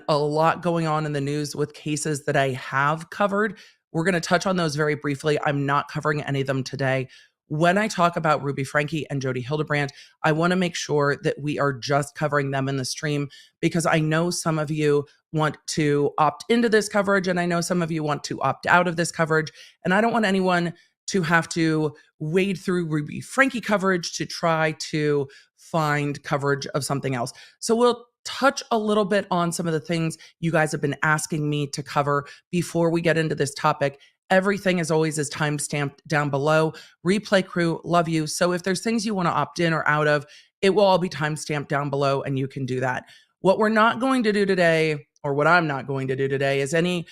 a lot going on in the news with cases that I have covered. We're going to touch on those very briefly. I'm not covering any of them today. When I talk about Ruby Franke and Jodi Hildebrandt, I want to make sure that we are just covering them in the stream, because I know some of you want to opt into this coverage and I know some of you want to opt out of this coverage. And I don't want anyone to have to wade through Ruby Franke coverage to try to find coverage of something else. So we'll touch a little bit on some of the things you guys have been asking me to cover before we get into this topic. Everything, as always, is timestamped down below. Replay crew, love you. So if there's things you want to opt in or out of, it will all be timestamped down below and you can do that. What we're not going to do today, or what I'm not going to do today, is any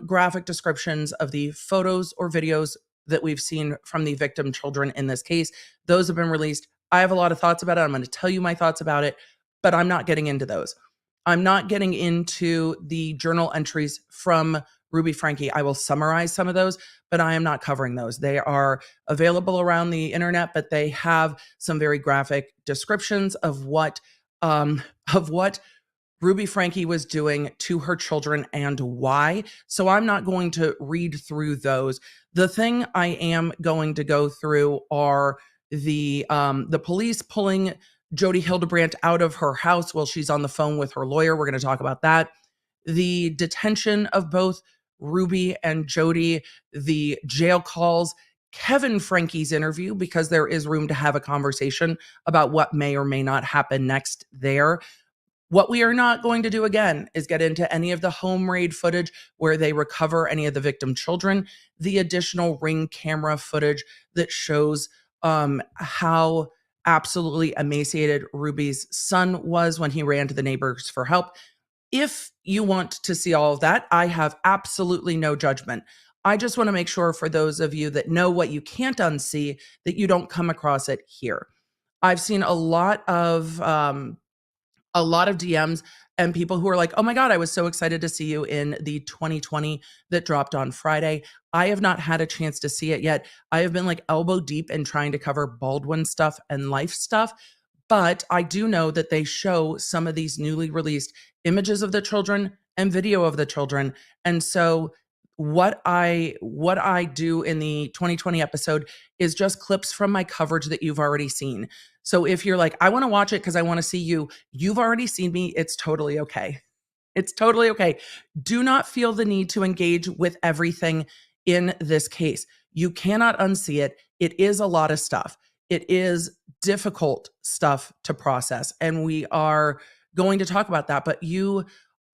graphic descriptions of the photos or videos that we've seen from the victim children in this case. Those have been released. I have a lot of thoughts about it. I'm going to tell you my thoughts about it, but I'm not getting into those. I'm not getting into the journal entries from Ruby Franke. I will summarize some of those, but I am not covering those. They are available around the internet, but they have some very graphic descriptions of what Ruby Franke was doing to her children and why. So I'm not going to read through those. The thing I am going to go through are the police pulling Jodi Hildebrandt out of her house while she's on the phone with her lawyer. We're going to talk about that. The detention of both Ruby and Jodi, the jail calls, Kevin Franke's interview, because there is room to have a conversation about what may or may not happen next there. What we are not going to do again is get into any of the home raid footage where they recover any of the victim children, the additional Ring camera footage that shows how absolutely emaciated Ruby's son was when he ran to the neighbors for help. If you want to see all of that, I have absolutely no judgment. I just want to make sure, for those of you that know what you can't unsee, that you don't come across it here. I've seen a lot of DMs and people who are like, oh my God, I was so excited to see you in the 2020 that dropped on Friday. I have not had a chance to see it yet. I have been like elbow deep in trying to cover Baldwin stuff and life stuff. But I do know that they show some of these newly released images of the children and video of the children. And so what I do in the 2020 episode is just clips from my coverage that you've already seen. So if you're like, I want to watch it because I want to see you, you've already seen me. It's totally okay. It's totally okay. Do not feel the need to engage with everything in this case. You cannot unsee it. It is a lot of stuff. It is difficult stuff to process, and we are going to talk about that. But you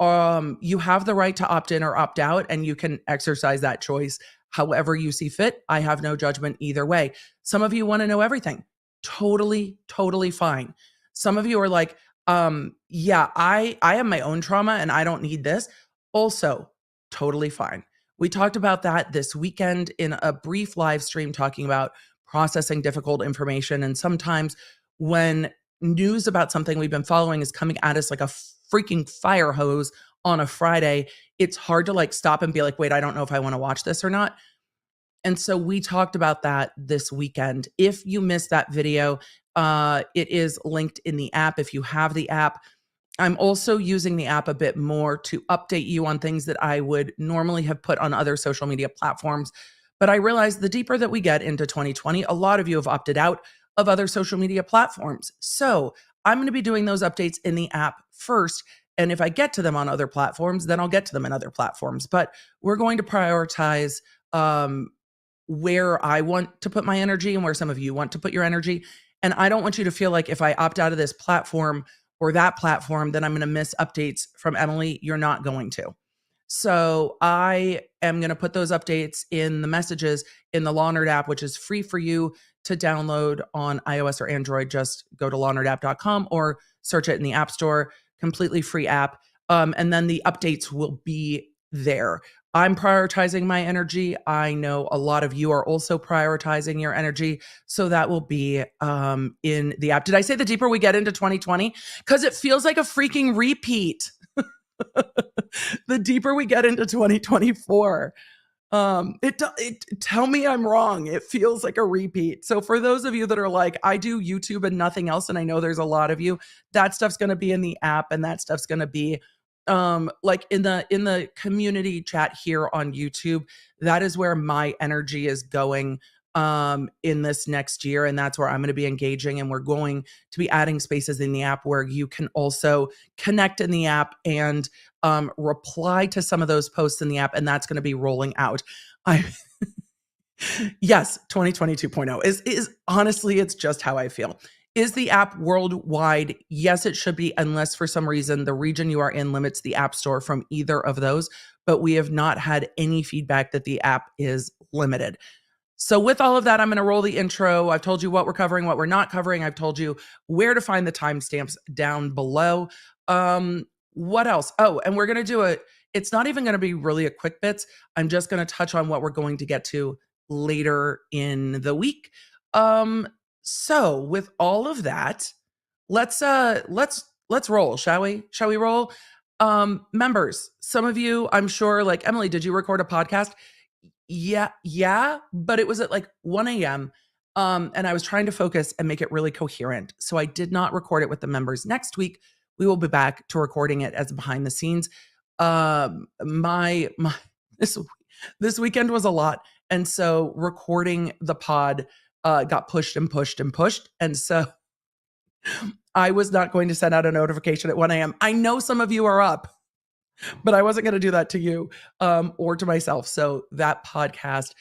have the right to opt in or opt out, and you can exercise that choice however you see fit. I have no judgment either way. Some of you want to know everything. Totally, totally fine. Some of you are like, yeah, I have my own trauma and I don't need this. Also, totally fine. We talked about that this weekend in a brief live stream, talking about processing difficult information. And sometimes when news about something we've been following is coming at us like a freaking fire hose on a Friday, it's hard to like stop and be like, wait, I don't know if I want to watch this or not. And so we talked about that this weekend. If you missed that video, it is linked in the app if you have the app. I'm also using the app a bit more to update you on things that I would normally have put on other social media platforms. But I realized the deeper that we get into 2020, a lot of you have opted out of other social media platforms. So I'm going to be doing those updates in the app first. And if I get to them on other platforms, then I'll get to them in other platforms. But we're going to prioritize where I want to put my energy and where some of you want to put your energy. And I don't want you to feel like if I opt out of this platform or that platform, then I'm going to miss updates from Emily. You're not going to. So I am going to put those updates in the messages in the Law Nerd app, which is free for you to download on iOS or Android. Just go to lawnerdapp.com or search it in the App Store. Completely free app. And then the updates will be there. I'm prioritizing my energy. I know a lot of you are also prioritizing your energy. So that will be in the app. Did I say the deeper we get into 2020? Because it feels like a freaking repeat. The deeper we get into 2024. Tell me I'm wrong. It feels like a repeat. So for those of you that are like, I do YouTube and nothing else, and I know there's a lot of you, that stuff's going to be in the app and that stuff's going to be like in the community chat here on YouTube, that is where my energy is going in this next year, and that's where I'm going to be engaging, and we're going to be adding spaces in the app where you can also connect in the app and reply to some of those posts in the app, and that's going to be rolling out. Yes, 2020 2.0 is honestly, it's just how I feel. Is the app worldwide? Yes, it should be, unless for some reason the region you are in limits the app store from either of those. But we have not had any feedback that the app is limited. So with all of that, I'm going to roll the intro. I've told you what we're covering, what we're not covering. I've told you where to find the timestamps down below. What else? Oh, and we're going to do it. It's not even going to be really a quick bits. I'm just going to touch on what we're going to get to later in the week. So with all of that, let's roll, shall we? Shall we roll? Members, some of you, I'm sure, like, Emily, did you record a podcast? Yeah, but it was at like 1 a.m. And I was trying to focus and make it really coherent. So I did not record it with the members. Next week, we will be back to recording it as behind the scenes. My this weekend was a lot. And so recording the pod got pushed and pushed and pushed. And so I was not going to send out a notification at 1 a.m. I know some of you are up, but I wasn't going to do that to you or to myself. So that podcast,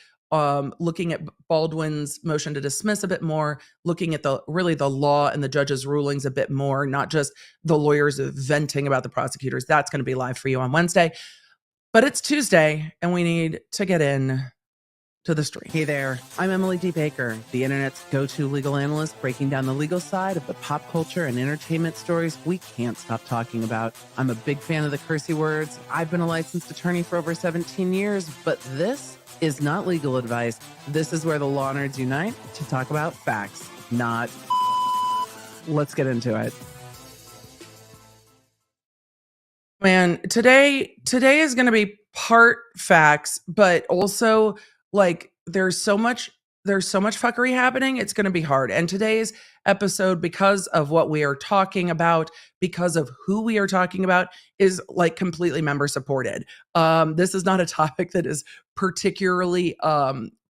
looking at Baldwin's motion to dismiss a bit more, looking at the law and the judge's rulings a bit more, not just the lawyers venting about the prosecutors. That's going to be live for you on Wednesday. But it's Tuesday, and we need to get in to the stream. Hey there, I'm Emily D. Baker, the internet's go-to legal analyst, breaking down the legal side of the pop culture and entertainment stories we can't stop talking about. I'm a big fan of the cursey words. I've been a licensed attorney for over 17 years, but this is not legal advice. This is where the law nerds unite to talk about facts, not... Let's get into it. Man, today is going to be part facts, but also like there's so much fuckery happening. It's going to be hard. And today's episode, because of what we are talking about, because of who we are talking about, is like completely member supported. This is not a topic that is particularly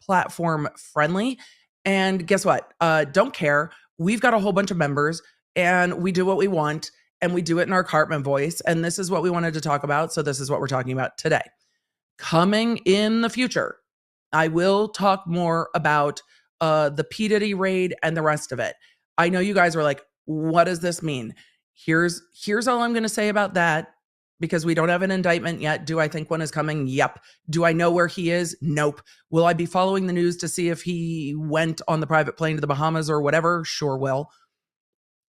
platform friendly. And guess what? Don't care. We've got a whole bunch of members and we do what we want. And we do it in our Cartman voice. And this is what we wanted to talk about. So this is what we're talking about today. Coming in the future, I will talk more about the Diddy Raid and the rest of it. I know you guys were like, what does this mean? Here's all I'm going to say about that, because we don't have an indictment yet. Do I think one is coming? Yep. Do I know where he is? Nope. Will I be following the news to see if he went on the private plane to the Bahamas or whatever? Sure will.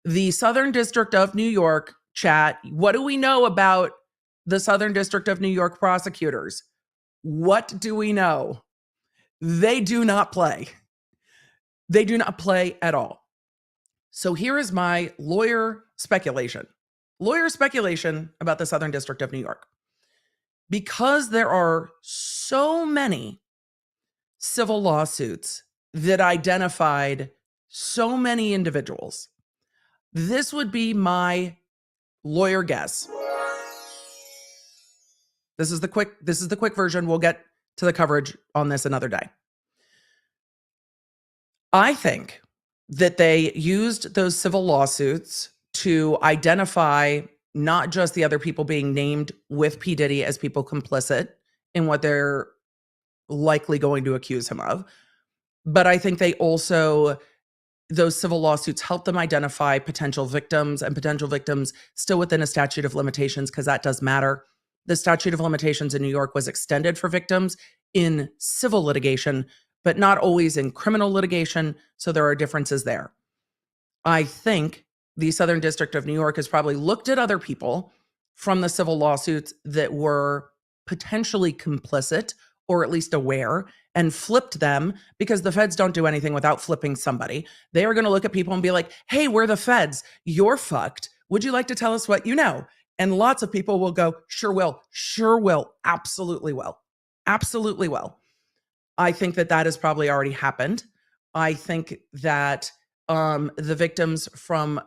The Southern District of New York chat. What do we know about the Southern District of New York prosecutors? What do we know? They do not play. They do not play at all. So here is my lawyer speculation. Lawyer speculation about the Southern District of New York. Because there are so many civil lawsuits that identified so many individuals, this would be my lawyer guess. This is the quick version. We'll get to the coverage on this another day. I think that they used those civil lawsuits to identify not just the other people being named with P. Diddy as people complicit in what they're likely going to accuse him of, but I think they also, those civil lawsuits help them identify potential victims, and potential victims still within a statute of limitations, because that does matter. The statute of limitations in New York was extended for victims in civil litigation, but not always in criminal litigation. So there are differences there. I think the Southern District of New York has probably looked at other people from the civil lawsuits that were potentially complicit or at least aware, and flipped them, because the feds don't do anything without flipping somebody. They are going to look at people and be like, hey, we're the feds. You're fucked. Would you like to tell us what you know? And lots of people will go, sure will, absolutely will, absolutely will. I think that has probably already happened. I think that the victims from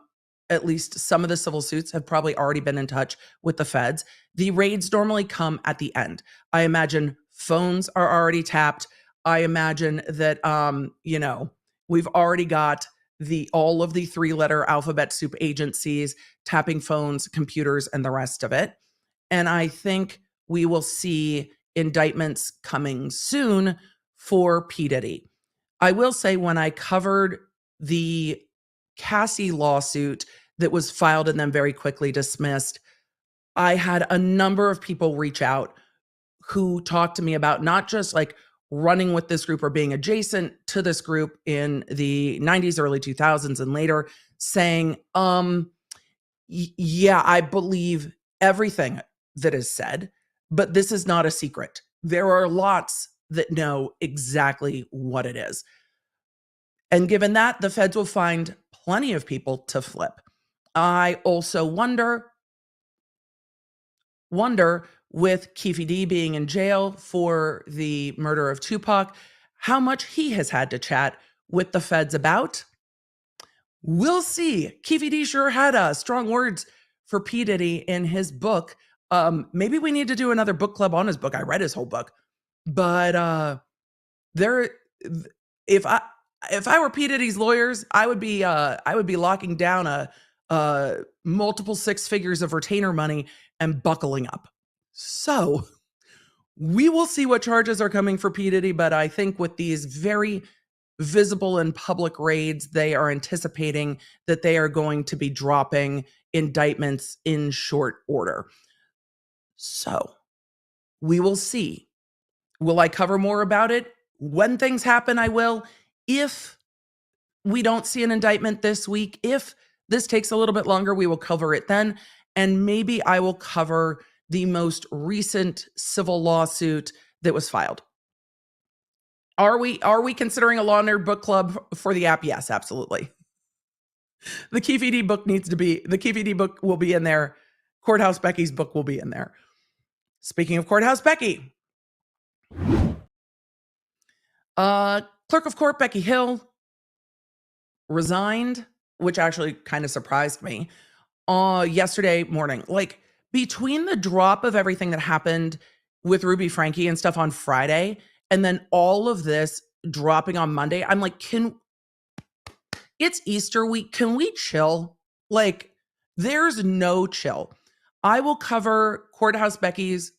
at least some of the civil suits have probably already been in touch with the feds. The raids normally come at the end. I imagine phones are already tapped. I imagine that we've already got all of the 3-letter alphabet soup agencies tapping phones, computers, and the rest of it. And I think we will see indictments coming soon for P. Diddy. I will say, when I covered the Cassie lawsuit that was filed and then very quickly dismissed, I had a number of people reach out who talked to me about not just like running with this group or being adjacent to this group in the 90s, early 2000s, and later, saying, yeah, I believe everything that is said, but this is not a secret. There are lots that know exactly what it is. And given that, the feds will find plenty of people to flip. I also wonder with Keffe D being in jail for the murder of Tupac, how much he has had to chat with the feds about. We'll see. Keffe D sure had strong words for P. Diddy in his book. Maybe we need to do another book club on his book. I read his whole book, but if I were P. Diddy's lawyers, I would be locking down a multiple 6 figures of retainer money and buckling up. So we will see what charges are coming for P. Diddy, but I think with these very visible and public raids, they are anticipating that they are going to be dropping indictments in short order. So we will see. Will I cover more about it? When things happen, I will. If we don't see an indictment this week, if this takes a little bit longer, we will cover it then. And maybe I will cover the most recent civil lawsuit that was filed. Are we considering a Law & Order book club for the app? Yes, absolutely. The Keffe D book will be in there. Courthouse Becky's book will be in there. Speaking of Courthouse Becky, Clerk of Court Becky Hill resigned, which actually kind of surprised me yesterday morning. Like, between the drop of everything that happened with Ruby Franke and stuff on Friday, and then all of this dropping on Monday, I'm like, it's Easter week. Can we chill? Like, there's no chill. I will cover Courthouse Becky's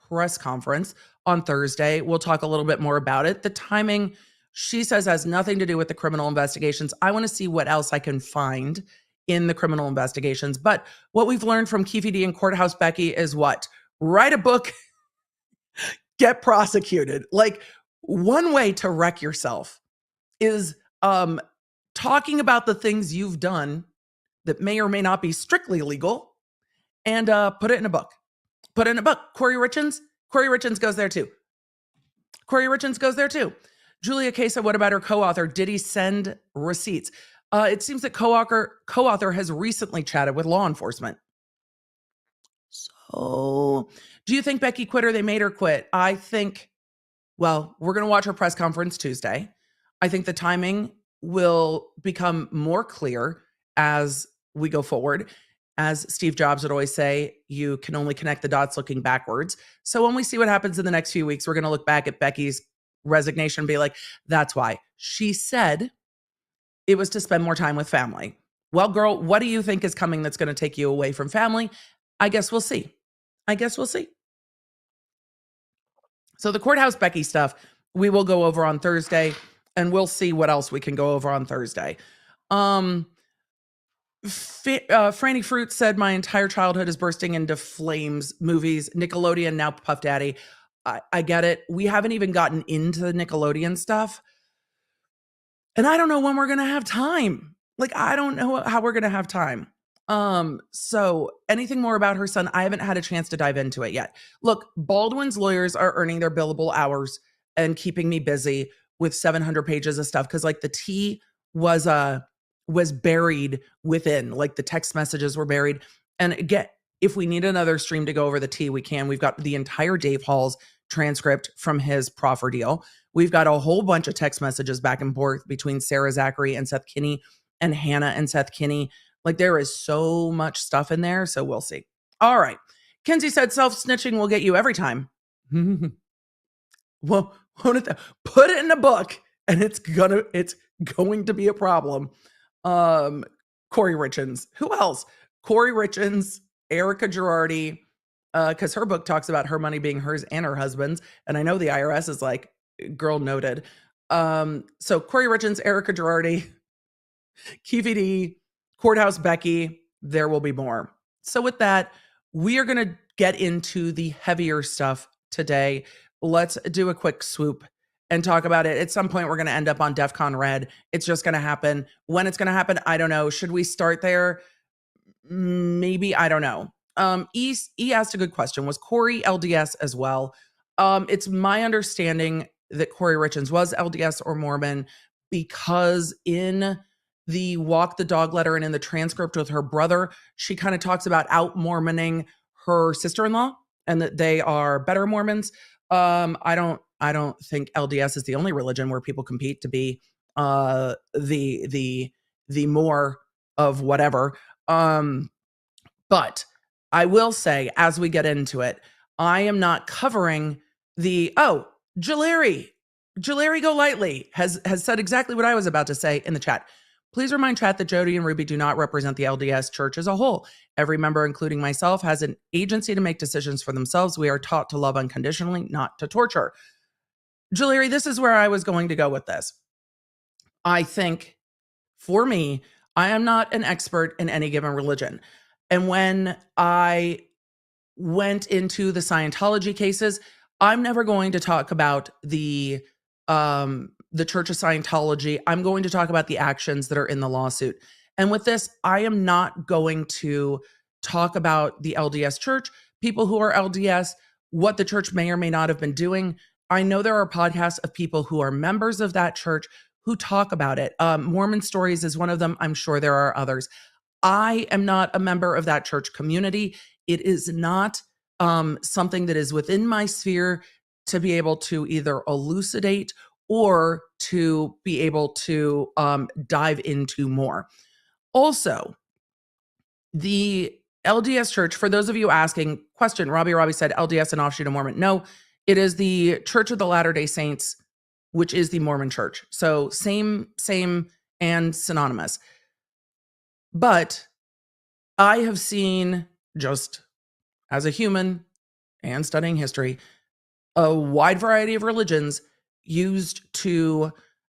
press conference on Thursday. We'll talk a little bit more about it. The timing, she says, has nothing to do with the criminal investigations. I want to see what else I can find in the criminal investigations. But what we've learned from Keffe D and Courthouse Becky is what? Write a book, get prosecuted. Like, one way to wreck yourself is talking about the things you've done that may or may not be strictly legal, and put it in a book. Put it in a book. Corey Richins goes there too. Julia Casa, what about her co-author? Did he send receipts? It seems that co-author has recently chatted with law enforcement. So, do you think Becky quit or they made her quit? I think, well, we're going to watch her press conference Tuesday. I think the timing will become more clear as we go forward. As Steve Jobs would always say, you can only connect the dots looking backwards. So when we see what happens in the next few weeks, we're going to look back at Becky's resignation and be like, that's why. She said it was to spend more time with family. Well, girl, what do you think is coming that's going to take you away from family? I guess we'll see. So the Courthouse Becky stuff, we will go over on Thursday, and we'll see what else we can go over on Thursday. Franny Fruit said, my entire childhood is bursting into flames. Movies, Nickelodeon, now Puff Daddy. I get it. We haven't even gotten into the Nickelodeon stuff. And I don't know when we're going to have time. Like, I don't know how we're going to have time. So anything more about her son, I haven't had a chance to dive into it yet. Look, Baldwin's lawyers are earning their billable hours and keeping me busy with 700 pages of stuff. Cause like the tea was buried within, like the text messages were buried. And again, if we need another stream to go over the tea, we can. We've got the entire Dave Hall's transcript from his proffer deal. We've got a whole bunch of text messages back and forth between Sarah Zachary and Seth Kinney, and Hannah and Seth Kinney Like there is so much stuff in there. So we'll see. All right. Kinsey said self-snitching will get you every time. Well, put it in a book and it's going to be a problem. Corey Richins. Who else? Corey Richins, Erica Girardi, because her book talks about her money being hers and her husband's. And I know the IRS is like, girl noted. So Corey Richins, Erica Girardi, KVD, Courthouse Becky, there will be more. So with that, we are going to get into the heavier stuff today. Let's do a quick swoop and talk about it. At some point, we're going to end up on DEFCON Red. It's just going to happen. When it's going to happen, I don't know. Should we start there? Maybe, I don't know. E asked a good question. Was Corey LDS as well? It's my understanding that Corey Richins was LDS or Mormon because in the Walk the Dog letter and in the transcript with her brother, she kind of talks about out Mormoning her sister-in-law and that they are better Mormons. I don't think LDS is the only religion where people compete to be the more of whatever. But I will say, as we get into it, I am not covering Jalary Go Lightly has said exactly what I was about to say in the chat. Please remind chat that Jodi and Ruby do not represent the LDS church as a whole. Every member, including myself, has an agency to make decisions for themselves. We are taught to love unconditionally, not to torture. Jalary, this is where I was going to go with this. I think, for me, I am not an expert in any given religion. And when I went into the Scientology cases, I'm never going to talk about the Church of Scientology. I'm going to talk about the actions that are in the lawsuit. And with this, I am not going to talk about the LDS church, people who are LDS, what the church may or may not have been doing. I know there are podcasts of people who are members of that church who talk about it. Mormon Stories is one of them. I'm sure there are others. I am not a member of that church community. It is not something that is within my sphere to be able to either elucidate or to be able to dive into more. Also, the LDS church, for those of you asking, question, Robbie said LDS and offshoot of Mormon. No, it is the Church of the Latter-day Saints, which is the Mormon church. So same, and synonymous. But I have seen, just as a human and studying history, a wide variety of religions used to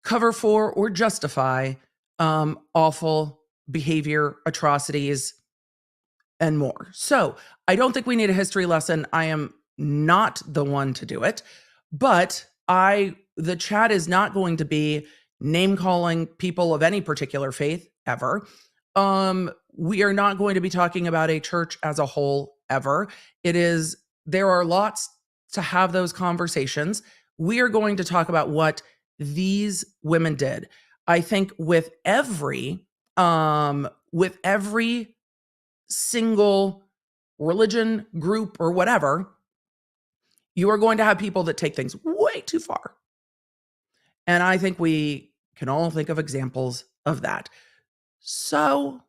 cover for or justify awful behavior, atrocities, and more. So I don't think we need a history lesson. I am not the one to do it, but the chat is not going to be name calling people of any particular faith ever. We are not going to be talking about a church as a whole ever. There are lots to have those conversations. We are going to talk about what these women did. I think with every single religion, group, or whatever, you are going to have people that take things way too far. And I think we can all think of examples of that. So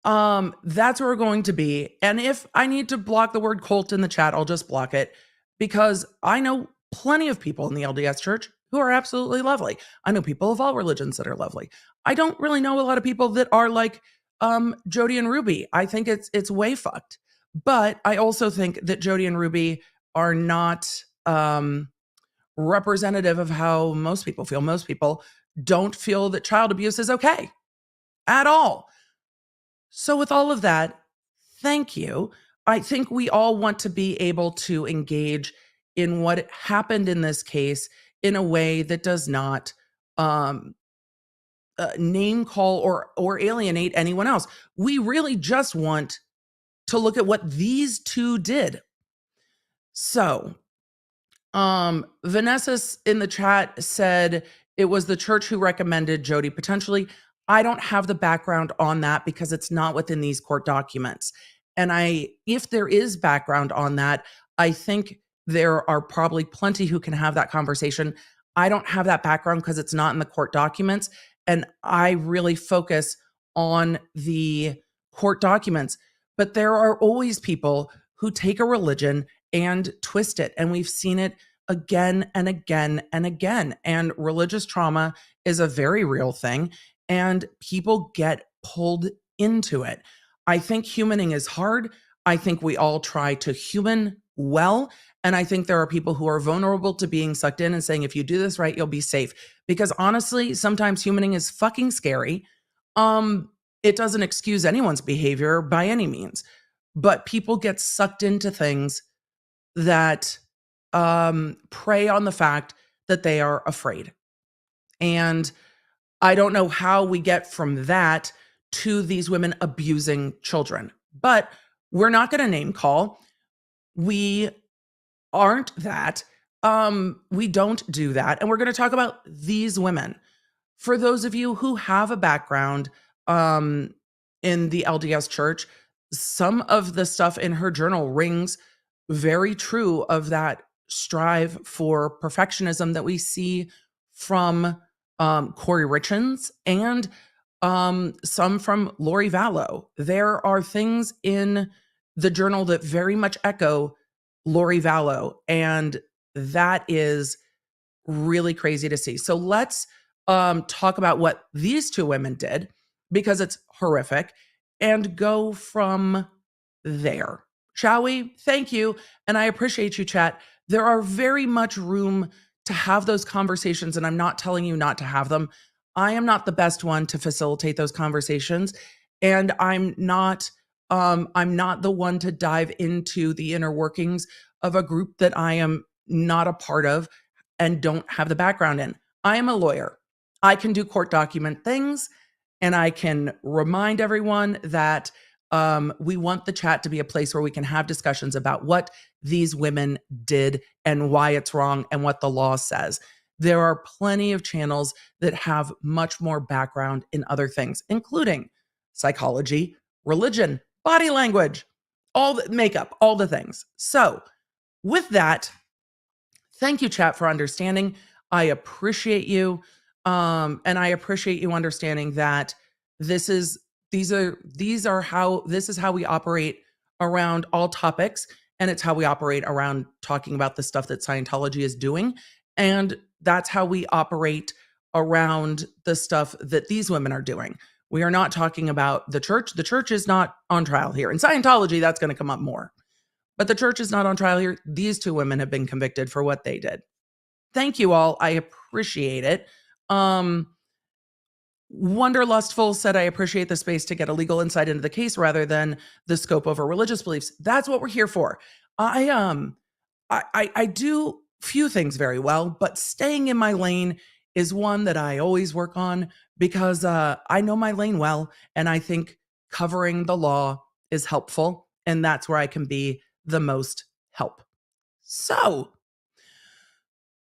that's where we're going to be. And if I need to block the word cult in the chat, I'll just block it, because I know plenty of people in the LDS church who are absolutely lovely. I know people of all religions that are lovely. I don't really know a lot of people that are like Jodi and Ruby. I think it's way fucked. But I also think that Jodi and Ruby are not representative of how most people feel. Most people don't feel that child abuse is okay at all. So with all of that, thank you. I think we all want to be able to engage in what happened in this case in a way that does not name call or alienate anyone else. We really just want to look at what these two did. So, Vanessa in the chat said it was the church who recommended Jodi potentially. I don't have the background on that because it's not within these court documents. And if there is background on that, I think there are probably plenty who can have that conversation. I don't have that background because it's not in the court documents. And I really focus on the court documents. But there are always people who take a religion and twist it. And we've seen it again and again and again. And religious trauma is a very real thing. And people get pulled into it. I think humaning is hard. I think we all try to human well. And I think there are people who are vulnerable to being sucked in and saying, if you do this right, you'll be safe. Because honestly, sometimes humaning is fucking scary. It doesn't excuse anyone's behavior by any means, but people get sucked into things that prey on the fact that they are afraid. And I don't know how we get from that to these women abusing children, but we're not going to name call. We aren't that. We don't do that. And we're going to talk about these women. For those of you who have a background in the LDS church, some of the stuff in her journal rings very true of that strive for perfectionism that we see from Corey Richins and some from Lori Vallow. There are things in the journal that very much echo Lori Vallow, and that is really crazy to see. So let's talk about what these two women did, because it's horrific, and go from there. Shall we? Thank you. And I appreciate you, chat. There are very much room to have those conversations, and I'm not telling you not to have them. I am not the best one to facilitate those conversations, and I'm not the one to dive into the inner workings of a group that I am not a part of and don't have the background in. I am a lawyer. I can do court document things, and I can remind everyone that we want the chat to be a place where we can have discussions about what these women did and why it's wrong and what the law says. There are plenty of channels that have much more background in other things, including psychology, religion, body language, all the makeup, all the things. So with that, thank you, chat, for understanding. I appreciate you. And I appreciate you understanding that this is how we operate around all topics. And it's how we operate around talking about the stuff that Scientology is doing. And that's how we operate around the stuff that these women are doing. We are not talking about the church. The church is not on trial here. In Scientology, that's going to come up more. But the church is not on trial here. These two women have been convicted for what they did. Thank you all. I appreciate it. Wanderlustful said, I appreciate the space to get a legal insight into the case rather than the scope of our religious beliefs. That's what we're here for. I do few things very well, but staying in my lane is one that I always work on because I know my lane well, and I think covering the law is helpful, and that's where I can be the most help. So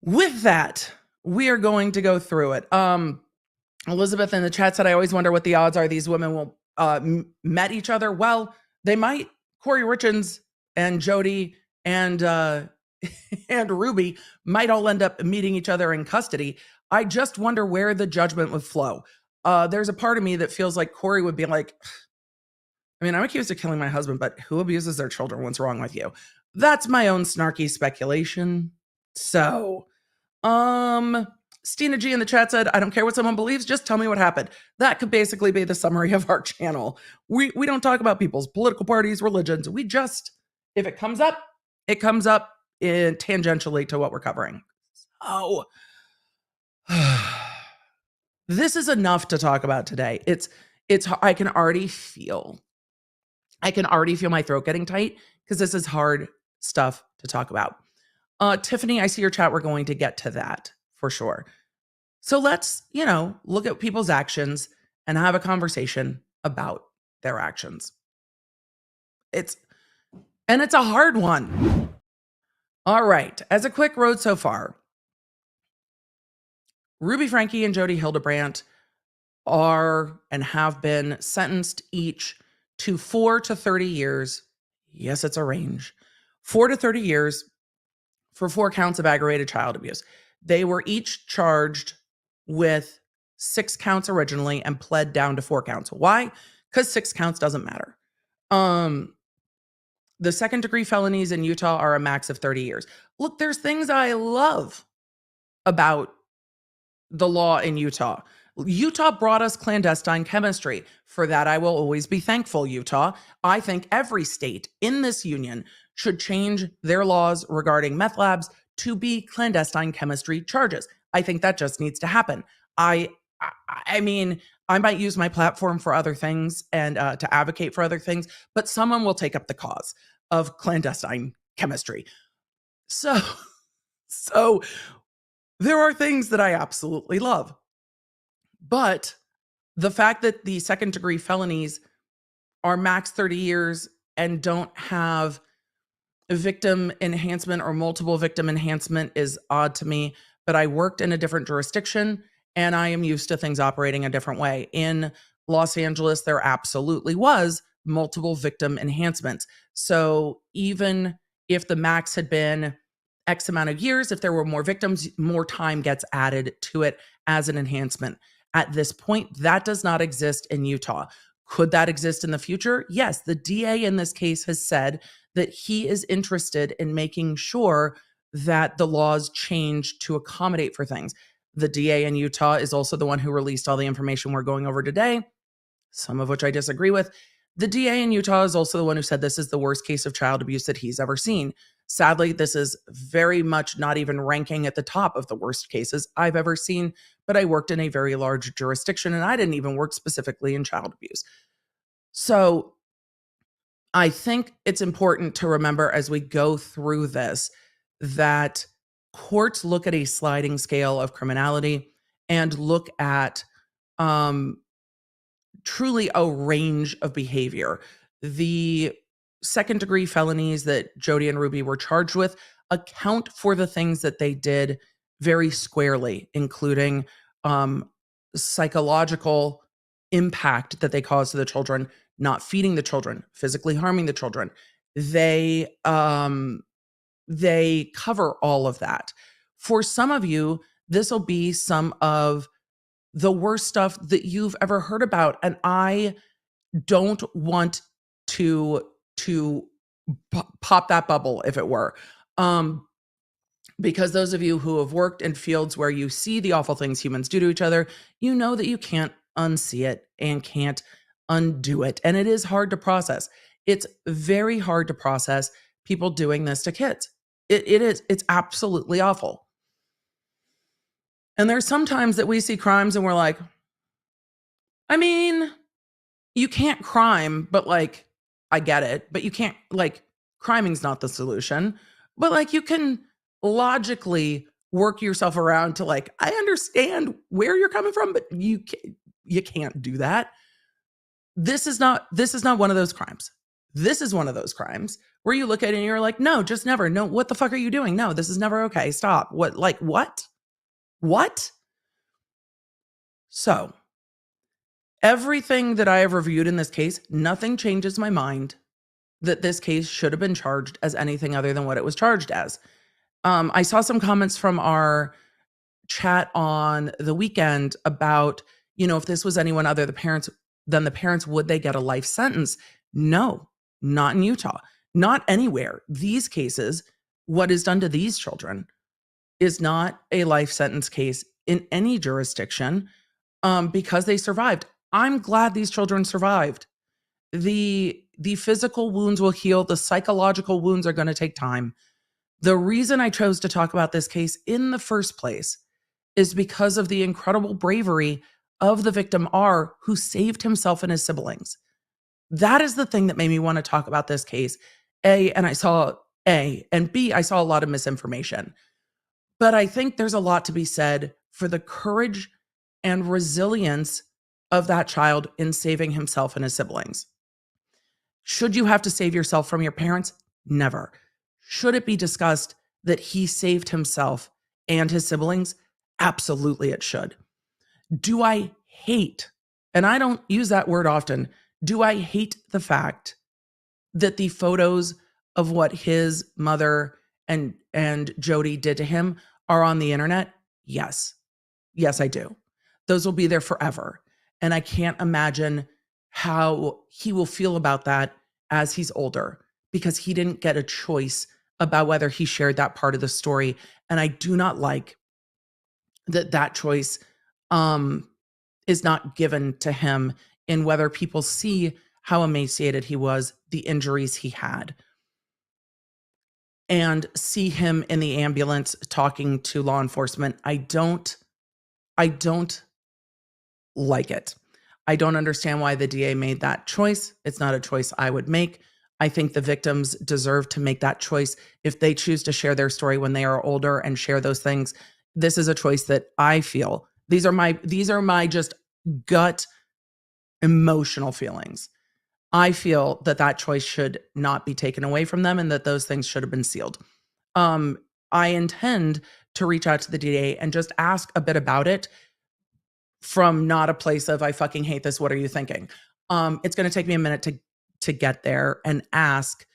with that, we are going to go through it. Elizabeth in the chat said, I always wonder what the odds are these women will met each other. Well, they might. Corey Richins and Jodi and and Ruby might all end up meeting each other in custody. I just wonder where the judgment would flow. There's a part of me that feels like Corey would be like, I mean, I'm accused of killing my husband, but who abuses their children? What's wrong with you? That's my own snarky speculation. So, Stina G in the chat said, I don't care what someone believes, just tell me what happened. That could basically be the summary of our channel. We don't talk about people's political parties, religions. We just, if it comes up, it comes up in tangentially to what we're covering. So, this is enough to talk about today. I can already feel my throat getting tight because this is hard stuff to talk about. Tiffany, I see your chat. We're going to get to that for sure. So let's, look at people's actions and have a conversation about their actions. It's a hard one. All right. As a quick road so far, Ruby Franke and Jodi Hildebrandt are and have been sentenced each to 4 to 30 years. Yes, it's a range. 4 to 30 years for 4 counts of aggravated child abuse. They were each charged with 6 counts originally and pled down to 4 counts. Why? Because 6 counts doesn't matter. The second degree felonies in Utah are a max of 30 years. Look, there's things I love about the law in Utah. Utah brought us clandestine chemistry. For that, I will always be thankful, Utah. I think every state in this union should change their laws regarding meth labs to be clandestine chemistry charges. I think that just needs to happen. I mean, I might use my platform for other things and to advocate for other things, but someone will take up the cause of clandestine chemistry. So there are things that I absolutely love. But the fact that the second degree felonies are max 30 years and don't have victim enhancement or multiple victim enhancement is odd to me. But I worked in a different jurisdiction and I am used to things operating a different way. In Los Angeles, there absolutely was multiple victim enhancements. So even if the max had been X amount of years, if there were more victims, more time gets added to it as an enhancement. At this point, that does not exist in Utah. Could that exist in the future? Yes, the DA in this case has said that he is interested in making sure that the laws change to accommodate for things. The DA in Utah is also the one who released all the information we're going over today, some of which I disagree with. The DA in Utah is also the one who said this is the worst case of child abuse that he's ever seen. Sadly, this is very much not even ranking at the top of the worst cases I've ever seen, but I worked in a very large jurisdiction and I didn't even work specifically in child abuse. So I think it's important to remember as we go through this that courts look at a sliding scale of criminality and look at truly a range of behavior. The second degree felonies that Jodi and Ruby were charged with account for the things that they did very squarely, including psychological impact that they caused to the children, not feeding the children, physically harming the children. They cover all of that. For some of you, this will be some of the worst stuff that you've ever heard about, and I don't want to pop that bubble, if it were. Because those of you who have worked in fields where you see the awful things humans do to each other, you know that you can't unsee it and can't undo it. And it is hard to process. It's very hard to process people doing this to kids. It is. It's absolutely awful. And there's sometimes that we see crimes and we're like, I mean, you can't crime, but like, I get it, but you can't, like, criming's not the solution. But like, you can logically work yourself around to like, I understand where you're coming from, but you can't do that. This is not one of those crimes. This is one of those crimes where you look at it and you're like, no, just never. No, what the fuck are you doing? No, this is never okay. Stop. What? Like, what? What? So, everything that I have reviewed in this case, nothing changes my mind that this case should have been charged as anything other than what it was charged as. I saw some comments from our chat on the weekend about, if this was anyone other than the parents, would they get a life sentence? No, not in Utah, not anywhere. These cases, what is done to these children is not a life sentence case in any jurisdiction because they survived. I'm glad these children survived. The physical wounds will heal. The psychological wounds are going to take time. The reason I chose to talk about this case in the first place is because of the incredible bravery of the victim R, who saved himself and his siblings. That is the thing that made me want to talk about this case. And I saw B, I saw a lot of misinformation. But I think there's a lot to be said for the courage and resilience of that child in saving himself and his siblings. Should you have to save yourself from your parents? Never. Should it be discussed that he saved himself and his siblings? Absolutely, it should. Do I hate, and I don't use that word often, do I hate the fact that the photos of what his mother and Jodi did to him are on the internet? Yes. Yes, I do. Those will be there forever. And I can't imagine how he will feel about that as he's older, because he didn't get a choice about whether he shared that part of the story. And I do not like that choice is not given to him in whether people see how emaciated he was, the injuries he had, and see him in the ambulance talking to law enforcement. I don't like it. I don't understand why the DA made that choice. It's not a choice I would make. I think the victims deserve to make that choice if they choose to share their story when they are older and share those things. This is a choice that I feel. These are my just gut emotional feelings. I feel that choice should not be taken away from them and that those things should have been sealed. I intend to reach out to the DA and just ask a bit about it, from not a place of I fucking hate this, what are you thinking? It's going to take me a minute to get there and ask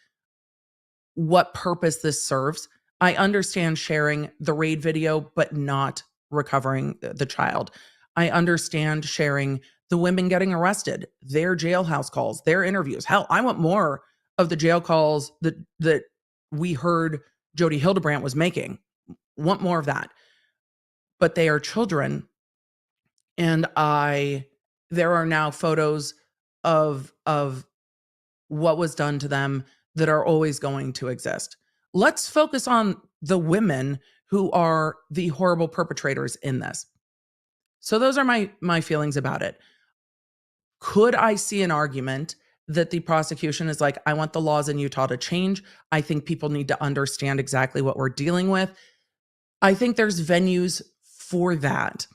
what purpose this serves. I understand sharing the raid video, but not recovering the child. I understand sharing the women getting arrested, their jailhouse calls, their interviews. Hell, I want more of the jail calls that we heard Jodi Hildebrandt was making. Want more of that. But they are children. And there are now photos of what was done to them that are always going to exist. Let's focus on the women who are the horrible perpetrators in this. So those are my feelings about it. Could I see an argument that the prosecution is like, I want the laws in Utah to change. I think people need to understand exactly what we're dealing with. I think there's venues for that.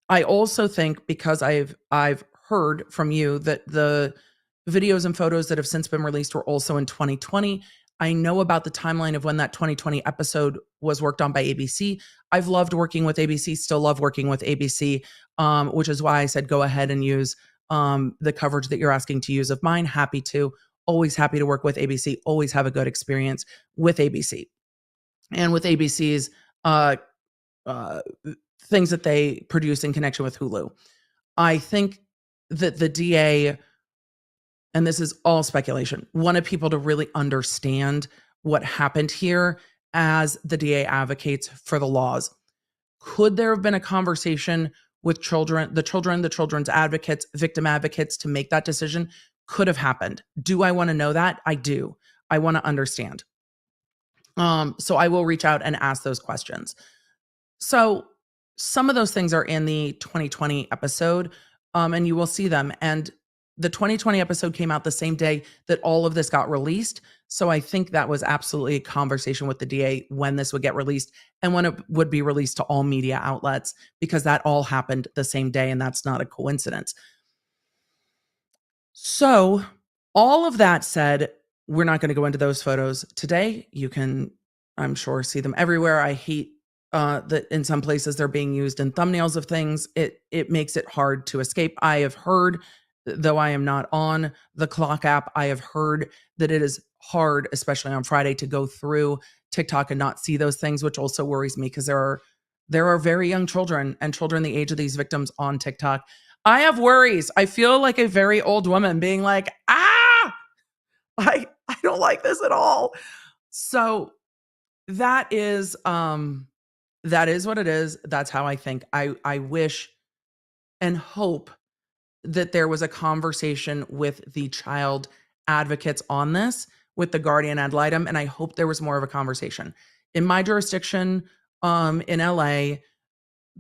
I also think, because I've heard from you that the videos and photos that have since been released were also in 2020. I know about the timeline of when that 2020 episode was worked on by ABC. I've loved working with ABC, still love working with ABC, which is why I said go ahead and use the coverage that you're asking to use of mine. Happy to. Always happy to work with ABC. Always have a good experience with ABC. And with ABC's things that they produce in connection with Hulu. I think that the DA, and this is all speculation, wanted people to really understand what happened here as the DA advocates for the laws. Could there have been a conversation with the children's advocates, victim advocates, to make that decision? Could have happened. Do I want to know that? I do. I want to understand. So I will reach out and ask those questions. So some of those things are in the 2020 episode, and you will see them. And the 2020 episode came out the same day that all of this got released. So I think that was absolutely a conversation with the DA when this would get released and when it would be released to all media outlets, because that all happened the same day, and that's not a coincidence. So all of that said, we're not going to go into those photos today. You can, I'm sure, see them everywhere. I hate that in some places they're being used in thumbnails of things. It makes it hard to escape. I have heard, though I am not on the Clock app, I have heard that it is hard, especially on Friday, to go through TikTok and not see those things, which also worries me, because there are very young children and children the age of these victims on TikTok. I have worries. I feel like a very old woman being like, I don't like this at all. So that is what it is. That's how I think. I wish and hope that there was a conversation with the child advocates on this, with the guardian ad litem, and I hope there was more of a conversation. In my jurisdiction, in LA,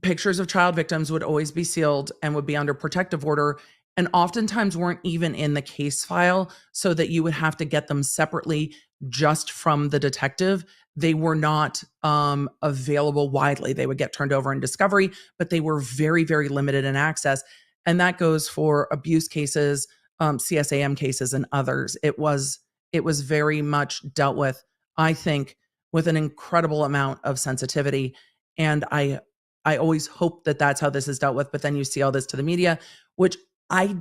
pictures of child victims would always be sealed and would be under protective order, and oftentimes weren't even in the case file, so that you would have to get them separately just from the detective. They were not available widely. They would get turned over in discovery, but they were very, very limited in access. And that goes for abuse cases, CSAM cases, and others. It was very much dealt with, I think, with an incredible amount of sensitivity. And I always hope that that's how this is dealt with. But then you see all this to the media, which I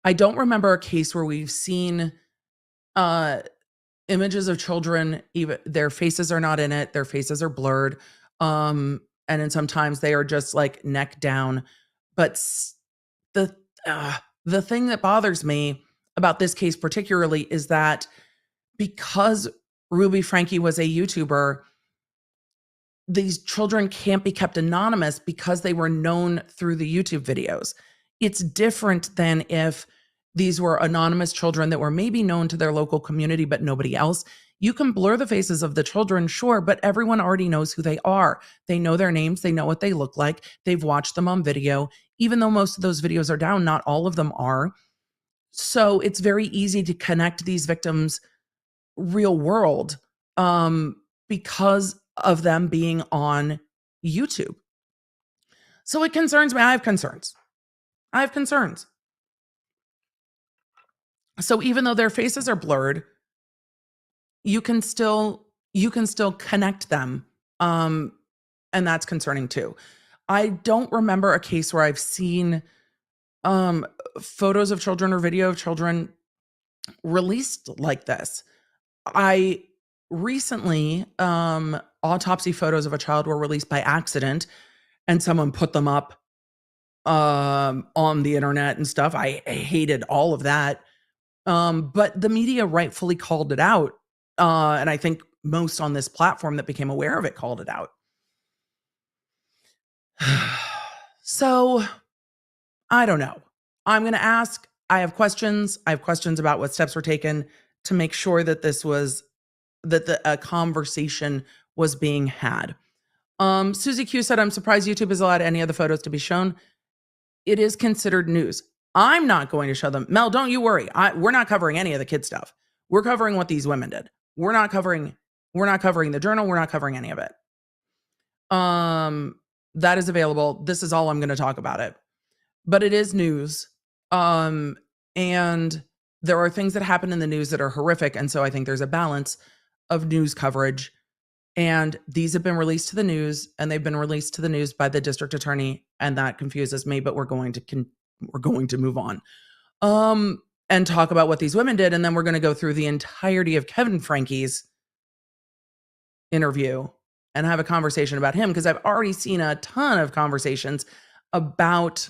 don't remember a case where we've seen images of children, even their faces are not in it, their faces are blurred. and then sometimes they are just like neck down. But the the thing that bothers me about this case particularly is that because Ruby Franke was a YouTuber, these children can't be kept anonymous because they were known through the YouTube videos. It's different than if these were anonymous children that were maybe known to their local community, but nobody else. You can blur the faces of the children, sure, but everyone already knows who they are. They know their names, they know what they look like, they've watched them on video. Even though most of those videos are down, not all of them are. So it's very easy to connect these victims real world because of them being on YouTube. So it concerns me. I have concerns. So even though their faces are blurred, you can still connect them. And that's concerning too. I don't remember a case where I've seen photos of children or video of children released like this. I recently autopsy photos of a child were released by accident and someone put them up on the internet and stuff. I hated all of that. But the media rightfully called it out. And I think most on this platform that became aware of it called it out. So I don't know. I'm going to ask. I have questions. I have questions about what steps were taken to make sure that a conversation was being had. Susie Q said, I'm surprised YouTube has allowed any of the photos to be shown. It is considered news. I'm not going to show them. Mel, don't you worry. We're not covering any of the kid stuff. We're covering what these women did. We're not covering the journal. We're not covering any of it. That is available. This is all I'm going to talk about it. But it is news. And there are things that happen in the news that are horrific. And so I think there's a balance of news coverage. And these have been released to the news, and they've been released to the news by the district attorney, and that confuses me, but we're going to move on. And talk about what these women did, and then we're going to go through the entirety of Kevin Franke's interview and have a conversation about him, because I've already seen a ton of conversations about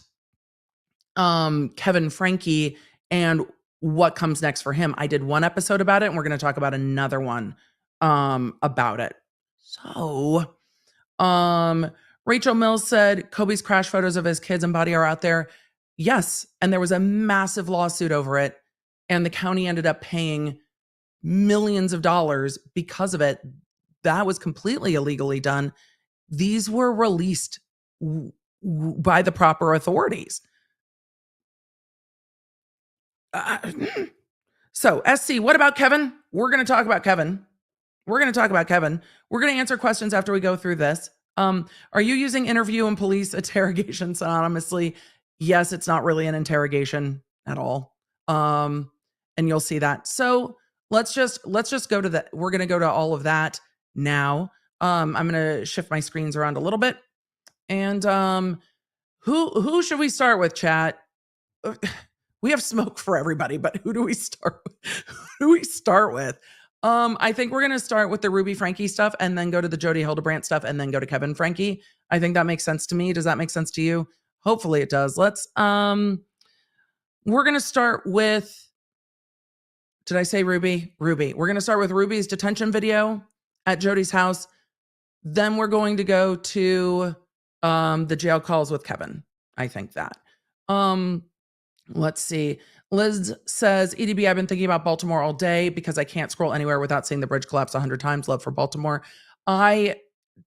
Kevin Franke and what comes next for him. I did one episode about it, and we're going to talk about another one about it. So, Rachel Mills said Kobe's crash photos of his kids and body are out there. Yes, and there was a massive lawsuit over it, and the county ended up paying millions of dollars because of it. That was completely illegally done. These were released by the proper authorities. So, SC, what about Kevin? We're going to talk about Kevin. We're going to answer questions after we go through this. Are you using interview and police interrogation synonymously? Yes, it's not really an interrogation at all. And you'll see that. So let's just go to that. We're going to go to all of that now. I'm going to shift my screens around a little bit. And who should we start with, chat? We have smoke for everybody, but who do we start with? I think we're going to start with the Ruby Franke stuff and then go to the Jodi Hildebrandt stuff and then go to Kevin Franke. I think that makes sense to me. Does that make sense to you? Hopefully it does. Let's, we're going to start with, did I say Ruby? Ruby. We're going to start with Ruby's detention video at Jodi's house. Then we're going to go to the jail calls with Kevin. I think that. Let's see. Liz says, EDB, I've been thinking about Baltimore all day because I can't scroll anywhere without seeing the bridge collapse 100 times. Love for Baltimore. I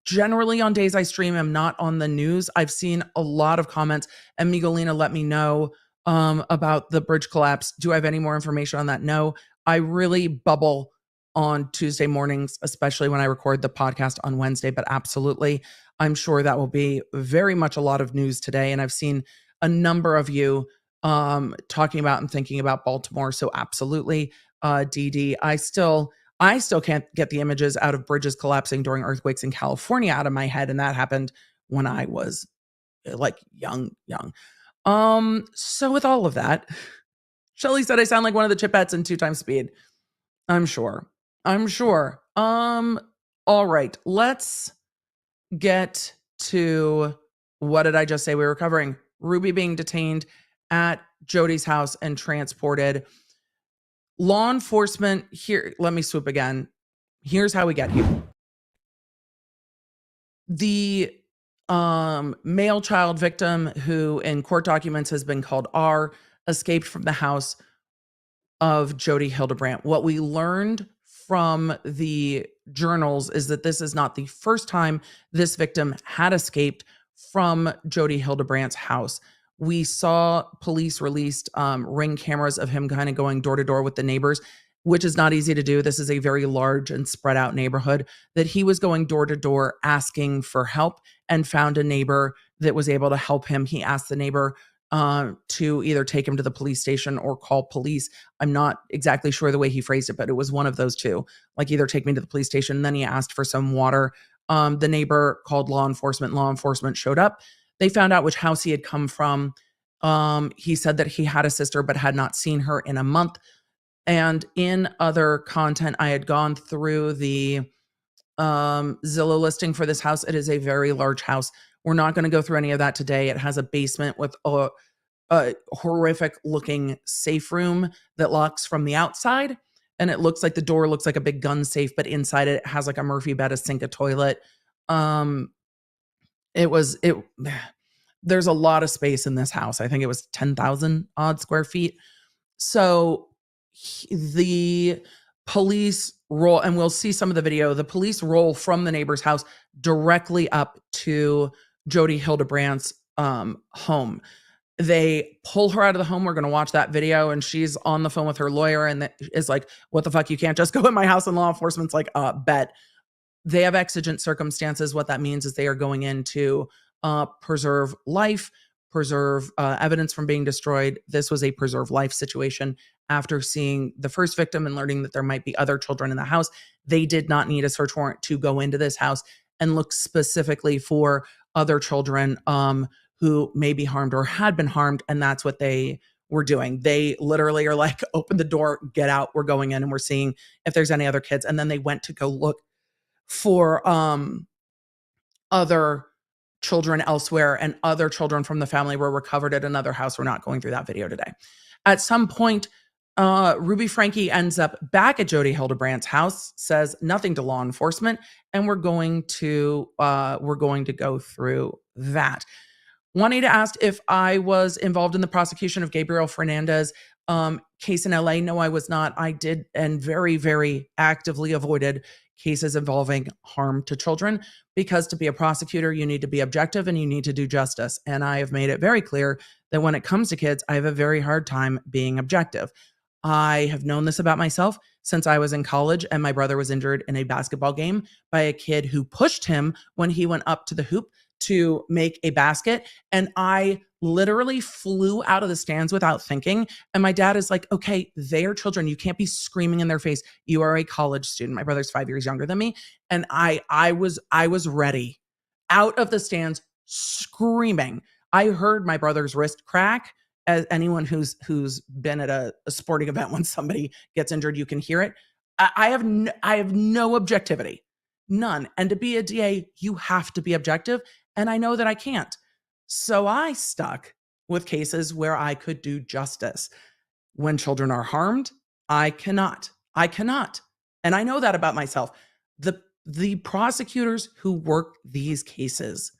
generally on days I stream am not on the news. I've seen a lot of comments, and Miguelina let me know about the bridge collapse. Do I have any more information on that? No. I really bubble on Tuesday mornings, especially when I record the podcast on Wednesday, but absolutely. I'm sure that will be very much a lot of news today. And I've seen a number of you talking about and thinking about Baltimore. So absolutely, DD, I still can't get the images out of bridges collapsing during earthquakes in California out of my head. And that happened when I was like young. So with all of that, Shelly said I sound like one of the Chipettes in 2 times speed. I'm sure. All right, let's get to what did I just say we were covering? Ruby being detained at Jodi's house and transported. Law enforcement here, let me swoop again. Here's how we get here. The male child victim, who in court documents has been called R, escaped from the house of Jodi Hildebrandt. What we learned from the journals is that this is not the first time this victim had escaped from Jodi Hildebrandt's house. We saw police released ring cameras of him kind of going door to door with the neighbors, which is not easy to do. This is a very large and spread out neighborhood, that he was going door to door asking for help and found a neighbor that was able to help him. He asked the neighbor to either take him to the police station or call police. I'm not exactly sure the way he phrased it, but it was one of those two, like either take me to the police station. And then he asked for some water. The neighbor called law enforcement. Law enforcement showed up. They found out which house he had come from. He said that he had a sister, but had not seen her in a month. And in other content, I had gone through the Zillow listing for this house. It is a very large house. We're not going to go through any of that today. It has a basement with a horrific looking safe room that locks from the outside. And it looks like the door looks like a big gun safe, but inside it has like a Murphy bed, a sink, a toilet. There's a lot of space in this house. I think it was 10,000 odd square feet. So the police roll, and we'll see some of the video, the police roll from the neighbor's house directly up to Jodi Hildebrandt's home. They pull her out of the home. We're going to watch that video, and she's on the phone with her lawyer and is like, what the fuck? You can't just go in my house. And law enforcement's like, bet. They have exigent circumstances. What that means is they are going in to preserve life, preserve evidence from being destroyed. This was a preserve life situation. After seeing the first victim and learning that there might be other children in the house, they did not need a search warrant to go into this house and look specifically for other children who may be harmed or had been harmed. And that's what they were doing. They literally are like, open the door, get out. We're going in and we're seeing if there's any other kids. And then they went to go look for other children elsewhere, and other children from the family were recovered at another house. We're not going through that video today. At some point, Ruby Franke ends up back at Jodi Hildebrandt's house, says nothing to law enforcement, and we're going to go through that. Juanita asked if I was involved in the prosecution of Gabriel Fernandez case in LA. No, I was not. I did and very, very actively avoided cases involving harm to children, because to be a prosecutor, you need to be objective and you need to do justice. And I have made it very clear that when it comes to kids, I have a very hard time being objective. I have known this about myself since I was in college, and my brother was injured in a basketball game by a kid who pushed him when he went up to the hoop to make a basket. And I literally flew out of the stands without thinking. And my dad is like, okay, they are children. You can't be screaming in their face. You are a college student. My brother's 5 years younger than me. And I was ready, out of the stands, screaming. I heard my brother's wrist crack. As anyone who's been at a sporting event, when somebody gets injured, you can hear it. I have no objectivity, none. And to be a DA, you have to be objective. And I know that I can't. So I stuck with cases where I could do justice. When children are harmed, I cannot. And I know that about myself. The prosecutors who work these cases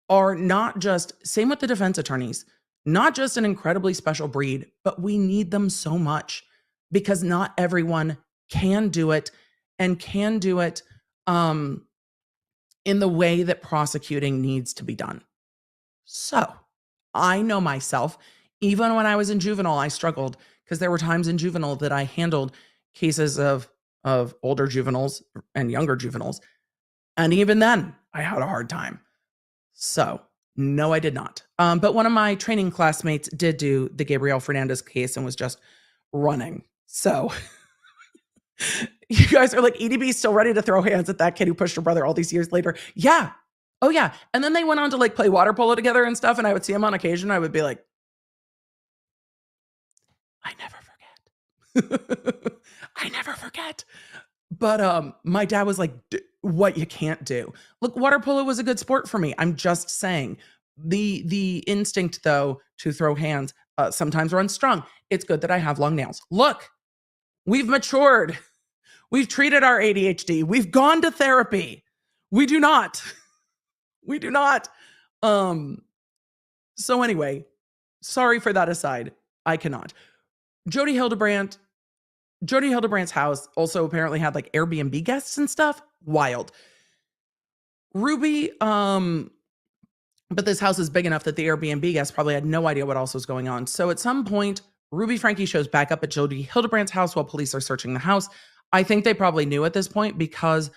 are not just, same with the defense attorneys, not just an incredibly special breed, but we need them so much, because not everyone can do it, and can do it in the way that prosecuting needs to be done. So I know myself, even when I was in juvenile, I struggled, because there were times in juvenile that I handled cases of older juveniles and younger juveniles. And even then I had a hard time. So no, I did not. But one of my training classmates did do the Gabriel Fernandez case and was just running. So you guys are like, EDB still ready to throw hands at that kid who pushed her brother all these years later. Yeah. Oh yeah. And then they went on to like play water polo together and stuff. And I would see him on occasion. I would be like, I never forget. I never forget. But my dad was like, what you can't do. Look, water polo was a good sport for me. I'm just saying. The instinct, though, to throw hands sometimes runs strong. It's good that I have long nails. Look, we've matured. We've treated our ADHD. We've gone to therapy. We do not. We do not. So anyway, sorry for that aside. I cannot. Jodi Hildebrandt's house also apparently had like Airbnb guests and stuff. Wild. Ruby, but this house is big enough that the Airbnb guests probably had no idea what else was going on. So at some point, Ruby Franke shows back up at Jodi Hildebrandt's house while police are searching the house. I think they probably knew at this point because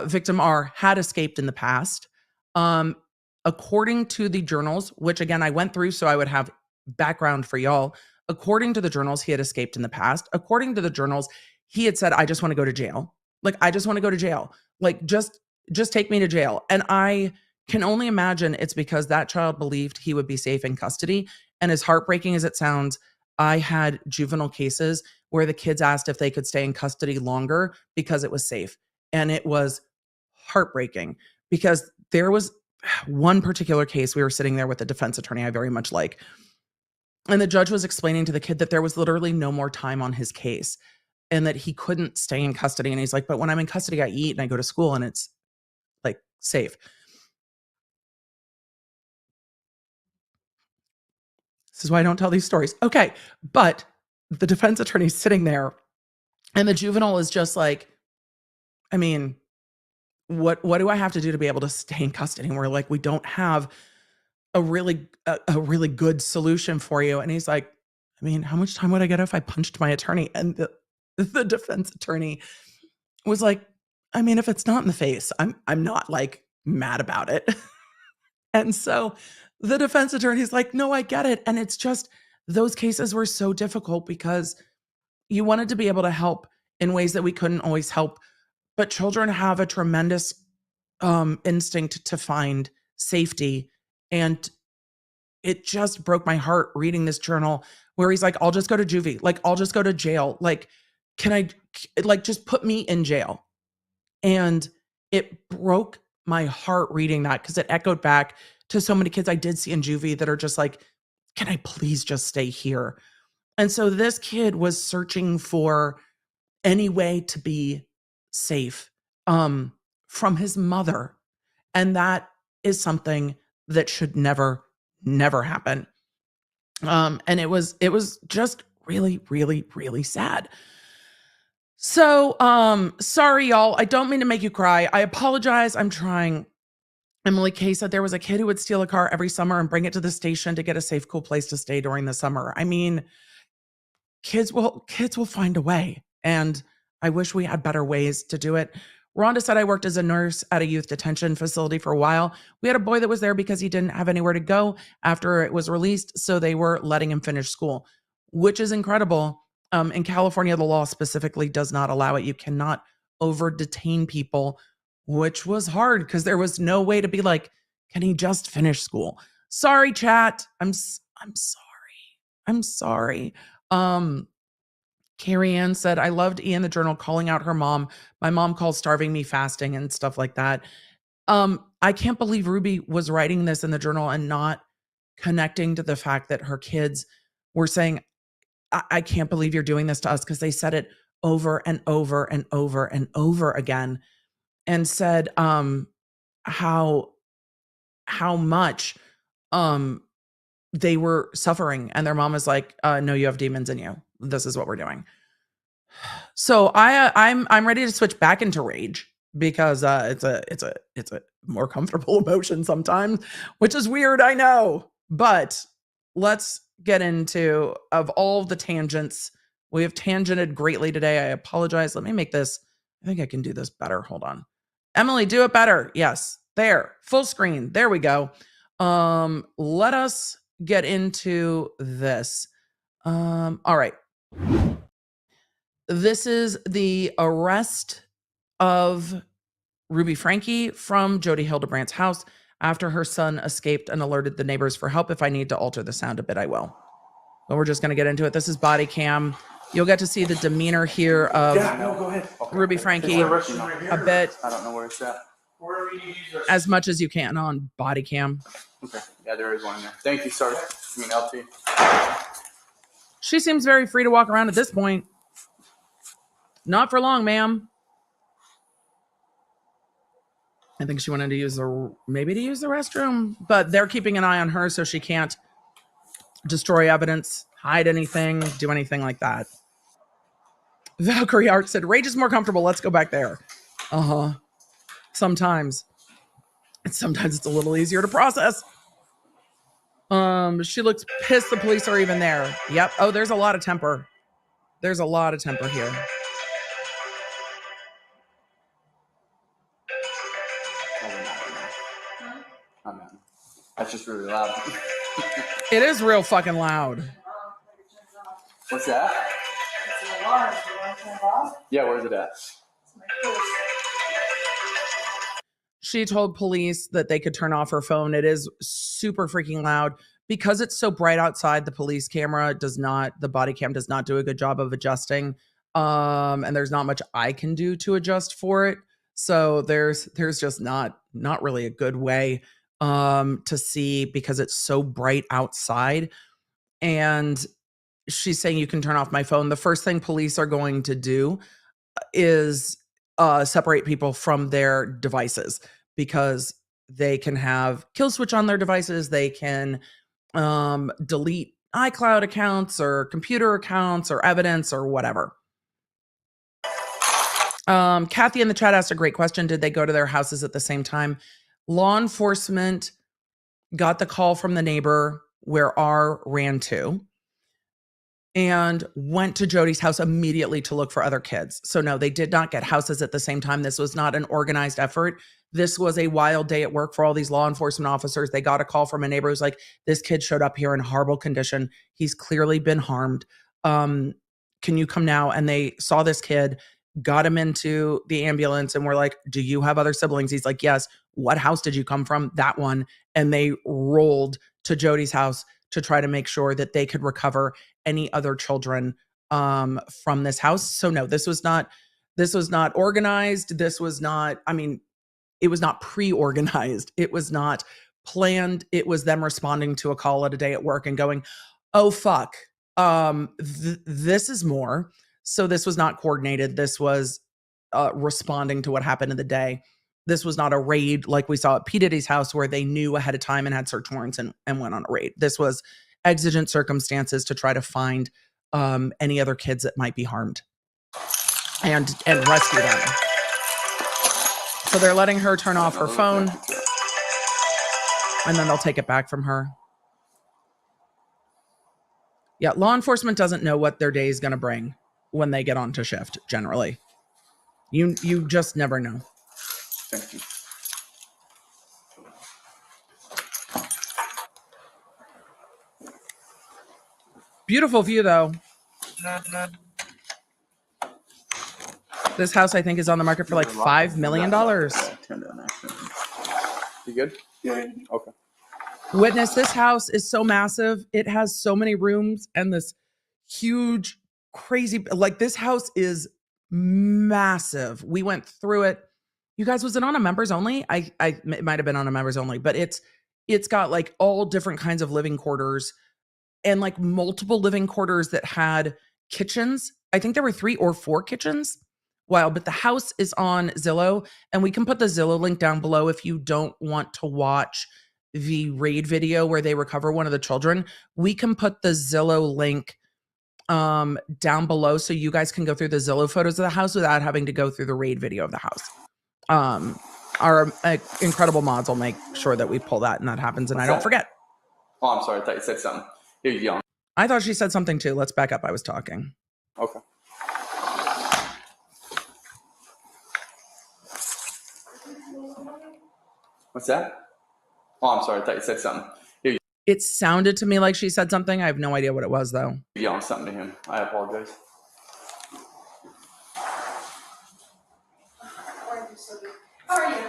victim R had escaped in the past. According to the journals, which again, I went through so I would have background for y'all. According to the journals, he had escaped in the past. According to the journals, he had said, I just want to go to jail. Like, I just want to go to jail. Like, just take me to jail. And I can only imagine it's because that child believed he would be safe in custody. And as heartbreaking as it sounds, I had juvenile cases where the kids asked if they could stay in custody longer because it was safe. And it was heartbreaking because there was one particular case. We were sitting there with a defense attorney I very much like. And the judge was explaining to the kid that there was literally no more time on his case and that he couldn't stay in custody. And he's like, but when I'm in custody, I eat and I go to school and it's like safe. This is why I don't tell these stories. Okay. But the defense attorney's sitting there and the juvenile is just like, I mean, what do I have to do to be able to stay in custody? And we're like, we don't have a really good solution for you. And he's like, I mean, how much time would I get if I punched my attorney? And the defense attorney was like, I mean, if it's not in the face, I'm not like mad about it. And so the defense attorney's like, no, I get it. And it's just, those cases were so difficult because you wanted to be able to help in ways that we couldn't always help. But children have a tremendous instinct to find safety. And it just broke my heart reading this journal where he's like, I'll just go to juvie. Like, I'll just go to jail. Like, can I, like, just put me in jail? And it broke my heart reading that because it echoed back to so many kids I did see in juvie that are just like, can I please just stay here? And so this kid was searching for any way to be safe from his mother. And that is something that should never happen. And it was just really, really, really sad. So, sorry, y'all. I don't mean to make you cry. I apologize. I'm trying. Emily Kay said there was a kid who would steal a car every summer and bring it to the station to get a safe, cool place to stay during the summer. I mean, kids will find a way. And I wish we had better ways to do it. Rhonda said, I worked as a nurse at a youth detention facility for a while. We had a boy that was there because he didn't have anywhere to go after it was released. So they were letting him finish school, which is incredible. In California, the law specifically does not allow it. You cannot over detain people, which was hard because there was no way to be like, can he just finish school? Sorry, chat. I'm sorry. Carrie Ann said, I loved Ian the Journal calling out her mom. My mom calls starving me fasting and stuff like that. I can't believe Ruby was writing this in the journal and not connecting to the fact that her kids were saying, I can't believe you're doing this to us, because they said it over and over and over and over again and said how much they were suffering. And their mom is like, no, you have demons in you. This is what we're doing. So I'm ready to switch back into rage because it's a more comfortable emotion sometimes, which is weird, I know. But let's get into, of all the tangents, we have tangented greatly today. I apologize. Let me make this. I think I can do this better. Hold on. Emily, do it better. Yes. There. Full screen. There we go. Let us get into this. All right. This is the arrest of Ruby Franke from Jodi Hildebrandt's house after her son escaped and alerted the neighbors for help. If I need to alter the sound a bit, I will. But we're just going to get into it. This is body cam. You'll get to see the demeanor here of go ahead. Okay. Ruby Franke a bit. I don't know where it's at. As much as you can on body cam. Okay. Yeah, there is one in there. Thank you, sir. I mean, LT. She seems very free to walk around at this point. Not for long, ma'am. I think she wanted to use the restroom, but they're keeping an eye on her so she can't destroy evidence, hide anything, do anything like that. Valkyrie Art said, Rage is more comfortable. Let's go back there. Sometimes. And sometimes it's a little easier to process. She looks pissed the police are even there. Yep. Oh, there's a lot of temper. There's a lot of temper here. I'm not. That's just really loud. It is real fucking loud. What's that? It's an alarm. Do you want to turn it off? Yeah, where's it at? She told police that they could turn off her phone. It is super freaking loud. Because it's so bright outside, the police camera the body cam does not do a good job of adjusting. And there's not much I can do to adjust for it. So there's just not really a good way to see because it's so bright outside. And she's saying you can turn off my phone. The first thing police are going to do is separate people from their devices because they can have kill switch on their devices. They can delete iCloud accounts or computer accounts or evidence or whatever. Kathy in the chat asked a great question. Did they go to their houses at the same time? Law enforcement got the call from the neighbor where R ran to and went to Jodi's house immediately to look for other kids. So no, they did not get houses at the same time. This was not an organized effort. This was a wild day at work for all these law enforcement officers. They got a call from a neighbor who's like, this kid showed up here in horrible condition. He's clearly been harmed. Can you come now? And they saw this kid, got him into the ambulance and were like, do you have other siblings? He's like, yes. What house did you come from? That one. And they rolled to Jodi's house to try to make sure that they could recover any other children from this house. So no, this was not organized. This was not, it was not pre-organized. It was not planned. It was them responding to a call at a day at work and going, oh, fuck. This is more. So this was not coordinated. This was responding to what happened in the day. This was not a raid like we saw at P. Diddy's house where they knew ahead of time and had search warrants and went on a raid. This was exigent circumstances to try to find any other kids that might be harmed and rescue them. So they're letting her turn off her phone and then they'll take it back from her. Yeah, law enforcement doesn't know what their day is going to bring when they get onto shift, generally. You just never know. Thank you. Beautiful view, though. This house, I think, is on the market for like $5 million. You good? Yeah. Okay. Witness, this house is so massive. It has so many rooms and this huge, crazy, like this house is massive. We went through it. You guys, was it on a members only? It might have been on a members only, but it's got like all different kinds of living quarters and like multiple living quarters that had kitchens. I think there were 3 or 4 kitchens. Wow, but the house is on Zillow and we can put the Zillow link down below if you don't want to watch the raid video where they recover one of the children. We can put the Zillow link down below so you guys can go through the Zillow photos of the house without having to go through the raid video of the house. Our incredible mods will make sure that we pull that and that happens and I don't forget. Oh, I'm sorry. I thought you said something. Here you go. I thought she said something too. Let's back up. I was talking. Okay. What's that? Oh, I'm sorry. I thought you said something. Here you It sounded to me like she said something. I have no idea what it was though. yelling something to him. I apologize. How are you?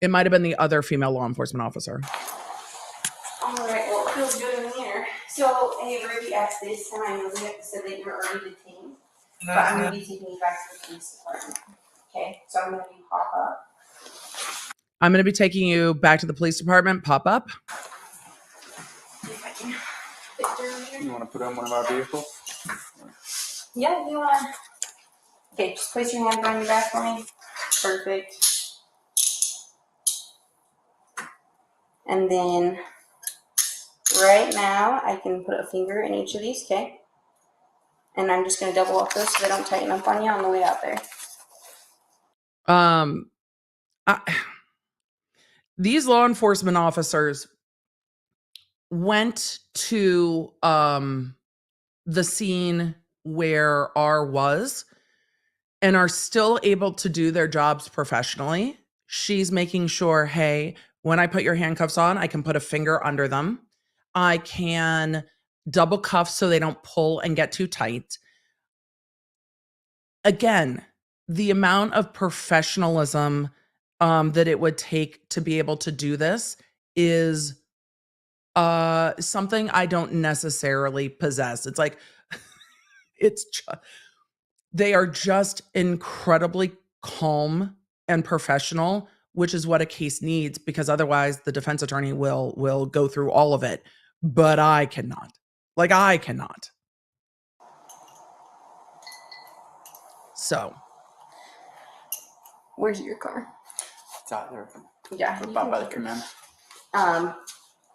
It might have been the other female law enforcement officer. All right. Well, it feels good in here. So, hey, Ruby asked this, and I know that said that you're already detained, but I'm going to be taking you back to the police department. Okay, so I'm going to be pop up. I'm going to be taking you back to the police department. Pop up. If I can fit through here. You want to put on one of our vehicles? Yeah, you want to. Okay, just place your hand on your back for me. Perfect. And then right now, I can put a finger in each of these, okay? And I'm just going to double up those so they don't tighten up on you on the way out there. These law enforcement officers went to the scene where R was and are still able to do their jobs professionally. She's making sure, hey, when I put your handcuffs on, I can put a finger under them. I can double cuff so they don't pull and get too tight. Again, the amount of professionalism that it would take to be able to do this is something I don't necessarily possess. It's like, they are just incredibly calm and professional, which is what a case needs, because otherwise the defense attorney will go through all of it. But I cannot. Like, I cannot. So. Where's your car? It's out there. Yeah. About by the command.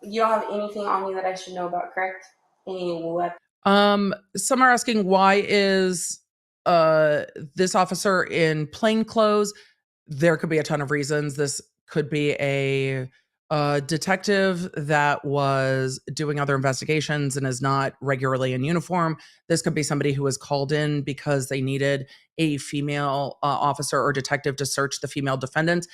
You don't have anything on you that I should know about, correct? Any weapon? Some are asking, why is this officer in plain clothes? There could be a ton of reasons. This could be a detective that was doing other investigations and is not regularly in uniform. This could be somebody who was called in because they needed a female officer or detective to search the female defendant.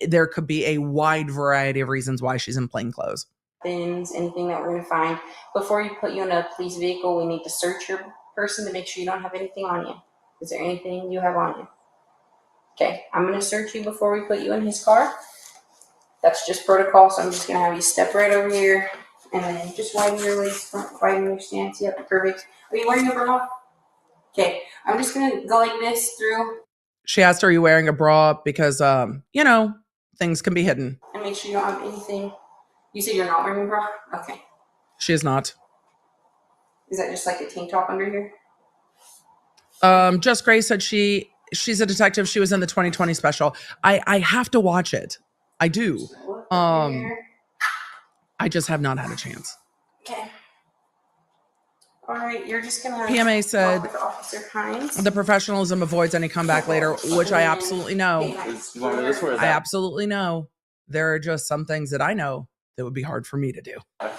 There could be a wide variety of reasons why she's in plain clothes. Anything that we're going to find. Before you put you in a police vehicle, we need to search your person to make sure you don't have anything on you. Is there anything you have on you? Okay, I'm going to search you before we put you in his car. That's just protocol, so I'm just going to have you step right over here and then just widen your legs, widen your stance. Yep, perfect. Are you wearing a bra? Okay, I'm just going to go like this through. She asked, are you wearing a bra? Because, things can be hidden. And make sure you don't have anything. You said you're not wearing a bra? Okay. She is not. Is that just like a tank top under here? Just Grace said she's a detective. She was in the 2020 special. I have to watch it. I do. I just have not had a chance. Okay. All right, you're just gonna. PMA said Officer Hines. The professionalism avoids any comeback later, which I absolutely know. I absolutely know. There are just some things that I know that would be hard for me to do. Yeah.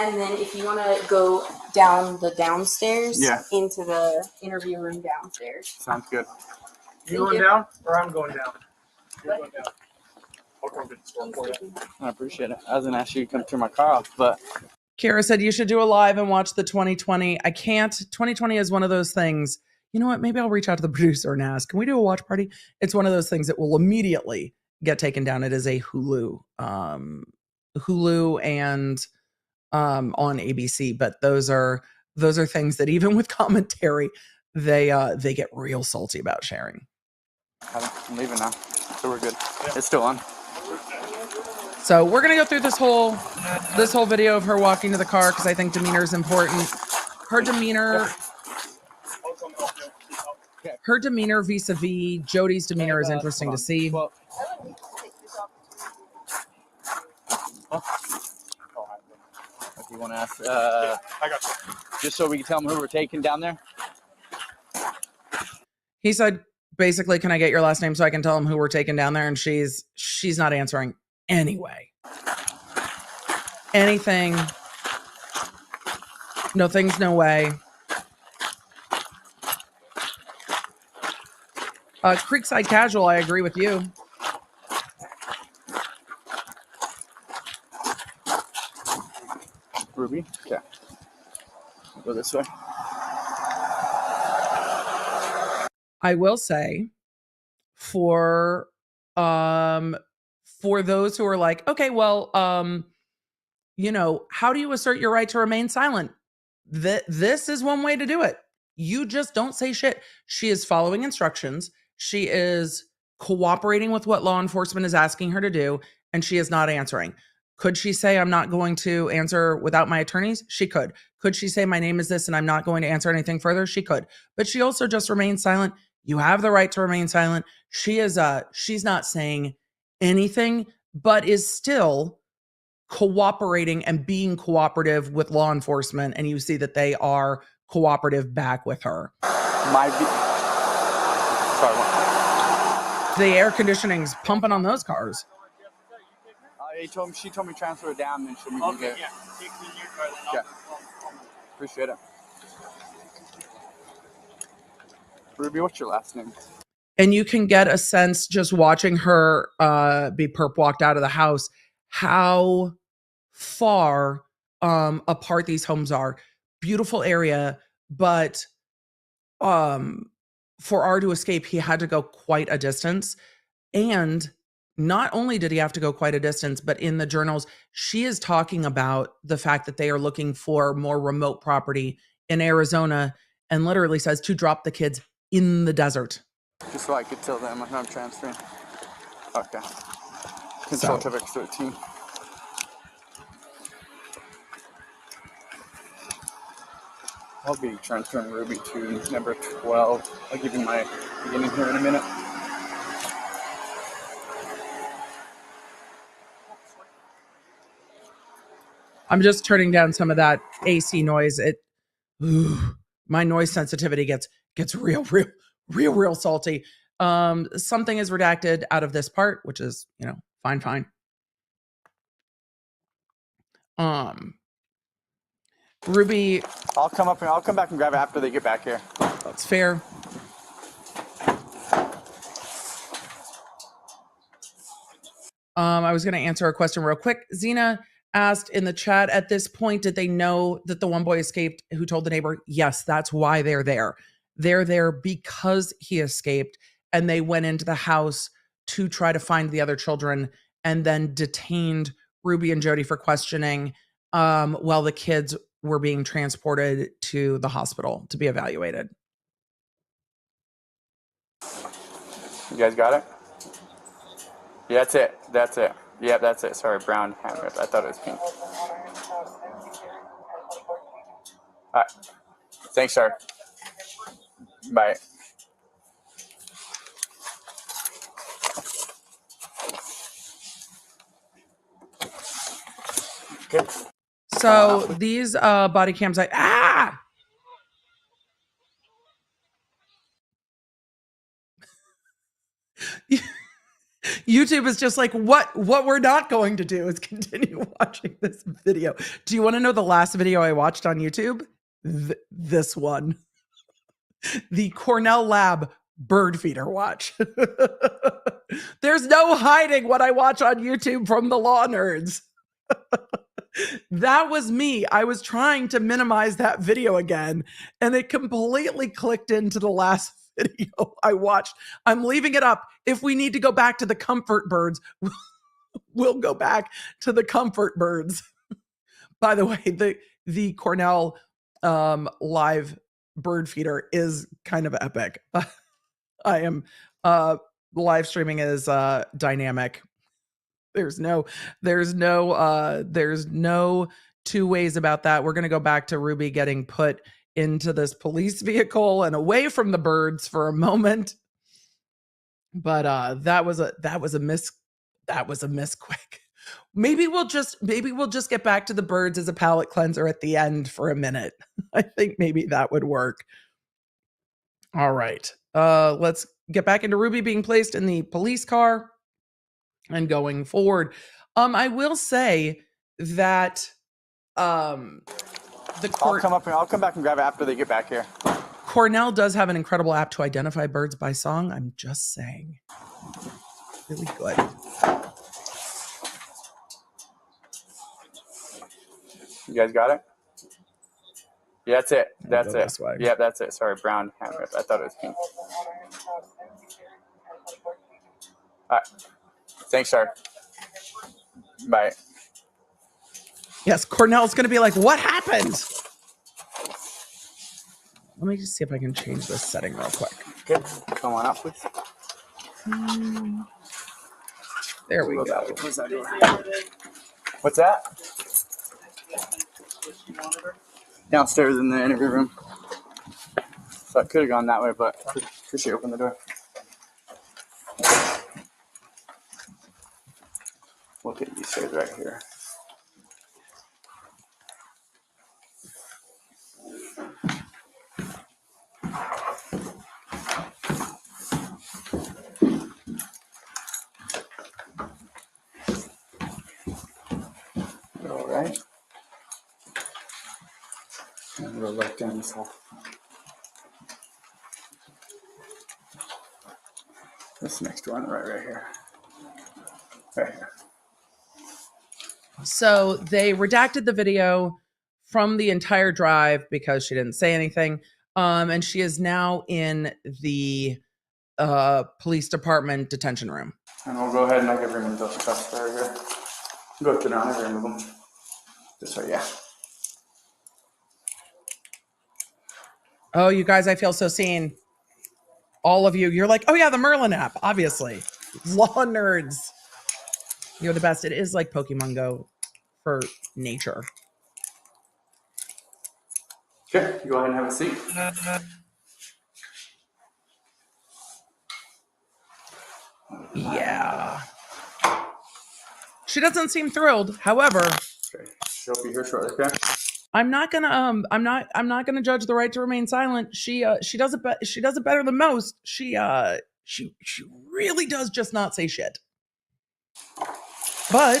And then if you want to go down the downstairs into the interview room downstairs. Sounds good. You going down or I'm going down? You're going down. I'll come to the store for you. I appreciate it. I was going to ask you to come turn my car off, but. Kara said you should do a live and watch the 2020. I can't. 2020 is one of those things. You know what? Maybe I'll reach out to the producer and ask, can we do a watch party? It's one of those things that will immediately get taken down. It is a Hulu and on ABC, but those are things that even with commentary, they get real salty about sharing. I'm leaving now, so we're good. It's still on. So we're gonna go through this whole video of her walking to the car because I think demeanor is important. Her demeanor vis-a-vis Jodi's demeanor is interesting to see. If you want to ask, I got you. Just so we can tell them who we're taking down there. He said, basically, can I get your last name so I can tell him who we're taking down there? And she's not answering anyway. Anything. No things, no way. Creekside Casual, I agree with you. Ruby? Okay. Go this way. I will say for for those who are like, okay, well, you know, how do you assert your right to remain silent? This is one way to do it. You just don't say shit. She is following instructions. She is cooperating with what law enforcement is asking her to do, and she is not answering. Could she say, I'm not going to answer without my attorneys? She could. Could she say, my name is this and I'm not going to answer anything further? She could. But she also just remains silent. You have the right to remain silent. She's not saying anything, but is still cooperating and being cooperative with law enforcement. And you see that they are cooperative back with her. The air conditioning's pumping on those cars. She told me transfer it down and she'll meet me there. Yeah. Appreciate it. Ruby, what's your last name? And you can get a sense just watching her be perp walked out of the house, how far apart these homes are. Beautiful area, but for R to escape, he had to go quite a distance. And not only did he have to go quite a distance, but in the journals, she is talking about the fact that they are looking for more remote property in Arizona, and literally says to drop the kids in the desert. Just so I could tell them I'm transferring. Okay. Control Quebec 13. I'll be transferring Ruby to number 12. I'll give you my beginning here in a minute. I'm just turning down some of that AC noise. My noise sensitivity gets real salty. Something is redacted out of this part, which is, you know, fine. Ruby, I'll come back and grab it after they get back here. That's fair. I was going to answer a question real quick. Zena asked in the chat, at this point, did they know that the one boy escaped who told the neighbor? Yes, that's why they're there. They're there because he escaped, and they went into the house to try to find the other children and then detained Ruby and Jodi for questioning while the kids were being transported to the hospital to be evaluated. You guys got it? Yeah, that's it. Yeah, that's it. Sorry, brown hammer. I thought it was pink. All right. Thanks, sir. Bye. Good. So these body cams, YouTube is just like, what we're not going to do is continue watching this video. Do you want to know the last video I watched on YouTube? This one. The Cornell Lab bird feeder watch. There's no hiding what I watch on YouTube from the law nerds. That was me. I was trying to minimize that video again, and it completely clicked into the last video I watched. I'm leaving it up. If we need to go back to the comfort birds, we'll go back to the comfort birds. By the way, the Cornell live bird feeder is kind of epic. I am live streaming is dynamic. There's no two ways about that. We're going to go back to Ruby getting put into this police vehicle and away from the birds for a moment. But that was a miss quick. Maybe we'll just get back to the birds as a palate cleanser at the end for a minute. I think maybe that would work. All right. Let's get back into Ruby being placed in the police car and going forward. I will say that the court, I'll come back and grab it after they get back here. Cornell does have an incredible app to identify birds by song. I'm just saying. Really good. You guys got it? Yeah, that's it. That's it. Way. Yeah, that's it. Sorry, brown hammer. I thought it was pink. All right. Thanks, sir. Bye. Yes, Cornell's going to be like, what happened? Let me just see if I can change this setting real quick. Okay, come on up, please. There we We'll go. close that door. What's that? Downstairs in the interview room. So I could have gone that way, but appreciate you opening the door. Look at these stairs right here. All right. And we'll look down this hall. This next one right here. Right here. So they redacted the video from the entire drive because she didn't say anything. And she is now in the police department detention room. And we'll go ahead and I can remove those cuffs right here. Go to down and remove them. This way, yeah. Oh, you guys, I feel so seen. All of you, you're like, oh yeah, the Merlin app, obviously. Law nerds. You're the best. It is like Pokemon Go for nature. Okay, go ahead and have a seat. Yeah. She doesn't seem thrilled. However, Okay, she'll be here shortly. Okay. I'm not gonna judge the right to remain silent. She does it better than most. She really does just not say shit. But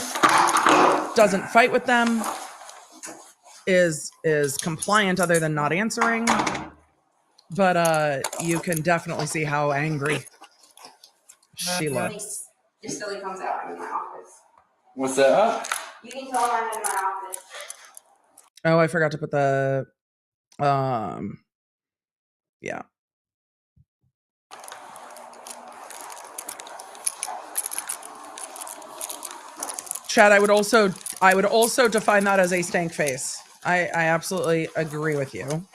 doesn't fight with them. Is compliant other than not answering. But you can definitely see how angry she looks. It still comes out. I'm in my office. What's that? You can tell I'm in my office. Oh, I forgot to put the yeah. Chad, I would also define that as a stank face. I absolutely agree with you.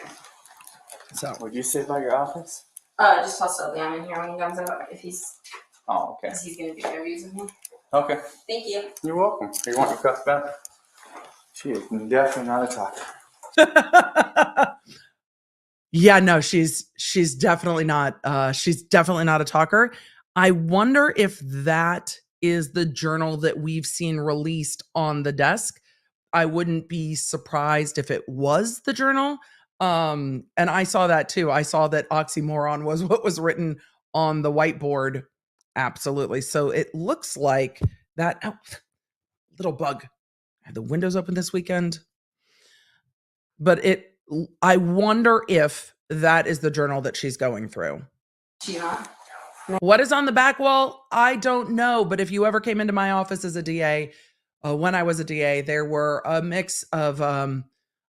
So Would you say by your office? Just tell Sylvia I'm in here when he comes out. If he's, Oh, okay. because he's gonna do interviews with me. Okay. Thank you. You're welcome. You want your cuffs back? She is definitely not a talker. yeah, no, she's definitely not a talker. I wonder if that is the journal that we've seen released on the desk. I wouldn't be surprised if it was the journal. And I saw that too. I saw that oxymoron was what was written on the whiteboard. Absolutely. So it looks like that little bug. I had the windows open this weekend. But I wonder if that is the journal that she's going through. She's not. What is on the back wall? I don't know. But if you ever came into my office as a DA, when I was a DA, there were a mix of a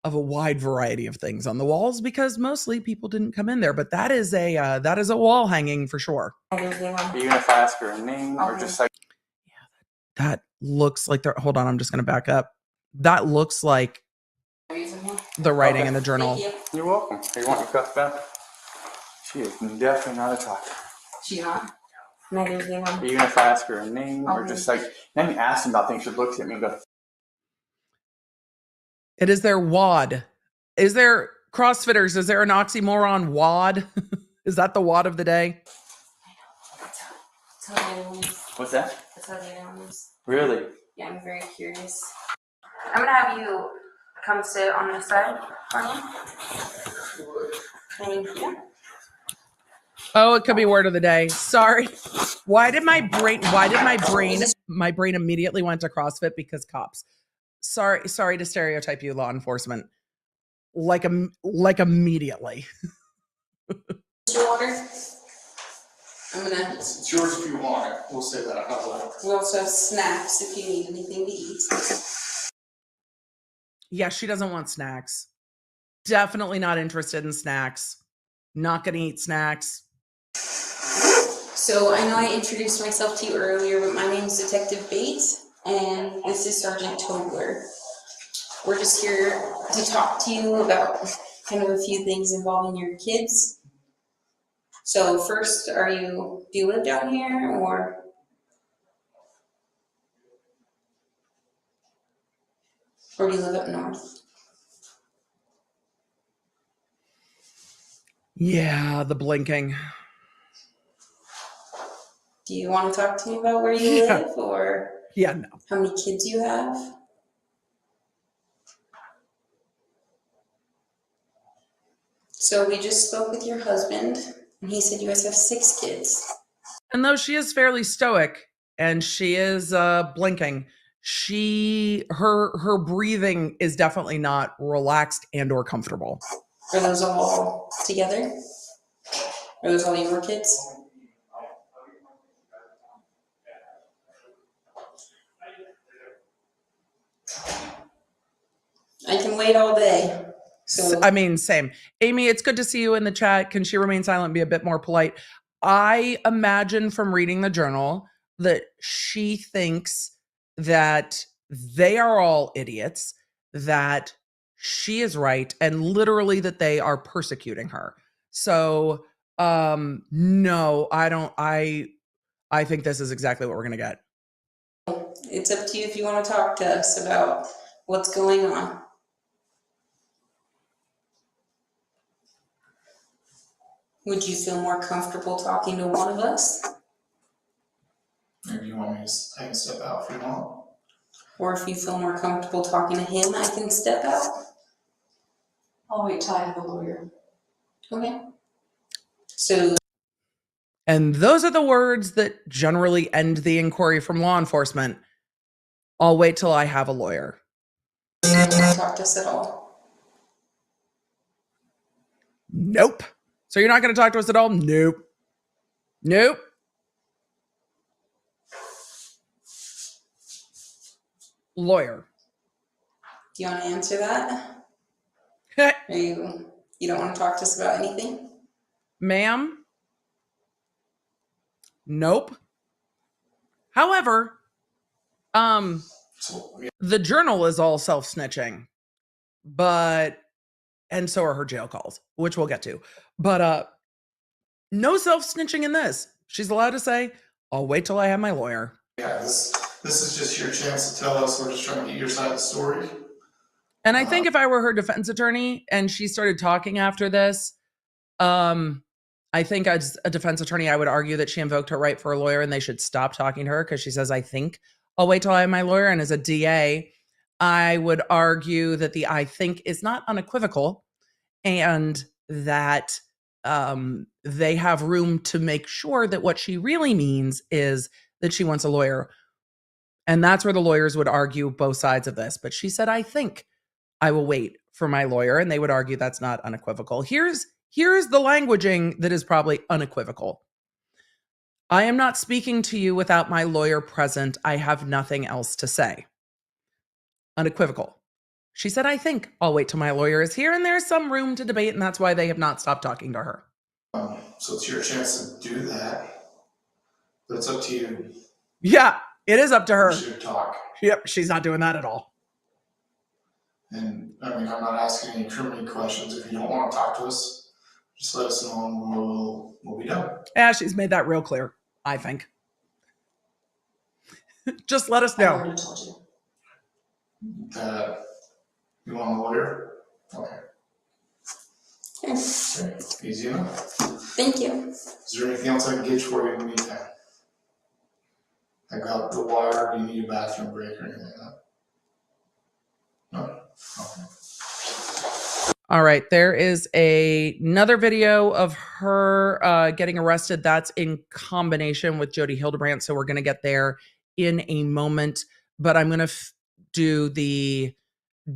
wide variety of things on the walls because mostly people didn't come in there. But that is a wall hanging for sure. Are you gonna ask her a name or just like? Yeah, that looks like they're. Hold on, I'm just gonna back up. That looks like the writing in the journal. You're welcome. You want your cuffs back? She is definitely not a talker. She's not. Are you gonna ask her a name or just like? Then you ask them about things. She looks at me and goes. It is their WOD. Is there CrossFitters? Is there an oxymoron WOD? Is that the WOD of the day? What's that? That's how they know this. Really? Yeah, I'm very curious. I'm gonna have you come sit on this side for me. Thank you. Oh, it could be word of the day. Sorry. Why did my brain immediately went to CrossFit because cops? Sorry to stereotype you, law enforcement. Like immediately. Your water. I'm gonna. It's yours if you want it. We'll say that. How's that? We also have snacks if you need anything to eat. Yeah, she doesn't want snacks. Definitely not interested in snacks. Not gonna eat snacks. So I know I introduced myself to you earlier, but my name's Detective Bates. And this is Sergeant Tobler. We're just here to talk to you about kind of a few things involving your kids. So first, do you live down here or do you live up north? Yeah, the blinking. Do you want to talk to me about where you live or Yeah, no. how many kids you have? So we just spoke with your husband and he said you guys have 6 kids. And though she is fairly stoic and she is blinking, her breathing is definitely not relaxed and or comfortable. Are those all together? Are those all your kids? I can wait all day. So I mean, same. Amy, it's good to see you in the chat. Can she remain silent and be a bit more polite? I imagine from reading the journal that she thinks that they are all idiots, that she is right, and literally that they are persecuting her. So, no, I don't. I think this is exactly what we're going to get. it's up to you if you want to talk to us about what's going on. Would you feel more comfortable talking to one of us? Maybe you want me to I can step out if you want. Or if you feel more comfortable talking to him, I can step out. I'll wait till I have a lawyer. Okay. So, And those are the words that generally end the inquiry from law enforcement. I'll wait till I have a lawyer. you don't want to talk to us at all? Nope. So you're not going to talk to us at all? Nope. Nope. Lawyer. Do you want to answer that? Or you don't want to talk to us about anything? Ma'am? Nope. However, So, yeah, the journal is all self-snitching, and so are her jail calls, which we'll get to. But no self-snitching in this. She's allowed to say, I'll wait till I have my lawyer. this is just your chance to tell us. We're just trying to get your side of the story. And I think if I were her defense attorney and she started talking after this, I think as a defense attorney, I would argue that she invoked her right for a lawyer and they should stop talking to her because she says, I think I'll wait till I have my lawyer. And as a DA, I would argue that the I think is not unequivocal and that they have room to make sure that what she really means is that she wants a lawyer. And that's where the lawyers would argue both sides of this. But she said, I think I will wait for my lawyer. And they would argue that's not unequivocal. Here's the languaging that is probably unequivocal. I am not speaking to you without my lawyer present. I have nothing else to say. Unequivocal. She said, I think I'll wait till my lawyer is here. And there's some room to debate. And that's why they have not stopped talking to her. So it's your chance to do that. But it's up to you. Yeah, it is up to her. You should talk. Yep, she's not doing that at all. And I mean, I'm not asking any criminal questions. If you don't want to talk to us, just let us know and we'll be done. Yeah, she's made that real clear, I think. Just let us I know. already told you. That you want a lawyer? Okay. Okay. Okay. Easy enough. Thank you. Is there anything else I can get for you in the meantime? I got the water. Do you need a bathroom break or anything like that? No? Okay. All right, there is another video of her getting arrested. That's in combination with Jodi Hildebrandt, so we're going to get there in a moment. But I'm going to do the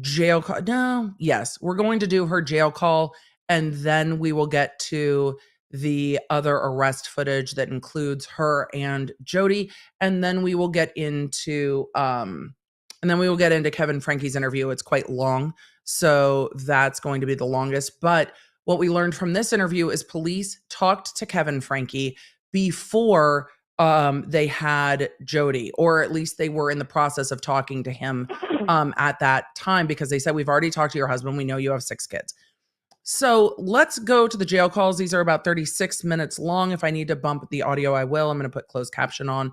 jail call. No, yes, we're going to do her jail call, and then we will get to the other arrest footage that includes her and Jodi, and then we will get into Kevin Franke's interview. It's quite long. So that's going to be the longest. But what we learned from this interview is police talked to Kevin Franke before they had Jodi, or at least they were in the process of talking to him at that time, because they said, we've already talked to your husband. We know you have 6 kids. So let's go to the jail calls. These are about 36 minutes long. If I need to bump the audio, I will. I'm going to put closed caption on.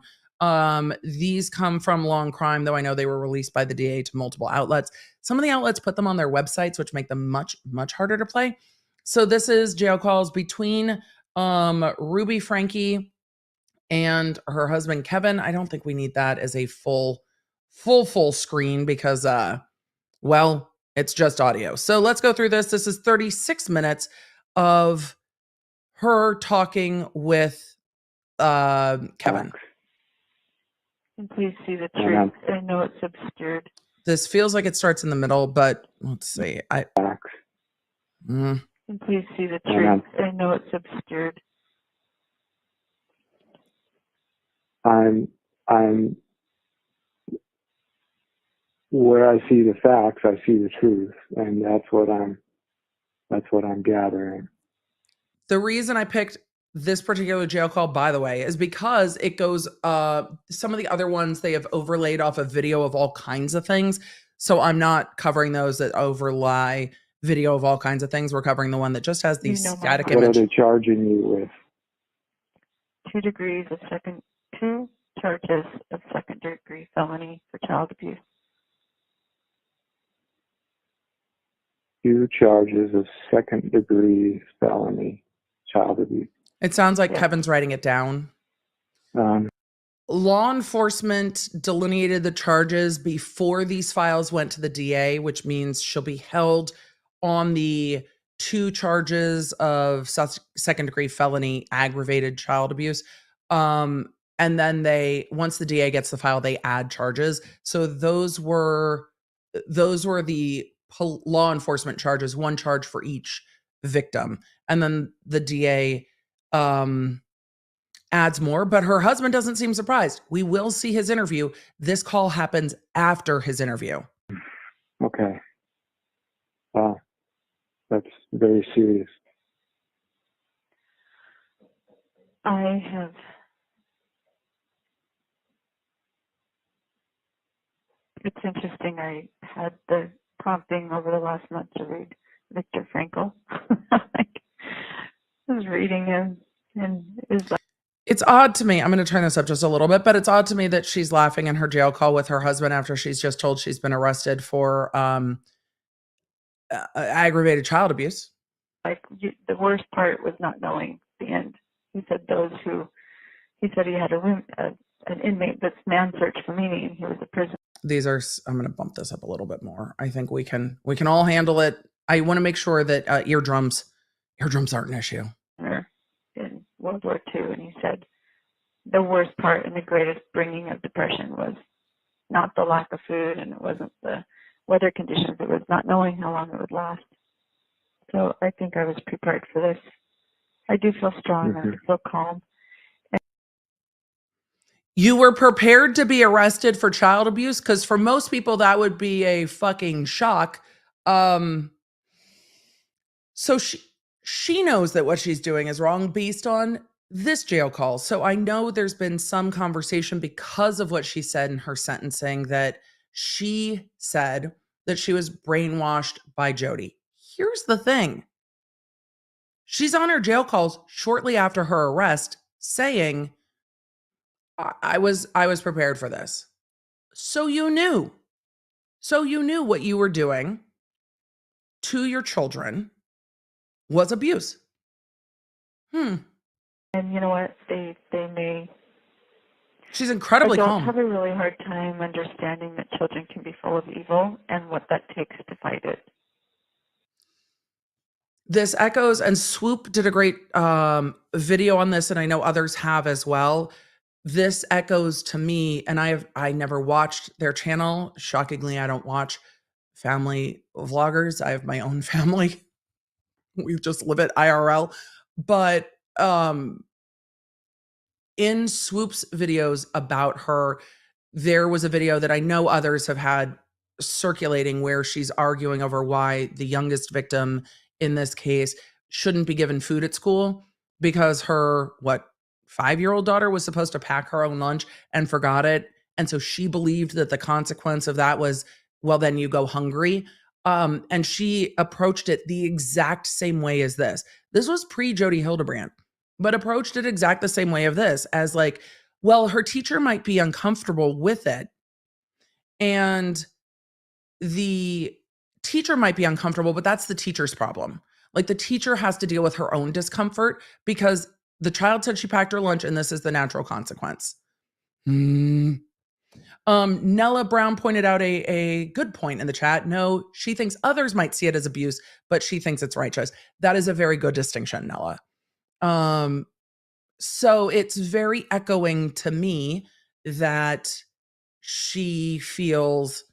These come from Law and Crime, though I know they were released by the DA to multiple outlets. Some of the outlets put them on their websites, which make them much, much harder to play. So this is jail calls between Ruby Franke and her husband, Kevin. I don't think we need that as a full screen because, well, it's just audio. So let's go through this. This is 36 minutes of her talking with Kevin. And please see the truth. I know it's obscured. This feels like it starts in the middle, but let's see. And please see the truth. I know it's obscured. I'm where I see the facts, I see the truth, and that's what I'm gathering. The reason I picked this particular jail call, by the way, is because it goes, some of the other ones they have overlaid off a video of all kinds of things. So I'm not covering those that overlay video of all kinds of things. We're covering the one that just has the static image. What are they charging you with? 2 charges of second-degree felony for child abuse. 2 charges of second-degree felony child abuse. It sounds like Kevin's writing it down. Law enforcement delineated the charges before these files went to the DA, which means she'll be held on the 2 charges of second-degree felony aggravated child abuse. And then once the DA gets the file, they add charges. So those were the law enforcement charges, 1 charge for each victim. And then the DA adds more, but her husband doesn't seem surprised. We will see his interview. This call happens after his interview. Okay. Wow. That's very serious. It's interesting. I had the prompting over the last month to read Viktor Frankl. I was reading him, and it was like, it's odd to me. I'm going to turn this up just a little bit, but it's odd to me that she's laughing in her jail call with her husband after she's just told she's been arrested for aggravated child abuse. The worst part was not knowing the end. He said he had an inmate that's man search for meaning, and he was a prisoner. I'm going to bump this up a little bit more. I think we can all handle it. I want to make sure that eardrums aren't an issue. In World War II, and he said the worst part and the greatest bringing of depression was not the lack of food, and it wasn't the weather conditions, it was not knowing how long it would last. So I think I was prepared for this. I do feel strong. I feel calm. You were prepared to be arrested for child abuse? Because for most people, that would be a fucking shock. So she knows that what she's doing is wrong based on this jail call. So I know there's been some conversation because of what she said in her sentencing, that she said that she was brainwashed by Jodi. Here's the thing. She's on her jail calls shortly after her arrest saying, I was prepared for this. So you knew what you were doing to your children was abuse. And you know what? They may. She's incredibly calm. Adults have a really hard time understanding that children can be full of evil and what that takes to fight it. This echoes, and Swoop did a great video on this, and I know others have as well. This echoes to me, and I never watched their channel. Shockingly, I don't watch family vloggers. I have my own family. We just live it IRL. But in Swoop's videos about her, there was a video that I know others have had circulating where she's arguing over why the youngest victim in this case shouldn't be given food at school because her, 5-year-old daughter was supposed to pack her own lunch and forgot it. And so she believed that the consequence of that was, well, then you go hungry. And she approached it the exact same way as this. This was pre-Jodi Hildebrandt, but approached it exact the same way of this, as like, well, her teacher might be uncomfortable with it. And the teacher might be uncomfortable, but that's the teacher's problem. Like, the teacher has to deal with her own discomfort because the child said she packed her lunch and this is the natural consequence. Nella Brown pointed out a good point in the chat. No, she thinks others might see it as abuse, but she thinks it's righteous. That is a very good distinction, Nella. So it's very echoing to me that she feels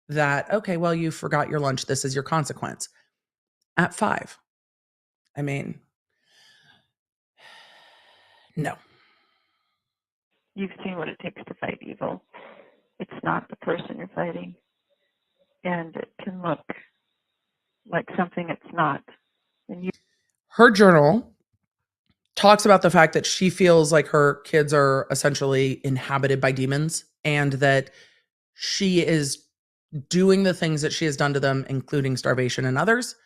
that, okay, well, you forgot your lunch. This is your consequence. At 5. I mean, no. You've seen what it takes to fight evil. It's not the person you're fighting. And it can look like something it's not. And her journal talks about the fact that she feels like her kids are essentially inhabited by demons and that she is doing the things that she has done to them, including starvation and others,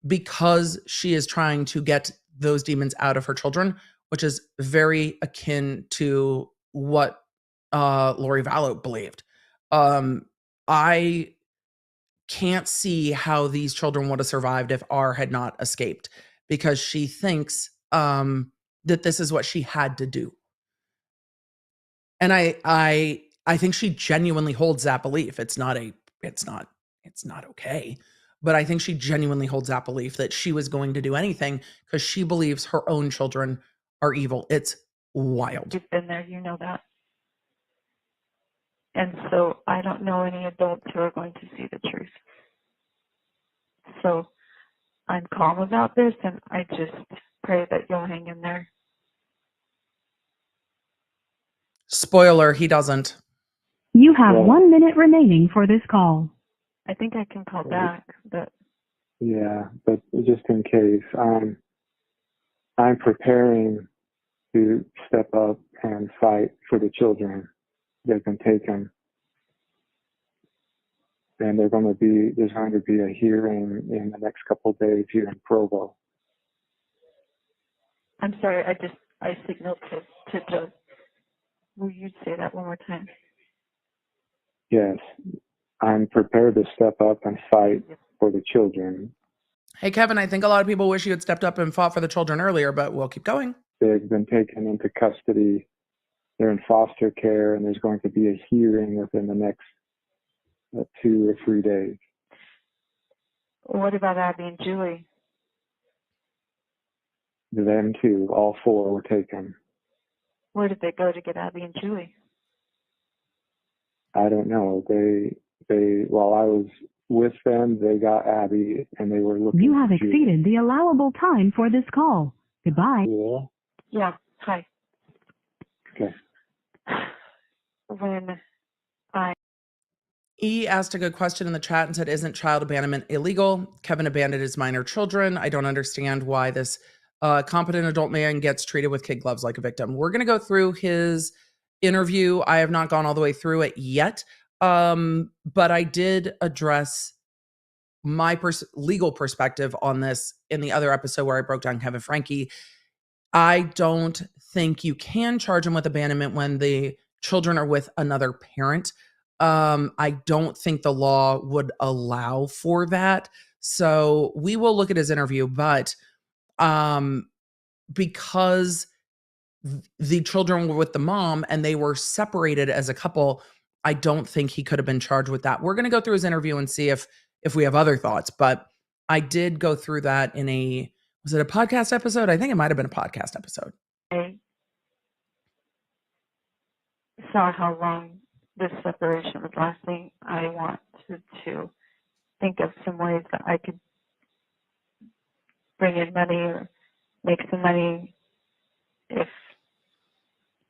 because she is trying to get those demons out of her children, which is very akin to what Lori Vallow believed. I can't see how these children would have survived if R had not escaped, because she thinks that this is what she had to do. And I think she genuinely holds that belief. It's not okay. But I think she genuinely holds that belief that she was going to do anything because she believes her own children are evil. It's wild. you've been there, you know that. And so I don't know any adults who are going to see the truth. So I'm calm about this, and I just pray that you'll hang in there. Spoiler, he doesn't. You have 1 minute remaining for this call. I think I can call back, but Yeah, but just in case, I'm preparing to step up and fight for the children. They've been taken, and there's going to be a hearing in the next couple of days here in Provo. I'm sorry, I signaled to Joe. Will you say that one more time? Yes, I'm prepared to step up and fight for the children. Hey, Kevin, I think a lot of people wish you had stepped up and fought for the children earlier, but we'll keep going. They've been taken into custody. They're in foster care, and there's going to be a hearing within the next 2 or 3 days. What about Abby and Julie? Them too, all 4 were taken. Where did they go to get Abby and Julie? I don't know. They while I was with them, they got Abby, and they were looking. You have for Julie. exceeded the allowable time for this call. Goodbye. Yeah. Yeah, hi. Okay. When E asked a good question in the chat and said, isn't child abandonment illegal? Kevin abandoned his minor children. I don't understand why this competent adult man gets treated with kid gloves like a victim. We're going to go through his interview. I have not gone all the way through it yet, but I did address my legal perspective on this in the other episode where I broke down Kevin Franke. I don't think you can charge him with abandonment when the children are with another parent. I don't think the law would allow for that. So we will look at his interview, but because the children were with the mom and they were separated as a couple, I don't think he could have been charged with that. We're going to go through his interview and see if we have other thoughts, but I did go through that in was it a podcast episode? I think it might've been a podcast episode. I saw how long this separation was lasting, I wanted to think of some ways that I could bring in money or make some money if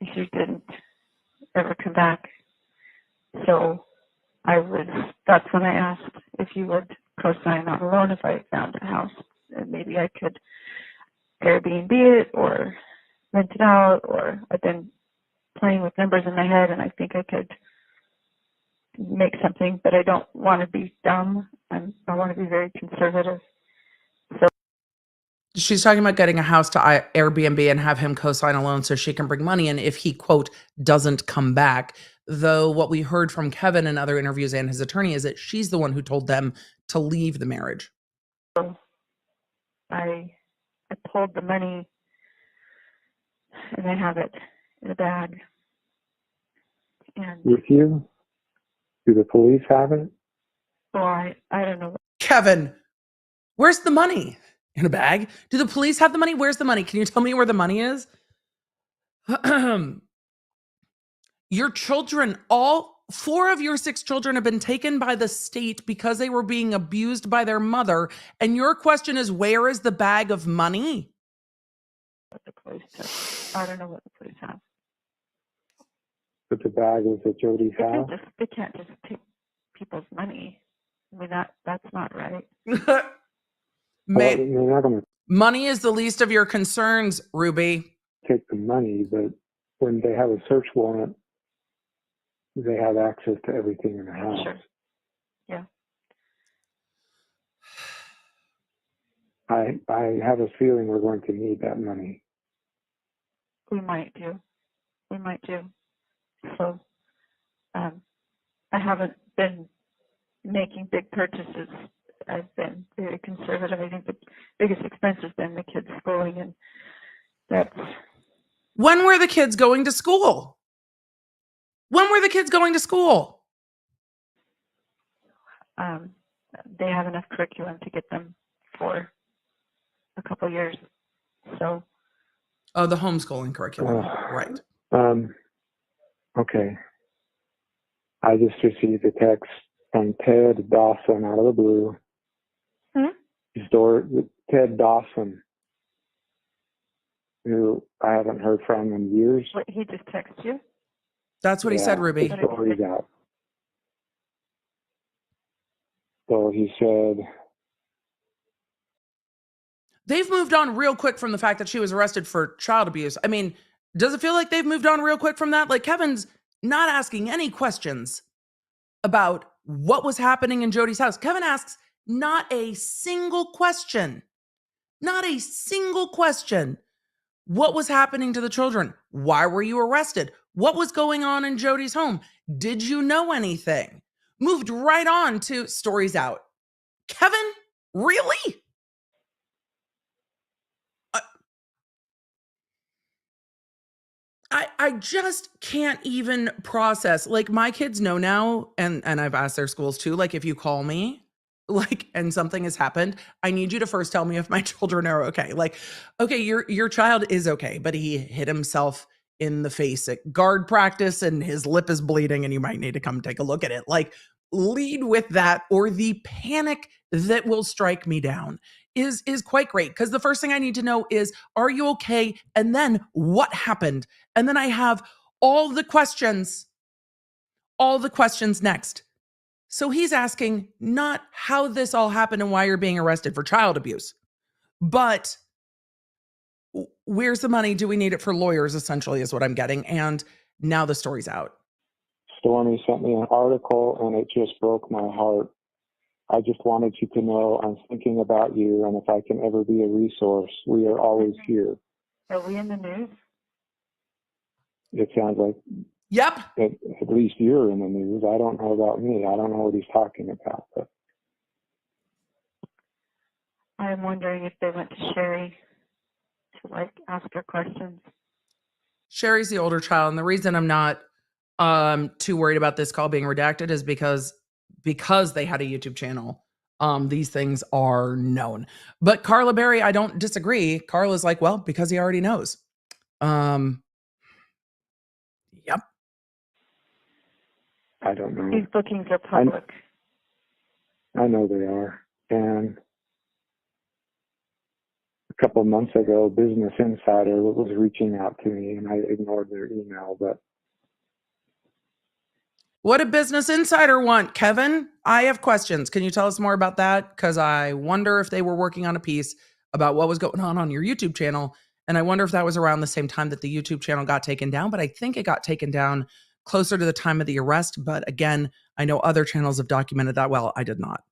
you didn't ever come back. So that's when I asked if you would co-sign on a loan if I found a house, and maybe I could Airbnb it or rent it out, or I've been playing with numbers in my head and I think I could make something, but I don't want to be dumb. I want to be very conservative. So she's talking about getting a house to Airbnb and have him co-sign a loan so she can bring money in if he, quote, doesn't come back. Though what we heard from Kevin in other interviews and his attorney is that she's the one who told them to leave the marriage. I pulled the money and I have it in a bag. And With you? Do the police have it? well, I don't know. Kevin, where's the money? In a bag? Do the police have the money? Where's the money? Can you tell me where the money is? Your children, all 4 of your 6 children have been taken by the state because they were being abused by their mother. And your question is, where is the bag of money? What the police took. I don't know what the police have. But the bag was at Jodi's house? They can't just take people's money. I mean, that's not right. Well, they're not going to Money is the least of your concerns, Ruby. take the money, but when they have a search warrant, they have access to everything in the house. Sure. Yeah. I have a feeling we're going to need that money. We might do. So, I haven't been making big purchases. I've been very conservative. I think the biggest expense has been the kids' schooling, and that's... When were the kids going to school? They have enough curriculum to get them for a couple years. So. Oh, the homeschooling curriculum, right? Okay. I just received a text from Ted Dawson out of the blue. Ted Dawson, who I haven't heard from in years. What, he just texted you? That's what he said, Ruby. The story's out. So he said... They've moved on real quick from the fact that she was arrested for child abuse. I mean, does it feel like they've moved on real quick from that? Like, Kevin's not asking any questions about what was happening in Jodi's house. Kevin asks not a single question. Not a single question. What was happening to the children? Why were you arrested? What was going on in Jodi's home? Did you know anything? Moved right on to stories out. Kevin, really? I just can't even process. Like, my kids know now, and I've asked their schools too, like, if you call me, like, and something has happened, I need you to first tell me if my children are okay. Like, okay, your child is okay, but he hit himself in the face at guard practice and his lip is bleeding and you might need to come take a look at it. Like, lead with that, or the panic that will strike me down is quite great. Because the first thing I need to know is, are you okay? And then what happened? And then I have all the questions next. So he's asking not how this all happened and why you're being arrested for child abuse, but where's the money? Do we need it for lawyers, essentially, is what I'm getting. And now the story's out. Stormy sent me an article and it just broke my heart. I just wanted you to know I'm thinking about you, and if I can ever be a resource, we are always here. Are we in the news? It sounds like, yep. At least you're in the news. I don't know about me. I don't know what he's talking about. But I'm wondering if they went to Sherry to, like, ask her questions. Sherry's the older child, and the reason I'm not too worried about this call being redacted is because they had a YouTube channel. These things are known. But Carla Berry, I don't disagree. Carla's like, well, because he already knows. Yep. I don't know. These bookings are public. I know they are. And a couple of months ago, Business Insider was reaching out to me, and I ignored their email. But what did Business Insider want, Kevin? I have questions. Can you tell us more about that? Because I wonder if they were working on a piece about what was going on your YouTube channel And I wonder if that was around the same time that the YouTube channel got taken down, but I think it got taken down closer to the time of the arrest. But again, I know other channels have documented that. Well, I did not.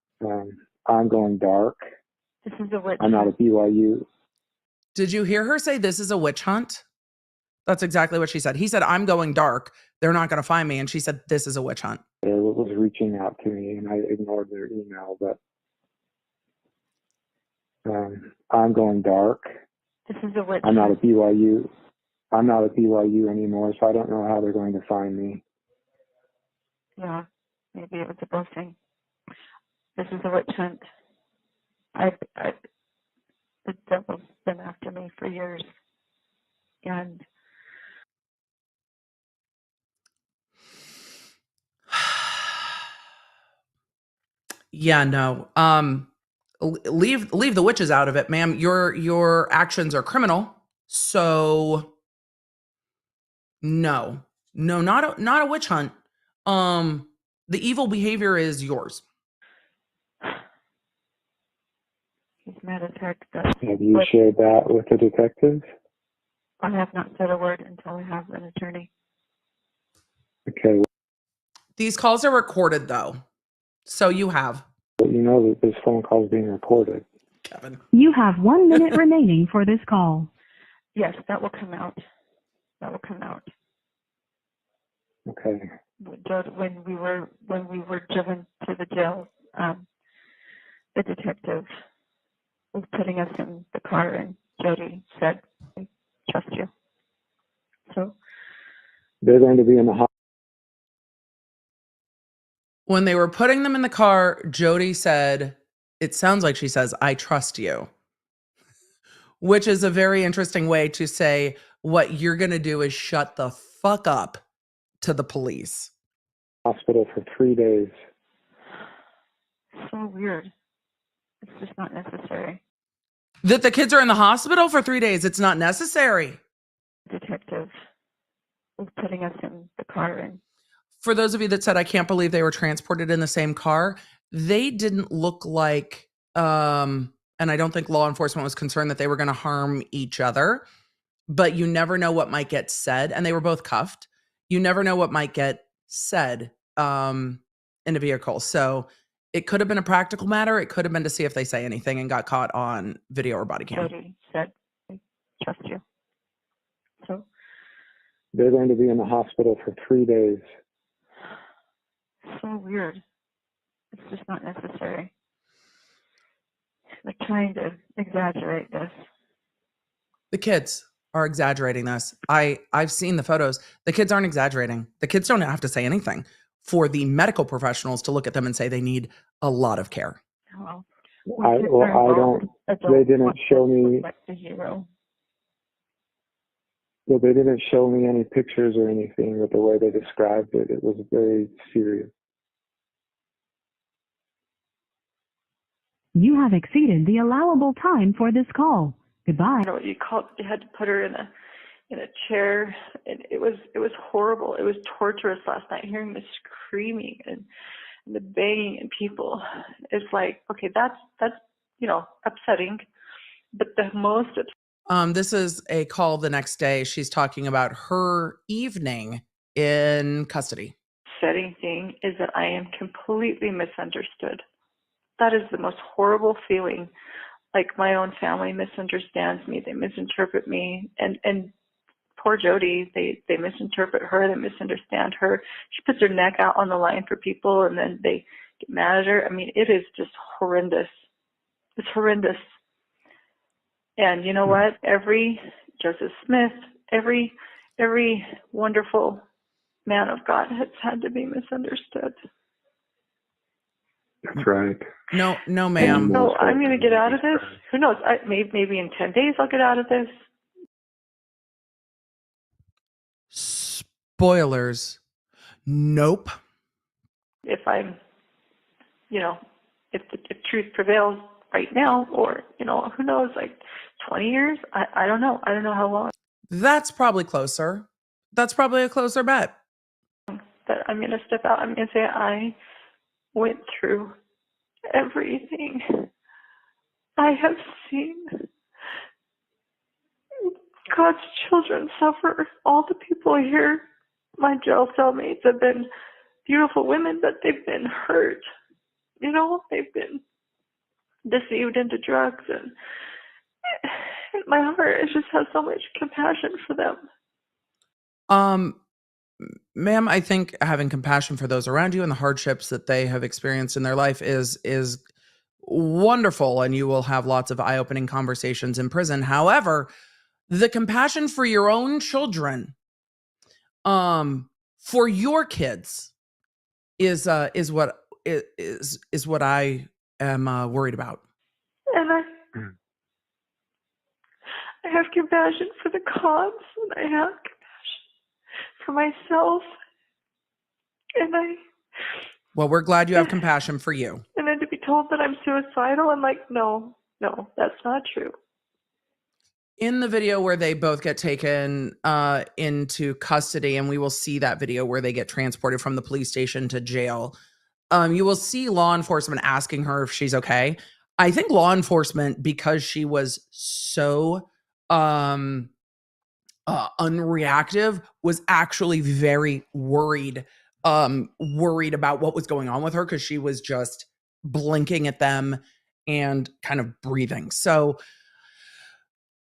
I'm going dark. This is a witch. I'm not a BYU. Did you hear her say this is a witch hunt? That's exactly what she said. He said, I'm going dark. They're not going to find me. And she said, this is a witch hunt. It was reaching out to me, and I ignored their email, but I'm going dark. This is a witch I'm not a hunt. BYU. I'm not a BYU anymore, so I don't know how they're going to find me. Yeah, maybe it was a blessing. This is a witch hunt. The devil's been after me for years. And Yeah, no. Leave the witches out of it, ma'am. Your actions are criminal. So no, not a witch hunt. The evil behavior is yours. he's mad as heck. Have you shared that with the detectives? I have not said a word until I have an attorney. Okay. These calls are recorded though. So you have. Well, you know that this phone call is being recorded. Kevin. You have 1 minute remaining for this call. Yes, that will come out. That will come out. Okay. When we were driven to the jail, the detective was putting us in the car, and Jodi said, "I trust you." So they're going to be in the hospital. When they were putting them in the car, Jodi said, it sounds like she says, I trust you, which is a very interesting way to say what you're going to do is shut the fuck up to the police. Hospital for 3 days. So weird. It's just not necessary. That the kids are in the hospital for 3 days. It's not necessary. Detective was putting us in the car, and for those of you that said, I can't believe they were transported in the same car, they didn't look like, and I don't think law enforcement was concerned that they were going to harm each other, but you never know what might get said. And they were both cuffed. You never know what might get said in a vehicle. So it could have been a practical matter. It could have been to see if they say anything and got caught on video or body cam. Jodi said, "I trust you." So they're going to be in the hospital for 3 days. So weird. It's just not necessary. They're trying to exaggerate this. The kids are exaggerating this. I've seen the photos. The kids aren't exaggerating. The kids don't have to say anything for the medical professionals to look at them and say they need a lot of care. Well, they didn't show me. Like the hero. Well, they didn't show me any pictures or anything, but the way they described it, it was very serious. You have exceeded the allowable time for this call. Goodbye. I don't know what you call it. You had to put her in a chair, and it was horrible. It was torturous last night, hearing the screaming and the banging and people. It's like, okay, that's upsetting, but the most this is a call the next day. She's talking about her evening in custody. upsetting thing is that I am completely misunderstood. That is the most horrible feeling. Like my own family misunderstands me. They misinterpret me. And poor Jodi, they misinterpret her. They misunderstand her. She puts her neck out on the line for people, and then they get mad at her. I mean, it is just horrendous. It's horrendous. And you know what? Every Joseph Smith, every wonderful man of God has had to be misunderstood. That's right. No, ma'am. So I'm going to get out of this. Who knows? Maybe in 10 days I'll get out of this. Spoilers. Nope. If I'm, if truth prevails right now, or, who knows, like 20 years? I don't know. I don't know how long. That's probably closer. That's probably a closer bet. But I'm going to step out. I'm going to say I went through everything I have seen. God's children suffer. All the people here, my jail cellmates, have been beautiful women, but they've been hurt. You know, they've been deceived into drugs, and my heart just has so much compassion for them. Ma'am, I think having compassion for those around you and the hardships that they have experienced in their life is wonderful, and you will have lots of eye-opening conversations in prison. However, the compassion for your own children, for your kids, is what I am worried about. And I have compassion for the cops, and I have compassion for myself, and Well, we're glad you have compassion for you. And then to be told that I'm suicidal, I'm like, no, that's not true. In the video where they both get taken into custody, and we will see that video where they get transported from the police station to jail, you will see law enforcement asking her if she's okay. I think law enforcement, because she was so unreactive, was actually very worried about what was going on with her, because she was just blinking at them and kind of breathing. So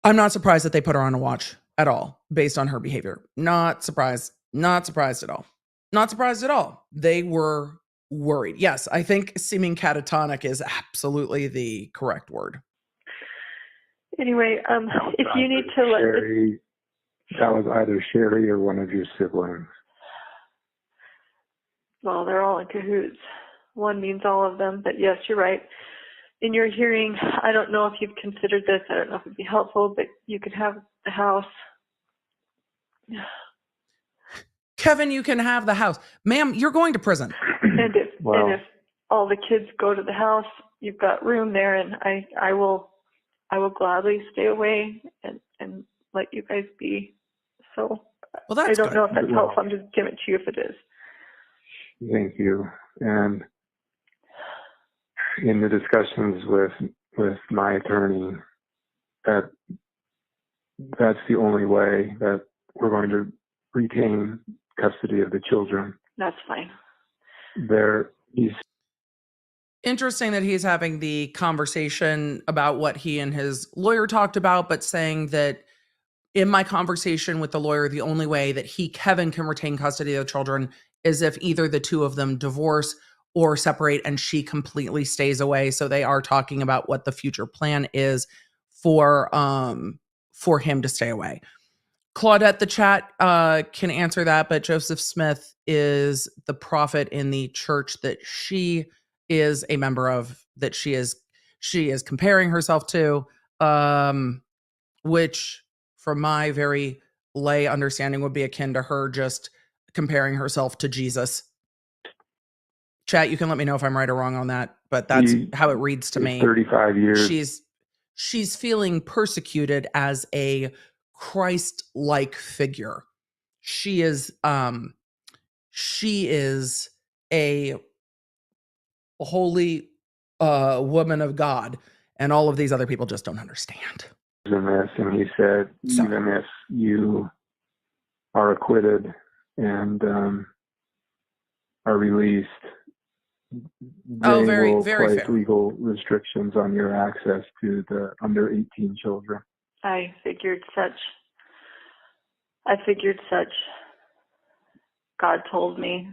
I'm not surprised that they put her on a watch at all based on her behavior. Not surprised at all. Not surprised at all. They were worried. Yes, I think seeming catatonic is absolutely the correct word. Anyway, if you need to let Sherry, that was either Sherry or one of your siblings. Well, they're all in cahoots. One means all of them, but yes, you're right. In your hearing, I don't know if you've considered this. I don't know if it'd be helpful, but you could have the house. Kevin, you can have the house. Ma'am, you're going to prison. And if all the kids go to the house, you've got room there, and I will gladly stay away and let you guys be. So well, that's I don't good. know if that's helpful. I'm just giving it to you if it is. Thank you. And in the discussions with my attorney, that's the only way that we're going to retain custody of the children. That's fine. He's interesting that he's having the conversation about what he and his lawyer talked about, but saying that in my conversation with the lawyer, the only way that Kevin, can retain custody of the children is if either the two of them divorce or separate and she completely stays away. So they are talking about what the future plan is for him to stay away. Claudette, the chat can answer that, but Joseph Smith is the prophet in the church that she is a member of, that she is comparing herself to, which from my very lay understanding would be akin to her just comparing herself to Jesus. Chat, you can let me know if I'm right or wrong on that, but that's how it reads to me. 35 years. She's feeling persecuted as a Christ-like figure. She is a holy woman of God, and all of these other people just don't understand. And he said, even if you are acquitted and are released, they will place legal restrictions on your access to the under 18 children. I figured such. God told me.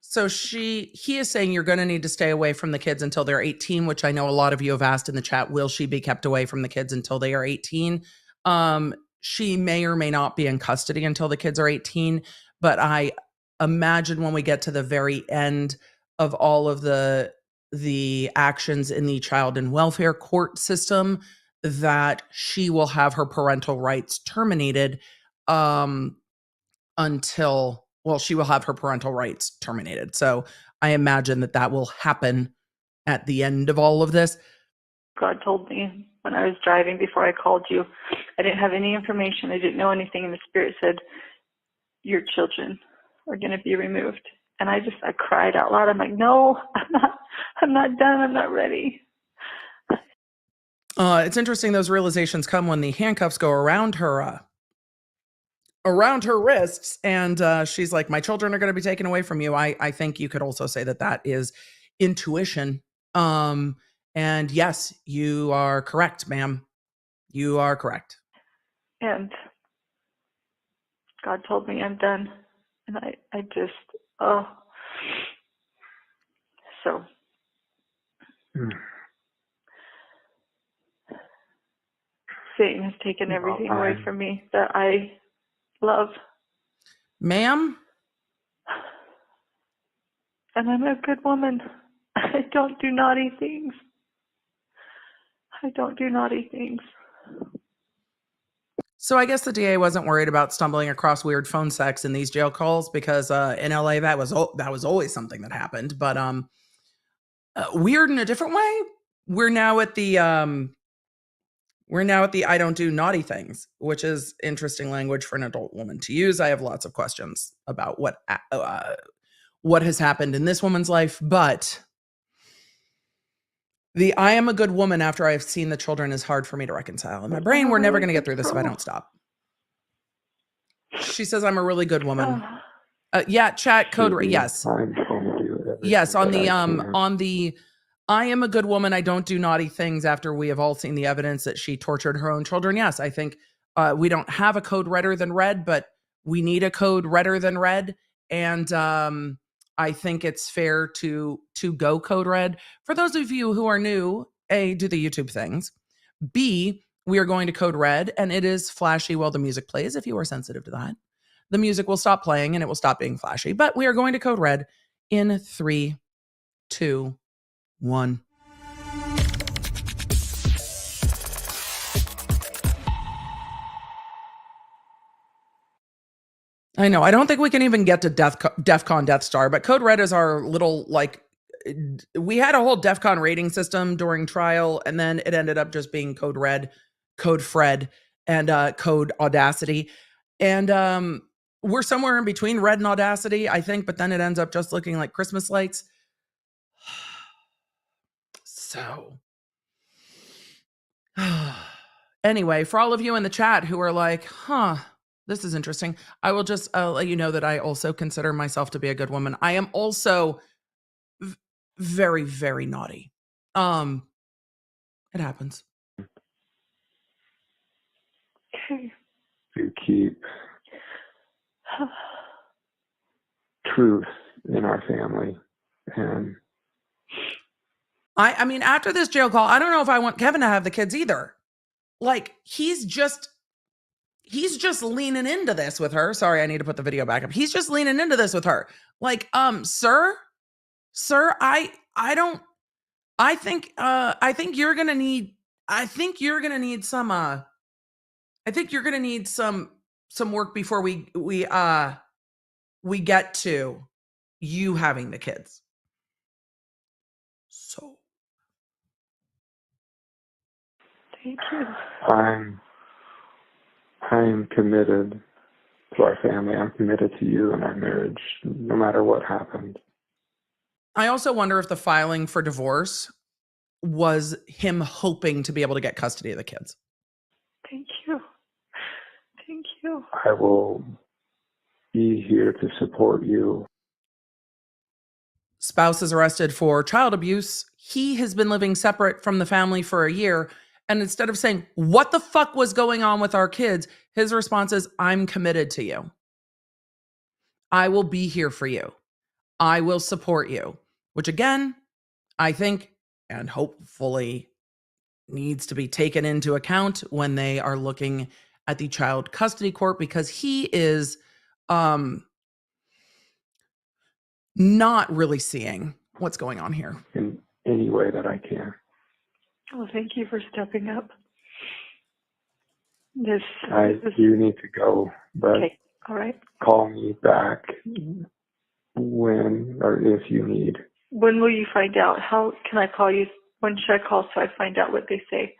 So he is saying you're going to need to stay away from the kids until they're 18, which I know a lot of you have asked in the chat. Will she be kept away from the kids until they are 18? She may or may not be in custody until the kids are 18, but I imagine when we get to the very end of all of the actions in the child and welfare court system, that she will have her parental rights terminated she will have her parental rights terminated. So I imagine that will happen at the end of all of this. God told me when I was driving before I called you, I didn't have any information. I didn't know anything. And the Spirit said, your children are going to be removed. And I cried out loud. I'm like, no, I'm not done. I'm not ready. It's interesting those realizations come when the handcuffs go around her wrists, and she's like, my children are going to be taken away from you. I think you could also say that is intuition. And yes, you are correct, ma'am. You are correct. And God told me I'm done. And I just, oh. So. Satan has taken everything away from me that I love. Ma'am? And I'm a good woman. I don't do naughty things. I don't do naughty things. So I guess the DA wasn't worried about stumbling across weird phone sex in these jail calls because in LA that was always something that happened. But weird in a different way. We're now at the I don't do naughty things, which is interesting language for an adult woman to use. I have lots of questions about what has happened in this woman's life, but the I am a good woman after I've seen the children is hard for me to reconcile. In my brain, we're never going to get through this if I don't stop. She says I'm a really good woman. Yeah, chat code. Yes. Yes, on the I am a good woman. I don't do naughty things after we have all seen the evidence that she tortured her own children. Yes, I think we don't have a code redder than red, but we need a code redder than red. And I think it's fair to go code red. For those of you who are new, A, do the YouTube things. B, we are going to code red, and it is flashy while the music plays. If you are sensitive to that, the music will stop playing and it will stop being flashy. But we are going to code red in 3, 2, 1. I know. I don't think we can even get to DEFCON Death Star, but Code Red is our little, we had a whole DEFCON rating system during trial, and then it ended up just being Code Red, Code Fred, and Code Audacity. And we're somewhere in between Red and Audacity, I think, but then it ends up just looking like Christmas lights. So, anyway, for all of you in the chat who are like, this is interesting, I will just let you know that I also consider myself to be a good woman. I am also very, very naughty. It happens. Okay. To keep truth in our family. And I mean, after this jail call, I don't know if I want Kevin to have the kids either. Like, he's just leaning into this with her. Sorry, I need to put the video back up. He's just leaning into this with her. Like, sir, I think you're going to need some work before we get to you having the kids. So thank you. I'm committed to our family. I'm committed to you and our marriage, no matter what happened. I also wonder if the filing for divorce was him hoping to be able to get custody of the kids. Thank you. Thank you. I will be here to support you. Spouse is arrested for child abuse. He has been living separate from the family for a year. And instead of saying, what the fuck was going on with our kids? His response is, I'm committed to you. I will be here for you. I will support you. Which again, I think, and hopefully needs to be taken into account when they are looking at the child custody court, because he is not really seeing what's going on here. In any way that I can. Well, thank you for stepping up. I do need to go, but okay. All right. Call me back when or if you need. When will you find out? How can I call you? When should I call so I find out what they say?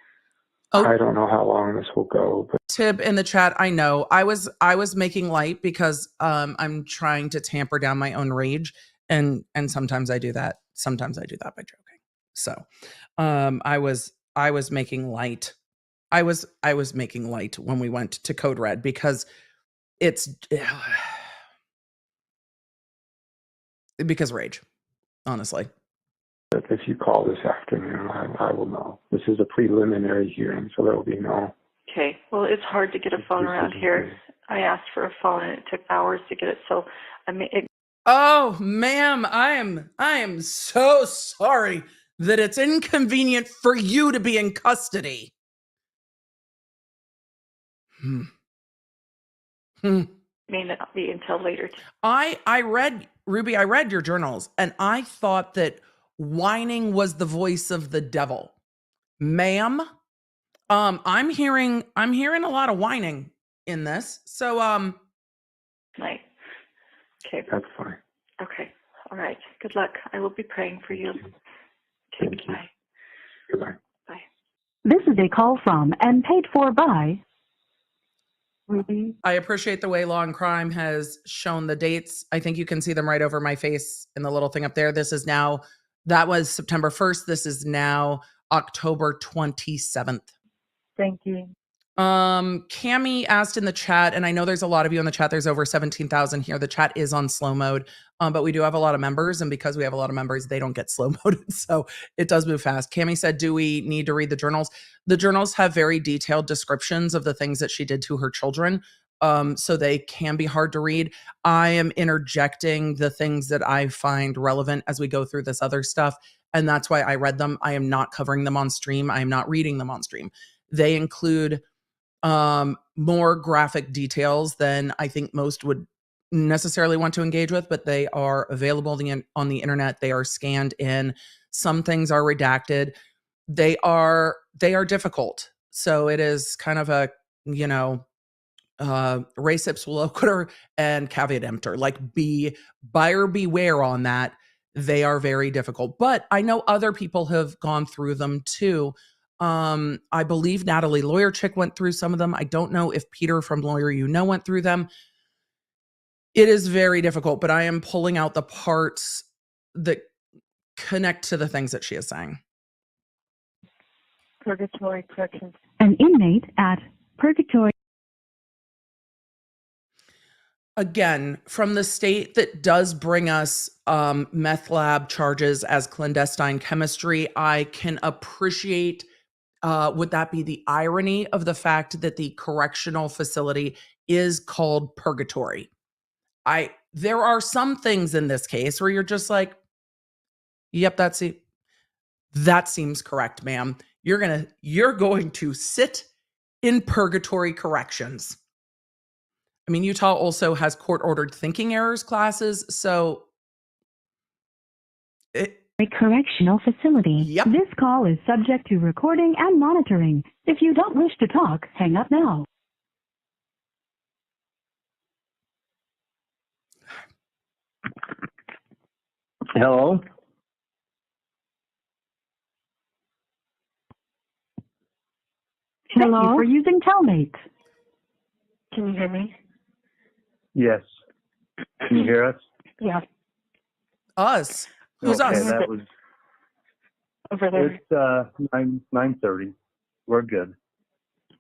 Oh, I don't know how long this will go, but Tib in the chat, I know. I was making light because I'm trying to tamper down my own rage, and sometimes I do that. Sometimes I do that by joking. So I was making light. I was making light when we went to Code Red because it's because rage, honestly. If you call this afternoon, I will know. This is a preliminary hearing, so there will be no. Okay. Well, it's hard to get a phone around here. I asked for a phone and it took hours to get it. So, I mean, oh, ma'am, I am so sorry that it's inconvenient for you to be in custody. may not be until later. I read, Ruby, I read your journals and I thought that whining was the voice of the devil. Ma'am, I'm hearing a lot of whining in this. So Nice. Okay. That's fine. Okay. All right. Good luck. I will be praying for you. Okay. Bye. Goodbye. Bye. This is a call from and paid for by Ruby. I appreciate the way Law and Crime has shown the dates. I think you can see them right over my face in the little thing up there. This is now, that was September 1st. This is now October 27th. Thank you. Cammie asked in the chat, and I know there's a lot of you in the chat. There's over 17,000 here. The chat is on slow mode, but we do have a lot of members, and because we have a lot of members, they don't get slow moded, so it does move fast. Cammie said, do we need to read the journals? The journals have very detailed descriptions of the things that she did to her children, so they can be hard to read. I am interjecting the things that I find relevant as we go through this other stuff, and that's why I read them. I am not covering them on stream. I am not reading them on stream. They include more graphic details than I think most would necessarily want to engage with, but they are available on the internet. They are scanned in. Some things are redacted. They are difficult. So it is kind of a, res ipsa loquitur and caveat emptor, like buyer beware on that. They are very difficult, but I know other people have gone through them too. I believe Natalie Lawyer Chick went through some of them. I don't know if Peter from Lawyer went through them. It is very difficult, but I am pulling out the parts that connect to the things that she is saying. Purgatory Corrections. An inmate at Purgatory. Again, from the state that does bring us meth lab charges as clandestine chemistry, I can appreciate would that be the irony of the fact that the correctional facility is called Purgatory? There are some things in this case where you're just like, yep, that seems correct, ma'am. You're going to sit in Purgatory Corrections. I mean, Utah also has court-ordered thinking errors classes, so A correctional facility. Yep. This call is subject to recording and monitoring. If you don't wish to talk, hang up now. Hello? Thank you for using Telmate. Can you hear me? Yes. Can you hear us? Yeah. us. Who's okay, us? That was, Over there. it's 9:30. We're good.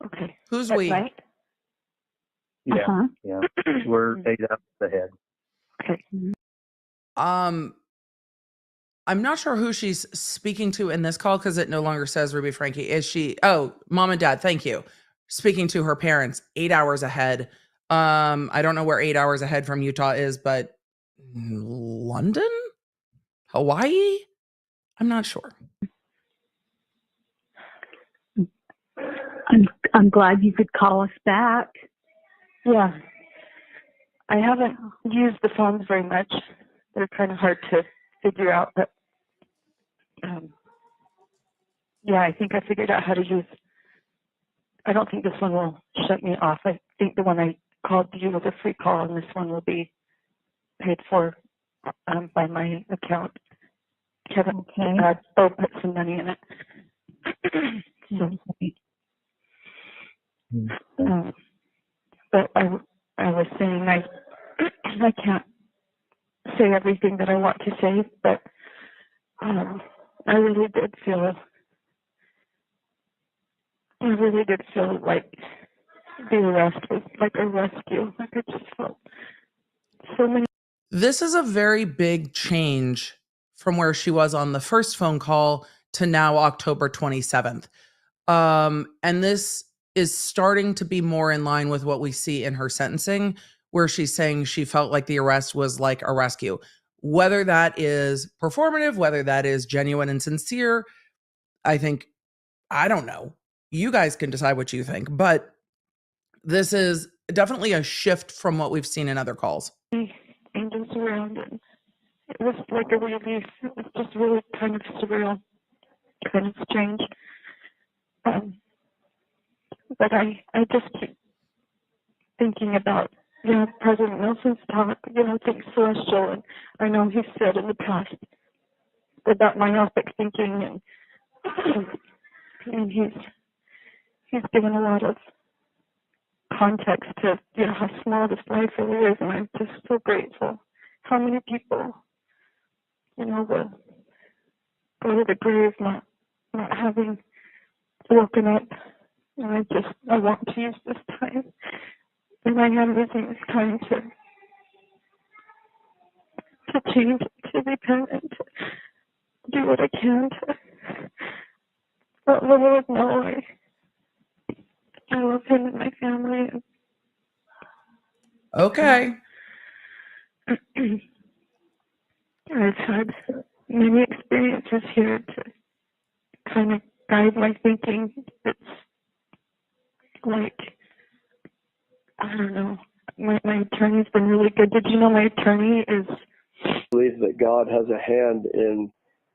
Okay. Who's That's we? right? Yeah. Uh-huh. Yeah. We're 8 hours ahead. Okay. I'm not sure who she's speaking to in this call because it no longer says Ruby Frankie. Is she? Oh, mom and dad. Thank you. Speaking to her parents, 8 hours ahead. I don't know where 8 hours ahead from Utah is, but London, Hawaii. I'm not sure. I'm glad you could call us back. Yeah. I haven't used the phones very much. They're kind of hard to figure out, but yeah, I think I figured out how to use. I don't think this one will shut me off. I think the one I called you was a free call, and this one will be paid for by my account. Kevin Bo put some money in it. So, but I was saying I can't say everything that I want to say, but I really did feel I really did feel like the arrest was like a rescue. Like I just felt so many. This is a very big change from where she was on the first phone call to now October 27th. And this is starting to be more in line with what we see in her sentencing, where she's saying she felt like the arrest was like a rescue. Whether that is performative, whether that is genuine and sincere, I don't know. You guys can decide what you think, but this is definitely a shift from what we've seen in other calls. Angels around, and it was like a relief. It was just really kind of surreal, kind of strange. But I just keep thinking about, President Nelson's talk, think celestial, and I know he said in the past about myopic thinking, and he's given a lot of context to how small this life really is, and I'm just so grateful. How many people, will go to the grave not having woken up, and I want to use this time, and I am using this time to change, to repent, and to do what I can to let the Lord know I love him and my family. Okay. I've had many experiences here to kind of guide my thinking. It's like, I don't know, my attorney's been really good. Did you know my attorney is... I believe that God has a hand in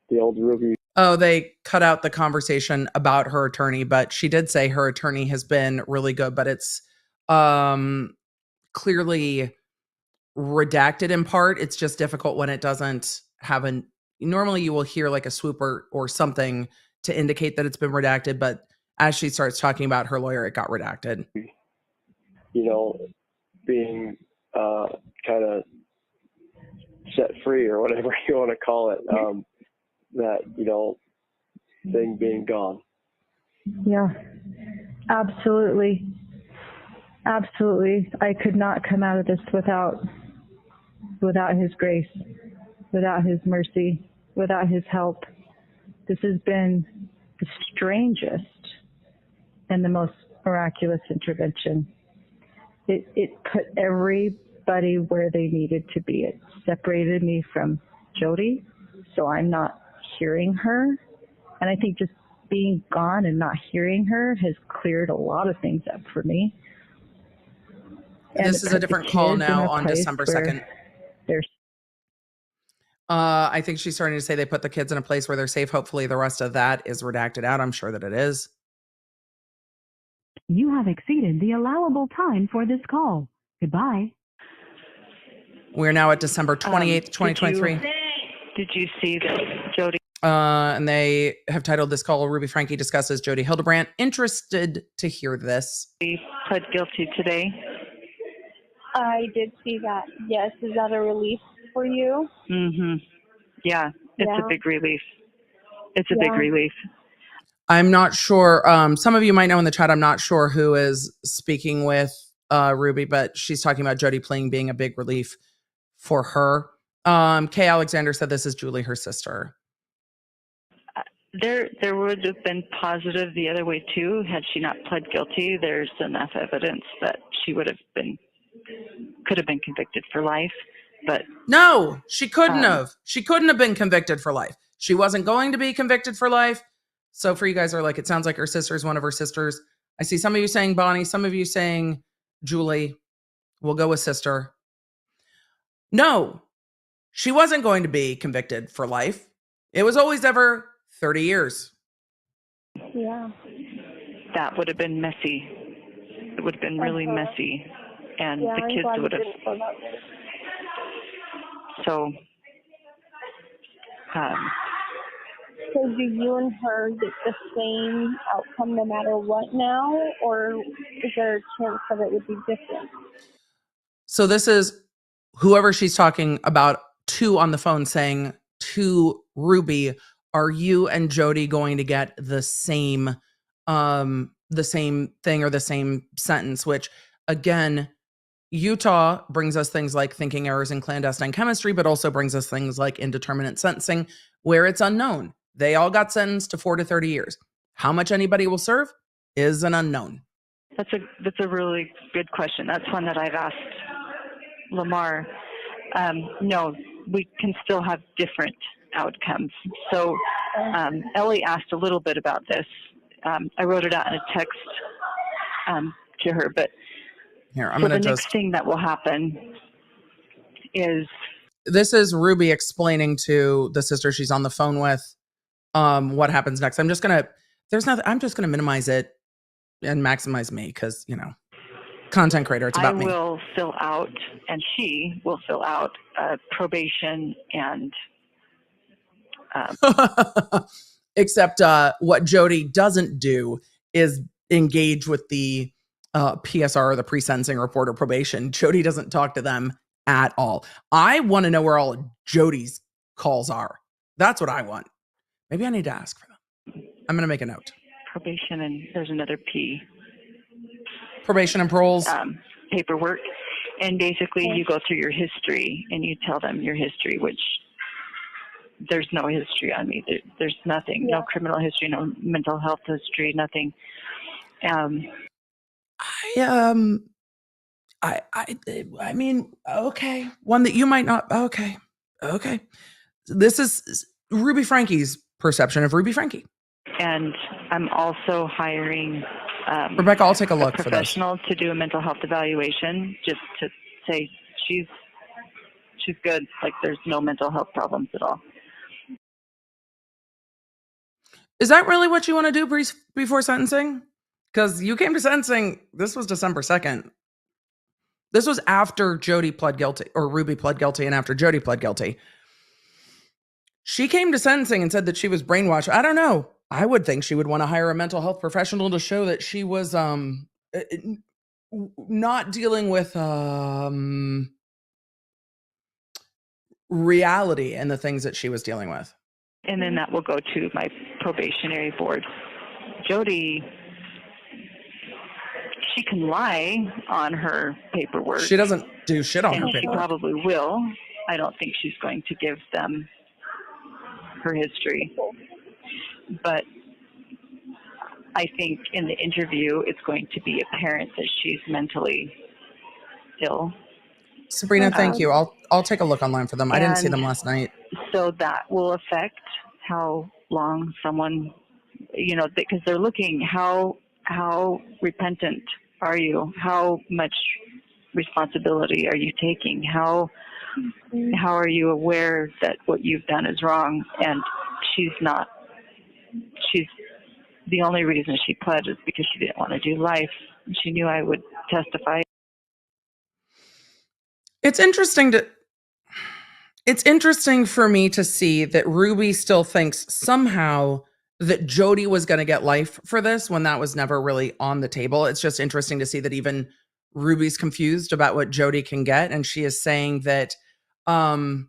the old Ruby. Oh, they cut out the conversation about her attorney, but she did say her attorney has been really good, but it's clearly redacted in part. It's just difficult when it doesn't have normally you will hear like a swoop or something to indicate that it's been redacted, but as she starts talking about her lawyer, it got redacted. Being kind of set free or whatever you want to call it, that, thing being gone. Yeah, absolutely. Absolutely. I could not come out of this without his grace, without his mercy, without his help. This has been the strangest and the most miraculous intervention. It put everybody where they needed to be. It separated me from Jodi, so I'm not hearing her. And I think just being gone and not hearing her has cleared a lot of things up for me. And this is a different call now on December 2nd. I think she's starting to say they put the kids in a place where they're safe. Hopefully the rest of that is redacted out. I'm sure that it is. You have exceeded the allowable time for this call. Goodbye. We're now at December 28th, 2023. Did you see that Jodi? And they have titled this call, Ruby Franke discusses Jodi Hildebrandt. Interested to hear this. He pled guilty today. I did see that. Yes. Is that a relief for you? Mm-hmm. Yeah. It's a big relief. It's a big relief. I'm not sure. Some of you might know in the chat, I'm not sure who is speaking with Ruby, but she's talking about Jodi Pling being a big relief for her. Kay Alexander said this is Julie, her sister. There would have been positive the other way too. Had she not pled guilty, there's enough evidence that she could have been convicted for life. But no, she couldn't have. She couldn't have been convicted for life. She wasn't going to be convicted for life. So for you guys are like, it sounds like her sister is one of her sisters. I see some of you saying Bonnie, some of you saying Julie. We'll go with sister. No, she wasn't going to be convicted for life. It was always ever 30 years. Yeah. That would have been messy. It would have been really messy. And the kids would have. So, so do you and her get the same outcome no matter what now? Or is there a chance that it would be different? So this is whoever she's talking about to on the phone saying to Ruby, are you and Jodi going to get the same the same thing or the same sentence, which again, Utah brings us things like thinking errors in clandestine chemistry, but also brings us things like indeterminate sentencing where it's unknown. They all got sentenced to 4 to 30 years. How much anybody will serve is an unknown. That's a really good question. That's one that I've asked Lamar. No, we can still have different outcomes. So Ellie asked a little bit about this. I wrote it out in a text to her, but here, I'm so going to the next thing that will happen is, this is Ruby explaining to the sister she's on the phone with what happens next. I'm just going to minimize it and maximize me because, you know, content creator, it's about me. I will fill out, and she will fill out probation and except what Jodi doesn't do is engage with the PSR or the pre-sentencing report or probation. Jodi doesn't talk to them at all. I want to know where all of Jodi's calls are. That's what I want. Maybe I need to ask for them. I'm going to make a note. Probation, and there's another P. Probation and paroles. Paperwork. And basically you go through your history and you tell them your history, which there's no history on me. There's nothing, no criminal history, no mental health history, nothing. I mean, okay. One that you might not, okay. This is Ruby Franke's perception of Ruby Franke. And I'm also hiring Rebecca, I'll take a look for this. Professional to do a mental health evaluation, just to say she's good. Like there's no mental health problems at all. Is that really what you want to do before sentencing? Because you came to sentencing, this was December 2nd. This was after Jodi pled guilty, or Ruby pled guilty, and after Jodi pled guilty. She came to sentencing and said that she was brainwashed. I don't know. I would think she would want to hire a mental health professional to show that she was not dealing with reality and the things that she was dealing with. And then that will go to my probationary board. Jodi, she can lie on her paperwork. She doesn't do shit on her paperwork. She probably will. I don't think she's going to give them her history. But I think in the interview, it's going to be apparent that she's mentally ill. Sabrina, thank you. I'll take a look online for them. I didn't see them last night. So that will affect how long someone, you know, because they're looking how repentant are you? How much responsibility are you taking? How are you aware that what you've done is wrong? And she's not. She's the only reason she pled is because she didn't want to do life. She knew I would testify. It's interesting for me to see that Ruby still thinks somehow that Jodi was going to get life for this when that was never really on the table. It's just interesting to see that even Ruby's confused about what Jodi can get. And she is saying that the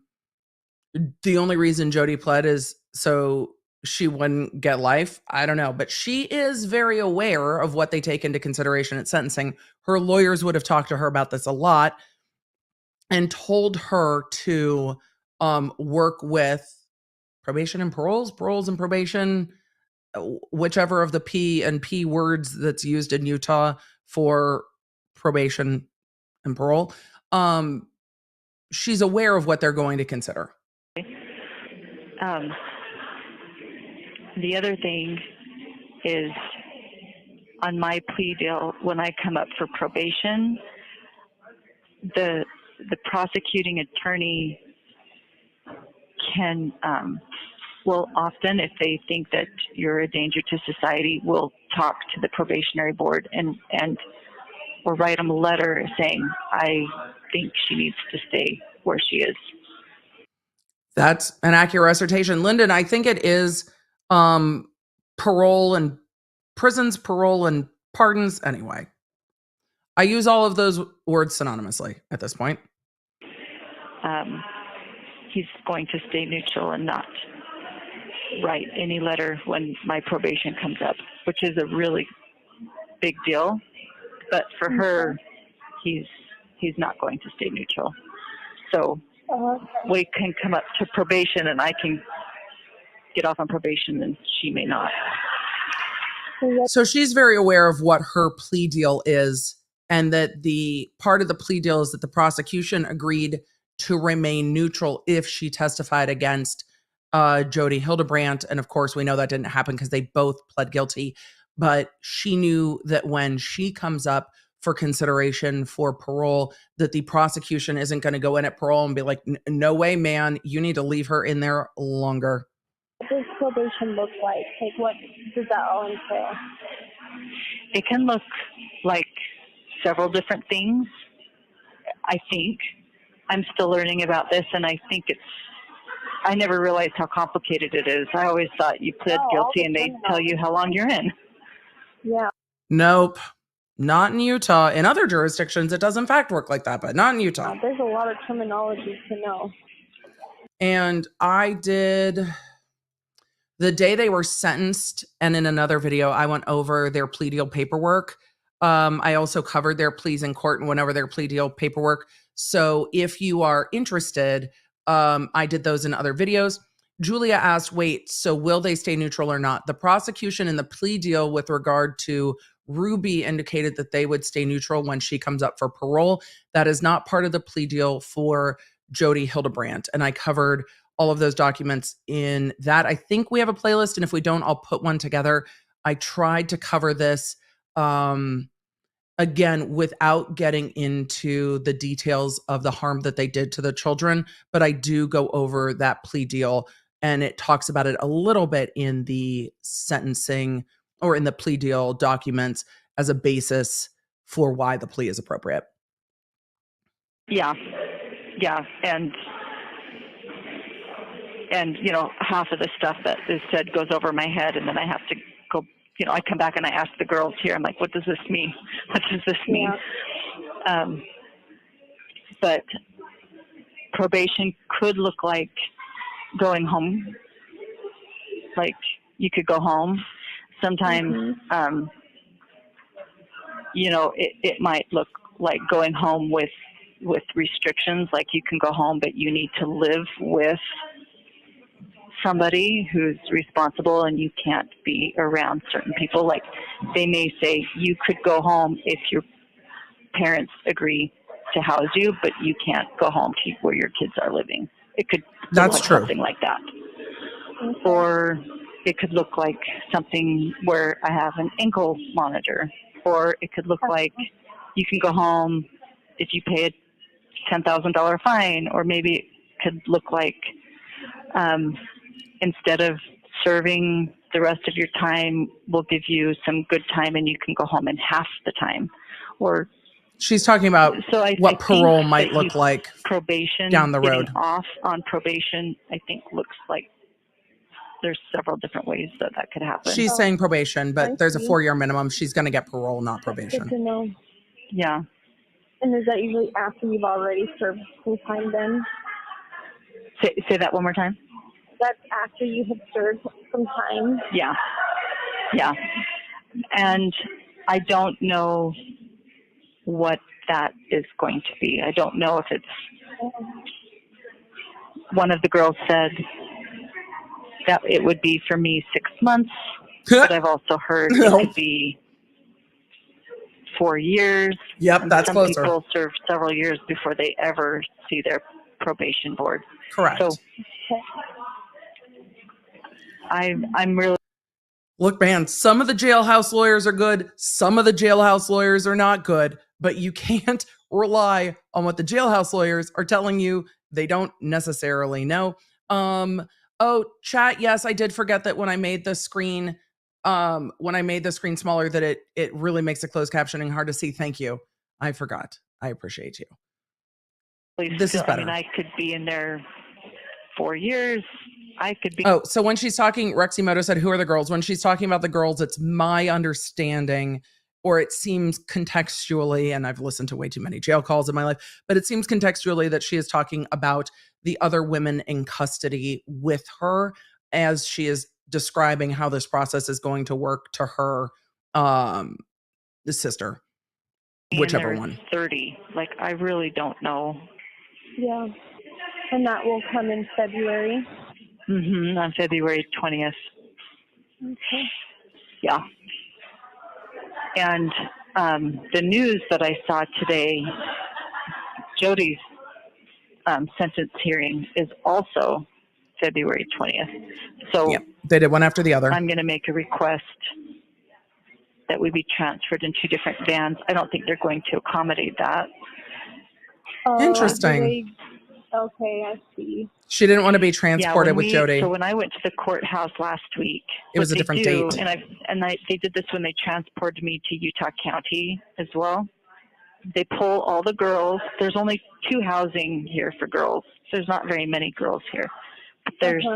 only reason Jodi pled is so she wouldn't get life. I don't know, but she is very aware of what they take into consideration at sentencing. Her lawyers would have talked to her about this a lot and told her to work with probation and paroles and probation, whichever of the P and P words that's used in Utah for probation and parole. She's aware of what they're going to consider. The other thing is on my plea deal, when I come up for probation, the prosecuting attorney can, will often, if they think that you're a danger to society, will talk to the probationary board and or write them a letter saying, I think she needs to stay where she is. That's an accurate recitation. Lyndon, I think it is parole and prisons, parole and pardons. Anyway, I use all of those words synonymously at this point. He's going to stay neutral and not write any letter when my probation comes up, which is a really big deal. But for her, he's not going to stay neutral. So we can come up to probation, and I can get off on probation, and she may not. So she's very aware of what her plea deal is, and that the part of the plea deal is that the prosecution agreed to remain neutral if she testified against Jodi Hildebrandt. And of course, we know that didn't happen because they both pled guilty. But she knew that when she comes up for consideration for parole, that the prosecution isn't going to go in at parole and be like, no way, man, you need to leave her in there longer. What does probation look like? Like, what does that all entail? It can look like several different things. I think I'm still learning about this, and I think I never realized how complicated it is. I always thought you pled guilty and they tell you how long you're in. Yeah. Nope. Not in Utah. In other jurisdictions, it does in fact work like that, but not in Utah. There's a lot of terminology to know. And I did, the day they were sentenced, and in another video, I went over their plea deal paperwork. I also covered their pleas in court and went over their plea deal paperwork. So if you are interested, I did those in other videos. Julia asked, wait, so will they stay neutral or not? The prosecution in the plea deal with regard to Ruby indicated that they would stay neutral when she comes up for parole. That is not part of the plea deal for Jodi Hildebrandt. And I covered all of those documents in that. I think we have a playlist, and if we don't, I'll put one together. I tried to cover this again, without getting into the details of the harm that they did to the children, but I do go over that plea deal, and it talks about it a little bit in the sentencing or in the plea deal documents as a basis for why the plea is appropriate. Yeah. Yeah. And you know, half of the stuff that is said goes over my head, and then I have to go, you know, I come back and I ask the girls here, I'm like, what does this mean? What does this mean? Yeah. But probation could look like going home. Like, you could go home. Sometimes, you know, it might look like going home with restrictions, like you can go home, but you need to live with somebody who's responsible, and you can't be around certain people. Like, they may say you could go home if your parents agree to house you, but you can't go home to where your kids are living. It could look like something like that. Or it could look like something where I have an ankle monitor. Or it could look like you can go home if you pay a $10,000 fine. Or maybe it could look like instead of serving the rest of your time, we'll give you some good time and you can go home in half the time. Or she's talking about what parole might look like probation down the road. Getting off on probation, I think, looks like there's several different ways that could happen. She's saying probation, but there's a 4-year minimum. She's going to get parole, not probation. Good to know. Yeah. And is that usually after you've already served some time then? Say that one more time. That's after you have served some time? Yeah. Yeah. And I don't know what that is going to be. I don't know if it's... One of the girls said that it would be for me 6 months, but I've also heard it could be 4 years. Yep, that's some closer. Some people serve several years before they ever see their probation board. Correct. So I'm really... Look, man, some of the jailhouse lawyers are good. Some of the jailhouse lawyers are not good, but you can't rely on what the jailhouse lawyers are telling you. They don't necessarily know. Oh, chat. Yes, I did forget that when I made the screen smaller, that it really makes the closed captioning hard to see. Thank you. I forgot. I appreciate you. This is better. I mean, I could be in there 4 years. I could be. Oh, so when she's talking, Reximoto said, who are the girls? When she's talking about the girls, it's my understanding, or it seems contextually, and I've listened to way too many jail calls in my life, but it seems contextually that she is talking about the other women in custody with her as she is describing how this process is going to work to her sister, And whichever there's one. 30. Like, I really don't know. Yeah. And that will come in February. On February 20th. Okay. Yeah. And the news that I saw today, Jodi's sentence hearing is also February 20th. So Yep, they did one after the other. I'm going to make a request that we be transferred in 2 different vans. I don't think they're going to accommodate that. Interesting. Okay, I see. She didn't want to be transported with Jodi. So when I went to the courthouse last week, it was a different date. They did this when they transported me to Utah County as well. They pull all the girls. There's only 2 housing here for girls. There's not very many girls here, but there's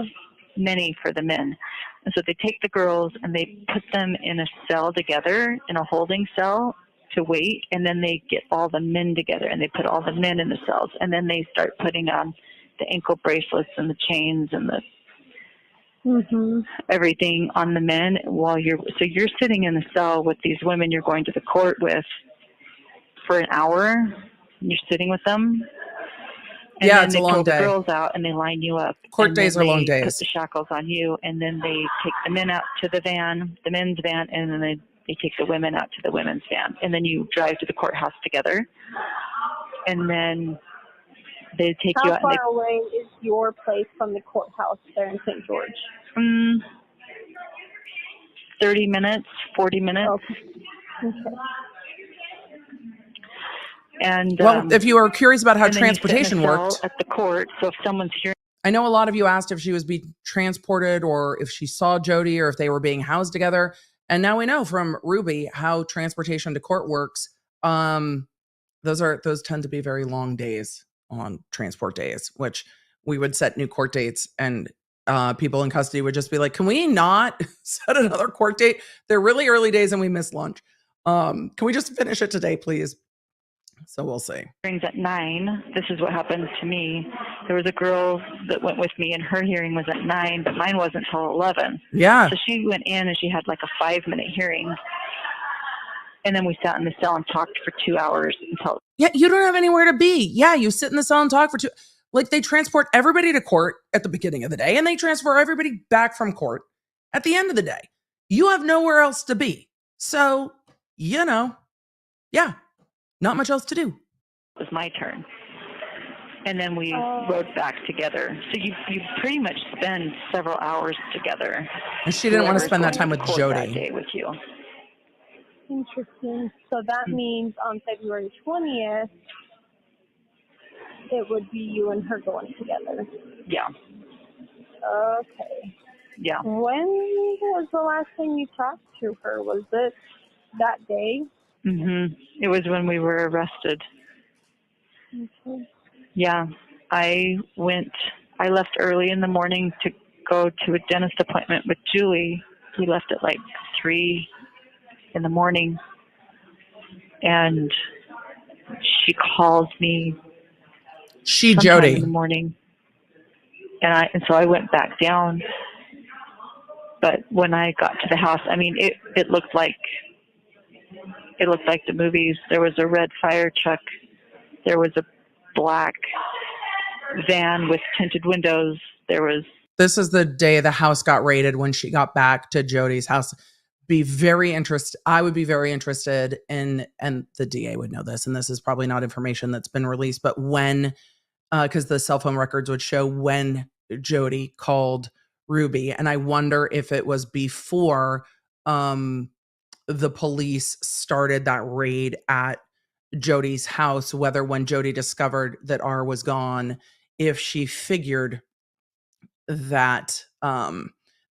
many for the men. And so they take the girls and they put them in a cell together, in a holding cell to wait, and then they get all the men together and they put all the men in the cells, and then they start putting on the ankle bracelets and the chains and the everything on the men while you're sitting in the cell with these women you're going to the court with for an hour, and you're sitting with them. And yeah, then it's they a long pull day. The girls out and they line you up. Court days are long days. Put the shackles on you, and then they take the men out to the van, the men's van, and then they take the women out to the women's van, and then you drive to the courthouse together, and then they take you out. How far away is your place from the courthouse there in St. George? 30 minutes, 40 minutes. Okay. And well, if you are curious about how and then you sit in a transportation cell worked at the court, so if someone's hearing, I know a lot of you asked if she was being transported or if she saw Jodi or if they were being housed together. And now we know from Ruby how transportation to court works. Those tend to be very long days on transport days, which we would set new court dates, and people in custody would just be like, can we not set another court date? They're really early days and we missed lunch. Can we just finish it today, please? So we'll see. Hearings at 9. This is what happened to me. There was a girl that went with me, and her hearing was at 9, but mine wasn't until 11. Yeah. So she went in and she had like a 5-minute hearing, and then we sat in the cell and talked for 2 hours until. Yeah, you don't have anywhere to be. Yeah, you sit in the cell and talk for 2. Like, they transport everybody to court at the beginning of the day, and they transfer everybody back from court at the end of the day. You have nowhere else to be. So, yeah. Not much else to do. It was my turn. And then we rode back together. So you pretty much spend several hours together. And she didn't want to spend that time with Jodi. That day with you. Interesting. So that means on February 20th, it would be you and her going together. Yeah. Okay. Yeah. When was the last time you talked to her? Was it that day? It was when we were arrested. Okay. Yeah. I left early in the morning to go to a dentist appointment with Julie. We left at like 3 in the morning. And she calls me. Jodi. In the morning. And so I went back down. But when I got to the house, I mean, it looked like the movies. There was a red fire truck. There was a black van with tinted windows. This is the day the house got raided when she got back to Jodi's house. I would be very interested in, and the DA would know this, and this is probably not information that's been released, but when, because the cell phone records would show when Jodi called Ruby. And I wonder if it was before the police started that raid at Jodi's house, whether when Jodi discovered that R was gone, if she figured that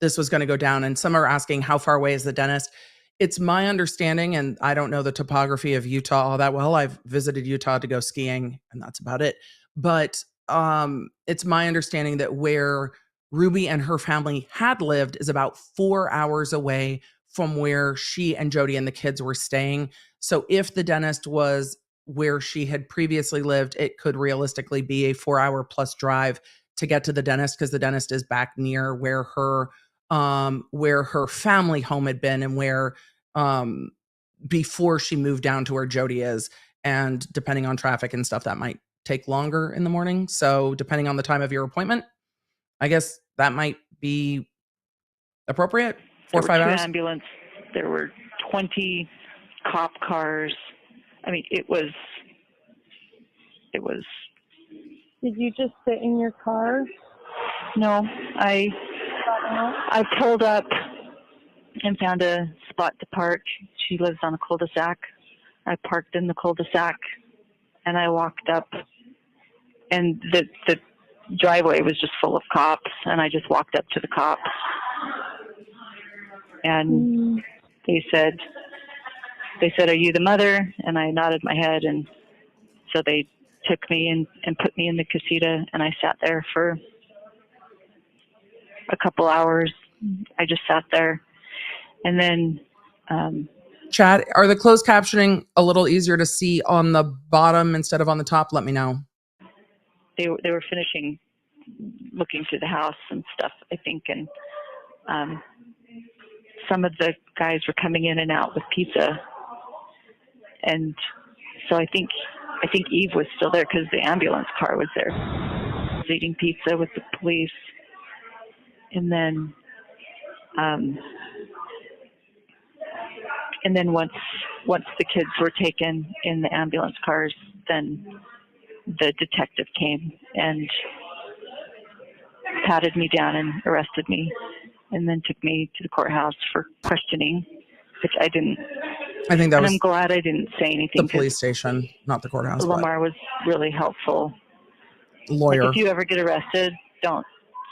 this was going to go down. And some are asking, how far away is the dentist? It's my understanding, and I don't know the topography of Utah all that well. I've visited Utah to go skiing, and that's about it. But it's my understanding that where Ruby and her family had lived is about 4 hours away from where she and Jodi and the kids were staying. So if the dentist was where she had previously lived, it could realistically be a 4-hour plus drive to get to the dentist, because the dentist is back near where her family home had been, and where before she moved down to where Jodi is. And depending on traffic and stuff, that might take longer in the morning. So depending on the time of your appointment, I guess that might be appropriate. 4 or 5 hours. There were 20 cop cars. I mean, it was. Did you just sit in your car? No, I pulled up and found a spot to park. She lives on a cul-de-sac. I parked in the cul-de-sac, and I walked up, and the driveway was just full of cops, and I just walked up to the cops, and they said, "Are you the mother?" And I nodded my head, and so they took me and put me in the casita, and I sat there for a couple hours. I just sat there, and then Chad, are the closed captioning a little easier to see on the bottom instead of on the top? Let me know. They were finishing looking through the house and stuff, I think, and some of the guys were coming in and out with pizza, and so I think Eve was still there because the ambulance car was there. I was eating pizza with the police, and then once the kids were taken in the ambulance cars, then the detective came and patted me down and arrested me, and then took me to the courthouse for questioning, which I didn't. I think that and was. I'm glad I didn't say anything. The police station, not the courthouse. Lamar was really helpful. Lawyer. Like, if you ever get arrested, don't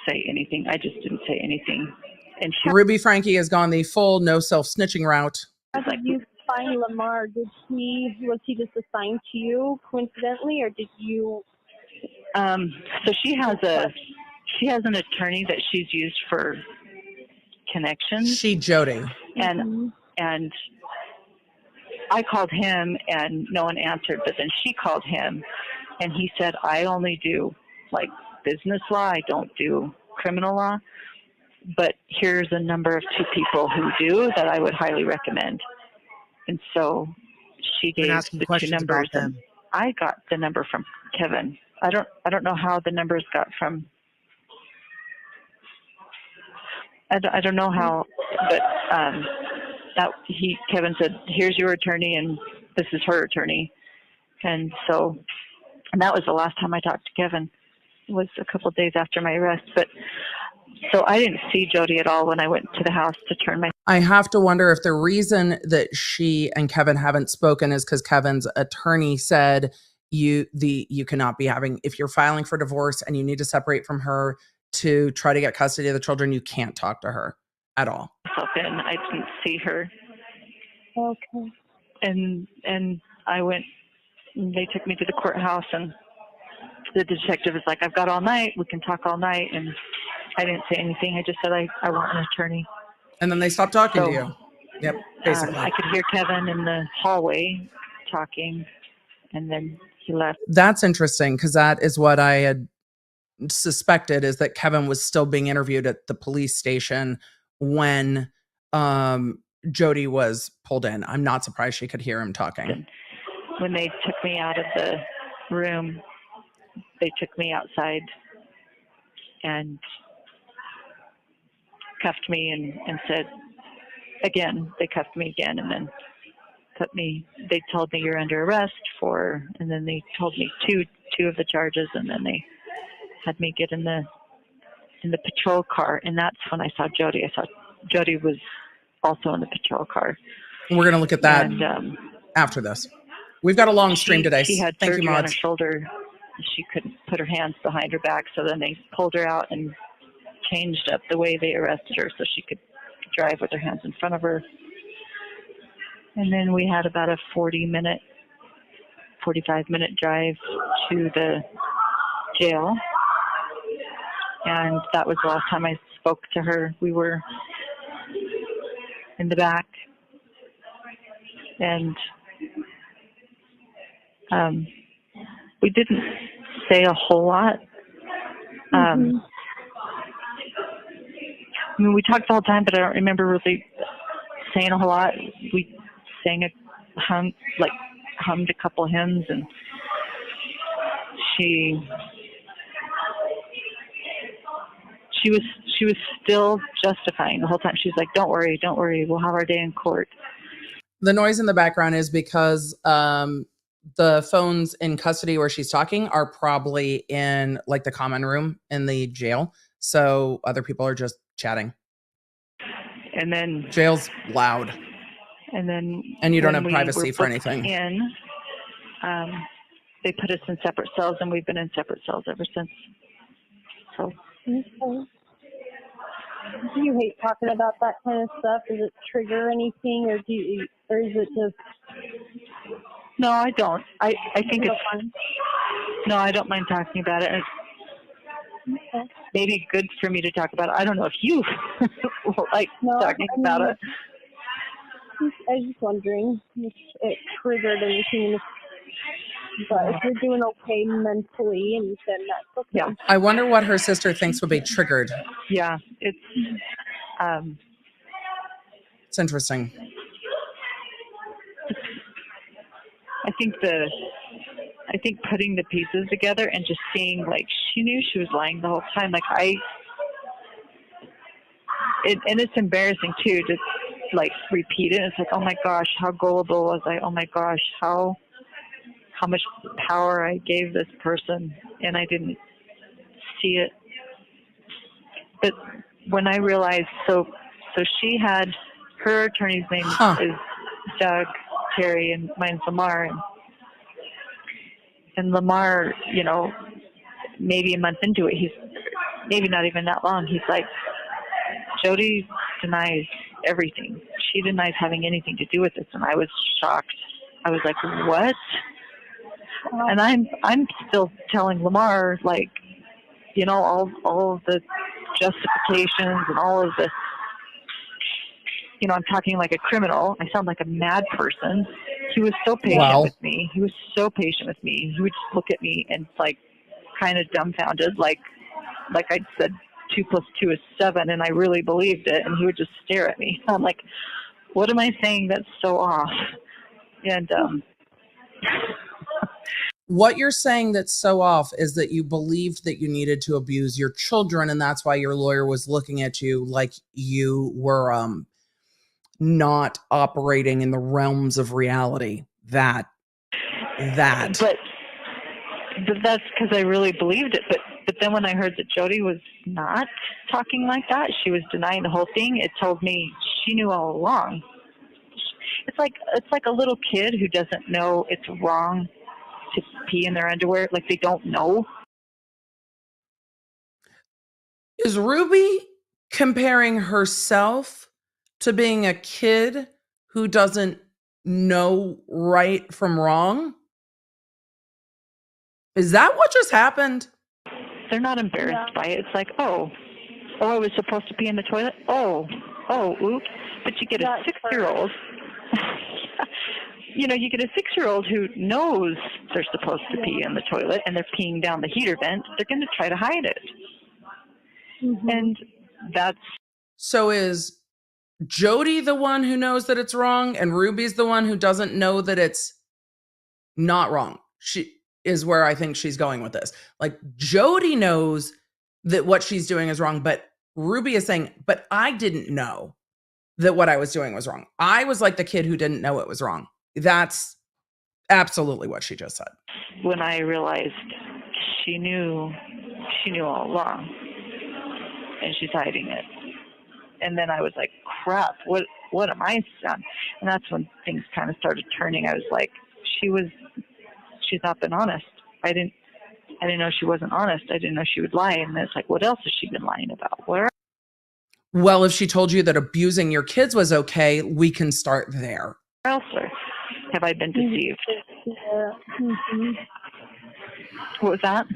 say anything. I just didn't say anything. And Ruby Franke has gone the full no self-snitching route. How did you find Lamar? Was he just assigned to you coincidentally, or did you? So she has an attorney that she's used for connections. Jodi. And I called him and no one answered, but then she called him and he said, "I only do like business law. I don't do criminal law. But here's a number of 2 people who do that I would highly recommend." And so she gave the 2 numbers, and I got the number from Kevin. I don't know how the numbers got from. I don't know how, but Kevin said, "Here's your attorney, and this is her attorney," and that was the last time I talked to Kevin. It was a couple of days after my arrest, but. So I didn't see Jodi at all when I went to the house to turn my. I have to wonder if the reason that she and Kevin haven't spoken is because Kevin's attorney said you cannot be having, if you're filing for divorce and you need to separate from her to try to get custody of the children, you can't talk to her at all. And I didn't see her. Okay. And I went. They took me to the courthouse, and the detective was like, "I've got all night. We can talk all night." And I didn't say anything. I just said I want an attorney. And then they stopped talking to you. Yep, basically. I could hear Kevin in the hallway talking, and then he left. That's interesting, because that is what I had suspected, is that Kevin was still being interviewed at the police station when Jodi was pulled in. I'm not surprised she could hear him talking. When they took me out of the room, they took me outside and cuffed me and said, again, they cuffed me again, and then they told me, "You're under arrest and then they told me two of the charges, and then they had me get in the patrol car, and that's when I saw Jodi. I saw Jodi was also in the patrol car. We're going to look at that after this. We've got a long stream today. She had Thank surgery you, on her mods. shoulder. She couldn't put her hands behind her back, so then they pulled her out and changed up the way they arrested her so she could drive with her hands in front of her. And then we had about a 45-minute drive to the jail. And that was the last time I spoke to her. We were in the back. And we didn't say a whole lot. I mean, we talked the whole time, but I don't remember really saying a whole lot. We sang a hummed a couple hymns, and she was still justifying the whole time. She's like, don't worry, we'll have our day in court. The noise in the background is because the phones in custody where she's talking are probably in like the common room in the jail. So other people are just chatting. And then jail's loud. And you don't have privacy for anything. They put us in separate cells, and we've been in separate cells ever since. So. Okay. Do you hate talking about that kind of stuff? Does it trigger anything, or is it just? No, I don't. I think it's fun. No, I don't mind talking about it. Okay. Maybe good for me to talk about it. I don't know if you like talking about it. I was just wondering if it triggered anything. But if you're doing okay mentally, and then that's okay. Yeah. I wonder what her sister thinks would be triggered. Yeah, it's interesting. I think putting the pieces together and just seeing, like, she knew she was lying the whole time. Like, and it's embarrassing too to like repeat it. It's like, oh my gosh, how gullible was I? Oh my gosh, how much power I gave this person, and I didn't see it. But when I realized, so she had, her attorney's name is Doug, Terry, and mine's Lamar. And Lamar, you know, maybe a month into it, he's maybe not even that long, he's like, Jodi denies everything. She denies having anything to do with this. And I was shocked. I was like, what? And I'm still telling Lamar, like, you know, all of the justifications and all of the, you know, I'm talking like a criminal. I sound like a mad person. He was so patient with me. He was so patient with me. He would just look at me and like kind of dumbfounded, like I said, 2 + 2 is 7, and I really believed it. And he would just stare at me. I'm like, what am I saying that's so off? And what you're saying that's so off is that you believed that you needed to abuse your children, and that's why your lawyer was looking at you like you were not operating in the realms of reality. But that's because I really believed it. But then when I heard that Jodi was not talking like that, she was denying the whole thing, it told me she knew all along. It's like a little kid who doesn't know it's wrong to pee in their underwear. Like, they don't know. Is Ruby comparing herself to being a kid who doesn't know right from wrong? Is that what just happened? They're not embarrassed by it. It's like, oh, I was supposed to pee in the toilet? Oh, oops. But you get a 6-year-old. You know, you get a 6-year-old who knows they're supposed to pee in the toilet and they're peeing down the heater vent. They're going to try to hide it. Mm-hmm. And that's... So is Jodi the one who knows that it's wrong and Ruby's the one who doesn't know that it's not wrong? She is where I think she's going with this. Like, Jodi knows that what she's doing is wrong, but Ruby is saying, but I didn't know that what I was doing was wrong. I was like the kid who didn't know it was wrong. That's absolutely what she just said. When I realized she knew all along, and she's hiding it. And then I was like, crap, what am I done? And that's when things kind of started turning. I was like, she's not been honest. I didn't know she wasn't honest. I didn't know she would lie. And it's like, what else has she been lying about? Well, if she told you that abusing your kids was okay, we can start there. Where else have I been deceived? Yeah. Mm-hmm. What was that?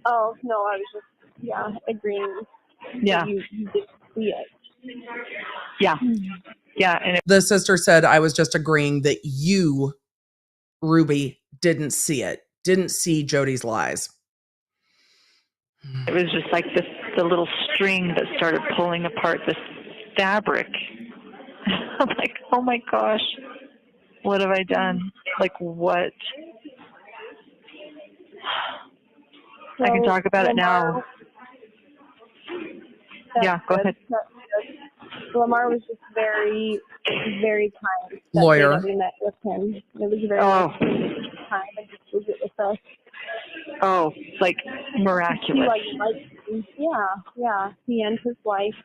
Oh, no, I was just, agreeing. Yeah. You did see it. Yeah. Yeah. And the sister said, I was just agreeing that you, Ruby, didn't see it. Didn't see Jodi's lies. It was just like the little string that started pulling apart this fabric. I'm like, oh my gosh. What have I done? Like what? I can talk about it now. Yeah, go ahead. Lamar was just very, very kind. Lawyer. That day that we met with him. It was very nice time and just visit with us. Oh, like miraculous. Yeah. He and his wife.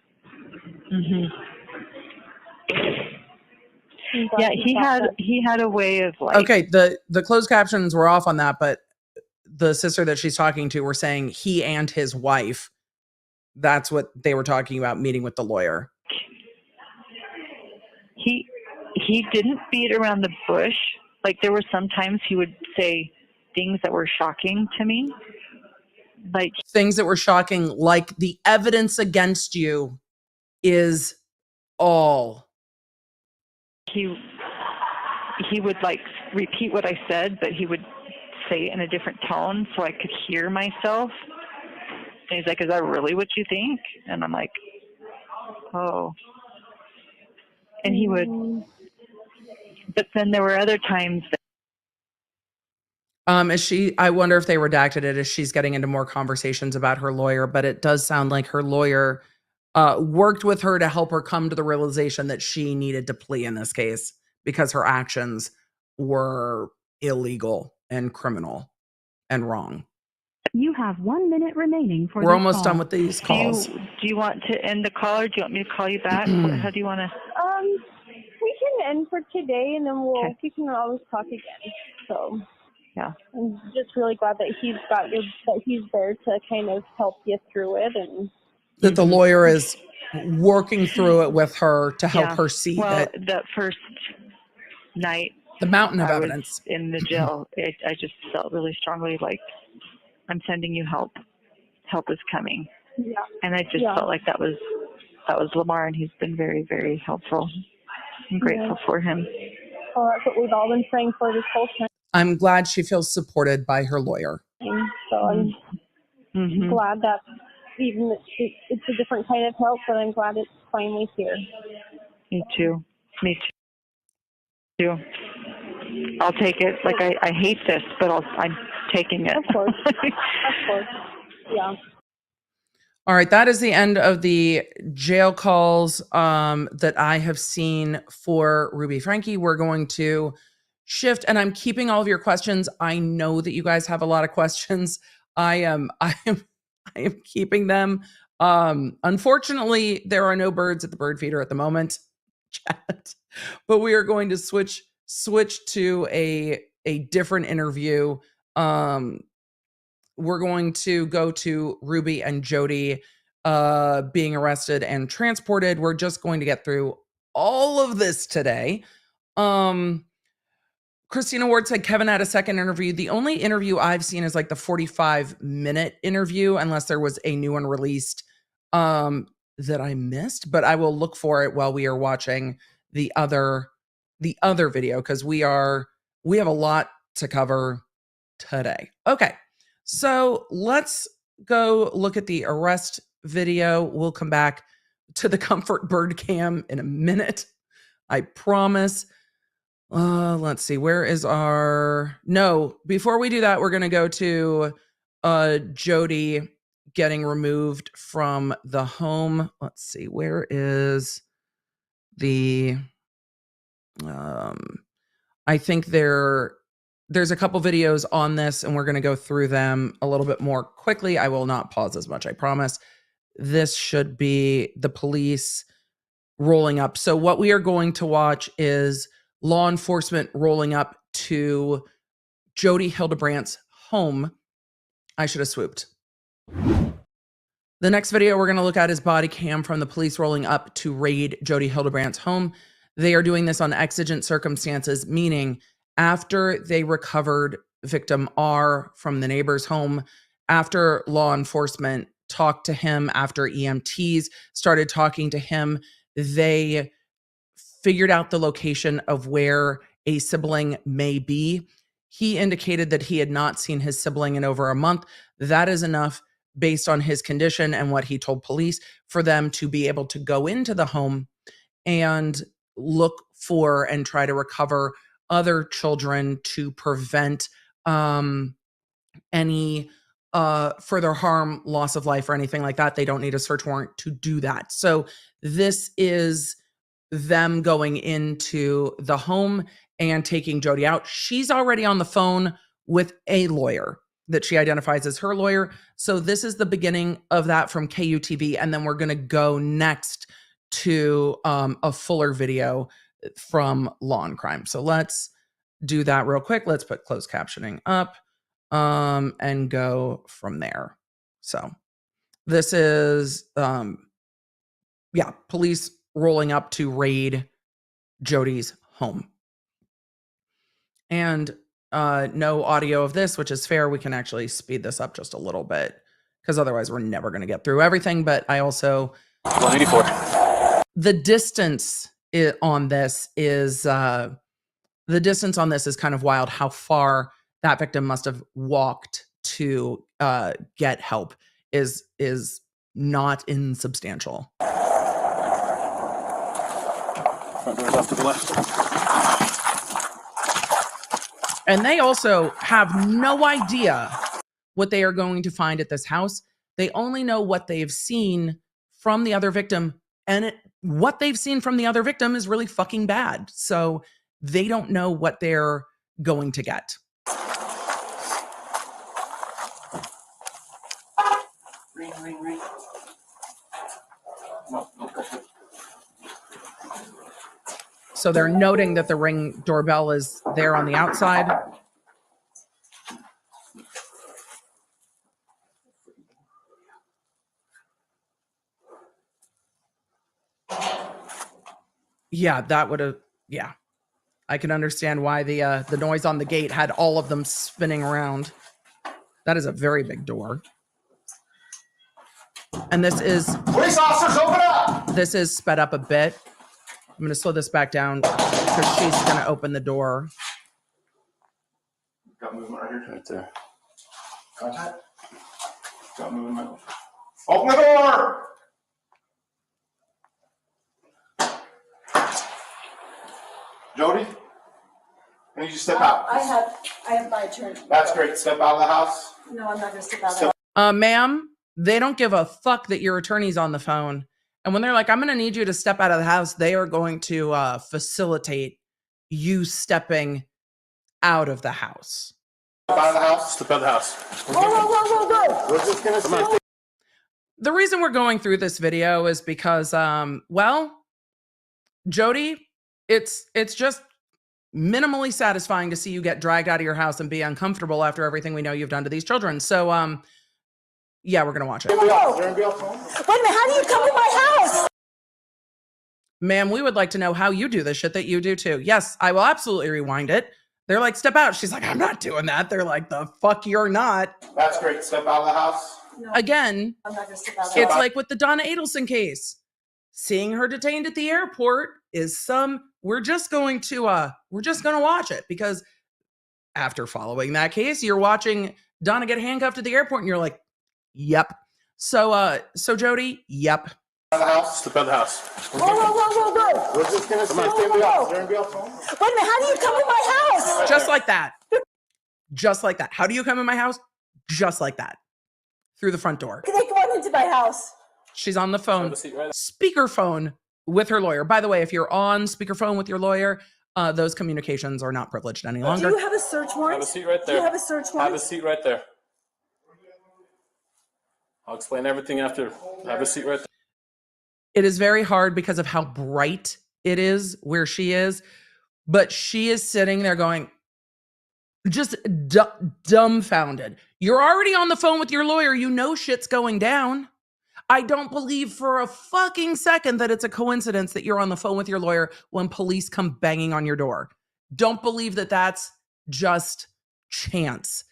Yeah, he had a way of like. Okay, the closed captions were off on that, but the sister that she's talking to were saying he and his wife. That's what they were talking about, meeting with the lawyer. He didn't beat around the bush. Like there were sometimes he would say things that were shocking to me. Like things that were shocking, like the evidence against you is all. He would like repeat what I said, but he would say it in a different tone so I could hear myself. And he's like, "Is that really what you think?" And I'm like, "Oh." And he would, but then there were other times that. I wonder if they redacted it as she's getting into more conversations about her lawyer, but it does sound like her lawyer worked with her to help her come to the realization that she needed to plea in this case because her actions were illegal and criminal and wrong. You have 1 minute remaining for We're almost done with these calls. Do you want to end the call or do you want me to call you back? How do you want to? We can end for today and then we can always talk again. So yeah, I'm just really glad that he's there to kind of help you through it and that the lawyer is working through it with her to help her see that. That first night, the mountain of evidence in the jail, I just felt really strongly like I'm sending you help. Help is coming. Yeah. And I just felt like that was Lamar, and he's been very, very helpful. I'm grateful for him. Well, that's what we've all been praying for this whole time. I'm glad she feels supported by her lawyer. So I'm glad that even it's a different kind of help, but I'm glad it's finally here. Me too. I'll take it. Like I hate this, but I'm taking it. Of course. Yeah. All right, that is the end of the jail calls that I have seen for Ruby Franke. We're going to shift, and I'm keeping all of your questions. I know that you guys have a lot of questions. I am keeping them. Unfortunately, there are no birds at the bird feeder at the moment, chat. But we are going to switch to a different interview. We're going to go to Ruby and Jodi being arrested and transported. We're just going to get through all of this today. Christina Ward said Kevin had a second interview. The only interview I've seen is like the 45-minute interview, unless there was a new one released that I missed. But I will look for it while we are watching the other video, because we have a lot to cover today. Okay, so let's go look at the arrest video. We'll come back to the comfort bird cam in a minute, I promise. Let's see, where is before we do that, we're gonna go to Jodi getting removed from the home. Let's see, where is the I think there's a couple videos on this, and we're going to go through them a little bit more quickly. I will not pause as much, I promise. This should be the police rolling up. So what we are going to watch is law enforcement rolling up to Jodi Hildebrandt's home. I should have swooped. The next video we're going to look at is body cam from the police rolling up to raid Jodi Hildebrandt's home. They are doing this on exigent circumstances, meaning after they recovered victim R from the neighbor's home, after law enforcement talked to him, after EMTs started talking to him, they figured out the location of where a sibling may be. He indicated that he had not seen his sibling in over a month. That is enough, based on his condition and what he told police, for them to be able to go into the home and look for and try to recover other children to prevent any further harm, loss of life, or anything like that. They don't need a search warrant to do that. So this is them going into the home and taking Jodi out. She's already on the phone with a lawyer that she identifies as her lawyer. So this is the beginning of that from KUTV. And then we're going to go next to a fuller video from Law and Crime. So let's do that real quick. Let's put closed captioning up and go from there. So this is, police rolling up to raid Jodi's home. And no audio of this, which is fair. We can actually speed this up just a little bit because otherwise we're never going to get through everything. But I also 184. The distance on this is kind of wild. How far that victim must have walked to get help is not insubstantial. Front door's off to the left. And they also have no idea what they are going to find at this house. They only know what they've seen from the other victim. And what they've seen from the other victim is really fucking bad. So they don't know what they're going to get. Ring. No. So they're noting that the Ring doorbell is there on the outside. Yeah, that would have, yeah. I can understand why the noise on the gate had all of them spinning around. That is a very big door. And this is... Police officers, open up! This is sped up a bit. I'm going to slow this back down because she's going to open the door. Got movement right here. Right there. Contact. Got movement. Open the door! Jodi, I need you to step out. I have my attorney. That's great. Step out of the house. No, I'm not going to step out of the Ma'am, they don't give a fuck that your attorney's on the phone. And when they're like, I'm going to need you to step out of the house, they are going to facilitate you stepping out of the house. Step out of the house. Step out of the house. Whoa. We're just going to see. The reason we're going through this video is because, Jodi, it's just minimally satisfying to see you get dragged out of your house and be uncomfortable after everything we know you've done to these children. So, yeah, we're going to watch it. Wait a minute, how do you come in my house? Ma'am, we would like to know how you do the shit that you do too. Yes, I will absolutely rewind it. They're like, step out. She's like, I'm not doing that. They're like, the fuck you're not. That's great. Step out of the house. No, Again, I'm not going to step out of the house. it's like with the Donna Adelson case. Seeing her detained at the airport is we're just going to watch it because after following that case, you're watching Donna get handcuffed at the airport and you're like, yep. So Jodi, yep. Out of the house. Step out of the house. Whoa. We're just going to see. Wait a minute, how do you come in my house? Just like that. Just like that. How do you come in my house? Just like that. Through the front door. They come into my house. She's on the phone, speakerphone with her lawyer. By the way, if you're on speakerphone with your lawyer, those communications are not privileged any longer. Do you have a search warrant? Have a seat right there. Do you have a search warrant? Have a seat right there. I'll explain everything after. Have a seat right there. It is very hard because of how bright it is where she is, but she is sitting there going, just dumbfounded. You're already on the phone with your lawyer. You know shit's going down. I don't believe for a fucking second that it's a coincidence that you're on the phone with your lawyer when police come banging on your door. Don't believe that that's just chance.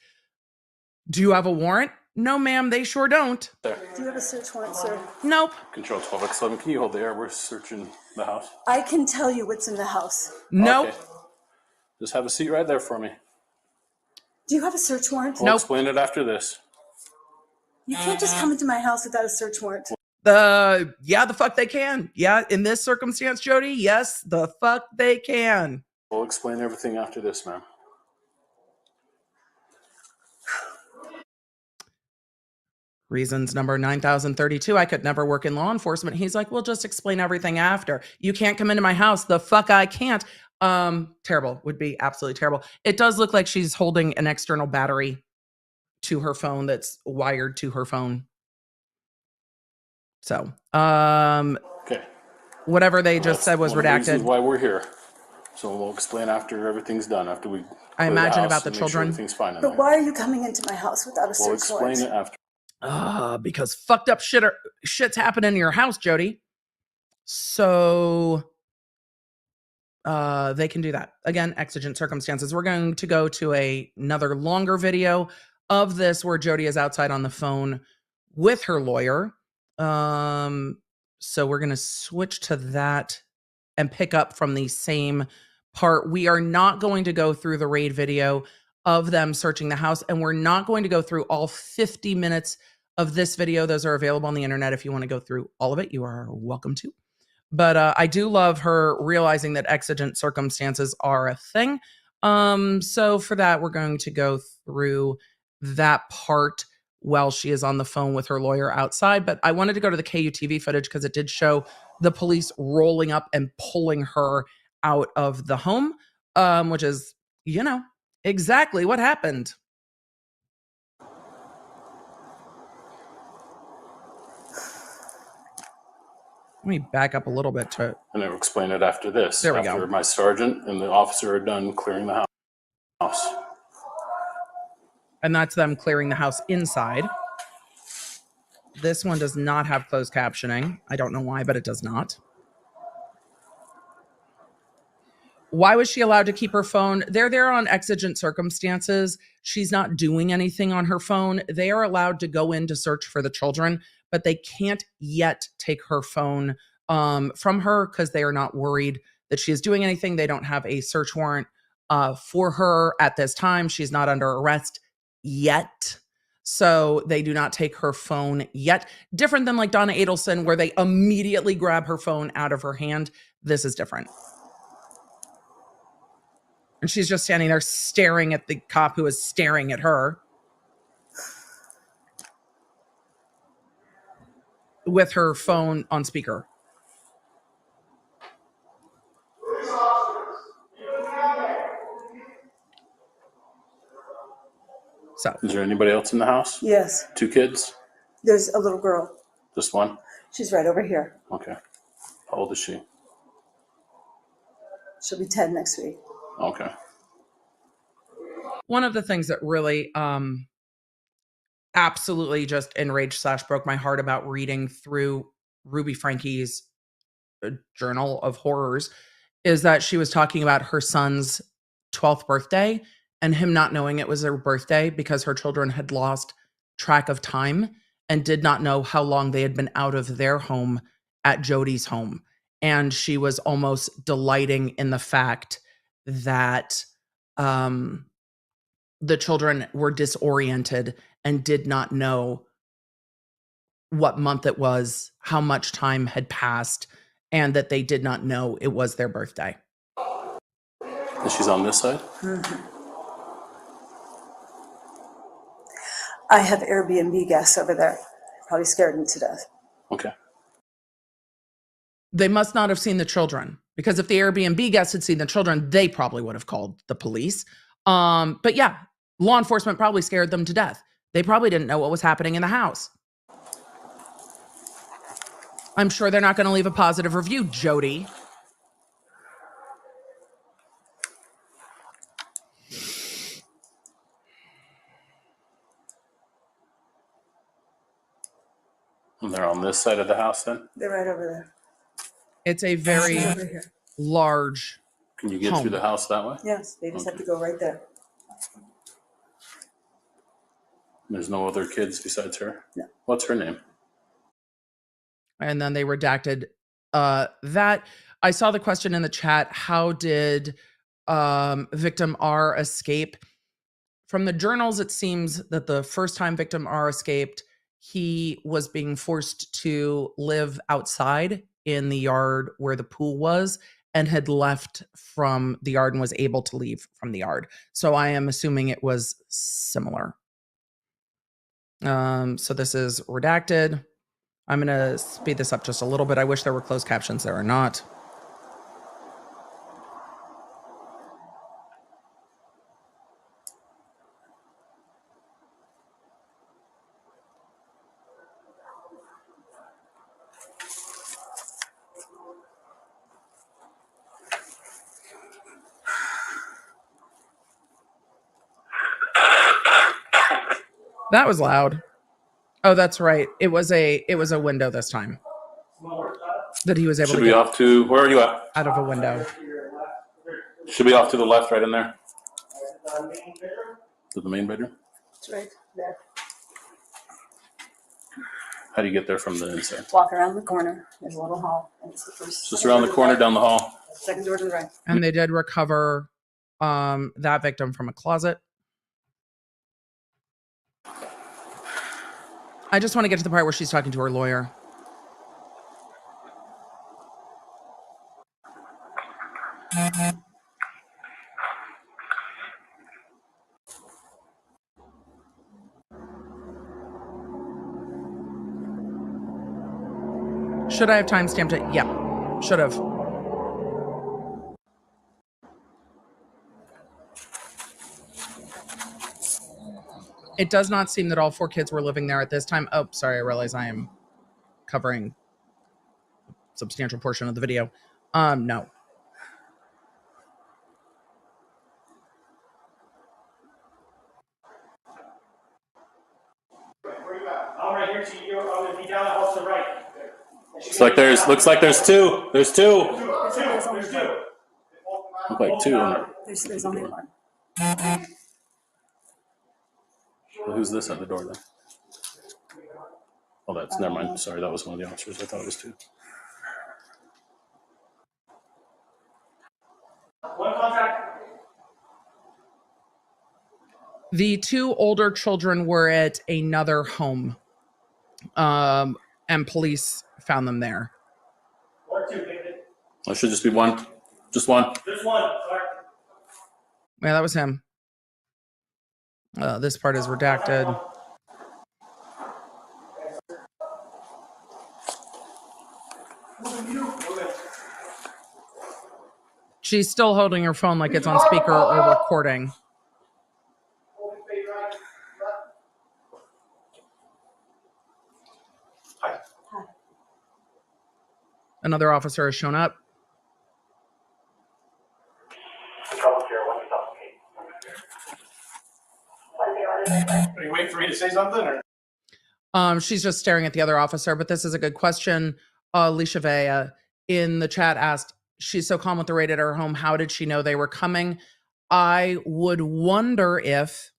Do you have a warrant? No, ma'am, they sure don't. There. Do you have a search warrant, sir? Nope. Control 12X11. Can you hold the air? We're searching the house. I can tell you what's in the house. Nope. Okay. Just have a seat right there for me. Do you have a search warrant? We'll explain it after this. You can't just come into my house without a search warrant. Yeah, the fuck they can. Yeah, in this circumstance, Jodi, yes, the fuck they can. We'll explain everything after this, ma'am. Reasons number 9032. I could never work in law enforcement. He's like, we'll just explain everything after. You can't come into my house. The fuck I can't. Terrible. Would be absolutely terrible. It does look like she's holding an external battery to her phone that's wired to her phone. So, okay. Whatever they just said was redacted. Reasons why we're here. So we'll explain after everything's done. After we. I imagine about the children. Sure everything's fine in But there. why are you coming into my house without a search warrant? We'll explain it after. Because fucked up shit's happening in your house, Jodi. So they can do that. Again, exigent circumstances. We're going to go to another longer video of this where Jodi is outside on the phone with her lawyer. So we're going to switch to that and pick up from the same part. We are not going to go through the raid video of them searching the house, and we're not going to go through all 50 minutes of this video. Those are available on the internet. If you want to go through all of it, you are welcome to. But I do love her realizing that exigent circumstances are a thing. So for that, we're going to go through that part while she is on the phone with her lawyer outside. But I wanted to go to the KUTV footage because it did show the police rolling up and pulling her out of the home, which is, you know, exactly what happened. Let me back up a little bit to it. And I'll explain it after this. There we after go. My sergeant and the officer are done clearing the house. And that's them clearing the house inside. This one does not have closed captioning. I don't know why, but it does not. Why was she allowed to keep her phone? They're there on exigent circumstances. She's not doing anything on her phone. They are allowed to go in to search for the children, but they can't yet take her phone from her because they are not worried that she is doing anything. They don't have a search warrant for her at this time. She's not under arrest yet. So they do not take her phone yet. Different than like Donna Adelson, where they immediately grab her phone out of her hand. This is different. And she's just standing there staring at the cop who is staring at her with her phone on speaker. So, is there anybody else in the house? Yes. 2 kids? There's a little girl. Just one? She's right over here. Okay. How old is she? She'll be 10 next week. Okay. One of the things that really absolutely just enraged / broke my heart about reading through Ruby Franke's journal of horrors is that she was talking about her son's 12th birthday and him not knowing it was her birthday because her children had lost track of time and did not know how long they had been out of their home at Jodi's home. And she was almost delighting in the fact that the children were disoriented and did not know what month it was, how much time had passed, and that they did not know it was their birthday. And she's on this side? Mm-hmm. I have Airbnb guests over there. Probably scared me to death. Okay. They must not have seen the children, because if the Airbnb guests had seen the children, they probably would have called the police. But yeah, law enforcement probably scared them to death. They probably didn't know what was happening in the house. I'm sure they're not going to leave a positive review, Jodi. And they're on this side of the house then? They're right over there. It's a very large Can you get home. through the house that way? Yes, they just have to go right there. There's no other kids besides her? No. What's her name? And then they redacted that. I saw the question in the chat, how did victim R escape? From the journals, it seems that the first time victim R escaped, he was being forced to live outside in the yard where the pool was. and had left from the yard and was able to leave from the yard. So I am assuming it was similar. So this is redacted. I'm going to speed this up just a little bit. I wish there were closed captions. There are not. That was loud. Oh, that's right. It was a window this time that he was able Should to be get off to, where are you at? out of a window. Should be off to the left, right in there. To the main bedroom. It's right there. How do you get there from the inside? Walk around the corner. There's a little hall. And it's the first. Just around the corner, down the hall. Second door to the right. And they did recover that victim from a closet. I just want to get to the part where she's talking to her lawyer. Should I have timestamped it? Yeah, should have. It does not seem that all 4 kids were living there at this time. Oh, sorry, I realize I am covering a substantial portion of the video. No. I'm right here, so you're going to be down the hall to the right. Looks like there's two. There's two. There's two. Look like two. There's only one. Who's this at the door then? Oh, that's, never mind. Sorry, that was one of the officers. I thought it was two. One contract. The 2 older children were at another home, and police found them there. 1 or 2, David. It should just be one. Just one. There's one. Sorry. Yeah, that was him. This part is redacted. She's still holding her phone like it's on speaker or recording. Another officer has shown up. Are you waiting for me to say something? Or? She's just staring at the other officer, but this is a good question. Alicia Vea in the chat asked, she's so calm with the raid at her home. How did she know they were coming? I would wonder if,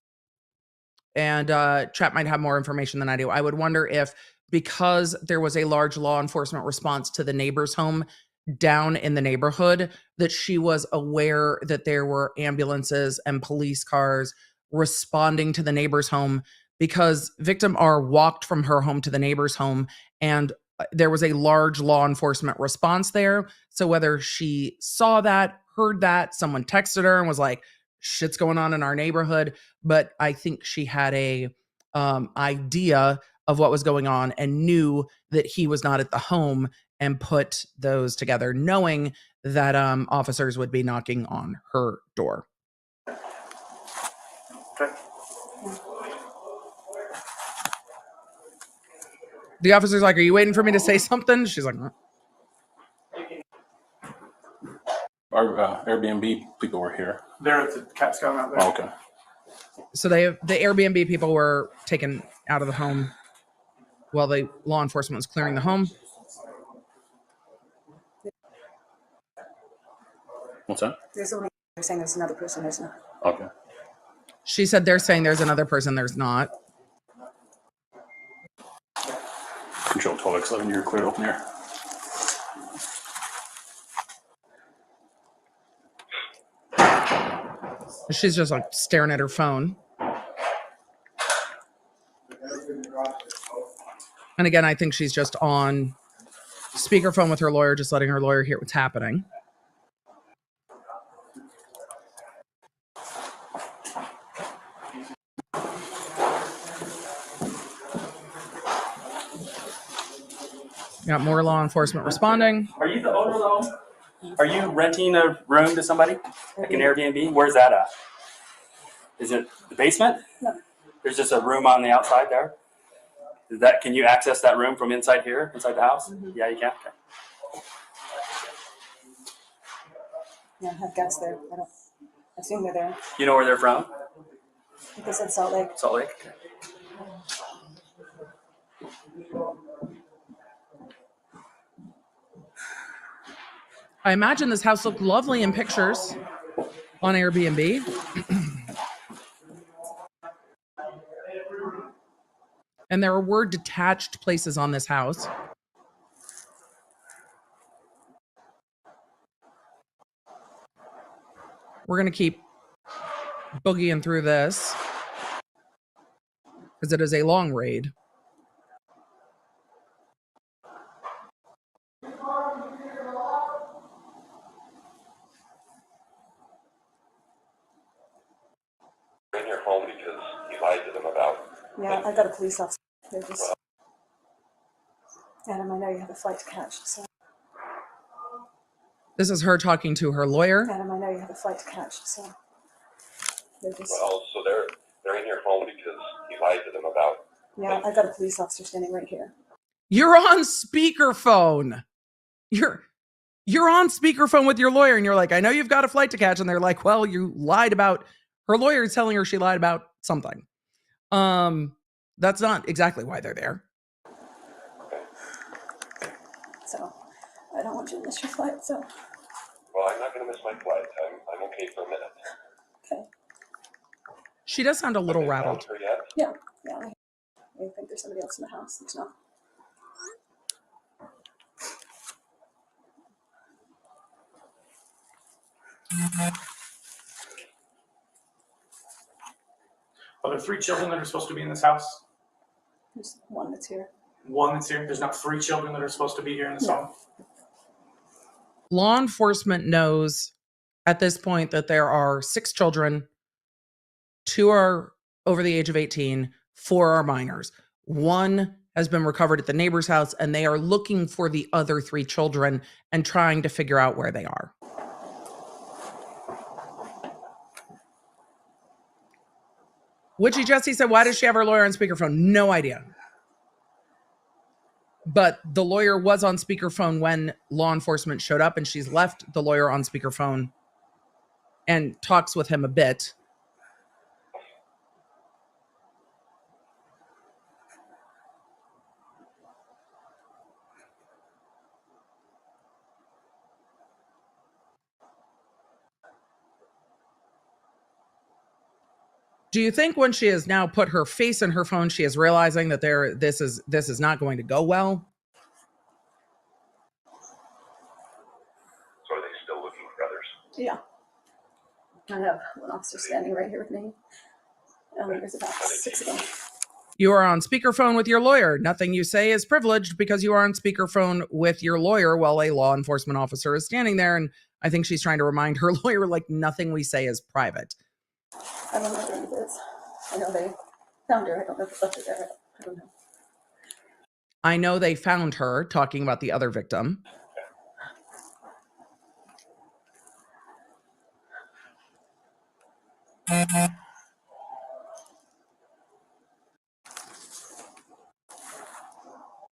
and chat might have more information than I do. I would wonder if, because there was a large law enforcement response to the neighbor's home down in the neighborhood, that she was aware that there were ambulances and police cars responding to the neighbor's home, because victim R walked from her home to the neighbor's home and there was a large law enforcement response there. So whether she saw that, heard that, someone texted her and was like, shit's going on in our neighborhood. But I think she had a idea of what was going on and knew that he was not at the home and put those together, knowing that officers would be knocking on her door. Okay. The officer's like, are you waiting for me to say something? She's like, no. Our Airbnb people were here. They're at the Cat Scout out there. Oh, okay. So the Airbnb people were taken out of the home while the law enforcement was clearing the home. What's that? There's only, they're saying there's another person, there's not. Okay. She said they're saying there's another person, there's not. Control 12X11, you're clear open here. She's just like staring at her phone. And again, I think she's just on speakerphone with her lawyer, just letting her lawyer hear what's happening. Got more law enforcement responding. Are you the owner of the home? Are you renting a room to somebody? Like an Airbnb? Where's that at? Is it the basement? No. There's just a room on the outside there? Can you access that room from inside here, inside the house? Mm-hmm. Yeah, you can? Okay. Yeah, I have guests there. I assume they're there. You know where they're from? I think they said Salt Lake. Salt Lake? Okay. I imagine this house looked lovely in pictures on Airbnb. And there were detached places on this house. We're going to keep boogieing through this because it is a long raid. In your home because you lied to them about. Yeah, I got a police officer. They're just. Adam, I know you have a flight to catch, so. This is her talking to her lawyer. Adam, I know you have a flight to catch, so. They're just. Well, so they're in your home because you lied to them about. Yeah, I got a police officer standing right here. You're on speakerphone. You're on speakerphone with your lawyer, and you're like, I know you've got a flight to catch. And they're like, well, you lied about. Her lawyer is telling her she lied about something. That's not exactly why they're there. So, I don't want you to miss your flight, so. Well, I'm not going to miss my flight. I'm okay for a minute. Okay. She does sound a little rattled. Yeah. I think there's somebody else in the house. There's not. Are there 3 children that are supposed to be in this house? There's one that's here. One that's here? There's not 3 children that are supposed to be here in this home? Law enforcement knows at this point that there are 6 children. 2 are over the age of 18. 4 are minors. 1 has been recovered at the neighbor's house, and they are looking for the other 3 children and trying to figure out where they are. Witchy Jessie said, why does she have her lawyer on speakerphone? No idea. But the lawyer was on speakerphone when law enforcement showed up, and she's left the lawyer on speakerphone and talks with him a bit. Do you think when she has now put her face in her phone, she is realizing that this is not going to go well? So are they still looking for others? Yeah. I have one officer standing right here with me. There's about 6 of them. You are on speakerphone with your lawyer. Nothing you say is privileged because you are on speakerphone with your lawyer while a law enforcement officer is standing there. And I think she's trying to remind her lawyer, like, nothing we say is private. I don't know where it is. I know they found her. I don't know if they left her there. I don't know. I know they found her talking about the other victim.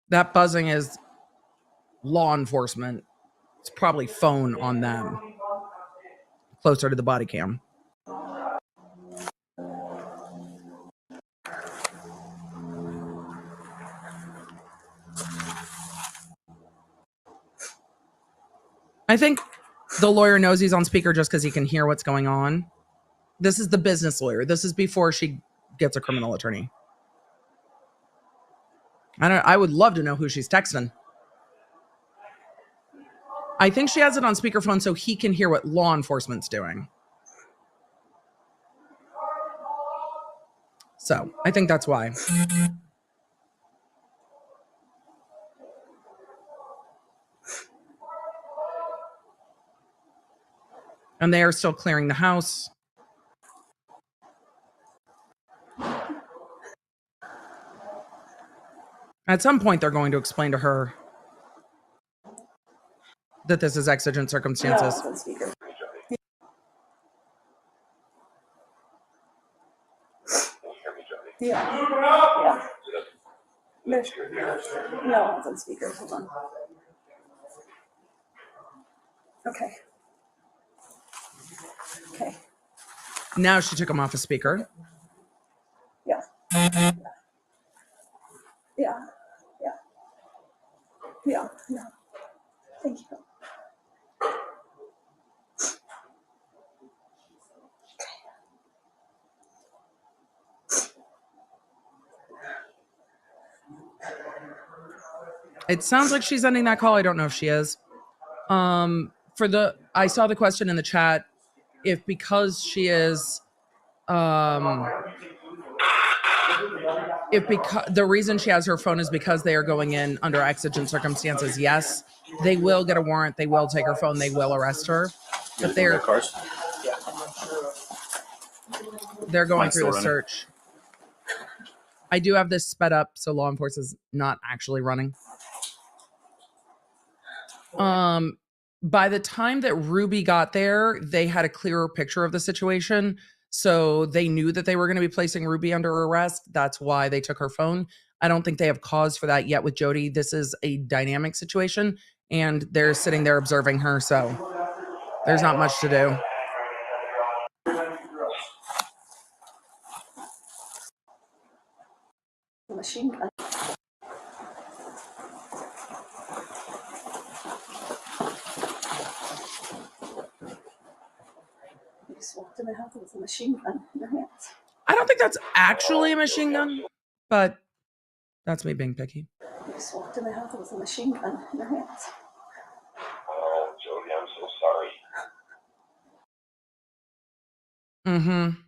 That buzzing is law enforcement. It's probably phone on them. Closer to the body cam. I think the lawyer knows he's on speaker just because he can hear what's going on. This is the business lawyer. This is before she gets a criminal attorney. I would love to know who she's texting. I think she has it on speakerphone so he can hear what law enforcement's doing. So I think that's why. And they are still clearing the house. At some point, they're going to explain to her that this is exigent circumstances. No, on speaker. Yeah. Yeah. No, it's on speaker. Hold on. Okay. Okay. Now she took him off a speaker. Yeah. Yeah. Yeah. Yeah. Yeah. Thank you. It sounds like she's ending that call. I don't know if she is. I saw the question in the chat, if because she is, the reason she has her phone is because they are going in under exigent circumstances. Yes, they will get a warrant. They will take her phone. They will arrest her. But they're going through the search. I do have this sped up, so law enforcement is not actually running. By the time that Ruby got there, they had a clearer picture of the situation. So they knew that they were going to be placing Ruby under arrest. That's why they took her phone. I don't think they have cause for that yet with Jodi. This is a dynamic situation, and they're sitting there observing her. So there's not much to do. The machine gun. You just walked in the house with a machine gun in your hands. I don't think that's actually a machine gun, but that's me being picky. You just walked in the house with a machine gun in your hands. Oh, Jodi, I'm so sorry. Mm-hmm.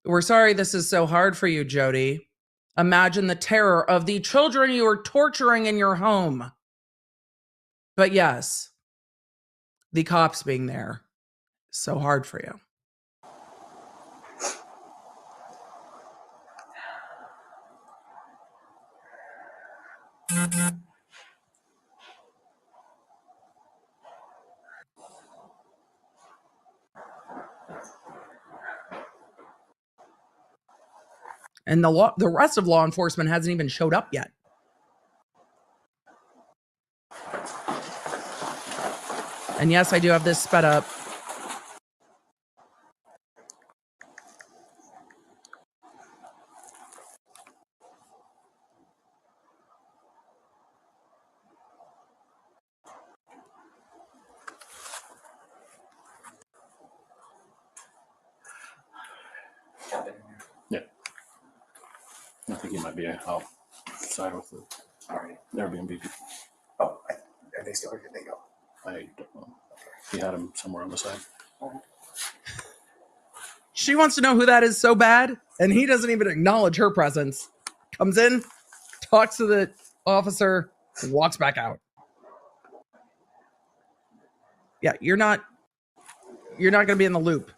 We're sorry this is so hard for you, Jodi. Imagine the terror of the children you are torturing in your home. But yes, the cops being there, so hard for you. And the rest of law enforcement hasn't even showed up yet. And yes, I do have this sped up. Yeah. I think he might be outside with the Airbnb people. Oh, are they still here? Did they go? I don't know. He had him somewhere on the side. She wants to know who that is so bad, and he doesn't even acknowledge her presence. Comes in, talks to the officer, walks back out. Yeah, you're not going to be in the loop.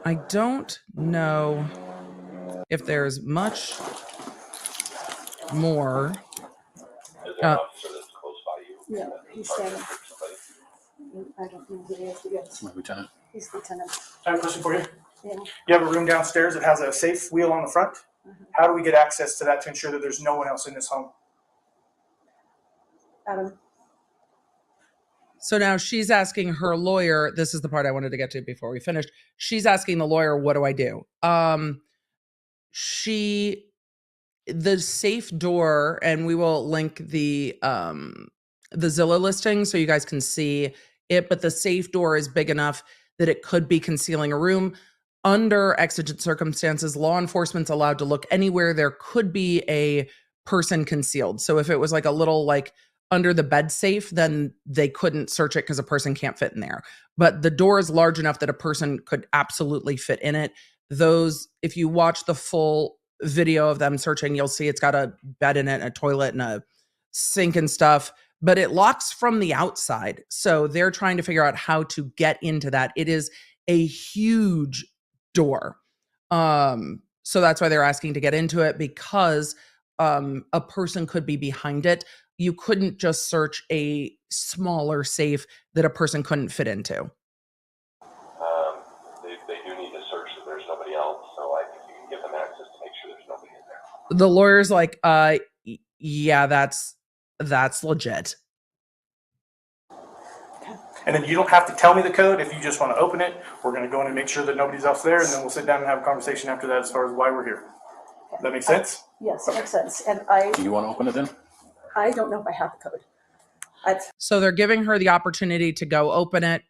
I don't know if there's much more. Yeah, he's standing. I don't know who he is. Yes. Lieutenant. He's lieutenant. I have a question for you. Yeah. You have a room downstairs that has a safe wheel on the front. How do we get access to that to ensure that there's no one else in this home? Adam. So now she's asking her lawyer, this is the part I wanted to get to before we finished. She's asking the lawyer, what do I do? The safe door, and we will link the Zillow listing so you guys can see it, but the safe door is big enough that it could be concealing a room. Under exigent circumstances, law enforcement's allowed to look anywhere there could be a person concealed. So if it was like a little under the bed safe, then they couldn't search it because a person can't fit in there. But the door is large enough that a person could absolutely fit in it. Those, if you watch the full video of them searching, you'll see it's got a bed in it, a toilet, and a sink and stuff, but it locks from the outside. So they're trying to figure out how to get into that. It is a huge door. So that's why they're asking to get into it, because a person could be behind it. You couldn't just search a smaller safe that a person couldn't fit into. They do need to search if there's nobody else, so I think you can give them access to make sure there's nobody in there. The lawyer's like, yeah, that's legit. And then you don't have to tell me the code if you just want to open it. We're going to go in and make sure that nobody's else there, and then we'll sit down and have a conversation after that as far as why we're here. Does that make sense? Yes, it makes sense. And Do you want to open it then? I don't know if I have the code. So they're giving her the opportunity to go open it,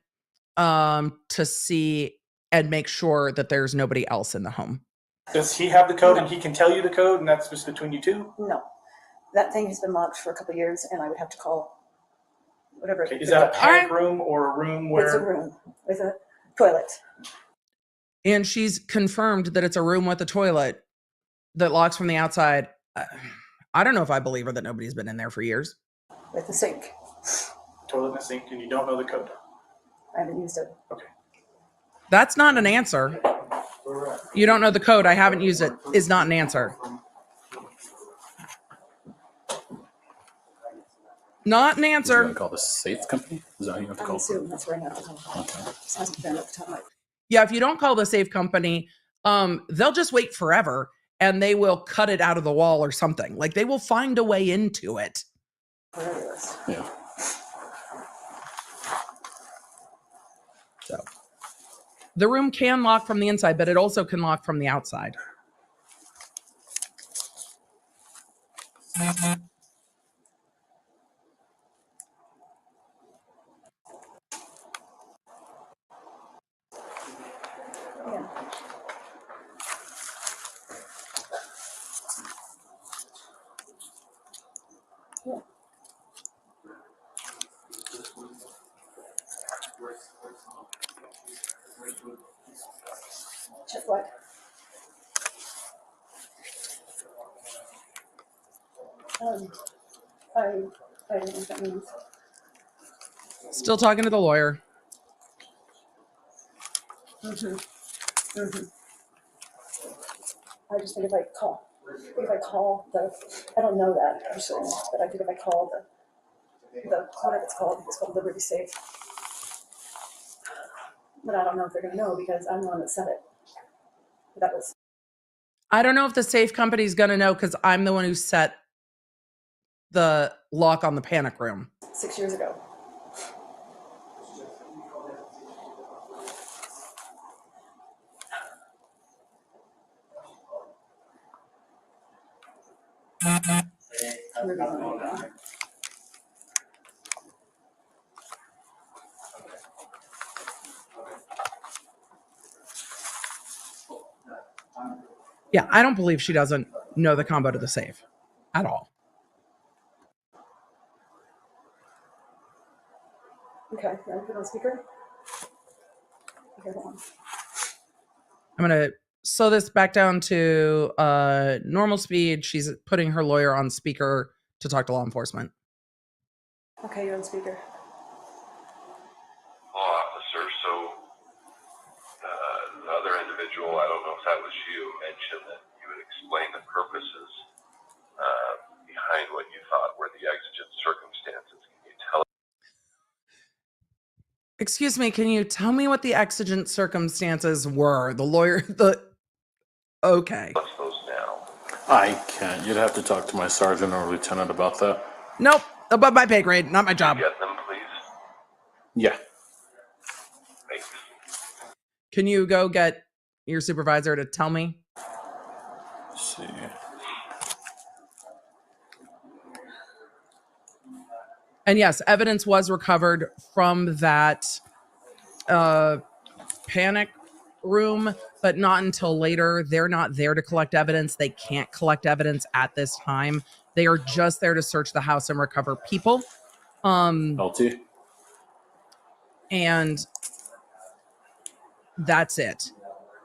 to see and make sure that there's nobody else in the home. Does he have the code and he can tell you the code, and that's just between you two? No. That thing has been locked for a couple of years, and I would have to call whatever. Okay. Is that a panic room or a room where? It's a room with a toilet. And she's confirmed that it's a room with a toilet that locks from the outside. I don't know if I believe her that nobody's been in there for years. With a sink. Toilet and a sink, and you don't know the code. I haven't used it. Okay. That's not an answer. You don't know the code. I haven't used it is not an answer. Not an answer. You want to call the safe company? Is that how you have to call? That's right now. This hasn't been at the time. Yeah, if you don't call the safe company, they'll just wait forever and they will cut it out of the wall or something. Like they will find a way into it. Yeah. So the room can lock from the inside, but it also can lock from the outside. Check what? I don't know what that means. Still talking to the lawyer. I just think if I call I don't know that for certain, but I think if I call whatever it's called Liberty Safe. But I don't know if they're going to know because I'm the one that said it. I don't know if the safe company's going to know because I'm the one who set the lock on the panic room. 6 years ago. Yeah, I don't believe she doesn't know the combo to the safe at all. Okay, you want to put on speaker? Okay, hold on. I'm going to slow this back down to normal speed. She's putting her lawyer on speaker to talk to law enforcement. Okay, you're on speaker. Officer, so the other individual, I don't know if that was you, mentioned that you would explain the purposes behind what you thought were the exigent circumstances. Can you tell? Excuse me, can you tell me what the exigent circumstances were? The lawyer, okay. What's those now? I can't. You'd have to talk to my sergeant or lieutenant about that. Nope, above my pay grade, not my job. Get them, please. Yeah. Thanks. Can you go get your supervisor to tell me? Let's see. And yes, evidence was recovered from that panic room, but not until later. They're not there to collect evidence. They can't collect evidence at this time. They are just there to search the house and recover people. LT. And that's it.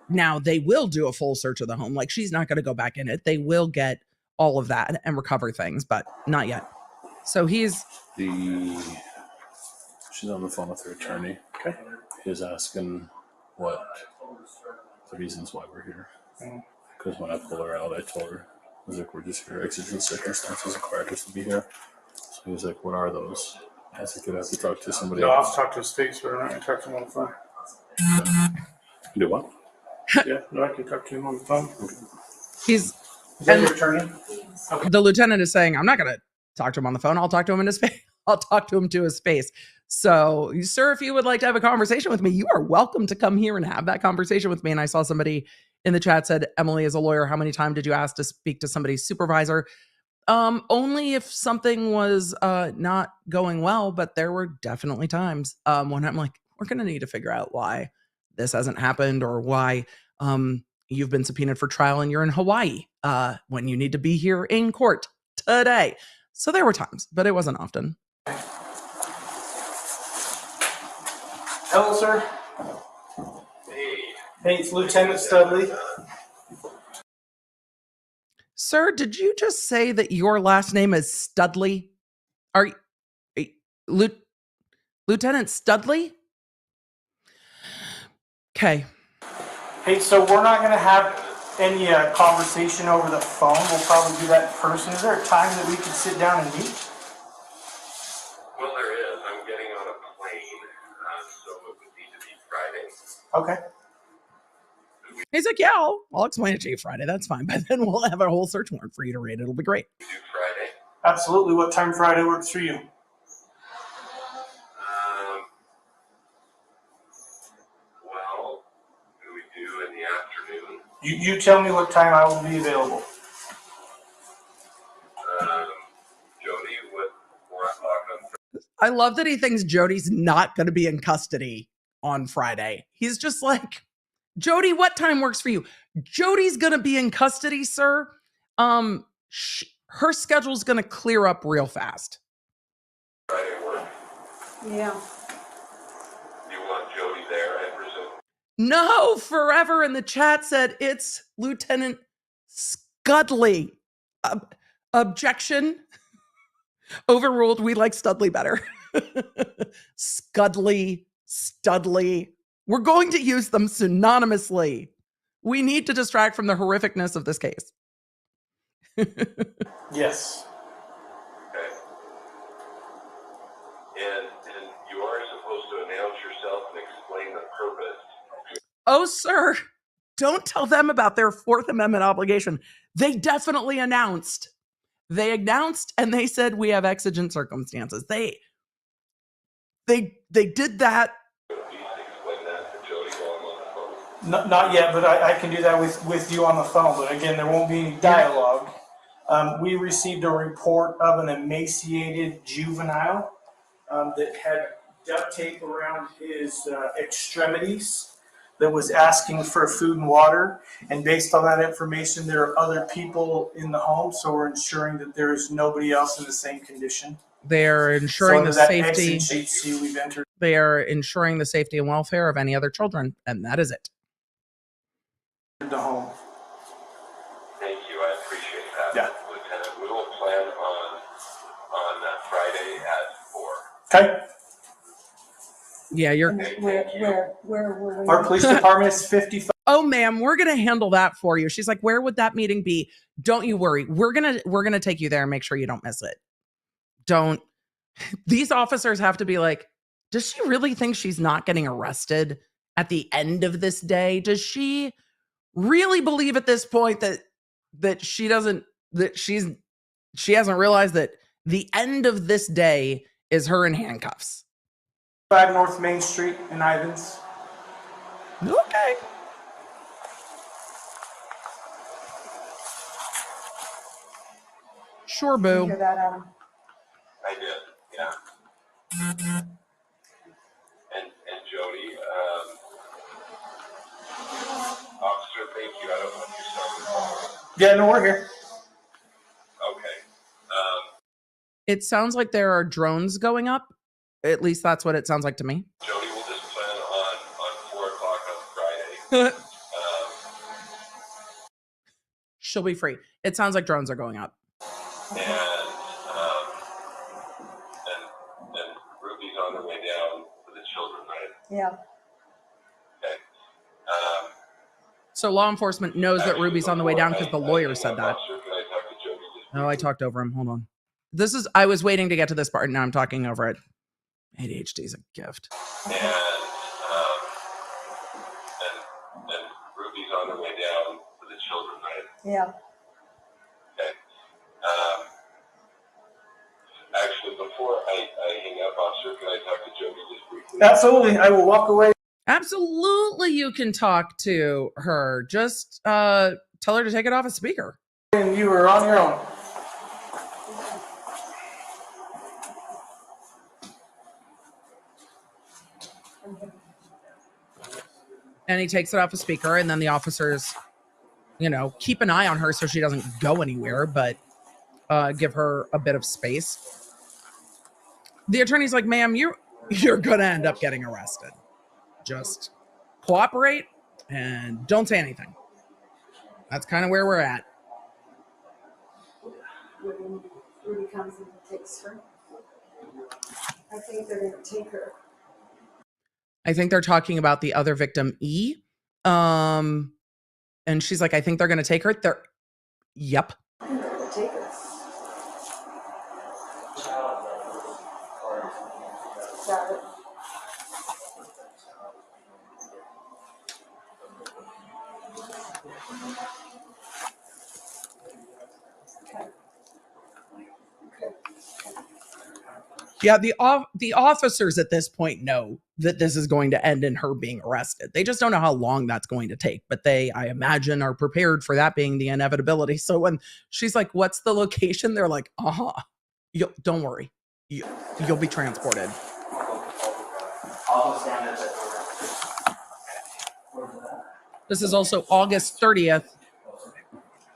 Now they will do a full search of the home. Like, she's not going to go back in it. They will get all of that and recover things, but not yet. So she's on the phone with her attorney. Okay. He's asking what the reasons why we're here. Because when I pulled her out, I told her, I was like, we're just here. Exigent circumstances required us to be here. So he was like, what are those? I was like, I have to talk to somebody. No, I'll have to talk to his face, but I'm not going to talk to him on the phone. Do what? Yeah, no, I can talk to him on the phone. Is that your attorney? Okay. The lieutenant is saying, I'm not going to talk to him on the phone. I'll talk to him in his face. I'll talk to him to his face. So, sir, if you would like to have a conversation with me, you are welcome to come here and have that conversation with me. And I saw somebody in the chat said, Emily is a lawyer. How many times did you ask to speak to somebody's supervisor? Only if something was not going well, but there were definitely times when I'm like, we're going to need to figure out why this hasn't happened, or why you've been subpoenaed for trial and you're in Hawaii when you need to be here in court today. So there were times, but it wasn't often. Hello, sir. Hey, it's Lieutenant Studley. Sir, did you just say that your last name is Studley? Are you Lieutenant Studley? Okay. Hey, so we're not going to have any conversation over the phone. We'll probably do that in person. Is there a time that we could sit down and meet? Well, there is. I'm getting on a plane, so it would need to be Friday. Okay. He's like, yeah, I'll explain it to you Friday. That's fine. But then we'll have a whole search warrant for you to raid. It'll be great. Do Friday? Absolutely. What time Friday works for you? Well, do we do in the afternoon? You tell me what time I will be available. Jodi, what 4 o'clock on Friday? I love that he thinks Jody's not going to be in custody on Friday. He's just like, Jodi, what time works for you? Jody's going to be in custody, sir. Her schedule's going to clear up real fast. Friday work. Yeah. You want Jodi there, I presume? No, Forever in the chat said it's Lieutenant Scudley. Objection. Overruled. We like Studley better. Scudley, Studley. We're going to use them synonymously. We need to distract from the horrificness of this case. Yes. Okay. And you are supposed to announce yourself and explain the purpose. Oh, sir, don't tell them about their Fourth Amendment obligation. They definitely announced. They announced and they said we have exigent circumstances. They did that. Not yet, but I can do that with you on the phone. But again, there won't be any dialogue. We received a report of an emaciated juvenile that had duct tape around his extremities, that was asking for food and water. And based on that information, there are other people in the home, so we're ensuring that there is nobody else in the same condition. They're ensuring the safety. HC we've entered. They are ensuring the safety and welfare of any other children, and that is it. The home. Thank you, I appreciate that, yeah. Lieutenant. We will plan on Friday at 4. Okay. Yeah, you're. Where Our police department is 55. Oh, ma'am, we're gonna handle that for you. She's like, where would that meeting be? Don't you worry. We're gonna take you there and make sure you don't miss it. Don't. These officers have to be like, does she really think she's not getting arrested at the end of this day? Does she really believe at this point that she hasn't realized that the end of this day is her in handcuffs? 5 North Main Street in Ivins. Okay. Sure, boo. You hear that, Adam? I did, yeah. And Jodi, officer, thank you. I don't know if you started. Yeah, no, we're here. Okay. It sounds like there are drones going up. At least that's what it sounds like to me. Jodi, we'll just plan on 4 o'clock on Friday. She'll be free. It sounds like drones are going up. And Ruby's on her way down for the children, right? Yeah. Okay. So law enforcement knows that Ruby's on the way down because the lawyer said that. Officer, can I talk to Jody just Oh, I talked over him. Hold on. I was waiting to get to this part, and now I'm talking over it. ADHD is a gift. and Ruby's on her way down for the children, right? Yeah. Okay. Actually, before I hang up, officer, can I talk to Jody just briefly? Absolutely. I will walk away. Absolutely, you can talk to her. Just tell her to take it off a speaker. And you are on your own. And he takes it off a speaker, and then the officers, keep an eye on her so she doesn't go anywhere, but give her a bit of space. The attorney's like, ma'am, you're gonna end up getting arrested. Just cooperate and don't say anything. That's kind of where we're at. When Ruby comes and takes her, I think they're going to take her. I think they're talking about the other victim, E. And she's like, I think they're going to take her. Yep. I think they're going to take her. Got it. Yeah, the officers at this point know that this is going to end in her being arrested. They just don't know how long that's going to take, but they, I imagine, are prepared for that being the inevitability. So when she's like, what's the location? They're like, don't worry. You'll be transported. This is also August 30th,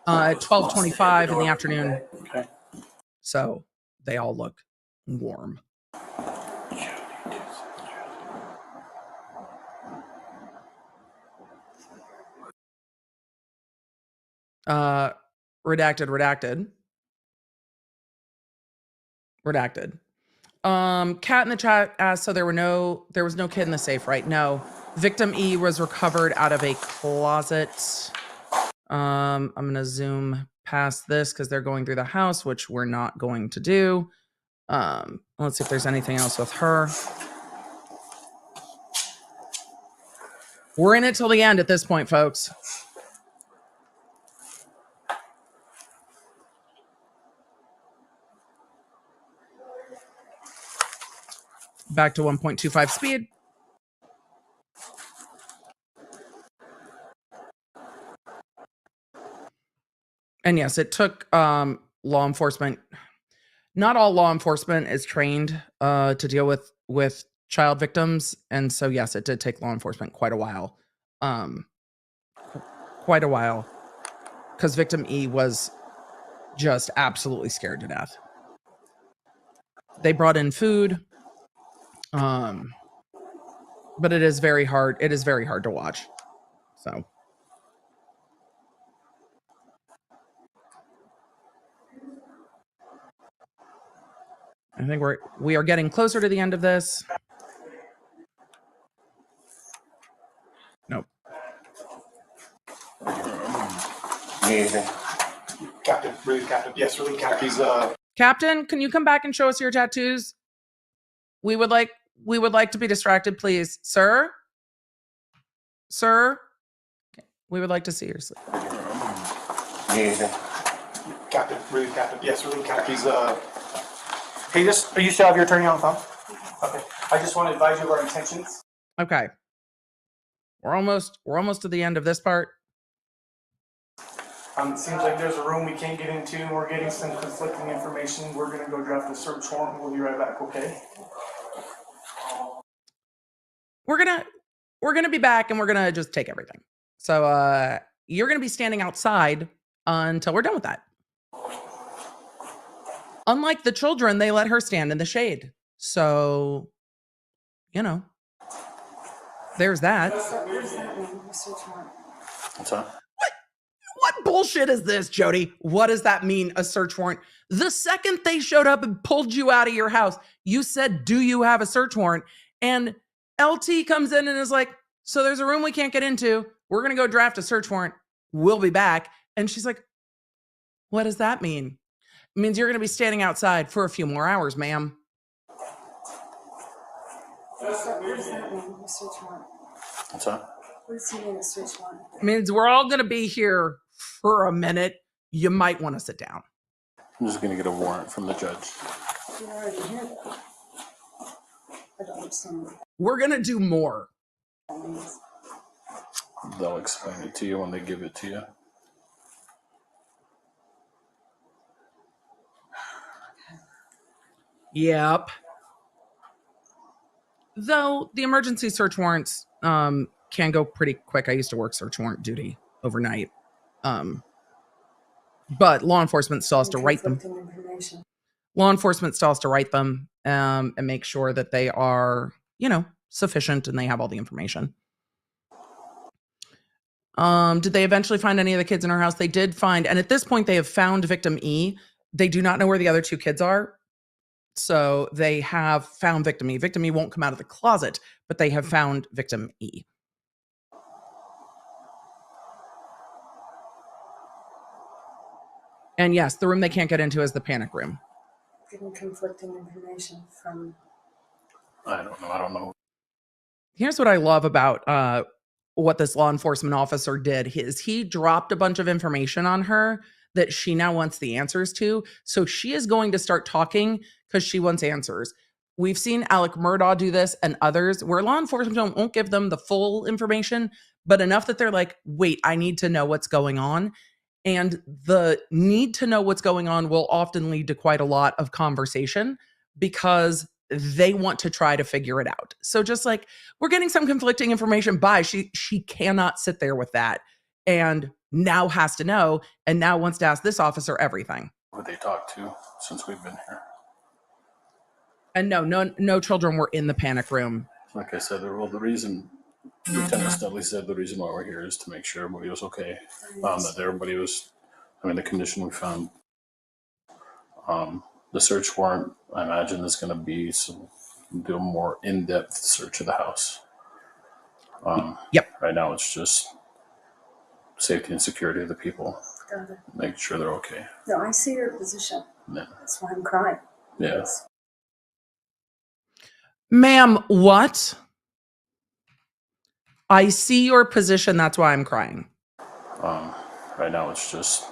12:25 in the afternoon. Okay. So they all look warm. Redacted. Cat in the chat asked, so there was no kid in the safe, right? No. Victim E was recovered out of a closet. I'm gonna zoom past this because they're going through the house, which we're not going to do. Let's see if there's anything else with her. We're in it till the end at this point, folks. Back to 1.25 speed. And yes, it took law enforcement. Not all law enforcement is trained to deal with child victims. And so, yes, it did take law enforcement quite a while. Because victim E was just absolutely scared to death. They brought in food. But it is very hard. It is very hard to watch. So. I think we are getting closer to the end of this. Nope. Captain, really, Captain. Yes, really, Captain. He's Captain, can you come back and show us your tattoos? We would like to be distracted, please, sir. Sir, we would like to see your sleep. Captain, really, Captain. Yes, really, Captain. He's Hey, are you still have your attorney on the phone? Okay. I just want to advise you of our intentions. Okay. We're almost to the end of this part. It seems like there's a room we can't get into, and we're getting some conflicting information. We're going to go draft a search warrant, and we'll be right back, okay? We're gonna be back, and we're gonna just take everything. So you're gonna be standing outside until we're done with that. Unlike the children, they let her stand in the shade. So, there's that. What does that mean? Search warrant. What's that? What What bullshit is this, Jodi? What does that mean, a search warrant? The second they showed up and pulled you out of your house, you said, do you have a search warrant? And LT comes in and is like, so there's a room we can't get into. We're going to go draft a search warrant. We'll be back. And she's like, what does that mean? It means you're going to be standing outside for a few more hours, ma'am. What does that mean, a search warrant? What's that? What does he mean, a search warrant? It means we're all going to be here for a minute. You might want to sit down. I'm just going to get a warrant from the judge. You're already here, though. I don't understand what We're going to do more. that means. They'll explain it to you when they give it to you. Yep. Though the emergency search warrants can go pretty quick. I used to work search warrant duty overnight. But law enforcement still has to write them. Law enforcement still has to write them and make sure that they are, sufficient and they have all the information. Did they eventually find any of the kids in her house? They did find, and at this point they have found victim E. They do not know where the other two kids are. So they have found victim E. Victim E won't come out of the closet, but they have found victim E. And yes, the room they can't get into is the panic room. Getting conflicting information from. I don't know. Here's what I love about what this law enforcement officer did. He dropped a bunch of information on her that she now wants the answers to. So she is going to start talking because she wants answers. We've seen Alec Murdaugh do this and others where law enforcement won't give them the full information, but enough that they're like, wait, I need to know what's going on. And the need to know what's going on will often lead to quite a lot of conversation because they want to try to figure it out. So just like, we're getting some conflicting information by, she cannot sit there with that and now has to know and now wants to ask this officer everything. Who they talked to since we've been here. And no children were in the panic room. Like I said, the reason Lieutenant Studley said the reason why we're here is to make sure everybody was okay. That everybody was, the condition we found. The search warrant, I imagine, is going to be do a more in-depth search of the house. Yep. Right now, it's just safety and security of the people. Got it. Make sure they're okay. No, I see your position. Yeah. That's why I'm crying. Yes. Ma'am, what? I see your position. That's why I'm crying. Right now, it's just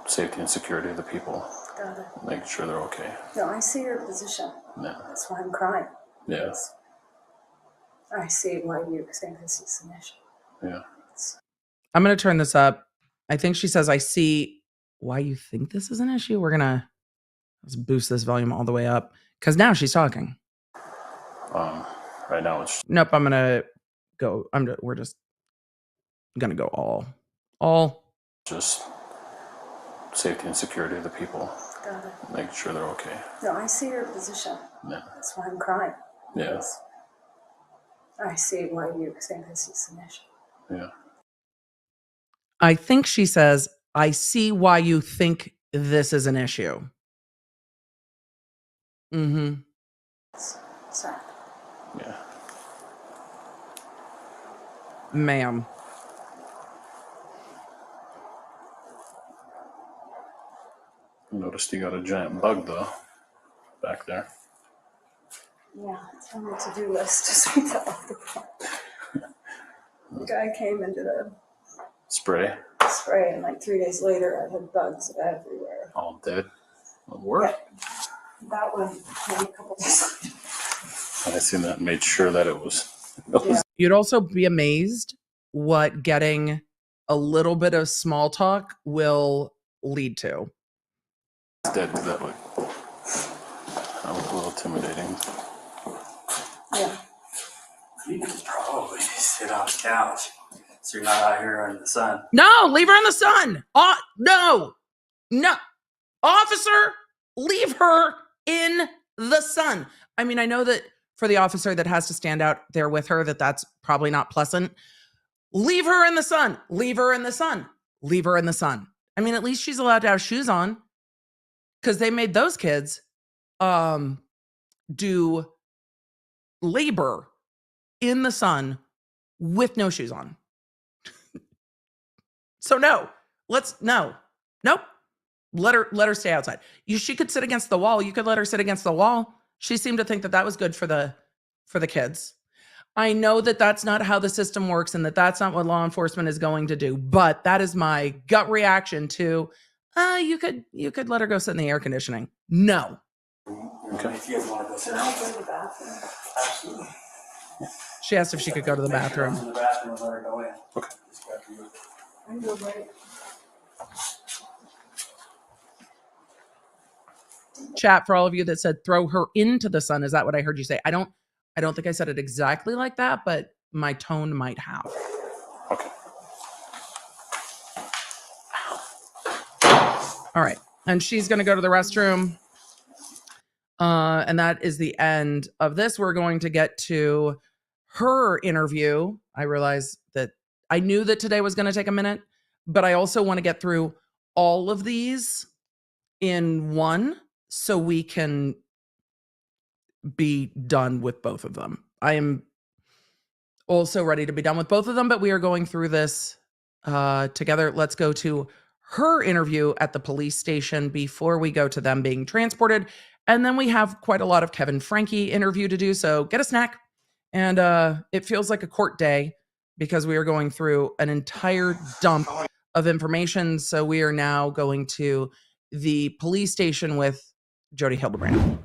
safety and security of the people. Got it. Make sure they're okay. No, I see your position. Yeah. That's why I'm crying. Yes. I see why you think this is an issue. Yeah. I'm going to turn this up. I think she says, I see why you think this is an issue. Let's boost this volume all the way up because now she's talking. Right now, it's. Nope, I'm going to go. We're just going to go all. Just safety and security of the people. Got it. Make sure they're okay. No, I see your position. Yeah. That's why I'm crying. Yes. I see why you think this is an issue. Yeah. I think she says, I see why you think this is an issue. Mm-hmm. Sad. Yeah. Ma'am. I noticed you got a giant bug, though, back there. Yeah, it's on my to-do list to sweep that off the front. The guy came and did a Spray. spray, and like 3 days later, I had bugs everywhere. All dead. It worked. Yeah. That one came a couple days later. And I seen that and made sure that it was. You'd also be amazed what getting a little bit of small talk will lead to. It's dead that way. That was a little intimidating. Yeah. You can probably sit on the couch so you're not out here in the sun. No, leave her in the sun. No. Officer, leave her in the sun. I mean, I know that for the officer that has to stand out there with her, that's probably not pleasant. Leave her in the sun. Leave her in the sun. leave her in the sun. I mean, at least she's allowed to have shoes on, because they made those kids do labor in the sun with no shoes on. So nope. Let her stay outside. She could sit against the wall. You could let her sit against the wall. She seemed to think that that was good for the kids. I know that that's not how the system works and that that's not what law enforcement is going to do, but that is my gut reaction to, you could let her go sit in the air conditioning. No. Okay. If you guys want to go sit down. Absolutely. She asked if she could go to the bathroom. In the bathroom and let her go in. Okay. I'm good, right? Chat, for all of you that said throw her into the sun, is that what I heard you say? I don't think I said it exactly like that, but my tone might have. Okay. All right. And she's going to go to the restroom. And that is the end of this. We're going to get to her interview. I realize that I knew that today was going to take a minute, but I also want to get through all of these in one so we can be done with both of them. I am also ready to be done with both of them, but we are going through this together. Let's go to her interview at the police station before we go to them being transported. And then we have quite a lot of Kevin Franke interview to do. So get a snack. And it feels like a court day because we are going through an entire dump of information. So we are now going to the police station with Jodi Hildebrandt.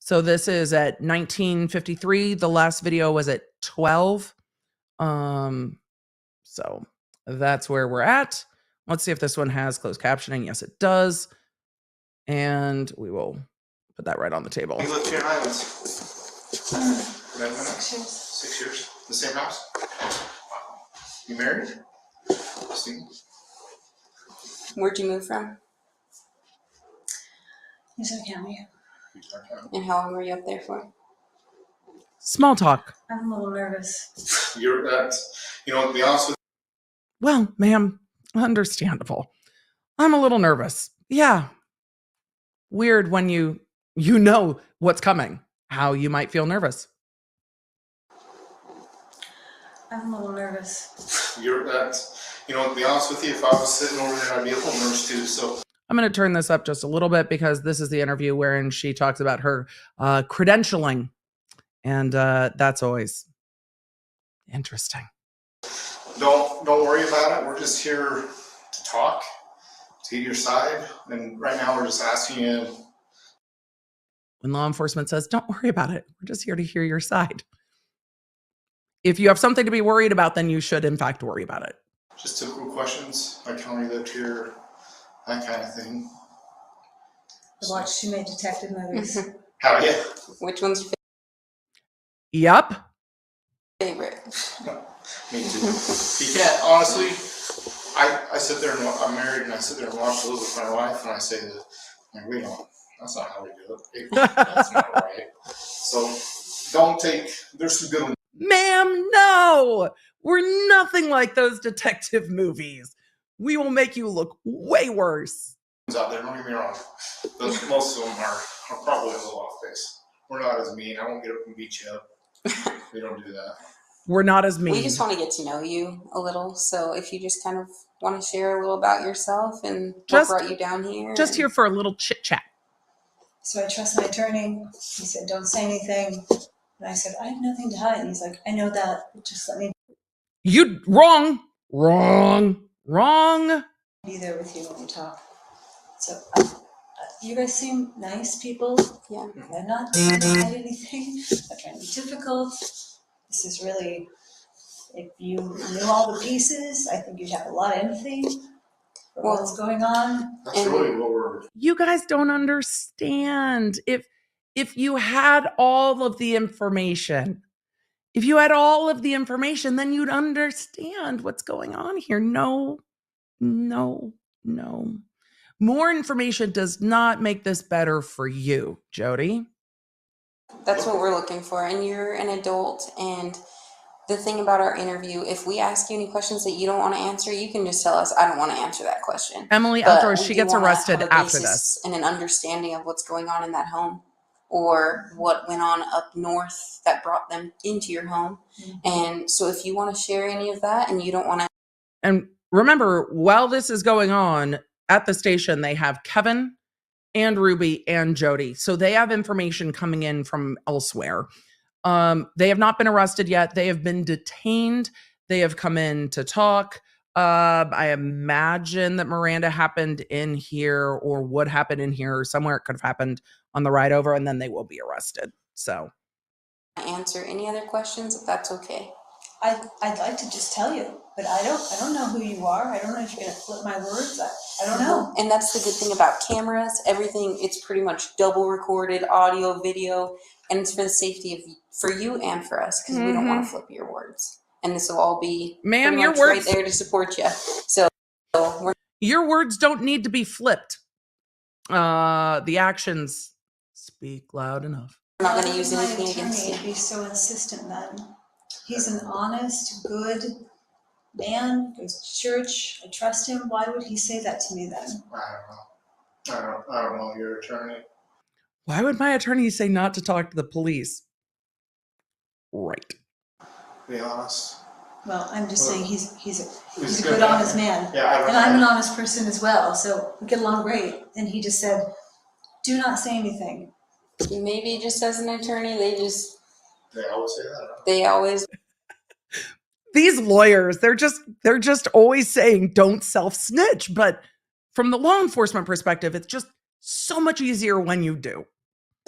So this is at 19:53. The last video was at 12. So that's where we're at. Let's see if this one has closed captioning. Yes, it does. And we will put that right on the table. You lived here in Islands? 6 years. 6 years. The same house? Wow. You married? Single? Where'd you move from? Utah County. And how long were you up there for? Small talk. I'm a little nervous. You're to be honest with Well, ma'am, understandable. I'm a little nervous. Yeah. Weird when you know what's coming, how you might feel nervous. I'm a little nervous. you're to be honest with you, if I was sitting over there, I'd be a little nervous too. So I'm going to turn this up just a little bit because this is the interview wherein she talks about her credentialing. And that's always interesting. don't worry about it. We're just here to talk, to get your side. And right now we're just asking you. When law enforcement says, don't worry about it, we're just here to hear your side. If you have something to be worried about, then you should, in fact, worry about it. Just typical questions, like how long you lived here, that kind of thing. I watched too many detective movies. How you? Which one's your Yep. favorite? Me too. You can't, honestly, I sit there and I'm married and I sit there and watch those with my wife and I say that, that's not how we do it. That's not right. So there's some good ones. Ma'am, no! We're nothing like those detective movies. We will make you look way worse. Out there, don't get me wrong. Most of them are probably a little off base. We're not as mean. I won't get up and beat you up. We don't do that. We're not as mean. We just want to get to know you a little. So if you just kind of want to share a little about yourself and what brought you down here. Just here for a little chit chat. So I trust my attorney. He said, don't say anything. And I said, I have nothing to hide. And he's like, I know that. Just let me You wrong. be there with you when we talk. So you guys seem nice people. Yeah. I'm not trying to hide anything. I'm not trying to be difficult. This is really, if you knew all the pieces, I think you'd have a lot of empathy for what's going on. That's really what we're. You guys don't understand. If you had all of the information, then you'd understand what's going on here. No. More information does not make this better for you, Jodi. That's what we're looking for. And you're an adult and the thing about our interview, if we ask you any questions that you don't want to answer, you can just tell us, I don't want to answer that question. Emily But Outdoors, we she do gets wanna arrested have a after basis this. and an understanding of what's going on in that home, or what went on up north that brought them into your home. And so if you want to share any of that and you don't want to. And remember, while this is going on at the station, they have Kevin and Ruby and Jodi. So they have information coming in from elsewhere. They have not been arrested yet. They have been detained. They have come in to talk. I imagine that Miranda happened in here, or would happen in here, or somewhere. It could have happened on the ride over, and then they will be arrested. So Answer any other questions, if that's okay. I'd like to just tell you, but I don't know who you are. I don't know if you're gonna flip my words. I don't know. And that's the good thing about cameras. Everything, it's pretty much double recorded, audio, video, and it's for the safety of for you and for us, because we don't want to flip your words. And this will all be ma'am, your words words right there to support you. So your words don't need to be flipped. The actions speak loud enough. I'm not going to use anything against you. Be so insistent then. He's an honest, good man, goes to church. I trust him. Why would he say that to me then? I don't know your attorney. Why would my attorney say not to talk to the police? Right. Be honest. Well, I'm just saying he's a good good, man. honest man. Yeah, and I'm an honest person as well, so we get along great. And he just said, do not say anything. Maybe just as an attorney, they always say that. They always. These lawyers, they're just always saying don't self-snitch. But from the law enforcement perspective, it's just so much easier when you do.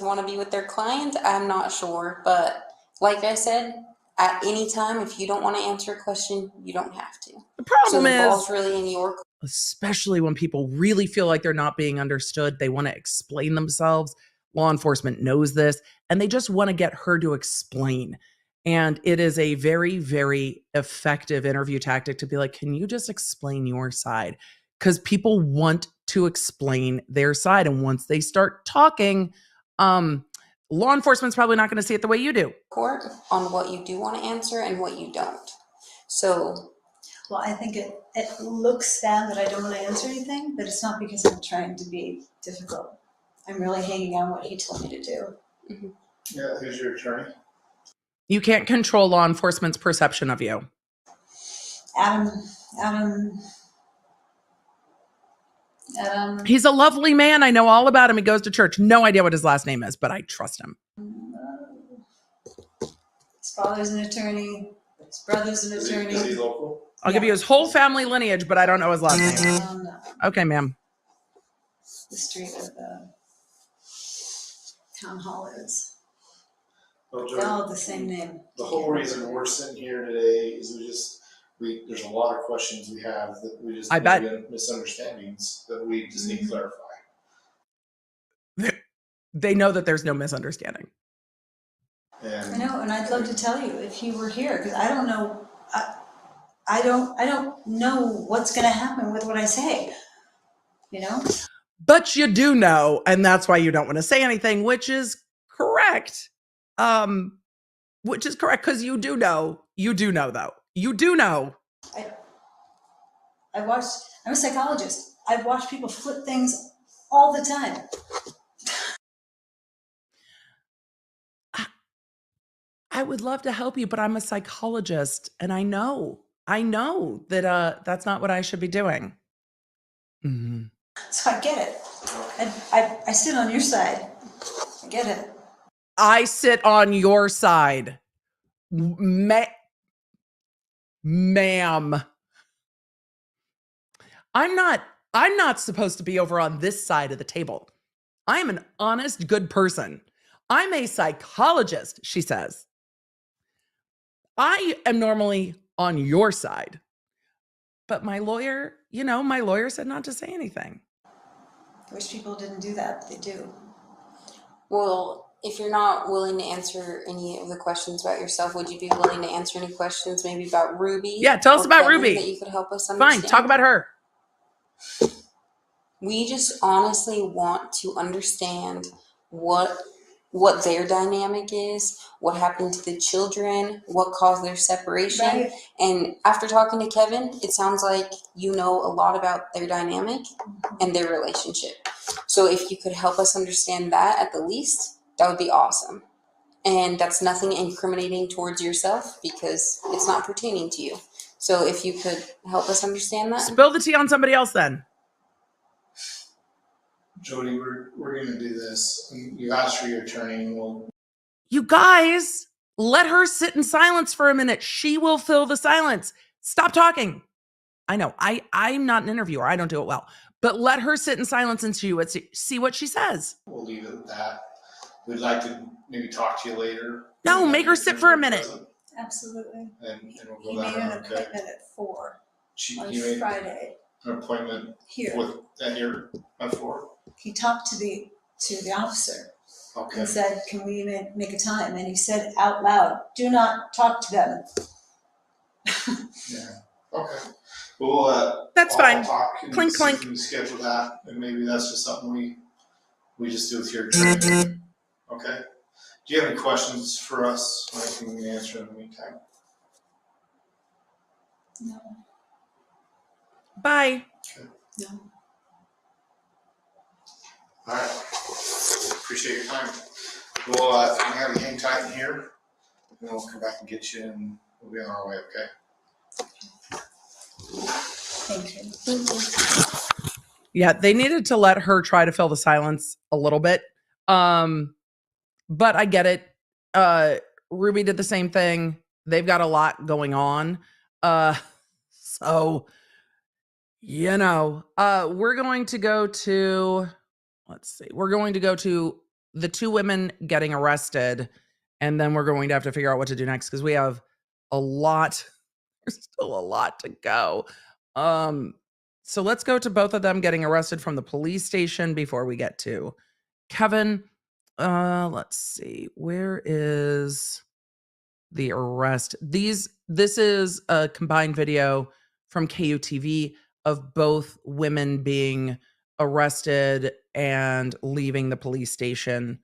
Want to be with their client? I'm not sure. But like I said, at any time, if you don't want to answer a question, you don't have to. The problem is, the ball's really in your court. Especially when people really feel like they're not being understood, they want to explain themselves. Law enforcement knows this, and they just want to get her to explain. And it is a very, very effective interview tactic to be like, can you just explain your side? Because people want to explain their side. And once they start talking, law enforcement's probably not going to see it the way you do. Court on what you do want to answer and what you don't. So, well, I think it looks sad that I don't want to answer anything, but it's not because I'm trying to be difficult. I'm really hanging on what he told me to do. Mm-hmm. Yeah, who's your attorney? You can't control law enforcement's perception of you. Adam. He's a lovely man. I know all about him. He goes to church. No idea what his last name is, but I trust him. His father's an attorney. His brother's an attorney. Is he local? I'll give you his whole family lineage, but I don't know his last name. No. Okay, ma'am. The street where the town hall is. Well, They all have the same name. The whole reason we're sitting here today is there's a lot of questions we have that we just misunderstandings that we just need to clarify. They know that there's no misunderstanding. I know, and I'd love to tell you if you were here, because I don't know. I don't know what's going to happen with what I say. You know. But you do know, and that's why you don't want to say anything, which is correct. Which is correct, because you do know. You do know, though. You do know. I'm a psychologist. I've watched people flip things all the time. I would love to help you, but I'm a psychologist, and I know that that's not what I should be doing. Mm-hmm. So I get it. I sit on your side. I get it. I sit on your side. Ma'am. I'm not supposed to be over on this side of the table. I am an honest, good person. I'm a psychologist, she says. I am normally on your side. But my lawyer said not to say anything. I wish people didn't do that. They do. Well, if you're not willing to answer any of the questions about yourself, would you be willing to answer any questions maybe about Ruby? Yeah, tell us about Becky Ruby. that you could help us understand? Fine, talk about her. We just honestly want to understand what what their dynamic is, what happened to the children, what caused their separation. Right. And after talking to Kevin, it sounds like you know a lot about their dynamic and their relationship. So if you could help us understand that at the least, that would be awesome. And that's nothing incriminating towards yourself because it's not pertaining to you. So if you could help us understand that. Spill the tea on somebody else then. Jodi, we're going to do this. You asked for your attorney, and we'll. You guys, let her sit in silence for a minute. She will fill the silence. Stop talking. I know, I'm not an interviewer. I don't do it well. But let her sit in silence and see what she says. We'll leave it at that. We'd like to maybe talk to you later. No, make her sit for a minute. Absolutely. And we'll He go made that an route, okay? appointment at 4 on He made Friday. an appointment Here. here at 4. He talked to the officer Okay. and said, "Can we make a time?" And he said out loud, "Do not talk to them." Yeah. Okay. Well, that's I'll fine. Talk and Clink, see clink. if we can schedule that, and maybe that's just something we just do with your attorney. Okay. Do you have any questions for us? I can answer in the meantime. No. Bye. Okay. No. All right. Appreciate your time. We'll have you hang tight in here, and we'll come back and get you, and we'll be on our way. Okay. Thank you. Thank you. Yeah, they needed to let her try to fill the silence a little bit. But I get it. Ruby did the same thing. They've got a lot going on. So, you know, we're going to go to, let's see, we're going to go to the 2 women getting arrested, and then we're going to have to figure out what to do next because we have a lot. There's still a lot to go. So let's go to both of them getting arrested from the police station before we get to Kevin. Let's see. Where is the arrest? This is a combined video from KUTV of both women being arrested and leaving the police station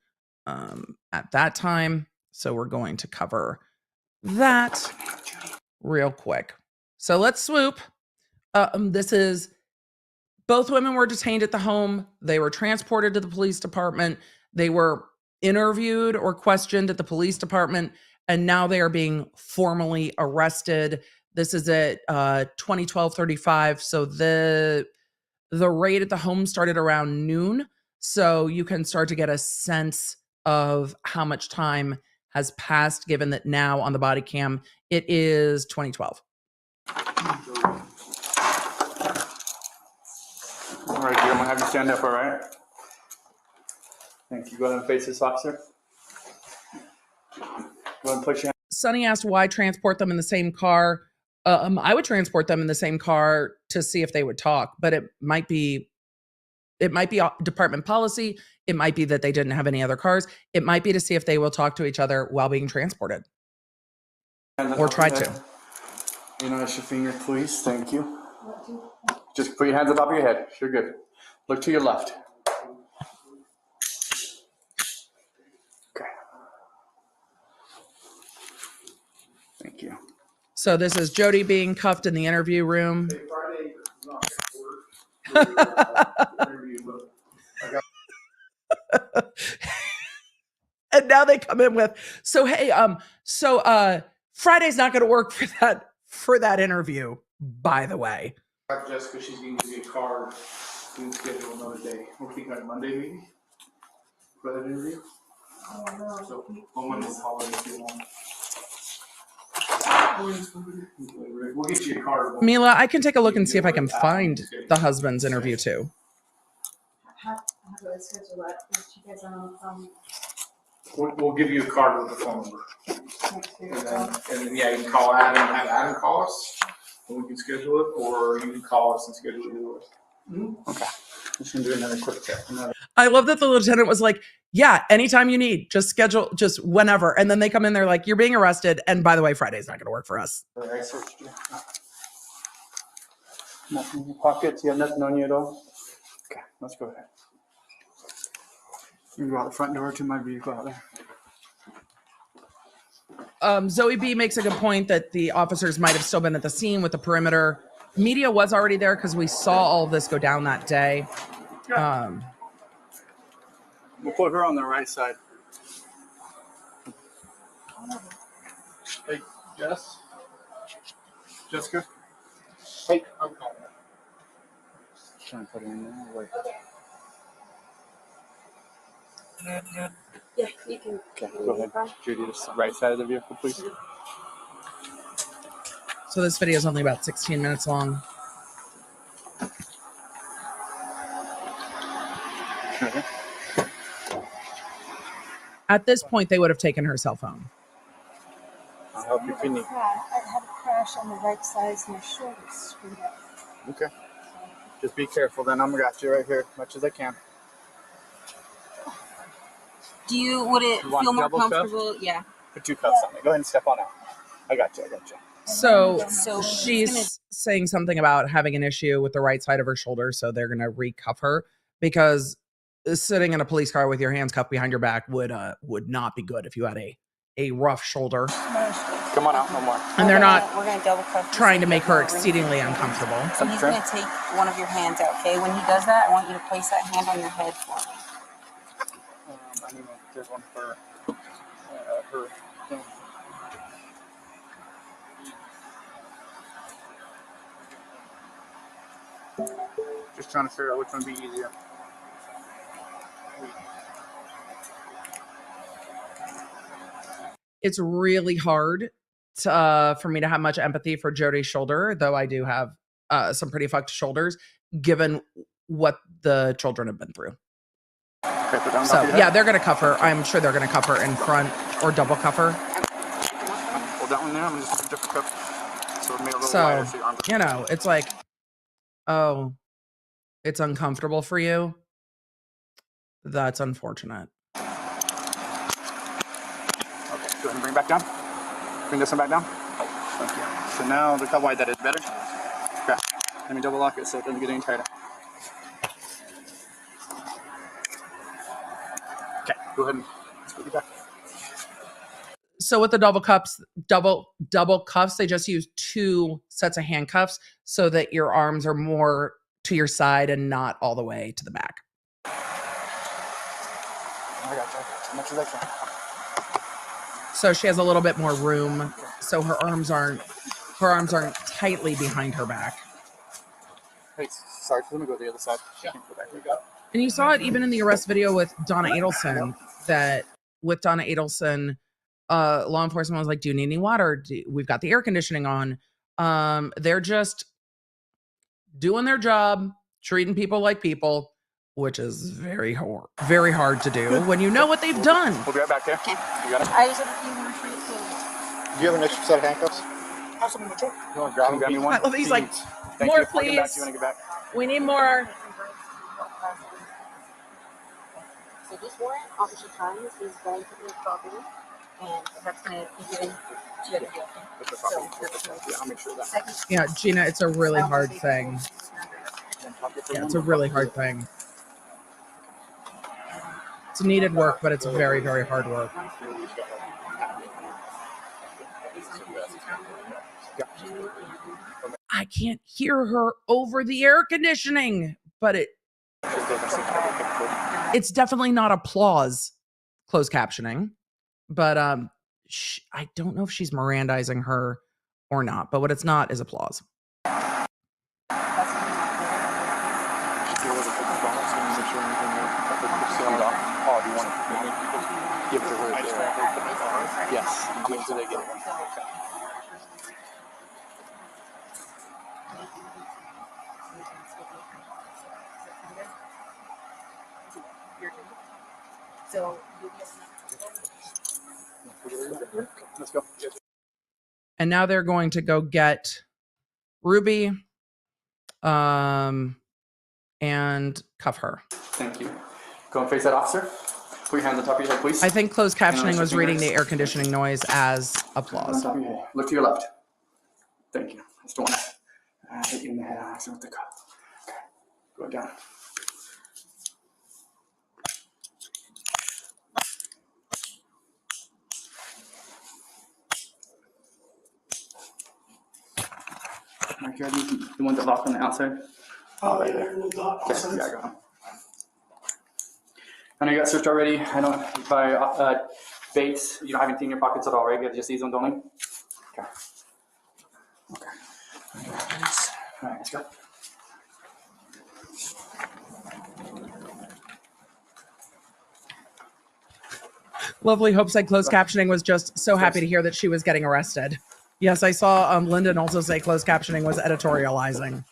at that time. So we're going to cover that real quick. So let's swoop. This is both women were detained at the home. They were transported to the police department. They were interviewed or questioned at the police department, and now they are being formally arrested. This is at 2012-35. So the raid at the home started around noon. So you can start to get a sense of how much time has passed, given that now on the body cam, it is 2012. All right, I'm gonna have you stand up, all right? Thank you. Go ahead and face this officer. Go ahead and push your hand. Sonny asked why transport them in the same car. I would transport them in the same car to see if they would talk, but it might be department policy. It might be that they didn't have any other cars. It might be to see if they will talk to each other while being transported. Or try to. You know, your finger, please. Thank you. Just put your hands on top of your head. You're good. Look to your left. Okay. Thank you. So this is Jodi being cuffed in the interview room. And now they come in with, so hey, Friday's not going to work for that interview, by the way. Jessica, she's going to give you a card. We can schedule another day. We're thinking on Monday, maybe, for that interview. Oh, no. So, on Monday, call it if you want. We'll get you a card. Mila, I can take a look and see if I can find the husband's interview too. How do I schedule that? If you guys are on the phone. We'll give you a card with the phone number. And then, yeah, you can call Adam and have Adam call us, and we can schedule it, or you can call us and schedule it either way. Okay. Just gonna do another quick check. I love that the lieutenant was like, yeah, anytime you need, just schedule, just whenever. And then they come in, they're like, you're being arrested. And by the way, Friday's not going to work for us. I searched you. Nothing in your pockets? You have nothing on you at all? Okay, let's go ahead. You can go out the front door to my vehicle out there. Zoe B makes a good point that the officers might have still been at the scene with the perimeter. Media was already there because we saw all of this go down that day. We'll put her on the right side. Hey, Jess? Jessica? Hey, I'm calling her. Trying to put her in there. Wait. Yeah, you can. Okay, go ahead. Judy, the right side of the vehicle, please. So this video is only about 16 minutes long. At this point, they would have taken her cell phone. I'll help you if you need. I had a crash on the right side and my shoulder screwed up. Okay. Just be careful then. I'm got you right here as much as I can. Would it feel more comfortable? Cuff? Yeah. Put 2 cuffs on me. Go ahead and step on out. I got you. So she's saying something about having an issue with the right side of her shoulder, so they're going to recuff her because sitting in a police car with your hands cuffed behind your back would not be good if you had a rough shoulder. Come on out, no more. And they're not We're gonna double cuff trying to make her exceedingly uncomfortable. So he's going to take one of your hands out, okay? When he does that, I want you to place that hand on your head for me. I mean, there's one for her. Just trying to figure out which one would be easier. It's really hard for me to have much empathy for Jody's shoulder, though I do have some pretty fucked shoulders, given what the children have been through. So yeah, they're gonna cuff her. I'm sure they're gonna cuff her in front or double cuff her. Hold that one there. I'm gonna just put a different cuff. So it made a little So wider so your arm. you know, it's like, oh, it's uncomfortable for you. That's unfortunate. Okay, go ahead and bring it back down. Bring this one back down. Thank you. So now look how wide that is. Better? Okay. Let me double lock it so it doesn't get any tighter. Okay, go ahead and let's put it back. So with the double cuffs, they just use 2 sets of handcuffs so that your arms are more to your side and not all the way to the back. I got you. As much as I can. So she has a little bit more room, so her arms aren't tightly behind her back. Hey, sorry, let me go to the other side. Yeah. Go back. You go. And you saw it even in the arrest video with Donna Adelson, that with Donna Adelson, law enforcement was like, do you need any water? We've got the air conditioning on. They're just doing their job, treating people like people, which is very hard to do when you know what they've done. We'll be right back there. Okay. You got it? I just have a few more for you. Do you have an extra set of handcuffs? Have some in the truck. You want to grab me one? I love he's like, Thank more you. I'll get back please. to you when I get back. We need more. So this warrant, Officer Times, is going to be property, and that's going to be given to you. So yeah, I'll make sure of that. Yeah, Gina, it's a really hard thing. Yeah, it's a really hard thing. It's needed work, but it's very, very hard work. I can't hear her over the air conditioning, but it's definitely not applause, closed captioning. But I don't know if she's Mirandizing her or not, but what it's not is applause. Oh, do you want to give it to her? Yes. How many do they get? So let's go. And now they're going to go get Ruby and cuff her. Thank you. Go and face that officer. Put your hands on top of your head, please. I think closed captioning was reading the air conditioning noise as applause. On top of your head. Look to your left. Thank you. I just don't want to hit you in the head on accident with the cuff. Okay. Go down. Mark, you ready? The ones that locked on the outside? Oh, yeah, they're Okay, yeah, go on. I know you got searched already. I don't, by base, you don't have anything in your pockets at all, right? You have just these ones only? Okay. Okay. All right, let's go. Lovely Hope said closed captioning was just so happy to hear that she was getting arrested. Yes, I saw Lyndon also say closed captioning was editorializing.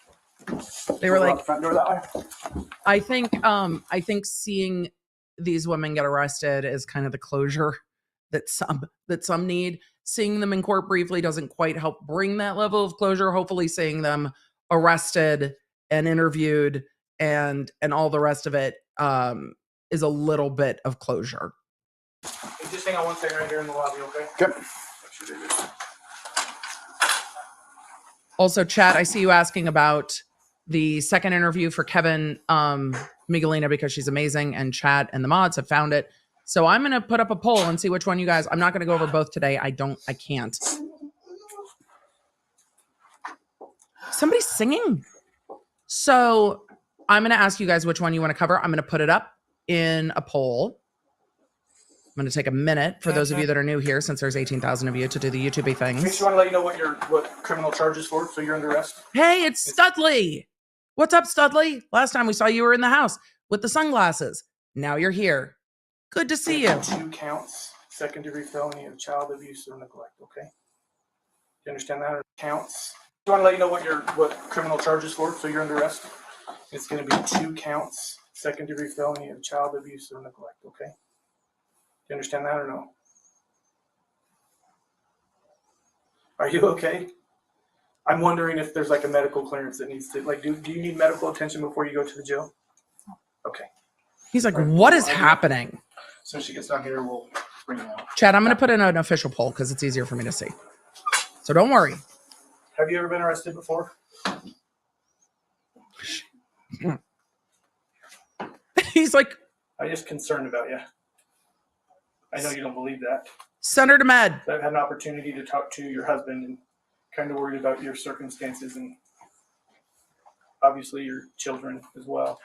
They were like, front door that way. I think seeing these women get arrested is kind of the closure that some need. Seeing them in court briefly doesn't quite help bring that level of closure. Hopefully seeing them arrested and interviewed and all the rest of it is a little bit of closure. Just hang on one second right here in the lobby, okay? Yep. Also, chat, I see you asking about the second interview for Kevin Miguelina because she's amazing, and chat and the mods have found it. So I'm going to put up a poll and see which one you guys, I'm not going to go over both today. I can't. Somebody's singing. So I'm going to ask you guys which one you want to cover. I'm going to put it up in a poll. I'm going to take a minute for those of you that are new here, since there's 18,000 of you, to do the YouTube things. Just want to let you know what criminal charges for, so you're under arrest. Hey, it's Studley. What's up, Studley? Last time we saw you were in the house with the sunglasses. Now you're here. Good to see you. 2 counts, second-degree felony of child abuse or neglect. Okay, you understand that? Or counts. Just want to let you know what criminal charges for, so you're under arrest. It's going to be 2 counts, second-degree felony of child abuse or neglect. Okay. You understand that or no? Are you okay? I'm wondering if there's like a medical clearance that needs to, like, do you need medical attention before you go to the jail? Okay. He's like, what is happening? So she gets down here, we'll bring it out. Chad, I'm going to put in an official poll because it's easier for me to see. So don't worry. Have you ever been arrested before? He's like, I'm just concerned about you. I know you don't believe that. Senator Med. I've had an opportunity to talk to your husband and kind of worried about your circumstances and obviously your children as well.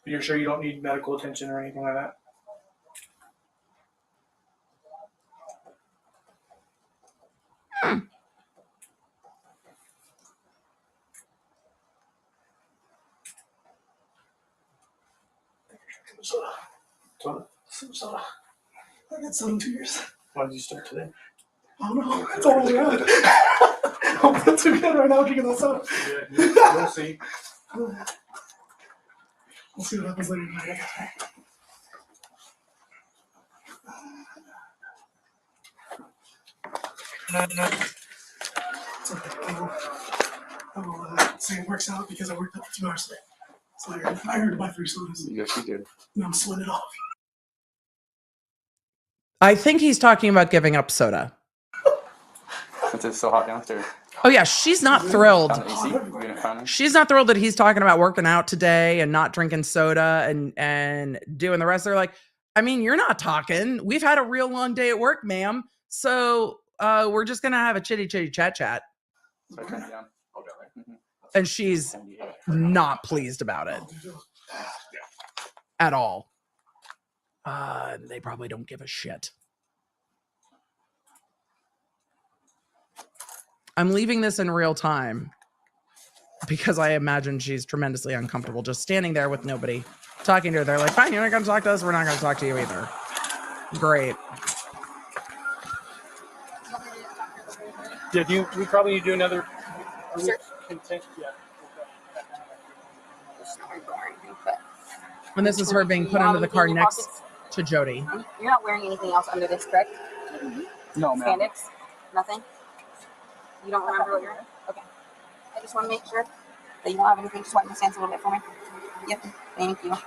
But you're sure you don't need medical attention or anything like that? Soda. Soda. I got soda in 2 years. Why did you start today? Oh no, it's all around. I'm not too good right now drinking that soda. Yeah, we'll see. We'll see what happens later tonight, I guess, right? It's okay. I will say it works out because I worked up for 2 hours today. So I heard to buy 3 sodas. Yes, you did. And I'm sweating it off. I think he's talking about giving up soda. Since it's so hot downstairs. Oh yeah, she's not thrilled. AC? She's not thrilled that he's talking about working out today and not drinking soda and doing the rest. They're like, I mean, you're not talking. We've had a real long day at work, ma'am. So we're just gonna have a chitty chat. So I turned it down. I'll go there. And she's not pleased about it at all. They probably don't give a shit. I'm leaving this in real time because I imagine she's tremendously uncomfortable just standing there with nobody talking to her. They're like, fine, you're not going to talk to us. We're not going to talk to you either. Great. Yeah, we probably need to do another Sure. content. Yeah. And this is her being put into the car next to Jodi. You're not wearing anything else under this, correct? No, ma'am. Spandex? Nothing? You don't remember what you're in? Okay. I just want to make sure that you don't have anything. Just wipe my hands a little bit for me. Yep. Thank you.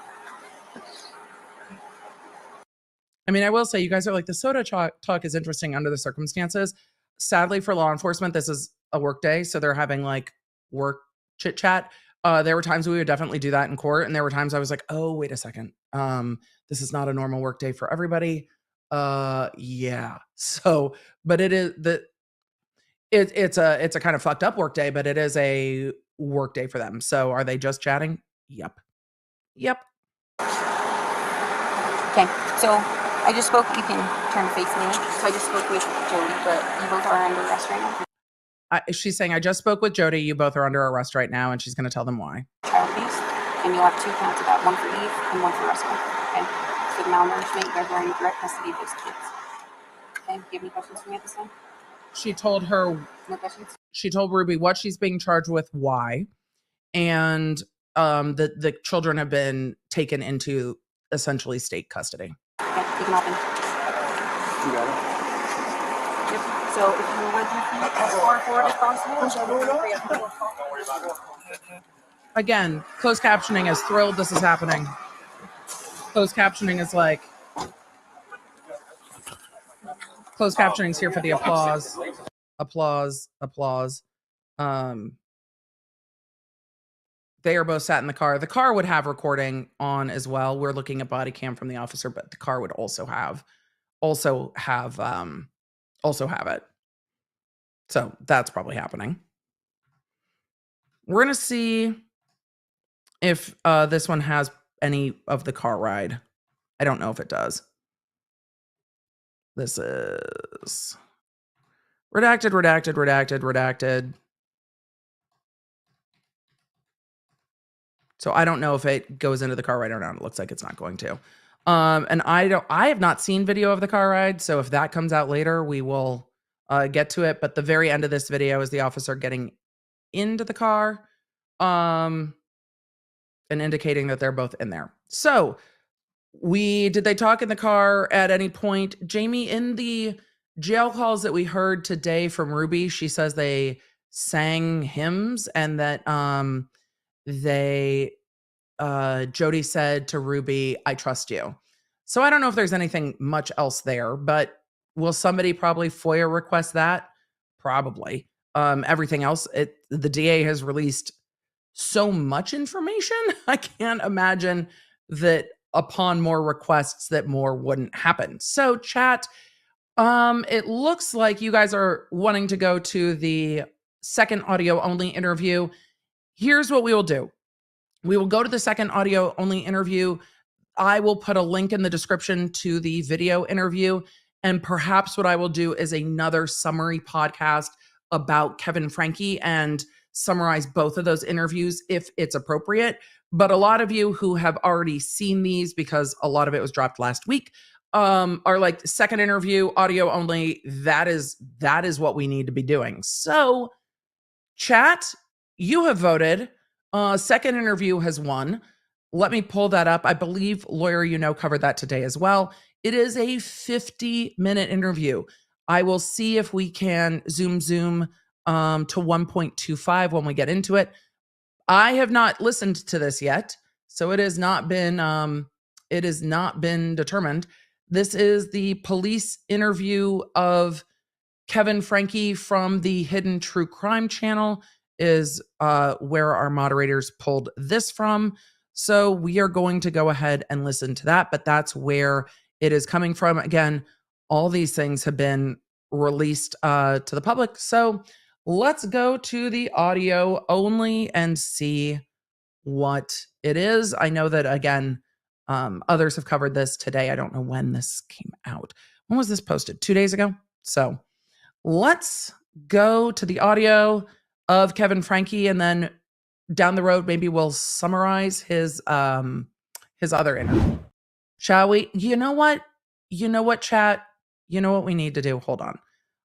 I mean, I will say you guys are like, the soda talk is interesting under the circumstances. Sadly for law enforcement, this is a work day. So they're having like work chit chat. There were times we would definitely do that in court. And there were times I was like, oh, wait a second. This is not a normal work day for everybody. Yeah. So, but it is it's a kind of fucked up work day, but it is a work day for them. So are they just chatting? Yep. Yep. Okay, so I just spoke, you can turn to face me. So I just spoke with Jodi, but you both are under arrest right now. She's saying, I just spoke with Jodi. You both are under arrest right now, and she's going to tell them why. Child abuse, and you'll have 2 counts of that, one for Eve and one for Russell. Okay, for the malnourishment, you guys are in direct custody of those kids. Okay, do you have any questions for me at this time? She told her, No questions? she told Ruby what she's being charged with, why, and the children have been taken into essentially state custody. Okay, you can open. You got it. Yep. So if you would as far forward as possible. Again, closed captioning is thrilled this is happening. Closed captioning is like, closed captioning is here for the applause. Applause, applause. They are both sat in the car. The car would have recording on as well. We're looking at body cam from the officer, but the car would also have it. So that's probably happening. We're gonna see if this one has any of the car ride. I don't know if it does. This is redacted, redacted, redacted, redacted. So I don't know if it goes into the car ride or not. It looks like it's not going to. And I have not seen video of the car ride. So if that comes out later, we will get to it. But the very end of this video is the officer getting into the car and indicating that they're both in there. So did they talk in the car at any point? Jamie, in the jail calls that we heard today from Ruby, she says they sang hymns and that Jodi said to Ruby, I trust you. So I don't know if there's anything much else there, but will somebody probably FOIA request that? Probably. Everything else, the DA has released so much information. I can't imagine that upon more requests that more wouldn't happen. So chat, it looks like you guys are wanting to go to the second audio only interview. Here's what we will do. We will go to the second audio only interview. I will put a link in the description to the video interview. And perhaps what I will do is another summary podcast about Kevin Franke and summarize both of those interviews if it's appropriate. But a lot of you who have already seen these, because a lot of it was dropped last week, are like, second interview, audio only. That is what we need to be doing. So chat, you have voted. Second interview has won. Let me pull that up. I believe Lawyer covered that today as well. It is a 50-minute interview. I will see if we can zoom to 1.25 when we get into it. I have not listened to this yet, so it has not been determined. This is the police interview of Kevin Franke from the Hidden True Crime channel is where our moderators pulled this from. So we are going to go ahead and listen to that, but that's where it is coming from. Again, all these things have been released to the public. So let's go to the audio only and see what it is. I know that, again, others have covered this today. I don't know when this came out. When was this posted? 2 days ago? So let's go to the audio of Kevin Franke, and then down the road, maybe we'll summarize his other interview. Shall we? You know what, chat? You know what we need to do? Hold on.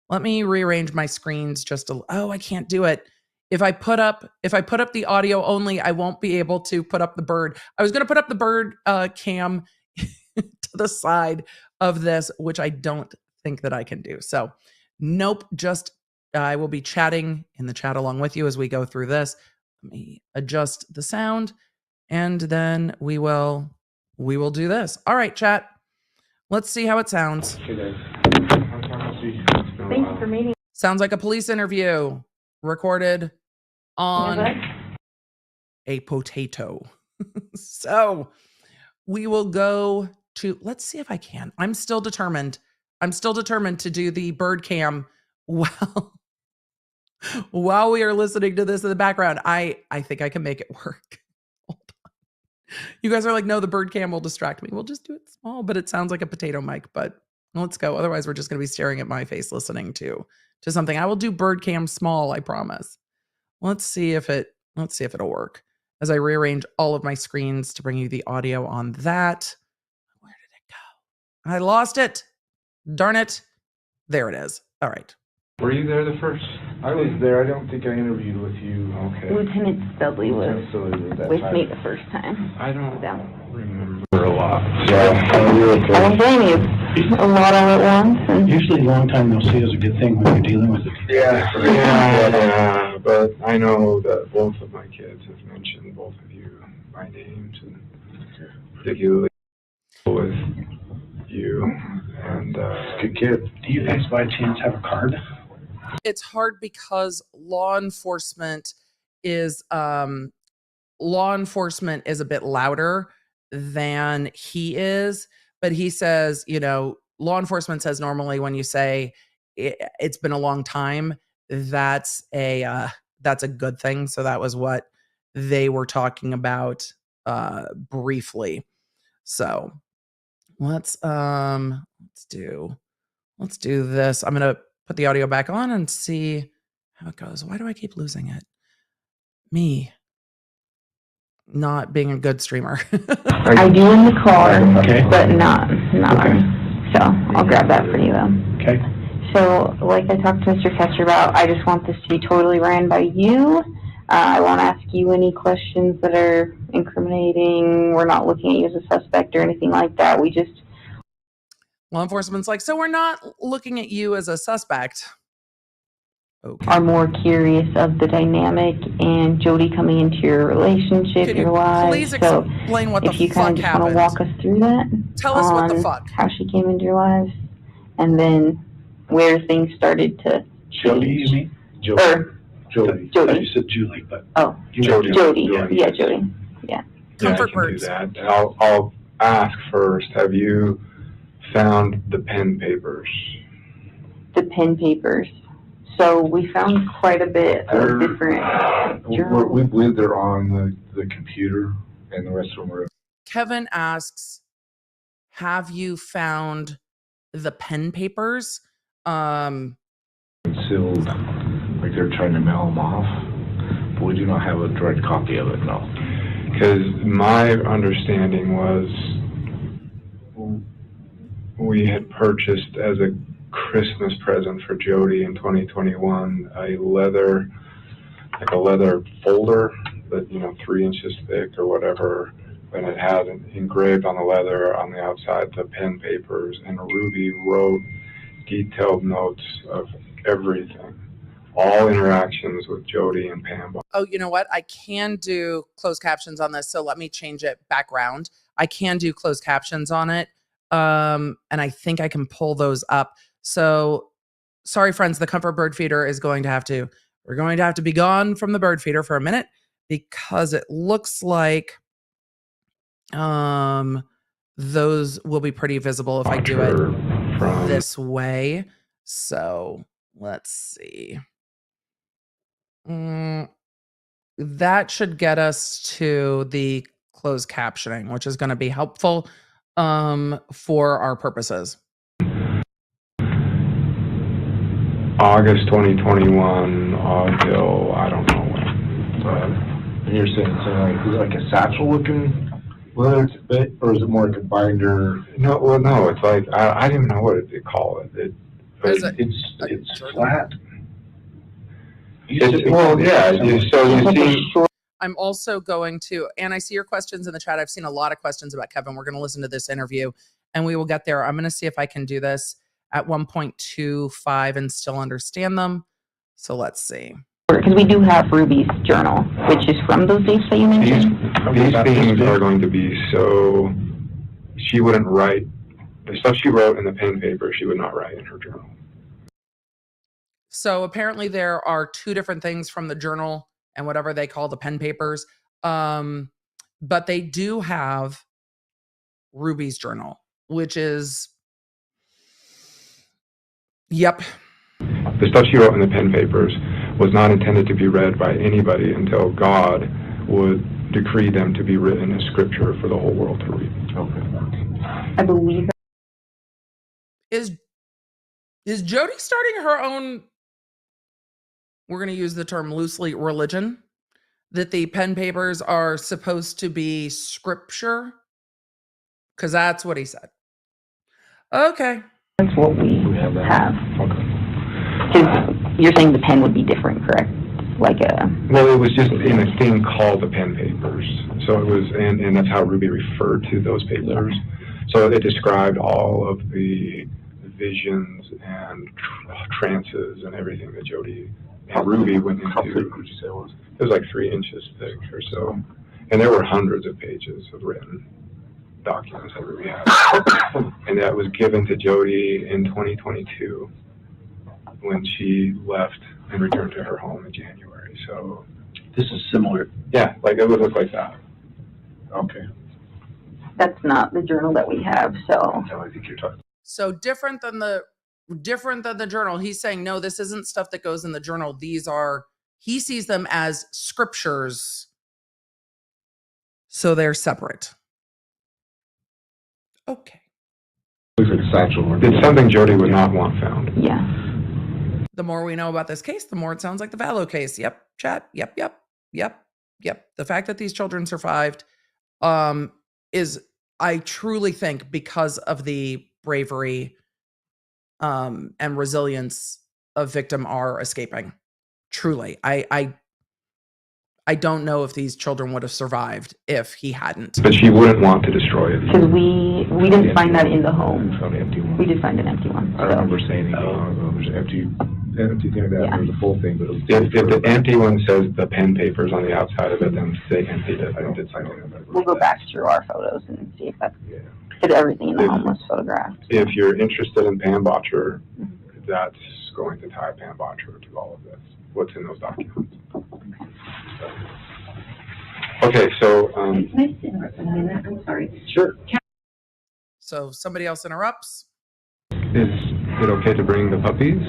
Let me rearrange my screens I can't do it. If I put up the audio only, I won't be able to put up the bird. I was going to put up the bird cam to the side of this, which I don't think that I can do. So nope, I will be chatting in the chat along with you as we go through this. Let me adjust the sound, and then we will do this. All right, chat. Let's see how it sounds. Thanks for meeting. Sounds like a police interview recorded on a potato. So we will go to, let's see if I can. I'm still determined to do the bird cam while we are listening to this in the background. I think I can make it work. Hold on. You guys are like, no, the bird cam will distract me. We'll just do it small, but it sounds like a potato mic, but let's go. Otherwise, we're just going to be staring at my face listening to something. I will do bird cam small, I promise. Let's see if it'll work as I rearrange all of my screens to bring you the audio on that. Where did it go? I lost it. Darn it. There it is. All right. Were you there the first? I was there. I don't think I interviewed with you. Okay. Lieutenant Studley was that with time. me the first time. I don't So. remember a lot. I don't blame you. A lot all at once. And Usually long time no see is a good thing when you're dealing with it. Yeah, but I know that both of my kids have mentioned both of you by names, and particularly with you. And good kid. Do you guys by chance have a card? It's hard because law enforcement is a bit louder than he is, but he says, law enforcement says normally when you say it's been a long time, that's a good thing. So that was what they were talking about briefly. So let's do this. I'm gonna put the audio back on and see how it goes. Why do I keep losing it? Me not being a good streamer. I do in the car, but not on. So I'll grab that for you though. Okay. So like I talked to Mr. Kester about, I just want this to be totally ran by you. I won't ask you any questions that are incriminating. We're not looking at you as a suspect or anything like that. We just... Law enforcement's like, so we're not looking at you as a suspect. Okay. Are more curious of the dynamic and Jodi coming into your relationship, your lives. Please explain what the if you fuck kind of just want to walk us through that. Tell us what the fuck. How she came into your lives, and then where things started to Jodi, you mean? Jodi. Jodi. You said Julie, but Jodi. Yeah, Jodi. Yeah. Comfort do birds. that. I'll ask first. Have you found the pen papers? The pen papers. So we found quite a bit of different journals. We believe they're on the computer, and the rest of them are. Kevin asks, have you found the pen papers? Concealed, like they're trying to mail them off, but we do not have a direct copy of it, no. Because my understanding was we had purchased as a Christmas present for Jodi in 2021 a leather folder that 3 inches thick or whatever, and it had engraved on the leather on the outside the pen papers, and Ruby wrote detailed notes of everything, all interactions with Jodi and Pam. Oh, you know what? I can do closed captions on this, so let me change it background. I can do closed captions on it, and I think I can pull those up. So, sorry, friends, the comfort bird feeder is we're going to have to be gone from the bird feeder for a minute because it looks like those will be pretty visible if I do it this way. So let's see. That should get us to the closed captioning, which is going to be helpful for our purposes. August 2021 until I don't know when. And you're saying is it like a satchel looking leather, or is it more like a binder? No, it's like I don't even know what they call it. It's flat. I'm also going to, and I see your questions in the chat. I've seen a lot of questions about Kevin. We're going to listen to this interview and we will get there. I'm going to see if I can do this at 1.25 and still understand them. So let's see. Because we do have Ruby's journal, which is from those dates that you mentioned. These things are going to be so, she wouldn't write, the stuff she wrote in the pen paper, she would not write in her journal. So apparently there are 2 different things from the journal and whatever they call the pen papers. But they do have Ruby's journal. which is, yep. The stuff she wrote in the pen papers was not intended to be read by anybody until God would decree them to be written as scripture for the whole world to read. I believe. Is Jodi starting her own, we're going to use the term loosely, religion? That the pen papers are supposed to be scripture? Because that's what he said. Okay. That's what we have. Because you're saying the pen would be different, correct? Like a... Well, it was just in a thing called the pen papers. So it was, and that's how Ruby referred to those papers. So it described all of the visions and trances and everything that Jodi and Ruby went into. How thick would you say it was? It was like 3 inches thick or so. And there were hundreds of pages of written documents that Ruby had. And that was given to Jodi in 2022 when she left and returned to her home in January. So this is similar. Yeah, like it would look like that. Okay. That's not the journal that we have, so. No, I think you're talking. So different than the journal. He's saying, no, this isn't stuff that goes in the journal. These are, he sees them as scriptures. So they're separate. Okay. It's something Jodi would not want found. Yeah. The more we know about this case, the more it sounds like the Vallow case. Yep, chat. Yep. The fact that these children survived is, I truly think, because of the bravery and resilience of victim R escaping. Truly. I don't know if these children would have survived if he hadn't. But she wouldn't want to destroy it. Because we didn't find that in the home. We did find an empty one. I don't remember saying anything. There's an empty thing that there's a full thing, but it was If the empty one says the pen papers on the outside of it, then they emptied it. I did sign it. We'll go back through our photos and see if that's, because everything in the home was photographed. If you're interested in Pam Botcher, that's going to tie Pam Botcher to all of this. What's in those documents? Okay, so Can I just interrupt for a minute? I'm sorry. Sure. So somebody else interrupts. Is it okay to bring the puppies?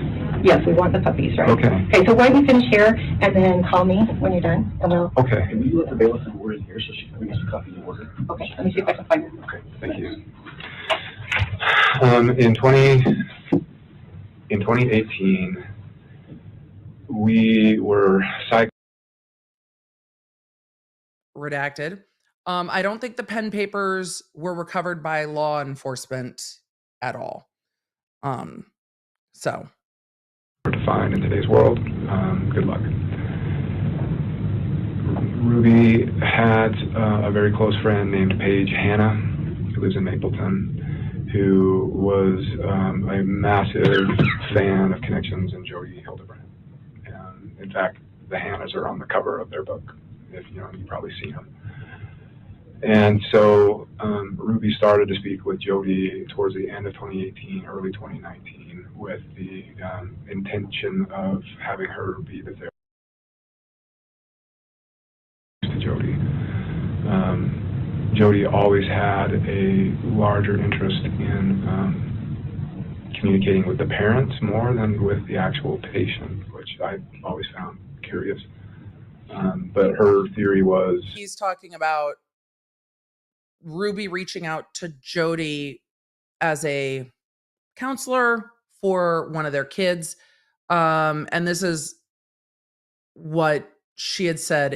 Yes, we want the puppies, right? Okay. Okay, so why don't you finish here and then call me when you're done? And we'll... Okay. Can you let the bailiff know we're in here so she can bring us a copy of the order? Okay, let me see if I can find it. Okay, thank you. In 2018, we were Redacted. I don't think the pen papers were recovered by law enforcement at all. So to find in today's world. Good luck. Ruby had a very close friend named Paige Hanna, who lives in Mapleton, who was a massive fan of Connections and Jodi Hildebrandt. In fact, the Hannas are on the cover of their book. If you've probably seen them. And so Ruby started to speak with Jodi towards the end of 2018, early 2019, with the intention of having her be the therapist to Jodi. Jodi always had a larger interest in communicating with the parents more than with the actual patient, which I always found curious. But her theory was... He's talking about Ruby reaching out to Jodi as a counselor for one of their kids. And this is what she had said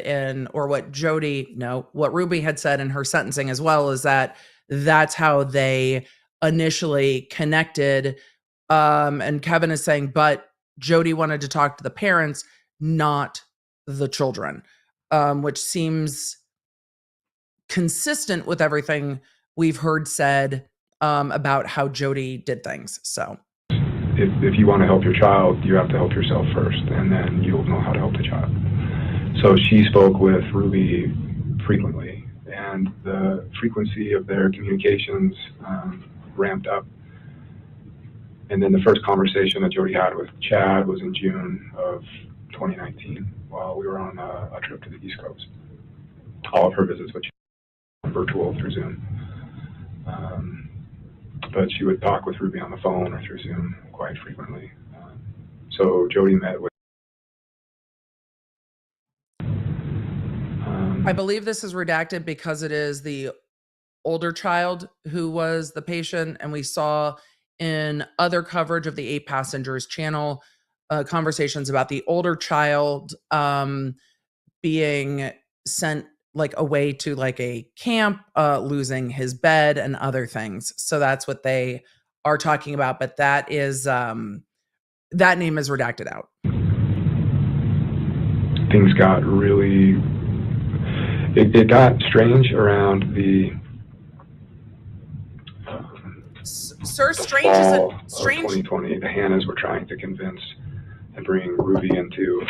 what Ruby had said in her sentencing as well, is that that's how they initially connected. And Kevin is saying, but Jodi wanted to talk to the parents, not the children, which seems consistent with everything we've heard said about how Jodi did things. So if you want to help your child, you have to help yourself first, and then you'll know how to help the child. So she spoke with Ruby frequently, and the frequency of their communications ramped up. And then the first conversation that Jodi had with Chad was in June of 2019 while we were on a trip to the East Coast. All of her visits with Chad were virtual through Zoom. but she would talk with Ruby on the phone or through Zoom quite frequently. So Jodi met with. I believe this is redacted because it is the older child who was the patient, and we saw in other coverage of the 8 Passengers channel conversations about the older child being sent like away to like a camp, losing his bed and other things. So that's what they are talking about, but that is that name is redacted out. Things got really, it got strange around the Sir, strange fall isn't of strange. 2020. The Hannahs were trying to convince and bring Ruby into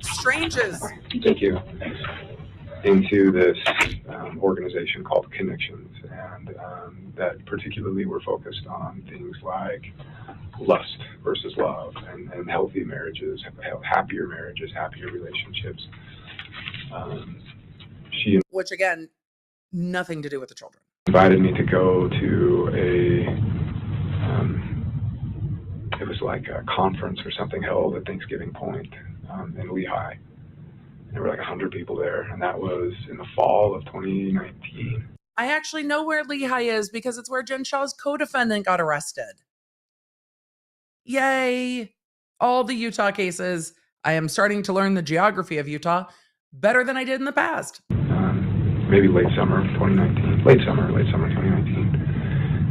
Stranges. thank you, into this organization called Connections, and that particularly were focused on things like lust versus love, and healthy marriages, happier marriages, happier relationships. She Which again, nothing to do with the children. invited me to go to it was like a conference or something held at Thanksgiving Point in Lehigh. There were like 100 people there, and that was in the fall of 2019. I actually know where Lehigh is because it's where Jen Shaw's co-defendant got arrested. Yay! All the Utah cases. I am starting to learn the geography of Utah better than I did in the past. Maybe late summer 2019. Late summer 2019.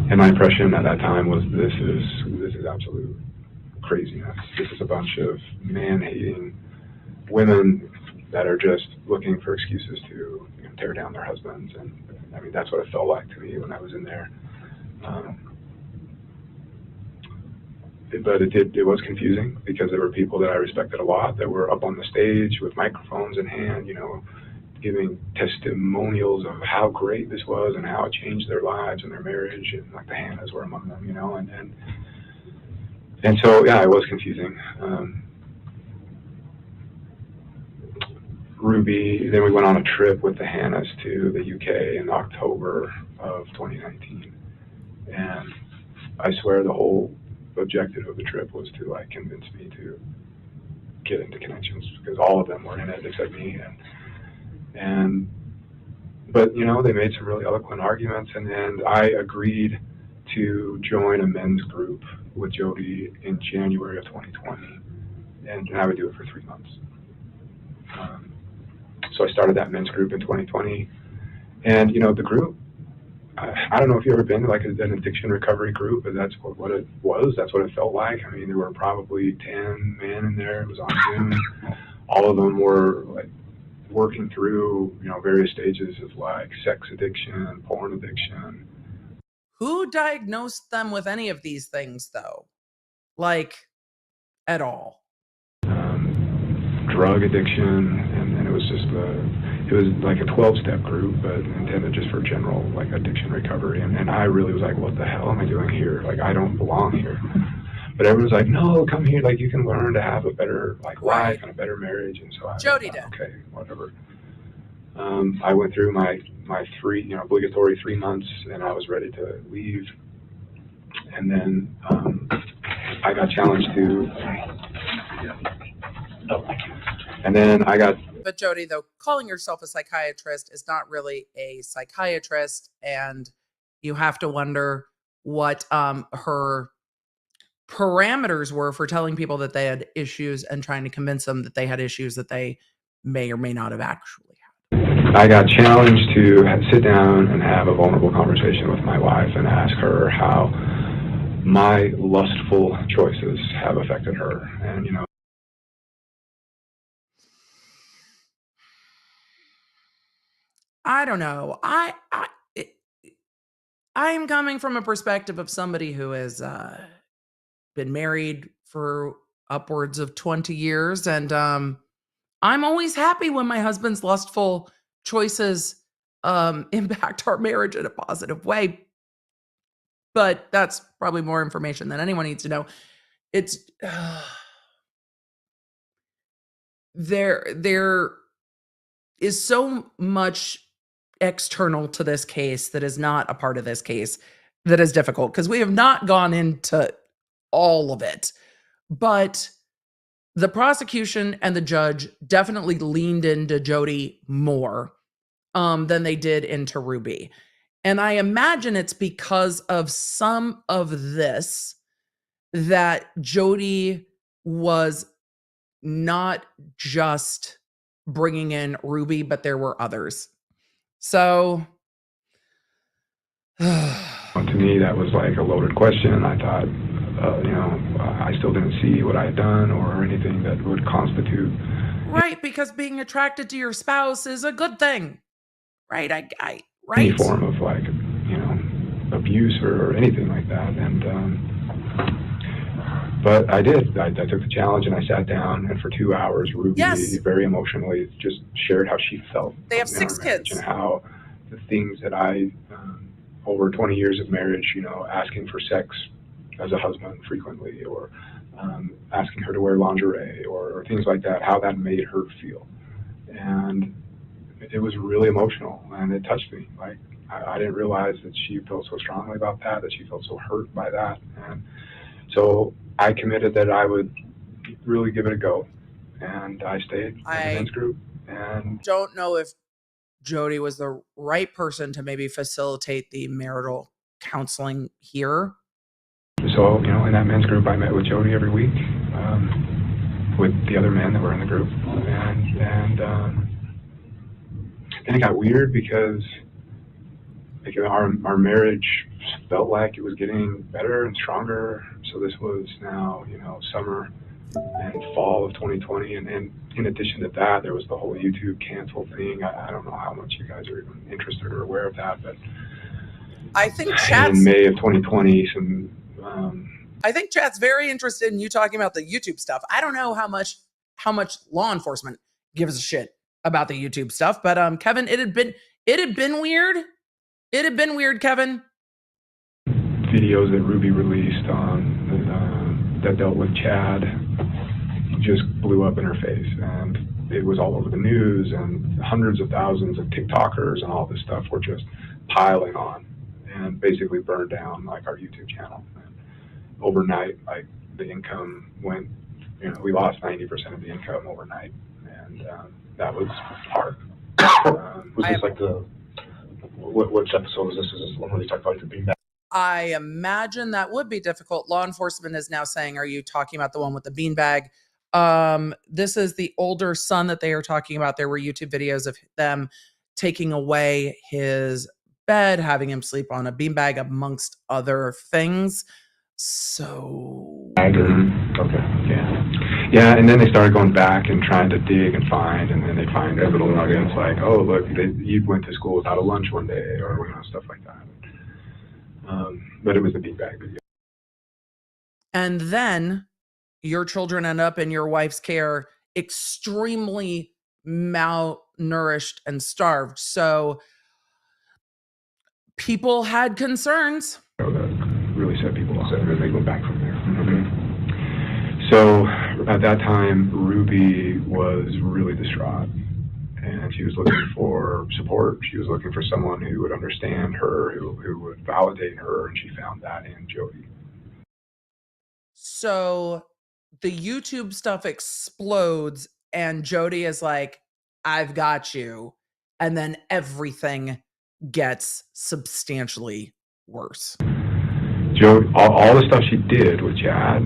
And my impression at that time was this is absolute craziness. This is a bunch of man-hating women that are just looking for excuses to tear down their husbands. And I mean, that's what it felt like to me when I was in there. But it was confusing because there were people that I respected a lot that were up on the stage with microphones in hand, giving testimonials of how great this was and how it changed their lives and their marriage, and like the Hannahs were among them, and so yeah, it was confusing. Ruby, then we went on a trip with the Hannahs to the UK in October of 2019, and I swear the whole objective of the trip was to like convince me to get into Connections, because all of them were in it except me, but they made some really eloquent arguments, and I agreed to join a men's group with Jodi in January of 2020, and I would do it for 3 months. So I started that men's group in 2020, and the group, I don't know if you've ever been to like an addiction recovery group, but that's what it was. That's what it felt like. I mean, there were probably 10 men in there. It was on Zoom. All of them were like working through, various stages of like sex addiction, porn addiction. Who diagnosed them with any of these things though? Like, at all? Drug addiction, and it was just it was like a 12-step group, but intended just for general like addiction recovery. And I really was like, what the hell am I doing here? Like, I don't belong here. But everyone's like, no, come here. Like, you can learn to have a better like life and a better marriage. And so I Jodi did. Okay, whatever. I went through my obligatory 3 months, and I was ready to leave. And then I got challenged to. And then I got. But Jodi, though, calling yourself a psychiatrist is not really a psychiatrist, and you have to wonder what her parameters were for telling people that they had issues and trying to convince them that they had issues that they may or may not have actually had. I got challenged to sit down and have a vulnerable conversation with my wife and ask her how my lustful choices have affected her. And, I don't know. I'm coming from a perspective of somebody who has been married for upwards of 20 years. And I'm always happy when my husband's lustful choices impact our marriage in a positive way. But that's probably more information than anyone needs to know. It's there is so much external to this case that is not a part of this case that is difficult because we have not gone into all of it. But the prosecution and the judge definitely leaned into Jodi more than they did into Ruby. And I imagine it's because of some of this that Jodi was not just bringing in Ruby, but there were others. So to me, that was like a loaded question. I thought, I still didn't see what I had done or anything that would constitute. Right, because being attracted to your spouse is a good thing. Right, right. Any form of like, abuse or anything like that. And, but I did. I took the challenge and I sat down, and for 2 hours, Ruby very emotionally just shared how she felt. They have 6 kids. And how the things that I, over 20 years of marriage, asking for sex as a husband frequently, or asking her to wear lingerie or things like that, how that made her feel. And it was really emotional, and it touched me. Like, I didn't realize that she felt so strongly about that she felt so hurt by that. And so I committed that I would really give it a go. And I stayed in the men's group. And don't know if Jodi was the right person to maybe facilitate the marital counseling here. So, in that men's group, I met with Jodi every week, with the other men that were in the group. And then it got weird because our marriage felt like it was getting better and stronger. So this was now, summer and fall of 2020. And in addition to that, there was the whole YouTube cancel thing. I don't know how much you guys are even interested or aware of that, but I think in May of 2020, I think chat's very interested in you talking about the YouTube stuff. I don't know how much law enforcement gives a shit about the YouTube stuff, but Kevin, it had been weird. It had been weird, Kevin. Videos that Ruby released that dealt with Chad just blew up in her face, and it was all over the news, and hundreds of thousands of TikTokers and all this stuff were just piling on and basically burned down like our YouTube channel. And overnight, like the income went, we lost 90% of the income overnight, and that was hard. Was this like which episode was this? Is this one where they talked about the beanbag? I imagine that would be difficult. Law enforcement is now saying, are you talking about the one with the beanbag? This is the older son that they are talking about. There were YouTube videos of them taking away his bed, having him sleep on a beanbag, amongst other things. So yeah, and then they started going back and trying to dig and find, and then they find little nuggets like, oh look, you went to school without a lunch one day, or stuff like that. But it was the beanbag video. And then your children end up in your wife's care, extremely malnourished and starved. So people had concerns. That really set people off, and then they go back from there. So at that time, Ruby was really distraught, and she was looking for support. She was looking for someone who would understand her, who would validate her, and she found that in Jodi. So the YouTube stuff explodes, and Jodi is like, I've got you. And then everything gets substantially worse. Jodi, all the stuff she did with Chad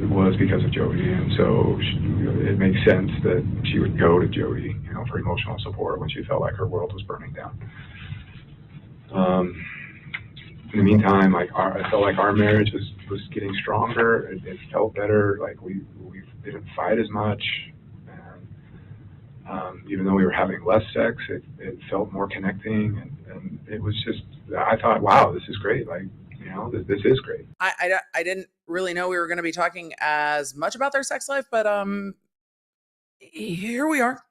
was because of Jodi, and so it makes sense that she would go to Jodi, for emotional support when she felt like her world was burning down. In the meantime, I felt like our marriage was getting stronger. It felt better. Like we didn't fight as much, and even though we were having less sex, it felt more connecting, and it was just. I thought, wow, this is great. Like. This is great. I didn't really know we were going to be talking as much about their sex life, but here we are.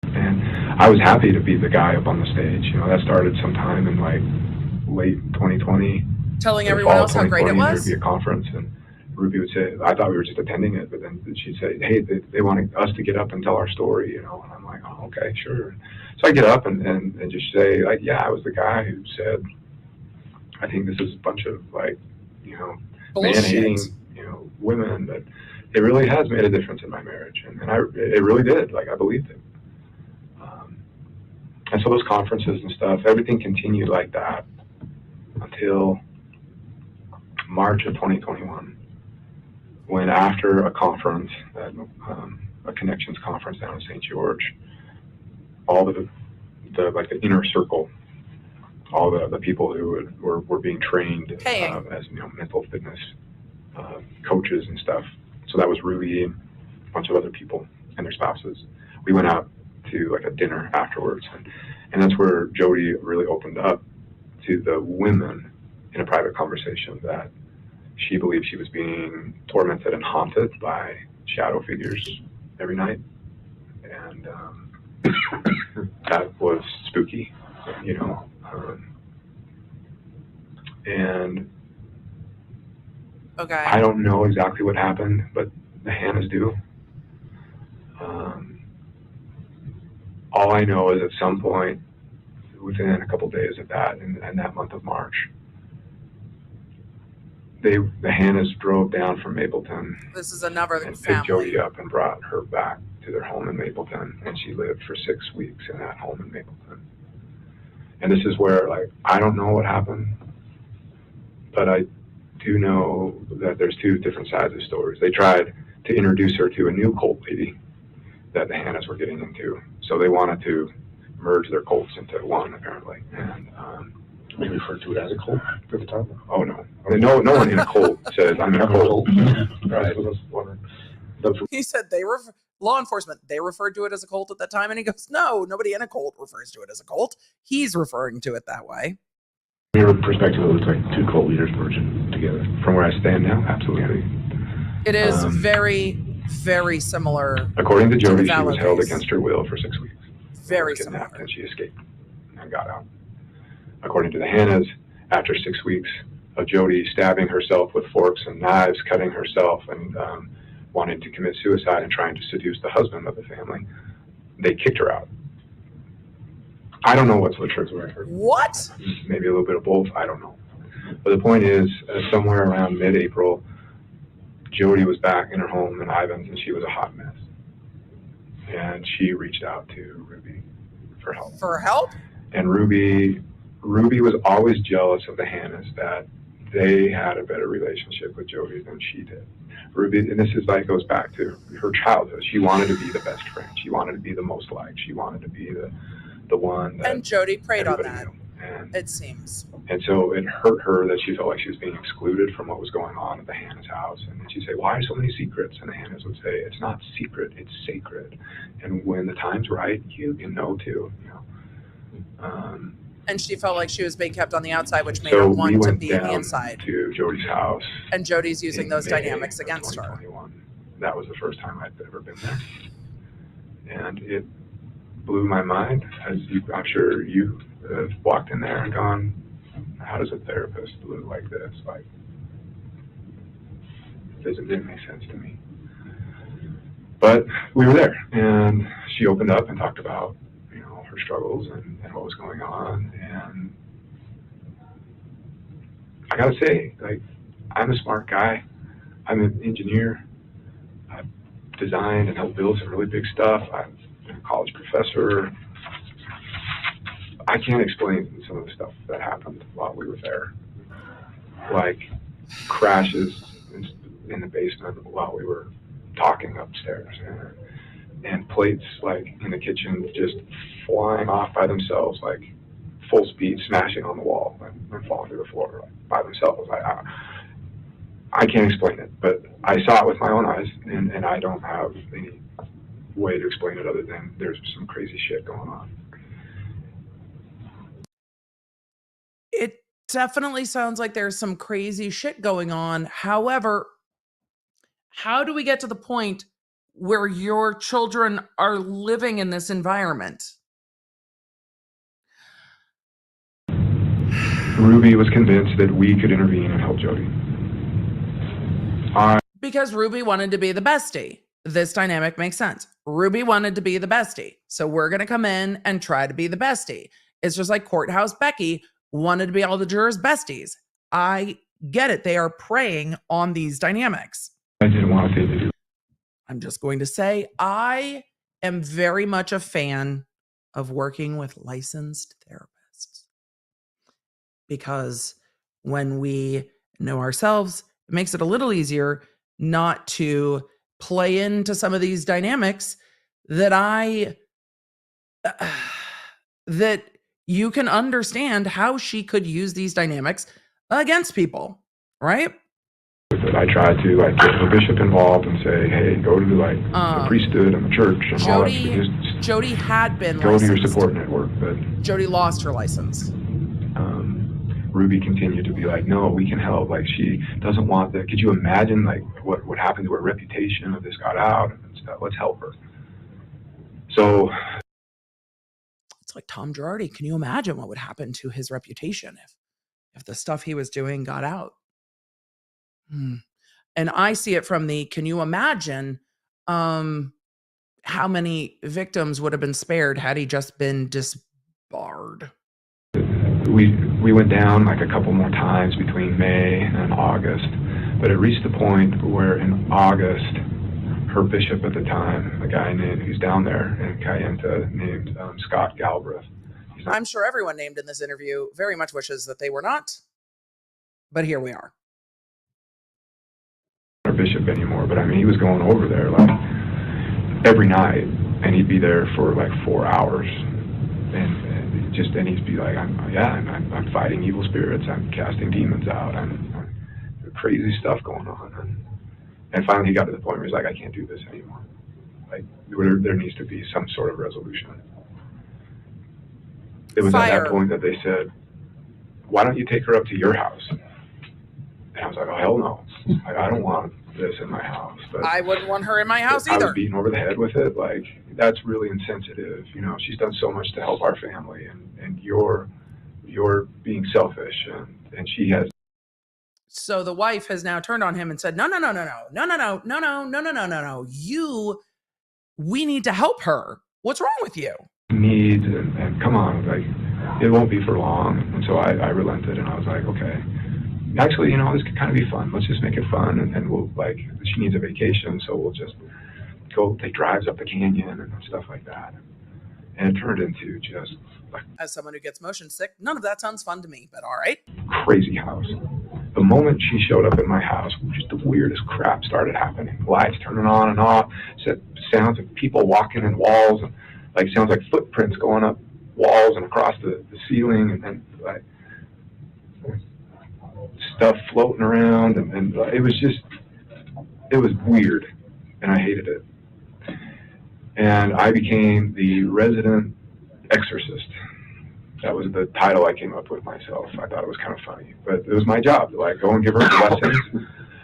And I was happy to be the guy up on the stage. That started sometime in like late 2020. Telling everyone else how great it was. There'd be a conference, and Ruby would say, I thought we were just attending it, but then she'd say, hey, they wanted us to get up and tell our story, and I'm like, oh, okay, sure. So I get up and just say, like, yeah, I was the guy who said, I think this is a bunch of like, you know, Bullshit. man-hating, you know, women, but it really has made a difference in my marriage. And it really did. Like, I believed it. And so those conferences and stuff, everything continued like that until March of 2021, when after a conference, a connections conference down in St. George, all the like the inner circle, all the people who were being trained as, you know, mental fitness coaches and stuff. So that was Ruby and a bunch of other people and their spouses. We went out to like a dinner afterwards, and that's where Jodi really opened up to the women in a private conversation that she believed she was being tormented and haunted by shadow figures every night, and that was spooky, you know. And okay, I don't know exactly what happened, but the Hannahs do. All I know is at some point within a couple days of that, in that month of March, the Hannahs drove down from Mapleton. This is another and family. picked Jodi up and brought her back to their home in Mapleton, and she lived for 6 weeks in that home in Mapleton. And this is where, like, I don't know what happened, but I do know that there's two different sides of stories. They tried to introduce her to a new cult lady that the Hannahs were getting into, so they wanted to merge their cults into one, apparently. And we referred to it as a cult at the time. Oh no, no one in a cult says I'm in a cult. Right. He said law enforcement, they referred to it as a cult at that time, and he goes, no, nobody in a cult refers to it as a cult. He's referring to it that way. From your perspective, it looks like two cult leaders merging together. From where I stand now, absolutely. It is very, very similar. According to Jodi, the she was held Valleys. against her will for 6 weeks. Very similar. similar. And she escaped and got out. According to the Hannahs, after 6 weeks of Jodi stabbing herself with forks and knives, cutting herself, and wanting to commit suicide and trying to seduce the husband of the family, they kicked her out. I don't know what's the truth. What? Maybe a little bit of both. I don't know. But the point is, somewhere around mid-April, Jodi was back in her home in Ivins, and she was a hot mess. And she reached out to Ruby for help. For help? And Ruby was always jealous of the Hannahs, that they had a better relationship with Jodi than she did. Ruby, and this is like goes back to her childhood. She wanted to be the best friend. She wanted to be the most liked. She wanted to be the one that. And Jodi preyed on that. And, it seems. And so it hurt her that she felt like she was being excluded from what was going on at the Hannah's house. And then she'd say, why so many secrets? And the Hannahs would say, it's not secret, it's sacred. And when the time's right, you can know too. You know. And she felt like she was being kept on the outside, which made her want to be on the inside. To Jodi's house. And Jodi's using those dynamics against her. That was the first time I'd ever been there. And it blew my mind, as I'm sure you have walked in there and gone, how does a therapist look like this? Like, it didn't make sense to me. But we were there, and she opened up and talked about, you know, her struggles and what was going on. And I gotta say, like, I'm a smart guy. I'm an engineer. I've designed and helped build some really big stuff. I'm a college professor. I can't explain some of the stuff that happened while we were there. Like crashes in the basement while we were talking upstairs, and plates like in the kitchen just flying off by themselves, like full speed, smashing on the wall and falling to the floor like, by themselves. I can't explain it, but I saw it with my own eyes, and I don't have any way to explain it other than there's some crazy shit going on. It definitely sounds like there's some crazy shit going on. However, how do we get to the point where your children are living in this environment? Ruby was convinced that we could intervene and help Jodi. Because Ruby wanted to be the bestie. This dynamic makes sense. Ruby wanted to be the bestie. So we're going to come in and try to be the bestie. It's just like Courthouse Becky wanted to be all the jurors' besties. I get it. They are preying on these dynamics. I didn't want to do. I'm just going to say I am very much a fan of working with licensed therapists, because when we know ourselves, it makes it a little easier not to play into some of these dynamics that that you can understand how she could use these dynamics against people, right? I tried to like get the bishop involved and say, hey, go to like the priesthood and the church and all that. Jodi had been go licensed. to your support network, but Jodi lost her license. Ruby continued to be like, no, we can help. Like, she doesn't want that. Could you imagine like what happened to her reputation if this got out and stuff? Let's help her. So it's like Tom Girardi. Can you imagine what would happen to his reputation if the stuff he was doing got out? And I see it from the, can you imagine how many victims would have been spared had he just been disbarred? We went down like a couple more times between May and August, but it reached the point where in August, her bishop at the time, a guy who's down there in Kayenta named Scott Galbraith. I'm sure everyone named in this interview very much wishes that they were not, but here we are. Our bishop anymore, but I mean, he was going over there like every night, and he'd be there for like 4 hours, and he'd be like, I'm fighting evil spirits, I'm casting demons out, I'm crazy stuff going on, and finally he got to the point where he's like, I can't do this anymore. Like, there needs to be some sort of resolution. It was at that point that they said, why don't you take her up to your house? And I was like, oh, hell no. I don't want this in my house. But I wouldn't want her in my house either. I was beaten over the head with it. Like, that's really insensitive. You know, she's done so much to help our family, and you're being selfish, and she has. So the wife has now turned on him and said, no. We need to help her. What's wrong with you? Needs, and come on, like, it won't be for long. And so I relented, and I was like, okay. Actually, you know, this could kind of be fun. Let's just make it fun, and we'll, like, she needs a vacation, so we'll just go take drives up the canyon and stuff like that. And it turned into just like, as someone who gets motion sick, none of that sounds fun to me, but all right. Crazy house. The moment she showed up at my house, just the weirdest crap started happening. Lights turning on and off, sounds of people walking in walls, and like sounds like footprints going up walls and across the ceiling, and then like stuff floating around, and it was weird, and I hated it. And I became the resident exorcist. That was the title I came up with myself. I thought it was kind of funny, but it was my job to like go and give her blessings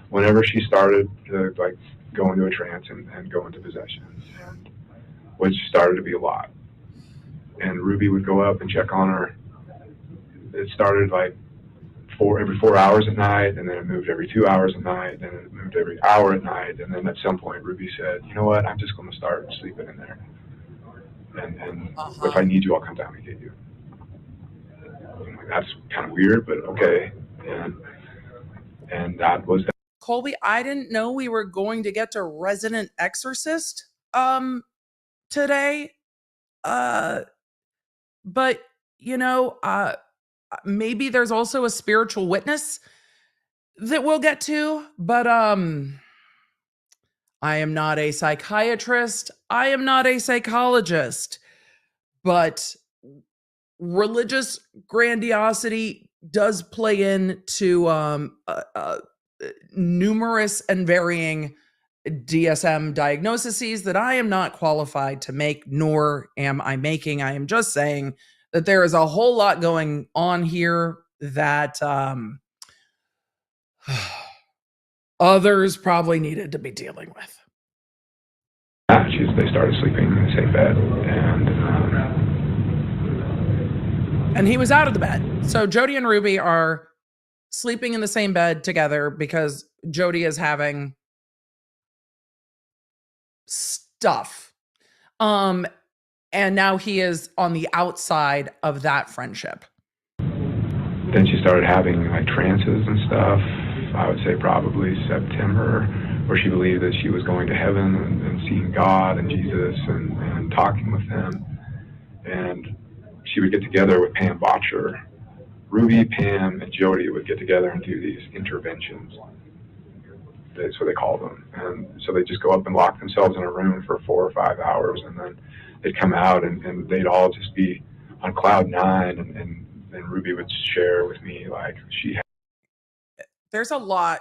whenever she started to like go into a trance and go into possession, which started to be a lot. And Ruby would go up and check on her. It started like every 4 hours at night, and then it moved every 2 hours at night, then it moved every hour at night, and then at some point Ruby said, you know what, I'm just going to start sleeping in there, and if I need you, I'll come down and get you. Like, that's kind of weird, but okay. And that was that. Colby, I didn't know we were going to get to resident exorcist today, but you know, maybe there's also a spiritual witness that we'll get to, but I am not a psychiatrist. I am not a psychologist, but religious grandiosity does play into numerous and varying DSM diagnoses that I am not qualified to make, nor am I making. I am just saying that there is a whole lot going on here that others probably needed to be dealing with. They started sleeping in the same bed, and he was out of the bed. So Jodi and Ruby are sleeping in the same bed together because Jodi is having stuff. And now he is on the outside of that friendship. then she started having like trances and stuff. I would say probably September, where she believed that she was going to heaven and seeing God and Jesus and talking with him. And she would get together with Pam Botcher. Ruby, Pam, and Jodi would get together and do these interventions. That's what they call them. And so they just go up and lock themselves in a room for 4 or 5 hours, and then they'd come out and they'd all just be on cloud nine. And Ruby would share with me like she had. There's a lot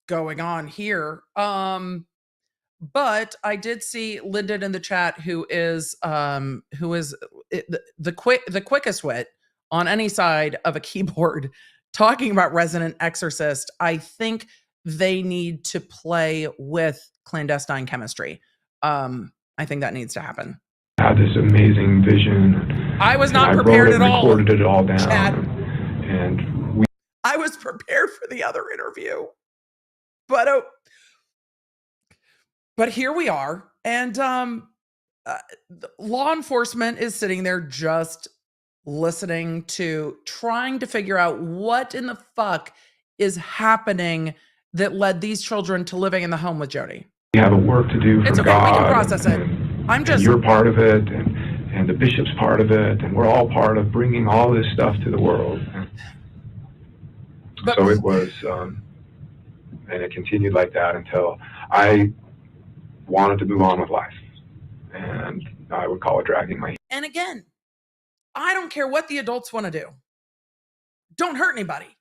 going on here. But I did see Lyndon in the chat, who is the quickest wit on any side of a keyboard, talking about Resident Exorcist. I think they need to play with clandestine chemistry. I think that needs to happen. I had this amazing vision. I was not prepared at all. I recorded it all down. Chad. And I was prepared for the other interview, but here we are. And law enforcement is sitting there just listening to, trying to figure out what in the fuck is happening that led these children to living in the home with Jodi. we have a work to do for It's okay, God. we can process it. I'm just... And you're part of it, and the bishop's part of it, and we're all part of bringing all this stuff to the world. But, so it was, and it continued like that until I wanted to move on with life. And I would call it dragging my... And again, I don't care what the adults want to do. Don't hurt anybody,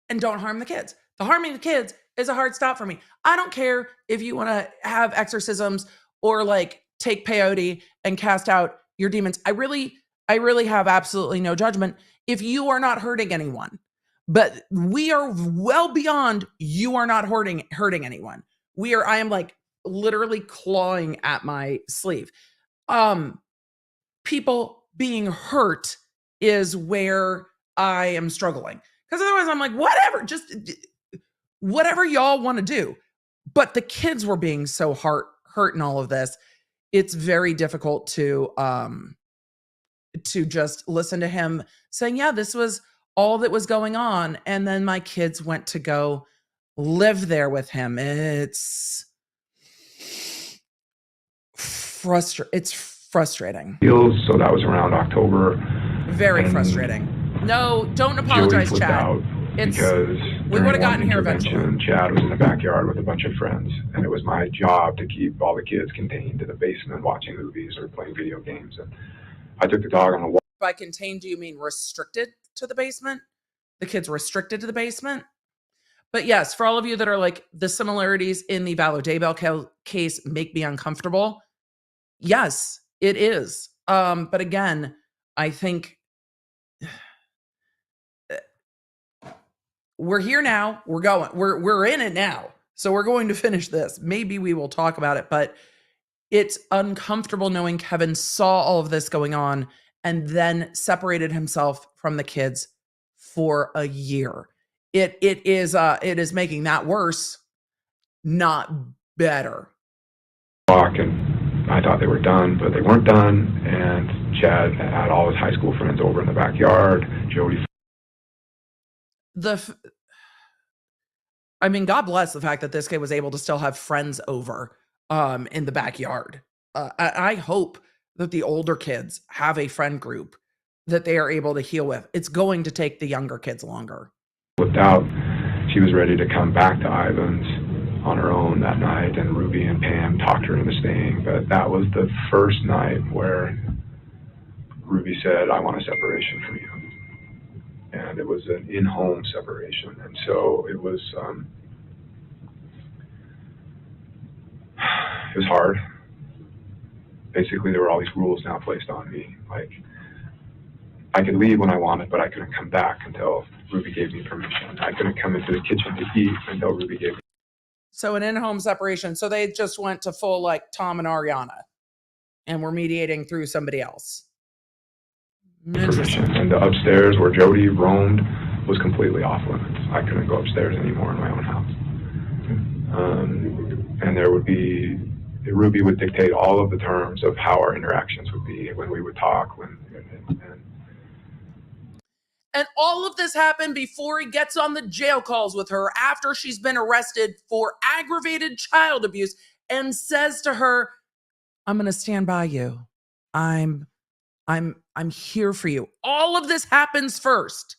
and don't harm the kids. The harming the kids is a hard stop for me. I don't care if you want to have exorcisms or like take peyote and cast out your demons. I really have absolutely no judgment if you are not hurting anyone. But we are well beyond you are not hurting anyone. I am like literally clawing at my sleeve. People being hurt is where I am struggling. Because otherwise I'm like, whatever, just whatever y'all want to do. But the kids were being so hurt in all of this. It's very difficult to just listen to him saying, yeah, this was all that was going on. And then my kids went to go live there with him. It's frustrating. So that was around October. Very frustrating. No, don't apologize, Jodi Chad. out because we would have gotten here eventually. Chad was in the backyard with a bunch of friends, and it was my job to keep all the kids contained in the basement watching movies or playing video games. And I took the dog on a walk. By contained, do you mean restricted to the basement? The kids restricted to the basement? But yes, for all of you that are like, the similarities in the Vallow Daybell case make me uncomfortable. Yes, it is. But again, I think we're here now. We're going. We're in it now. So we're going to finish this. Maybe we will talk about it, but it's uncomfortable knowing Kevin saw all of this going on and then separated himself from the kids for a year. It is making that worse, not better. And I thought they were done, but they weren't done. And Chad had all his high school friends over in the backyard. Jodi. I mean, God bless the fact that this kid was able to still have friends over in the backyard. I hope that the older kids have a friend group that they are able to heal with. It's going to take the younger kids longer. Flipped out. She was ready to come back to Ivan's on her own that night, and Ruby and Pam talked her into staying. But that was the first night where Ruby said, I want a separation from you. And it was an in-home separation. And so it was hard. Basically, there were all these rules now placed on me. Like, I could leave when I wanted, but I couldn't come back until Ruby gave me permission. I couldn't come into the kitchen to eat until Ruby gave me. So an in-home separation. So they just went to full like Tom and Ariana and were mediating through somebody else. Permission. And the upstairs where Jodi roamed was completely off limits. I couldn't go upstairs anymore in my own house. And there would be, Ruby would dictate all of the terms of how our interactions would be when we would talk. And all of this happened before he gets on the jail calls with her after she's been arrested for aggravated child abuse and says to her, I'm going to stand by you. I'm here for you. All of this happens first.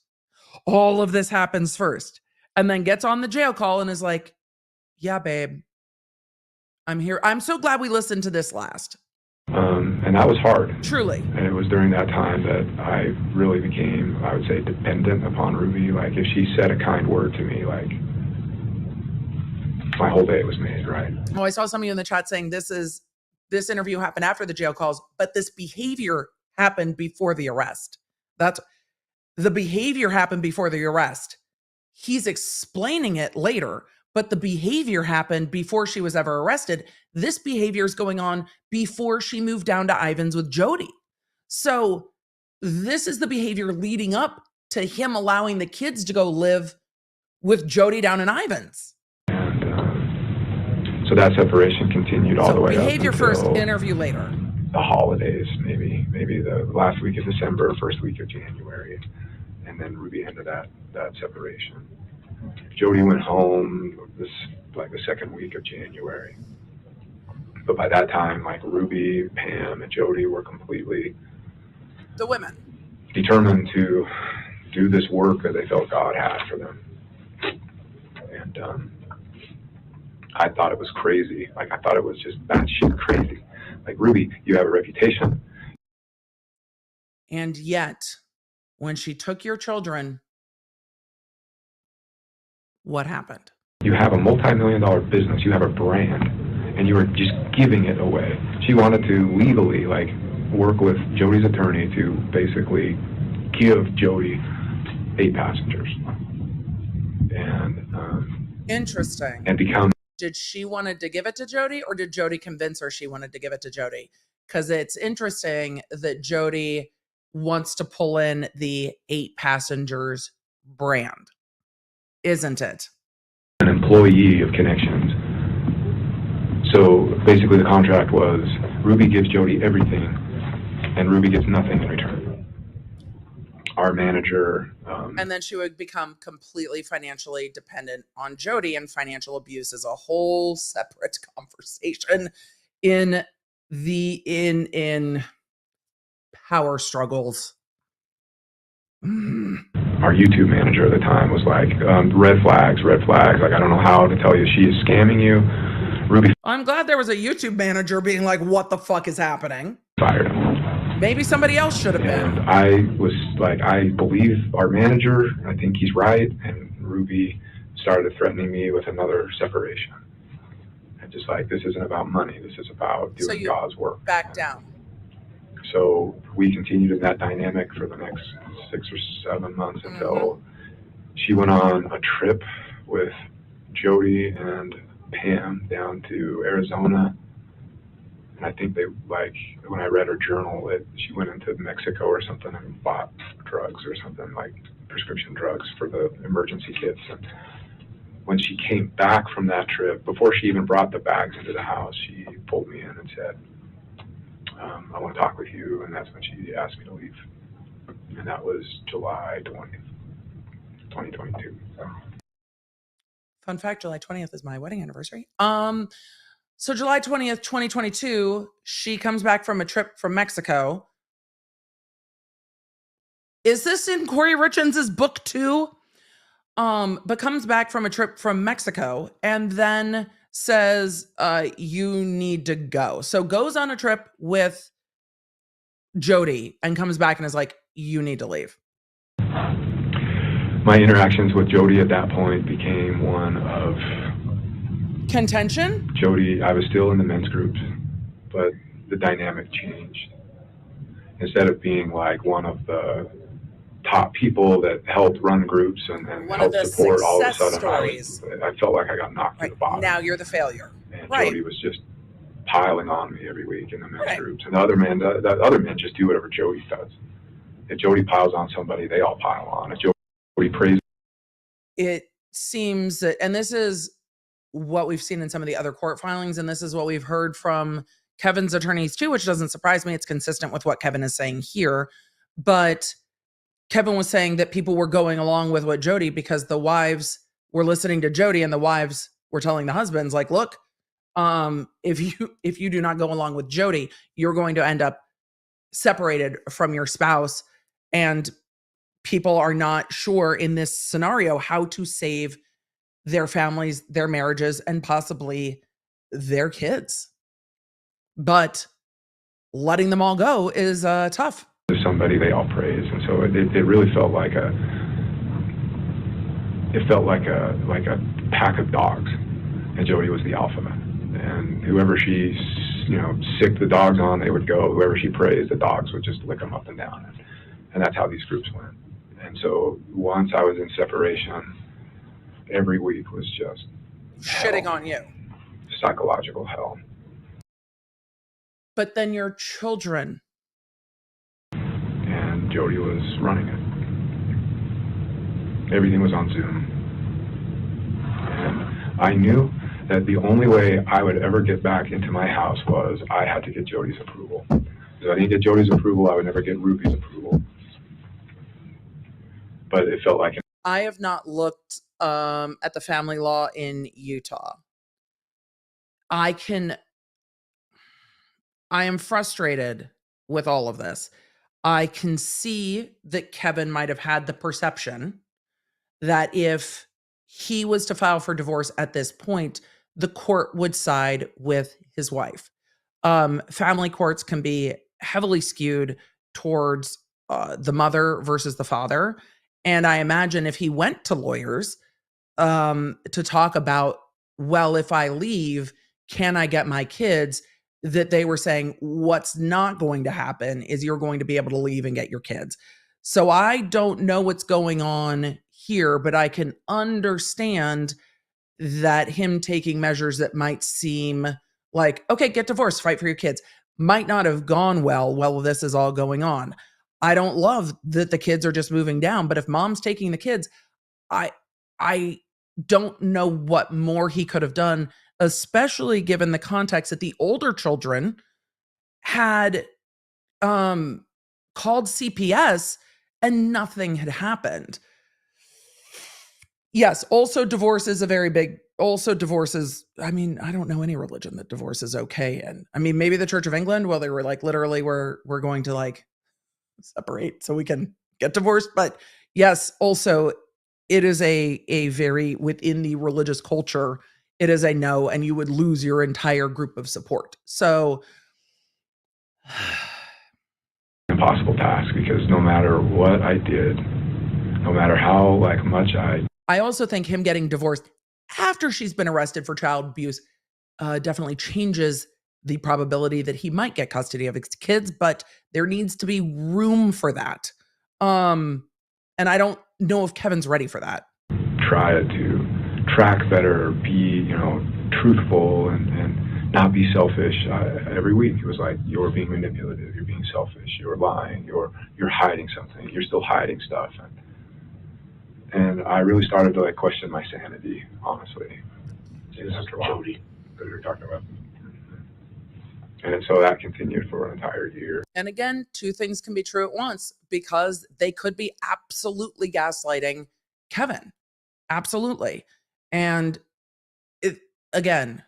All of this happens first. And then gets on the jail call and is like, yeah, babe, I'm here. I'm so glad we listened to this last. And that was hard. Truly. And it was during that time that I really became, I would say, dependent upon Ruby. Like, if she said a kind word to me, like, my whole day was made, right? Oh, I saw some of you in the chat saying this interview happened after the jail calls, but this behavior happened before the arrest. That's the behavior happened before the arrest. He's explaining it later, but the behavior happened before she was ever arrested. This behavior is going on before she moved down to Ivan's with Jodi. So this is the behavior leading up to him allowing the kids to go live with Jodi down in Ivan's. So that separation continued all the way up behavior until first, interview later. the holidays, maybe the last week of December, first week of January, and then Ruby ended that separation. Jodi went home the second week of January, but by that time, like, Ruby, Pam, and Jodi were completely the women determined to do this work that they felt God had for them, and I thought it was crazy. Like, I thought it was just batshit crazy. Like, Ruby, you have a reputation. And yet, when she took your children, what happened? You have a multi-million-dollar business. You have a brand, and you are just giving it away. She wanted to legally, like, work with Jodi's attorney to basically give Jodi 8 passengers. And interesting. And become. Did she wanted to give it to Jodi, or did Jodi convince her she wanted to give it to Jodi? Because it's interesting that Jodi wants to pull in the 8 passengers brand, isn't it? An employee of Connections. So basically the contract was Ruby gives Jodi everything and Ruby gets nothing in return. Our manager. And then she would become completely financially dependent on Jodi, and financial abuse is a whole separate conversation in power struggles. Our YouTube manager at the time was like, red flags. Like, I don't know how to tell you she is scamming you. Ruby I'm glad there was a YouTube manager being like, what the fuck is happening? fired him. Maybe somebody else should have been. And I was like, I believe our manager. I think he's right. And Ruby started threatening me with another separation. And just like, this isn't about money. This is about doing God's work. Back down. So we continued in that dynamic for the next 6 or 7 months until she went on a trip with Jodi and Pam down to Arizona. And I think they, like, when I read her journal, she went into Mexico or something and bought drugs or something, like prescription drugs for the emergency kits. And when she came back from that trip, before she even brought the bags into the house, she pulled me in and said, I want to talk with you. And that's when she asked me to leave. And that was July 20th, 2022. So. Fun fact, July 20th is my wedding anniversary. So July 20th, 2022, she comes back from a trip from Mexico. Is this in Corey Richards' book too? But comes back from a trip from Mexico and then says, you need to go. So goes on a trip with Jodi and comes back and is like, you need to leave. My interactions with Jodi at that point became one of contention. Jodi, I was still in the men's groups, but the dynamic changed. Instead of being like one of the top people that helped run groups and helped support, all of a sudden I felt like I got knocked to the bottom. Now you're the failure. And Jodi was just piling on me every week in the men's groups. And the other men just do whatever Jodi does. If Jodi piles on somebody, they all pile on. If Jodi praises. It seems that, and this is what we've seen in some of the other court filings, and this is what we've heard from Kevin's attorneys too, which doesn't surprise me. It's consistent with what Kevin is saying here. But Kevin was saying that people were going along with what Jodi, because the wives were listening to Jodi and the wives were telling the husbands, like, look, if you do not go along with Jodi, you're going to end up separated from your spouse. And people are not sure in this scenario how to save their families, their marriages, and possibly their kids. But letting them all go is tough. Somebody they all praise, and so it really felt like a pack of dogs, and Jodi was the alpha, and whoever she sicked the dogs on, they would go. Whoever she praised, the dogs would just lick them up and down, and that's how these groups went. And so once I was in separation, every week was just shitting on you, psychological hell. But then your children. And Jodi was running it. Everything was on Zoom. And I knew that the only way I would ever get back into my house was I had to get Jodi's approval. If I didn't get Jodi's approval, I would never get Ruby's approval. But it felt like... I have not looked at the family law in Utah. I am frustrated with all of this. I can see that Kevin might have had the perception that if he was to file for divorce at this point, the court would side with his wife. Family courts can be heavily skewed towards the mother versus the father. And I imagine if he went to lawyers to talk about, well, if I leave, can I get my kids? That they were saying what's not going to happen is you're going to be able to leave and get your kids. So I don't know what's going on here, but I can understand that him taking measures that might seem like, okay, get divorced, fight for your kids, might not have gone well while this is all going on. I don't love that the kids are just moving down, but if mom's taking the kids, I don't know what more he could have done, especially given the context that the older children had called CPS and nothing had happened. Yes, also divorce is I mean, I don't know any religion that divorce is okay. And I mean, maybe the Church of England, well, they were like, literally, we're going to like separate so we can get divorced. But yes, also it is a very, within the religious culture, it is a no, and you would lose your entire group of support. So impossible task, because no matter what I did, no matter how much I also think him getting divorced after she's been arrested for child abuse definitely changes the probability that he might get custody of his kids, but there needs to be room for that. And I don't know if Kevin's ready for that. Try to track better, be, truthful and not be selfish. Every week it was like, you're being manipulative, you're being selfish, you're lying, you're hiding something, you're still hiding stuff. And I really started to question my sanity, honestly. After a while, that you're talking about. And so that continued for an entire year. And again, two things can be true at once, because they could be absolutely gaslighting Kevin. Absolutely. And again,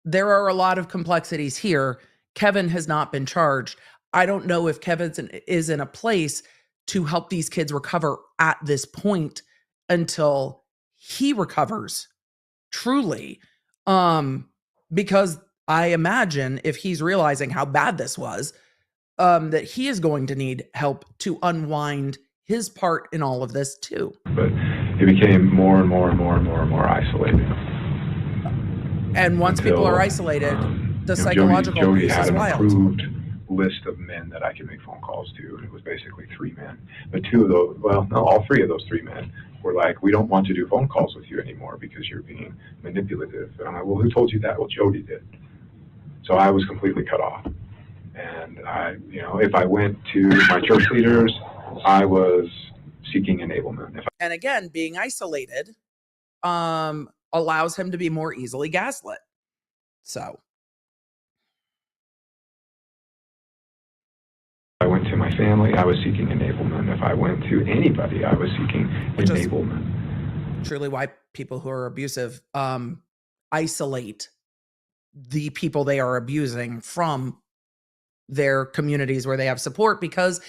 there are a lot of complexities here. Kevin has not been charged. I don't know if Kevin is in a place to help these kids recover at this point until he recovers truly. Because I imagine if he's realizing how bad this was, that he is going to need help to unwind his part in all of this too. But it became more and more and more and more and more isolated. And once people are isolated, the psychological Jodi abuse had is an wild. approved list of men that I could make phone calls to, and it was basically 3 men. But 2 of those, well, no, all 3 of those 3 men were like, we don't want to do phone calls with you anymore because you're being manipulative. And I'm like, well, who told you that? Well, Jodi did. So I was completely cut off. And I, if I went to my church leaders, I was seeking enablement. And again, being isolated allows him to be more easily gaslit. So I went to my my family, I was seeking enablement. If I went to anybody, I was seeking enablement. Truly why people who are abusive isolate the people they are abusing from their communities where they have support, because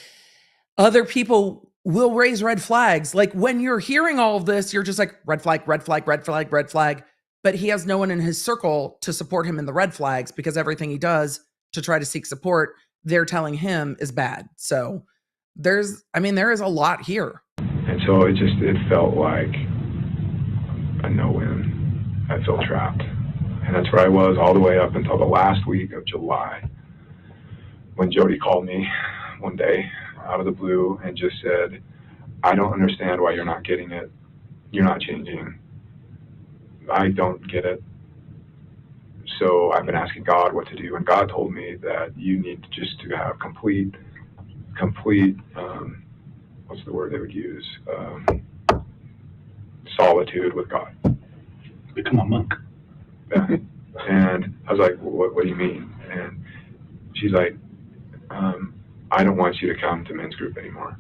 other people will raise red flags. Like when you're hearing all of this, you're just like, red flag, red flag, red flag, red flag. But he has no one in his circle to support him in the red flags, because everything he does to try to seek support, they're telling him is bad. So there is a lot here. And so it felt like a no-win. I felt trapped. And that's where I was all the way up until the last week of July, when Jodi called me one day out of the blue and just said, I don't understand why you're not getting it. You're not changing. I don't get it. So I've been asking God what to do. And God told me that you need just to have complete, what's the word they would use? Solitude with God. Become a monk. Yeah. And I was like, what do you mean? And she's like, I don't want you to come to men's group anymore.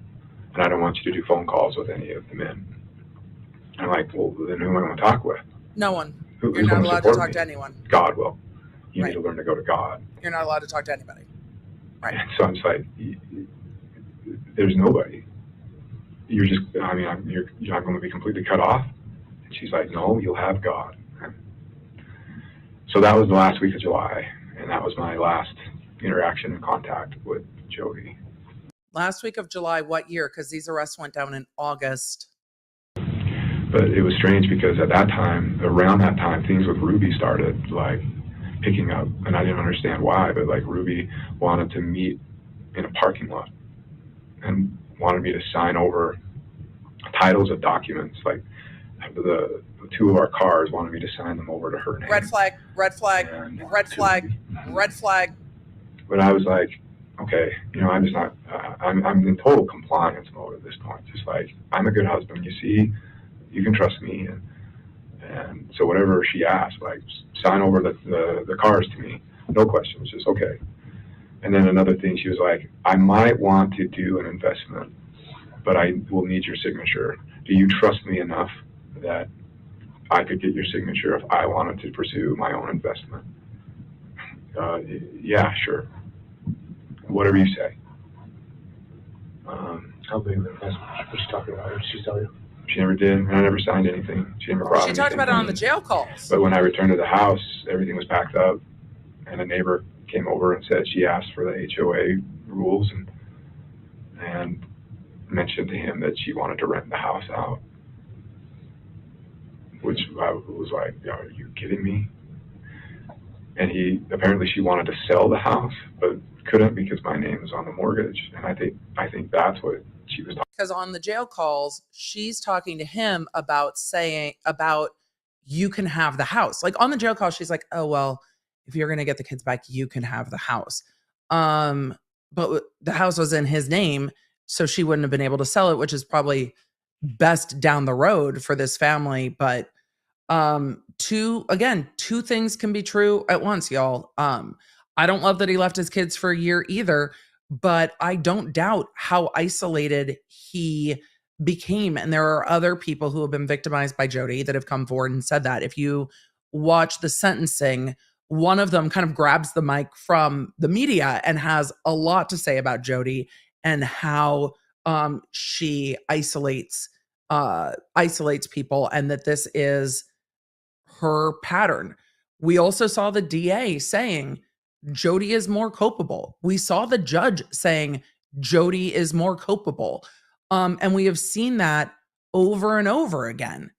And I don't want you to do phone calls with any of the men. And I'm like, well, then who am I going to talk with? No one. Who's You're not going to allowed to support talk me? to anyone. God will. You Right. need to learn to go to God. You're not allowed to talk to anybody. Right. And so I'm just like, there's nobody. You're just, you're not going to be completely cut off. And she's like, no, you'll have God. So that was the last week of July, and that was my last interaction and contact with Jodi. Last week of July, what year? Because these arrests went down in August. But it was strange because at that time, around that time, things with Ruby started like picking up, and I didn't understand why, but like Ruby wanted to meet in a parking lot and wanted me to sign over titles of documents. Like the two of our cars wanted me to sign them over to her name. Red flag, red flag, red flag, red flag. But I was like, okay, I'm just not, I'm in total compliance mode at this point. Just like, I'm a good husband, you see, you can trust me. And so whatever she asked, like, sign over the cars to me, no questions, just okay. And then another thing, she was like, I might want to do an investment, but I will need your signature. Do you trust me enough that I could get your signature if I wanted to pursue my own investment? Yeah, sure. Whatever you say. How big of an investment? What's she talking about? What did she tell you? She never did, and I never signed anything. She never brought She talked about it on the jail calls. But when I returned to the house, everything was packed up, and a neighbor came over and said she asked for the HOA rules and mentioned to him that she wanted to rent the house out, which I was like, are you kidding me? And apparently she wanted to sell the house, but couldn't because my name is on the mortgage. And I think that's what she was talking. Because on the jail calls, she's talking to him about you can have the house. Like on the jail call, she's like, oh, well, if you're going to get the kids back, you can have the house. But the house was in his name, so she wouldn't have been able to sell it, which is probably best down the road for this family. But two things can be true at once, y'all. I don't love that he left his kids for a year either, but I don't doubt how isolated he became. And there are other people who have been victimized by Jodi that have come forward and said that. If you watch the sentencing, one of them kind of grabs the mic from the media and has a lot to say about Jodi and how she isolates people, and that this is her pattern. We also saw the DA saying Jodi is more culpable. We saw the judge saying Jodi is more culpable. And we have seen that over and over again.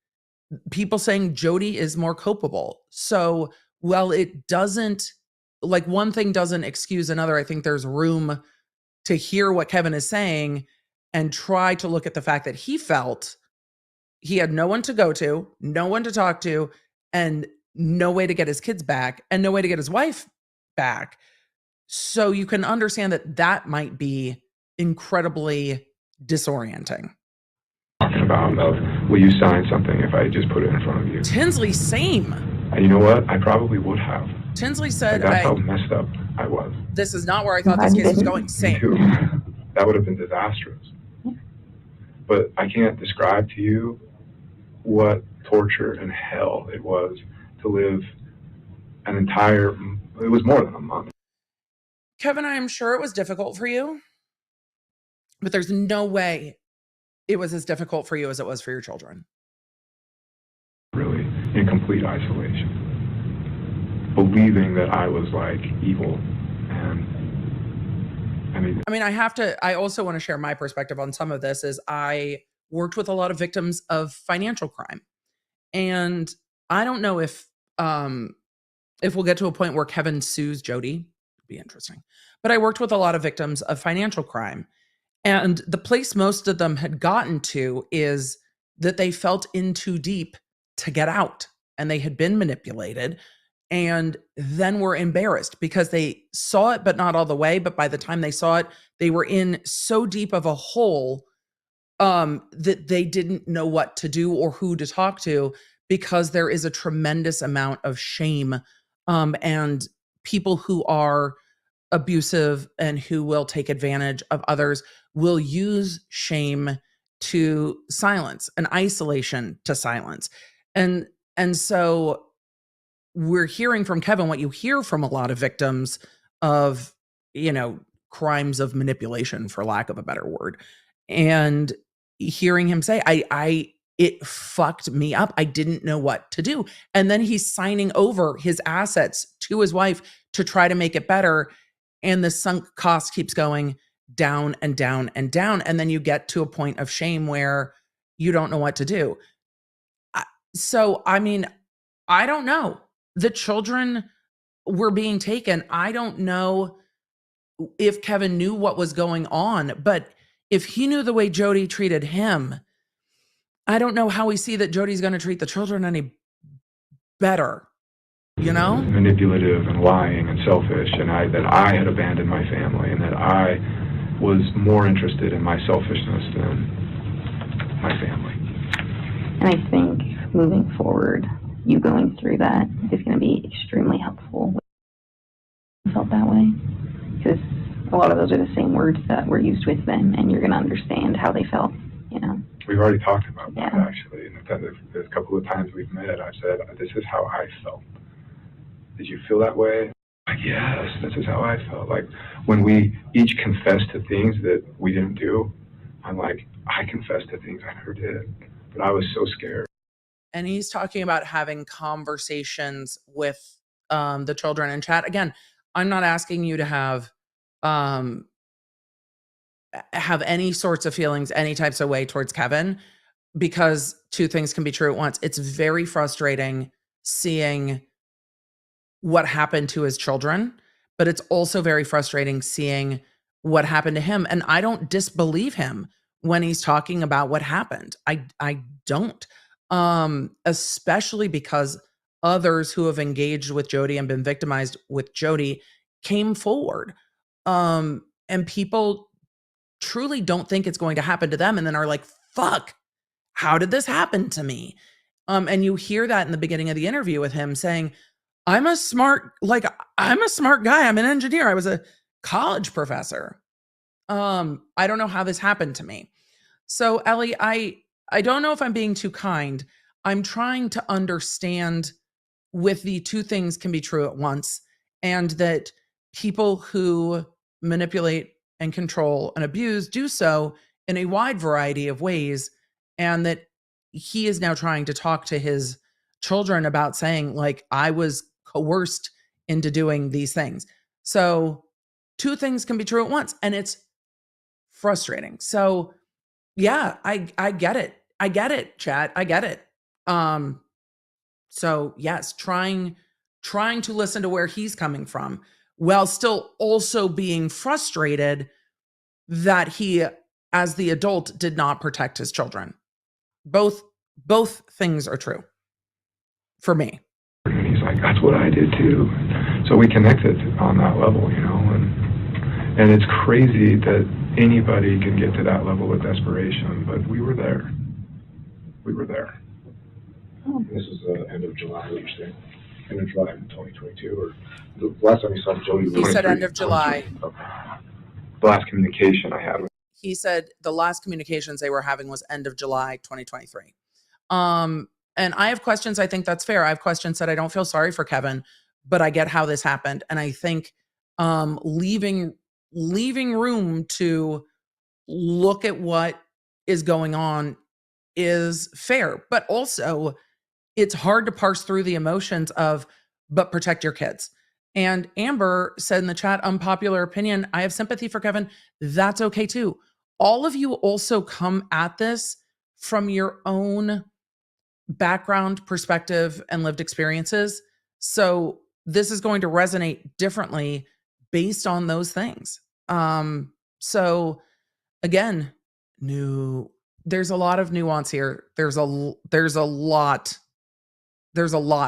People saying Jodi is more culpable. So while it doesn't, like one thing doesn't excuse another, I think there's room to hear what Kevin is saying and try to look at the fact that he felt he had no one to go to, no one to talk to, and no way to get his kids back, and no way to get his wife back. So you can understand that might be incredibly disorienting. Talking about will you sign something if I just put it in front of you? Tinsley, same. And you know what? I probably would have. Tinsley said, that's how messed up I was. This is not where I thought this case was going. Same. that would have been disastrous. But I can't describe to you what torture and hell it was to live an entire, it was more than a month. Kevin, I am sure it was difficult for you, but there's no way it was as difficult for you as it was for your children. Really, in complete isolation, believing that I was like evil. And I mean, I also want to share my perspective on some of this. Is I worked with a lot of victims of financial crime, and I don't know if we'll get to a point where Kevin sues Jodi. It'd be interesting. But I worked with a lot of victims of financial crime, and the place most of them had gotten to is that they felt in too deep to get out, and they had been manipulated, and then were embarrassed because they saw it, but not all the way. But by the time they saw it, they were in so deep of a hole that they didn't know what to do or who to talk to, because there is a tremendous amount of shame, and people who are abusive and who will take advantage of others will use shame to silence and isolation to silence. And so we're hearing from Kevin what you hear from a lot of victims of, crimes of manipulation, for lack of a better word. And hearing him say, it fucked me up. I didn't know what to do. And then he's signing over his assets to his wife to try to make it better. And the sunk cost keeps going down and down and down. And then you get to a point of shame where you don't know what to do. So, I mean, I don't know. The children were being taken. I don't know if Kevin knew what was going on, but if he knew the way Jodi treated him, I don't know how we see that Jodi's going to treat the children any better, Manipulative and lying and selfish, and that I had abandoned my family, and that I was more interested in my selfishness than my family. And I think moving forward, you going through that is going to be extremely helpful. I felt that way because a lot of those are the same words that were used with them, and you're going to understand how they felt. We've already talked about that, actually. And a couple of times we've met, I've said, this is how I felt. Did you feel that way? Like, yes, this is how I felt. Like, when we each confessed to things that we didn't do, I'm like, I confessed to things I never did. But I was so scared. And he's talking about having conversations with the children in chat. Again, I'm not asking you to have any sorts of feelings, any types of way towards Kevin, because two things can be true at once. It's very frustrating seeing what happened to his children, but it's also very frustrating seeing what happened to him. And I don't disbelieve him when he's talking about what happened. I don't, especially because others who have engaged with Jodi and been victimized with Jodi came forward. And people truly don't think it's going to happen to them, and then are like, fuck, how did this happen to me? And you hear that in the beginning of the interview with him saying, I'm a smart guy. I'm an engineer. I was a college professor. I don't know how this happened to me. So Ellie, I don't know if I'm being too kind. I'm trying to understand with the two things can be true at once, and that people who manipulate and control and abuse do so in a wide variety of ways, and that he is now trying to talk to his children about saying, like, I was coerced into doing these things. So two things can be true at once, and it's frustrating. So yeah, I get it. I get it, chat. I get it. So yes, trying to listen to where he's coming from, while still also being frustrated that he, as the adult, did not protect his children. Both things are true for me. And he's like, that's what I did too. So we connected on that level, and it's crazy that anybody can get to that level of desperation, but we were there. We were there. This is the end of July, what you're saying? End of July 2022, or the last time you saw Jodi? He said end of July. Okay. the last communication I had with. He said the last communications they were having was end of July 2023. And I have questions. I think that's fair. I have questions that I don't feel sorry for Kevin, but I get how this happened. And I think leaving room to look at what is going on is fair. But also, it's hard to parse through the emotions of, but protect your kids. And Amber said in the chat, unpopular opinion, I have sympathy for Kevin. That's okay too. All of you also come at this from your own background, perspective, and lived experiences. So this is going to resonate differently based on those things. So again, there's a lot of nuance here. There's a lot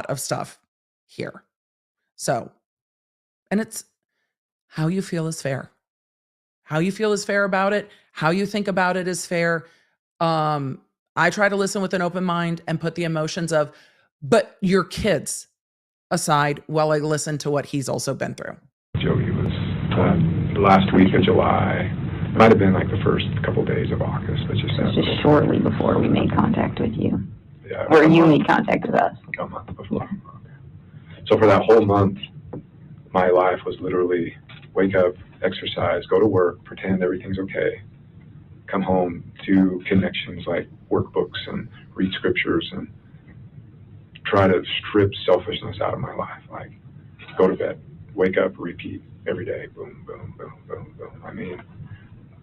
of stuff here. So, and it's how you feel is fair. How you feel is fair about it. How you think about it is fair. I try to listen with an open mind and put the emotions of, but your kids aside while I listen to what he's also been through. Jodi was the last week of July. It might have been like the first couple of days of August, but just shortly before we made contact with you. Yeah, Or you made contact with us. a month before. So for that whole month, my life was literally wake up, exercise, go to work, pretend everything's okay, come home, do connections like workbooks and read scriptures and try to strip selfishness out of my life. Like go to bed, wake up, repeat every day, boom, boom, boom, boom, boom. I mean,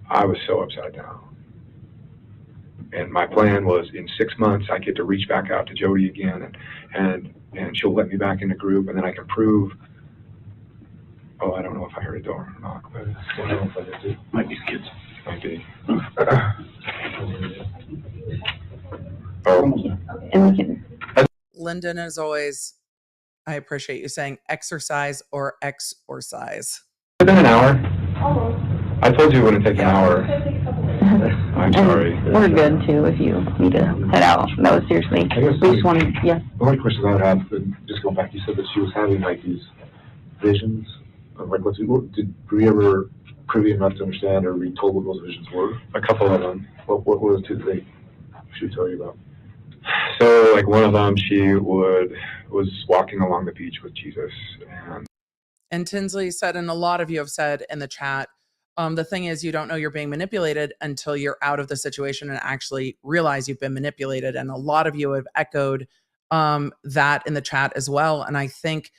I was so upside down. And my plan was in 6 months, I get to reach back out to Jodi again and she'll let me back in the group and then I can prove. Oh, I don't know if I heard a door knock, but I don't know if I did. Might be kids. Might be. And we can. Lyndon, as always, I appreciate you saying exercise or exorcise. Within an hour. I told you it wouldn't take an hour. I'm sorry. We're good too if you need to head out. No, seriously. We just wanted, yeah. The only question I would have, just going back, you said that she was having like these visions. Like, did we ever privy enough to understand or be told what those visions were? A couple of them. What were the two that she would tell you about? So, like one of them, she was walking along the beach with Jesus, and Tinsley said, and a lot of you have said in the chat, the thing is, you don't know you're being manipulated until you're out of the situation and actually realize you've been manipulated. And a lot of you have echoed that in the chat as well. And I think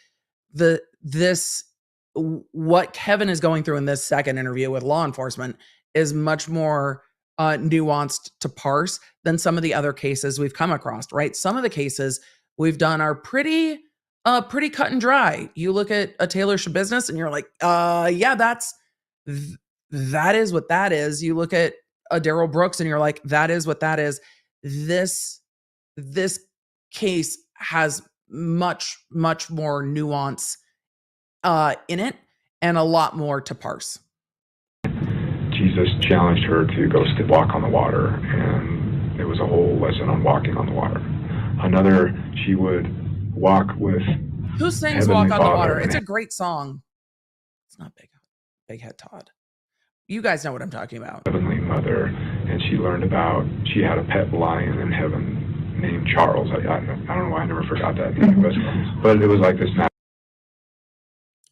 what Kevin is going through in this second interview with law enforcement is much more nuanced to parse than some of the other cases we've come across, right? Some of the cases we've done are pretty cut and dry. You look at a Taylor Business and you're like, yeah, that is what that is. You look at a Daryl Brooks and you're like, that is what that is. This case has much more nuance in it and a lot more to parse. Jesus challenged her to go walk on the water, and it was a whole lesson on walking on the water. Another, she would walk with Who sings Heavenly Walk on the Father Water? and It's a great song. It's not Big Head Todd. You guys know what I'm talking about. Heavenly Mother, and she had a pet lion in heaven named Charles. I don't know why I never forgot that name, but it was like this.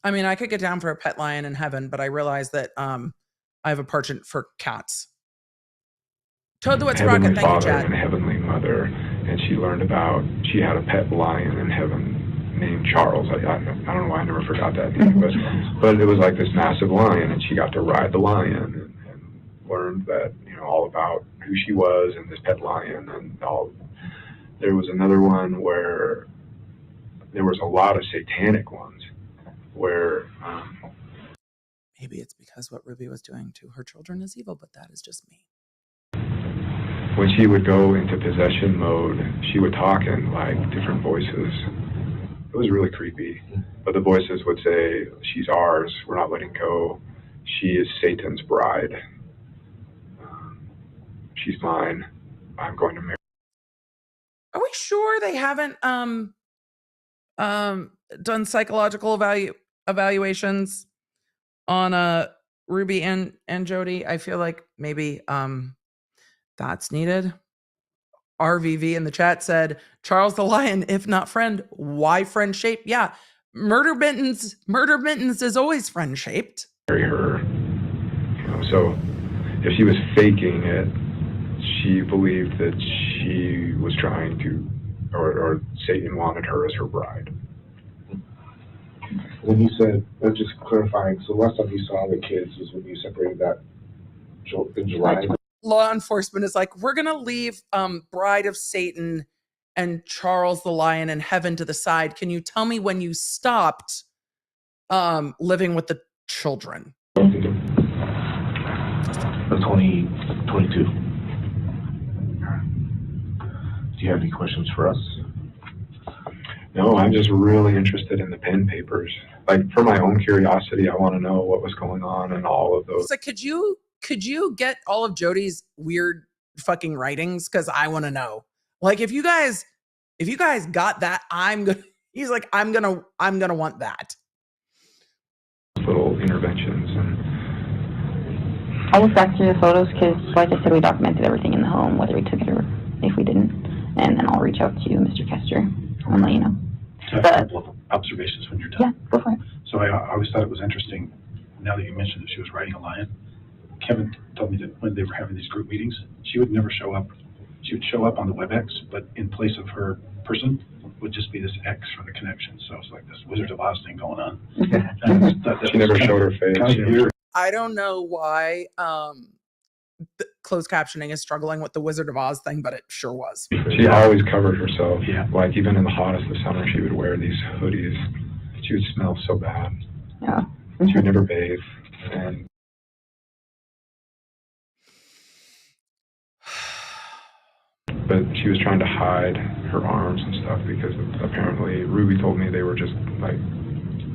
I mean, I could get down for a pet lion in heaven, but I realized that I have a penchant for cats. Toad the Wet Sprocket, thank you, Chad. And Heavenly Mother, and she had a pet lion in heaven named Charles. I don't know why I never forgot that name, but it was like this massive lion, and she got to ride the lion and learned that, all about who she was and this pet lion and all. There was another one where there was a lot of satanic ones where maybe it's because what Ruby was doing to her children is evil, but that is just me. When she would go into possession mode, she would talk in like different voices. It was really creepy. But the voices would say, she's ours, we're not letting go. She is Satan's bride. She's mine. I'm going to marry. Are we sure they haven't done psychological evaluations on Ruby and Jodi, I feel like maybe that's needed. RVV in the chat said, Charles the Lion, if not friend, why friend shaped? Yeah. Murder Mittens is always friend shaped. Marry her. So if she was faking it, she believed that she was trying to, or Satan wanted her as her bride. When you said, just clarifying, so the last time you saw the kids was when you separated that in July? Law enforcement is like, we're going to leave Bride of Satan and Charles the Lion in heaven to the side. Can you tell me when you stopped living with the children? The 2022. Do you have any questions for us? No, I'm just really interested in the pen papers. Like, for my own curiosity, I want to know what was going on and all of those. So could you get all of Jodi's weird fucking writings? Because I want to know. Like, if you guys got that, he's like, I'm gonna want that. Little interventions. And I'll look back through the photos because, like I said, we documented everything in the home, whether we took it or if we didn't. And then I'll reach out to you, Mr. Kester, and let you know. I have a couple of observations when you're done. Yeah, go for it. So I always thought it was interesting, now that you mentioned that she was riding a lion. Kevin told me that when they were having these group meetings, she would never show up. She would show up on the WebEx, but in place of her person would just be this X for the connection. So it's like this Wizard of Oz thing going on. she never showed her face. I don't know why closed captioning is struggling with the Wizard of Oz thing, but it sure was. She always covered herself. Yeah. Like, even in the hottest of summer, she would wear these hoodies. She would smell so bad. Yeah. She would never bathe. And but she was trying to hide her arms and stuff because apparently Ruby told me they were just like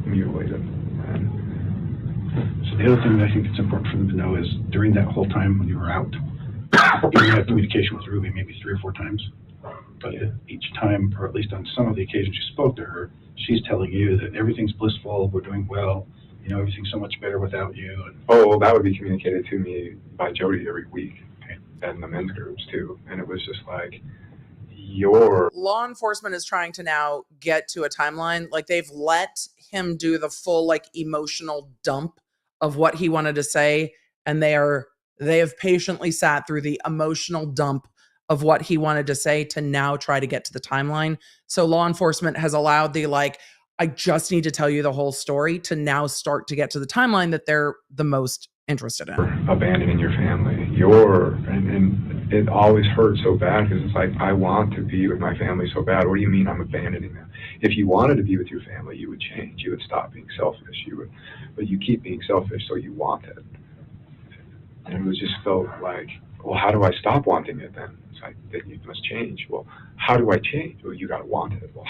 mutilated. And so the other thing that I think it's important for them to know is during that whole time when you were out, you had communication with Ruby maybe 3 or 4 times. But each time, or at least on some of the occasions you spoke to her, she's telling you that everything's blissful, we're doing well, you know, everything's so much better without you. And well, that would be communicated to me by Jodi every week. And the men's groups too. And it was just like, law enforcement is trying to now get to a timeline. Like, they've let him do the full like emotional dump of what he wanted to say. And they have patiently sat through the emotional dump of what he wanted to say to now try to get to the timeline. So law enforcement has allowed the like, I just need to tell you the whole story to now start to get to the timeline that they're the most interested in. Abandoning your family. And it always hurts so bad because it's like, I want to be with my family so bad. What do you mean I'm abandoning them? If you wanted to be with your family, you would change. You would stop being selfish. But you keep being selfish, so you want it. And it was just felt like, well, how do I stop wanting it then? It's like, then you must change. Well, how do I change? Well, you got to want it. Well,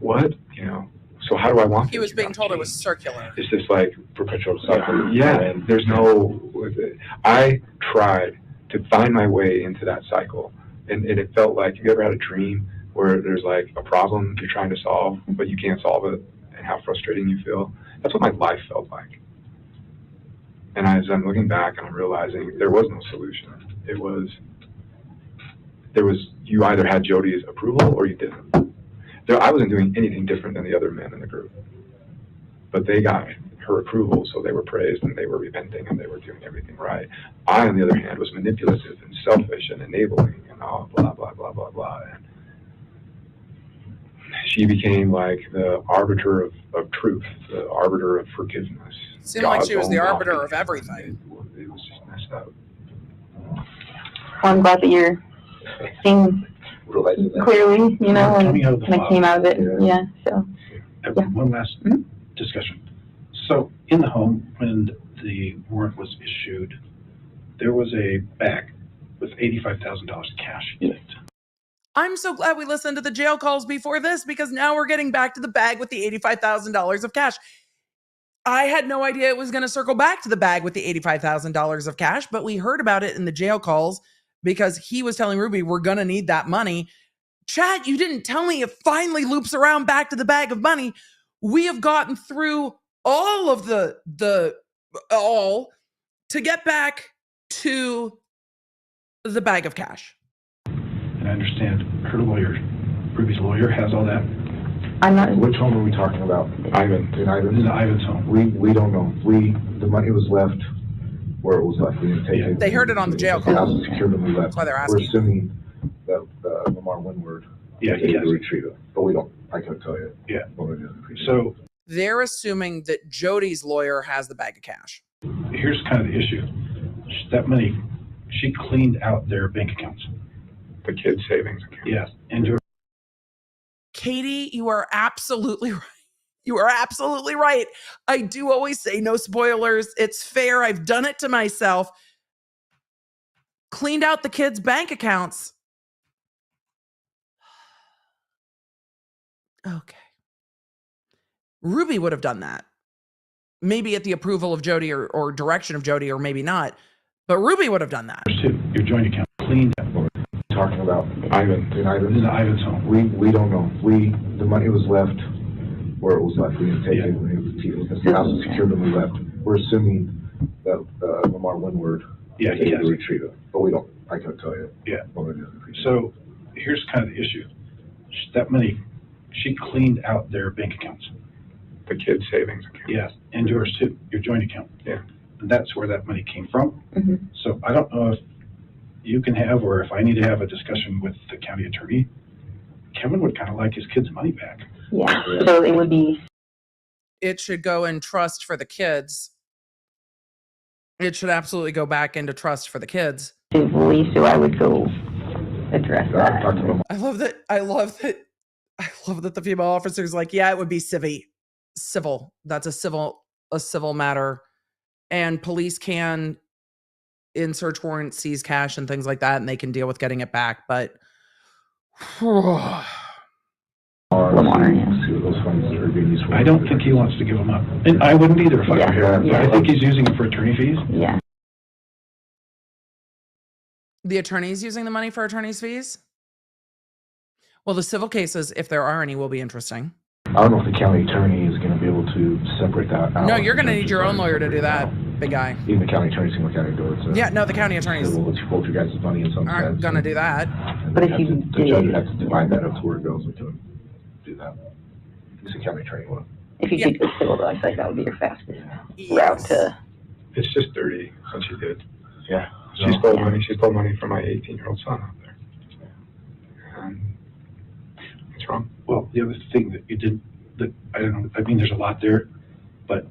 what? You know, so how do I want it? He was being told it was circular. It's just like perpetual cycle. Yeah, and there's no, I tried to find my way into that cycle. And it felt like, have you ever had a dream where there's like a problem you're trying to solve, but you can't solve it, and how frustrating you feel? That's what my life felt like. And as I'm looking back and I'm realizing there was no solution. You either had Jodi's approval or you didn't. I wasn't doing anything different than the other men in the group. But they got her approval, so they were praised and they were repenting and they were doing everything right. I, on the other hand, was manipulative and selfish and enabling and all blah, blah, blah, blah, blah. And she became like the arbiter of truth, the arbiter of forgiveness. It seemed like she was the arbiter of everything. It was just messed up. Well, I'm glad that you're seeing clearly, you know, and kind of came out of it. Yeah, so. Yeah. One last discussion. So in the home, when the warrant was issued, there was a bag with $85,000 cash in it. I'm so glad we listened to the jail calls before this, because now we're getting back to the bag with the $85,000 of cash. I had no idea it was going to circle back to the bag with the $85,000 of cash, but we heard about it in the jail calls because he was telling Ruby, we're going to need that money. Chat, you didn't tell me it finally loops around back to the bag of money. We have gotten through all of the all to get back to the bag of cash. And I understand her lawyer, Ruby's lawyer, has all that. I'm not. Which home are we talking about? Ivan. In Ivan? In Ivan's home. We don't know. The money was left where it was left. We didn't take it. They heard it on the jail The house call. was secured when we left. That's why they're We're asking. assuming that Lamar Windward Yeah, was he able has. to retrieve it, but we don't. I couldn't tell you. Yeah. What it is. So They're assuming that Jody's lawyer has the bag of cash. here's kind of the issue. That money, she cleaned out their bank accounts. The kids' savings account. Yes. And Katie, you are absolutely right. You are absolutely right. I do always say no spoilers. It's fair. I've done it to myself. Cleaned out the kids' bank accounts. Okay. Ruby would have done that. Maybe at the approval of Jodi or direction of Jodi, or maybe not. But Ruby would have done that. your joint account cleaned out. Talking about Ivan. In Ivan? In Ivan's home. We don't know. The money was left where it was left. We didn't take it when it was secured. The house was secured when we left. We're assuming that Lamar Windward Yeah, was he able has. to retrieve it, but we don't. I couldn't tell you. Yeah. What it is. So here's kind of the issue. That money, she cleaned out their bank accounts. The kids' savings account. Yes, and yours too, your joint account. Yeah. And that's where that money came from. Mm-hmm. So I don't know if you can have, or if I need to have a discussion with the county attorney. Kevin would kind of like his kids' money back. Yeah. So it would be. It should go in trust for the kids. It should absolutely go back into trust for the kids. To police, so I would go address that. I love that the female officer's like, yeah, it would be civil. That's a civil matter. And police can, in search warrant, seize cash and things like that, and they can deal with getting it back. But Lamar, yeah. I don't think he wants to give them up. And I wouldn't either if I were here. Yeah. I think he's using them for attorney fees. Yeah. the attorney's using the money for attorney's fees? Well, the civil cases, if there are any, will be interesting. I don't know if the county attorney is going to be able to separate that out. No, you're going to need your own lawyer to do that, big guy. Even the county attorney's going to look at it and go, Yeah, no, the county attorneys let's hold your guys' money in some aren't sense. going to do that. But if you The judge would have to divide that up to where it goes. We can do that. At least the county attorney will. If you could go civil, though, I feel like that would be your fastest route to. It's just dirty what she did. Yeah. She stole money. She stole money from my 18-year-old son out there. What's wrong? Well, the other thing that you did, that I don't know, I mean, there's a lot there, but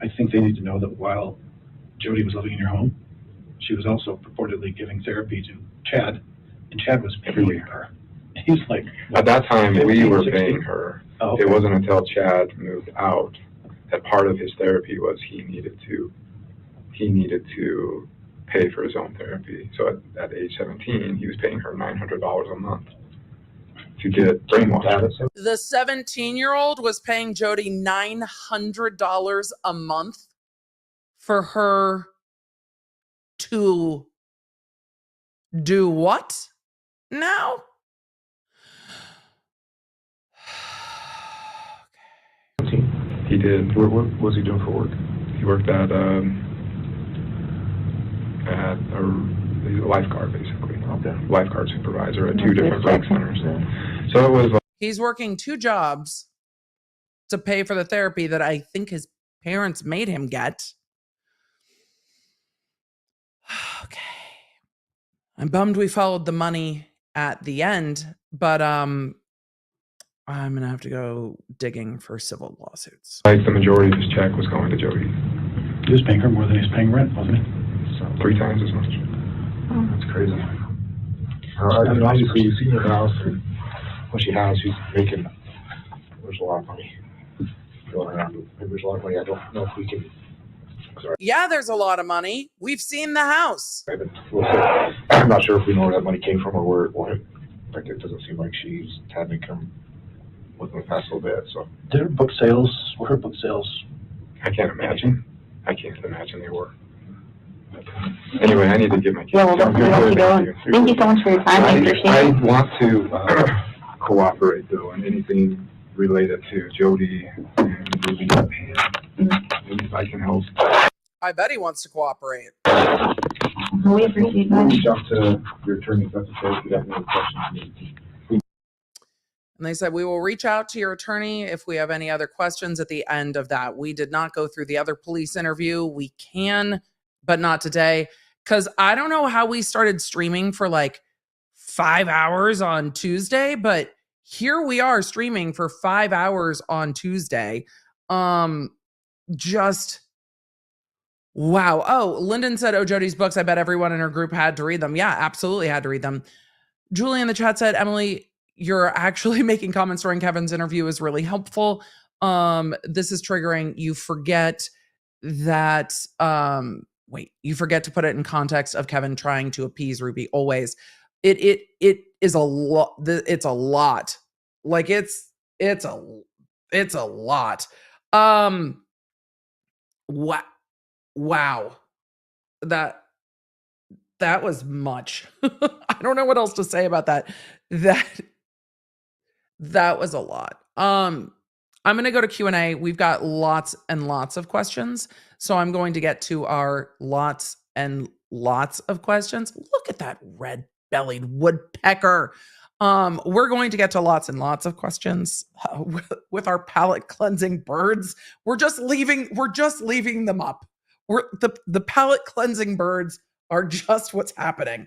I think they need to know that while Jodi was living in your home, she was also purportedly giving therapy to Chad, and Chad was paying her. He's like, At that time, we 15, were 16? paying her. Oh, okay. It wasn't until Chad moved out that part of his therapy was he needed to pay for his own therapy. So at age 17, he was paying her $900 a month to get brainwashed. The 17-year-old was paying Jodi $900 a month for her to do what now? He did. What was he doing for work? He worked at a lifeguard, basically. Okay. Lifeguard supervisor at two different rec centers. So it was He's working 2 jobs to pay for the therapy that I think his parents made him get. Okay. I'm bummed we followed the money at the end, but I'm going to have to go digging for civil lawsuits. like the majority of his check was going to Jodi. he was paying her more than he was paying rent, wasn't he? So, 3 times as much. that's crazy. I mean, obviously, you've seen her house, and what she has, she's making, there's a lot of money going around. Maybe there's a lot of money. I don't know if we can. Sorry. Yeah, there's a lot of money. We've seen the house. I'm not sure if we know where that money came from or where it went. Like, it doesn't seem like she's had income within the past little bit, so. Did her book sales, were her book sales? I can't imagine. I can't imagine they were. Anyway, I need to get my kids. Yeah, well, I'm we have to go. Thank you so much for your time. I appreciate I it. want to cooperate, though, on anything related to Jodi and Ruby. Maybe if I can help. I bet he wants to cooperate. We appreciate We'll that. reach out to your attorney if that's okay. If you have any questions. And they said, we will reach out to your attorney if we have any other questions at the end of that. We did not go through the other police interview. We can, but not today. Because I don't know how we started streaming for like 5 hours on Tuesday, but here we are streaming for 5 hours on Tuesday. Just wow. Oh, Lyndon said, oh, Jody's books. I bet everyone in her group had to read them. Yeah, absolutely had to read them. Julie in the chat said, Emily, you're actually making comments during Kevin's interview is really helpful. This is triggering. You forget that, you forget to put it in context of Kevin trying to appease Ruby always. It is a lot. It's a lot. Like it's a lot. Wow. That was much. I don't know what else to say about that. That was a lot. I'm going to go to Q&A. We've got lots and lots of questions. So I'm going to get to our lots and lots of questions. Look at that red-bellied woodpecker. We're going to get to lots and lots of questions with our palate cleansing birds. We're just leaving them up. The palate cleansing birds are just what's happening.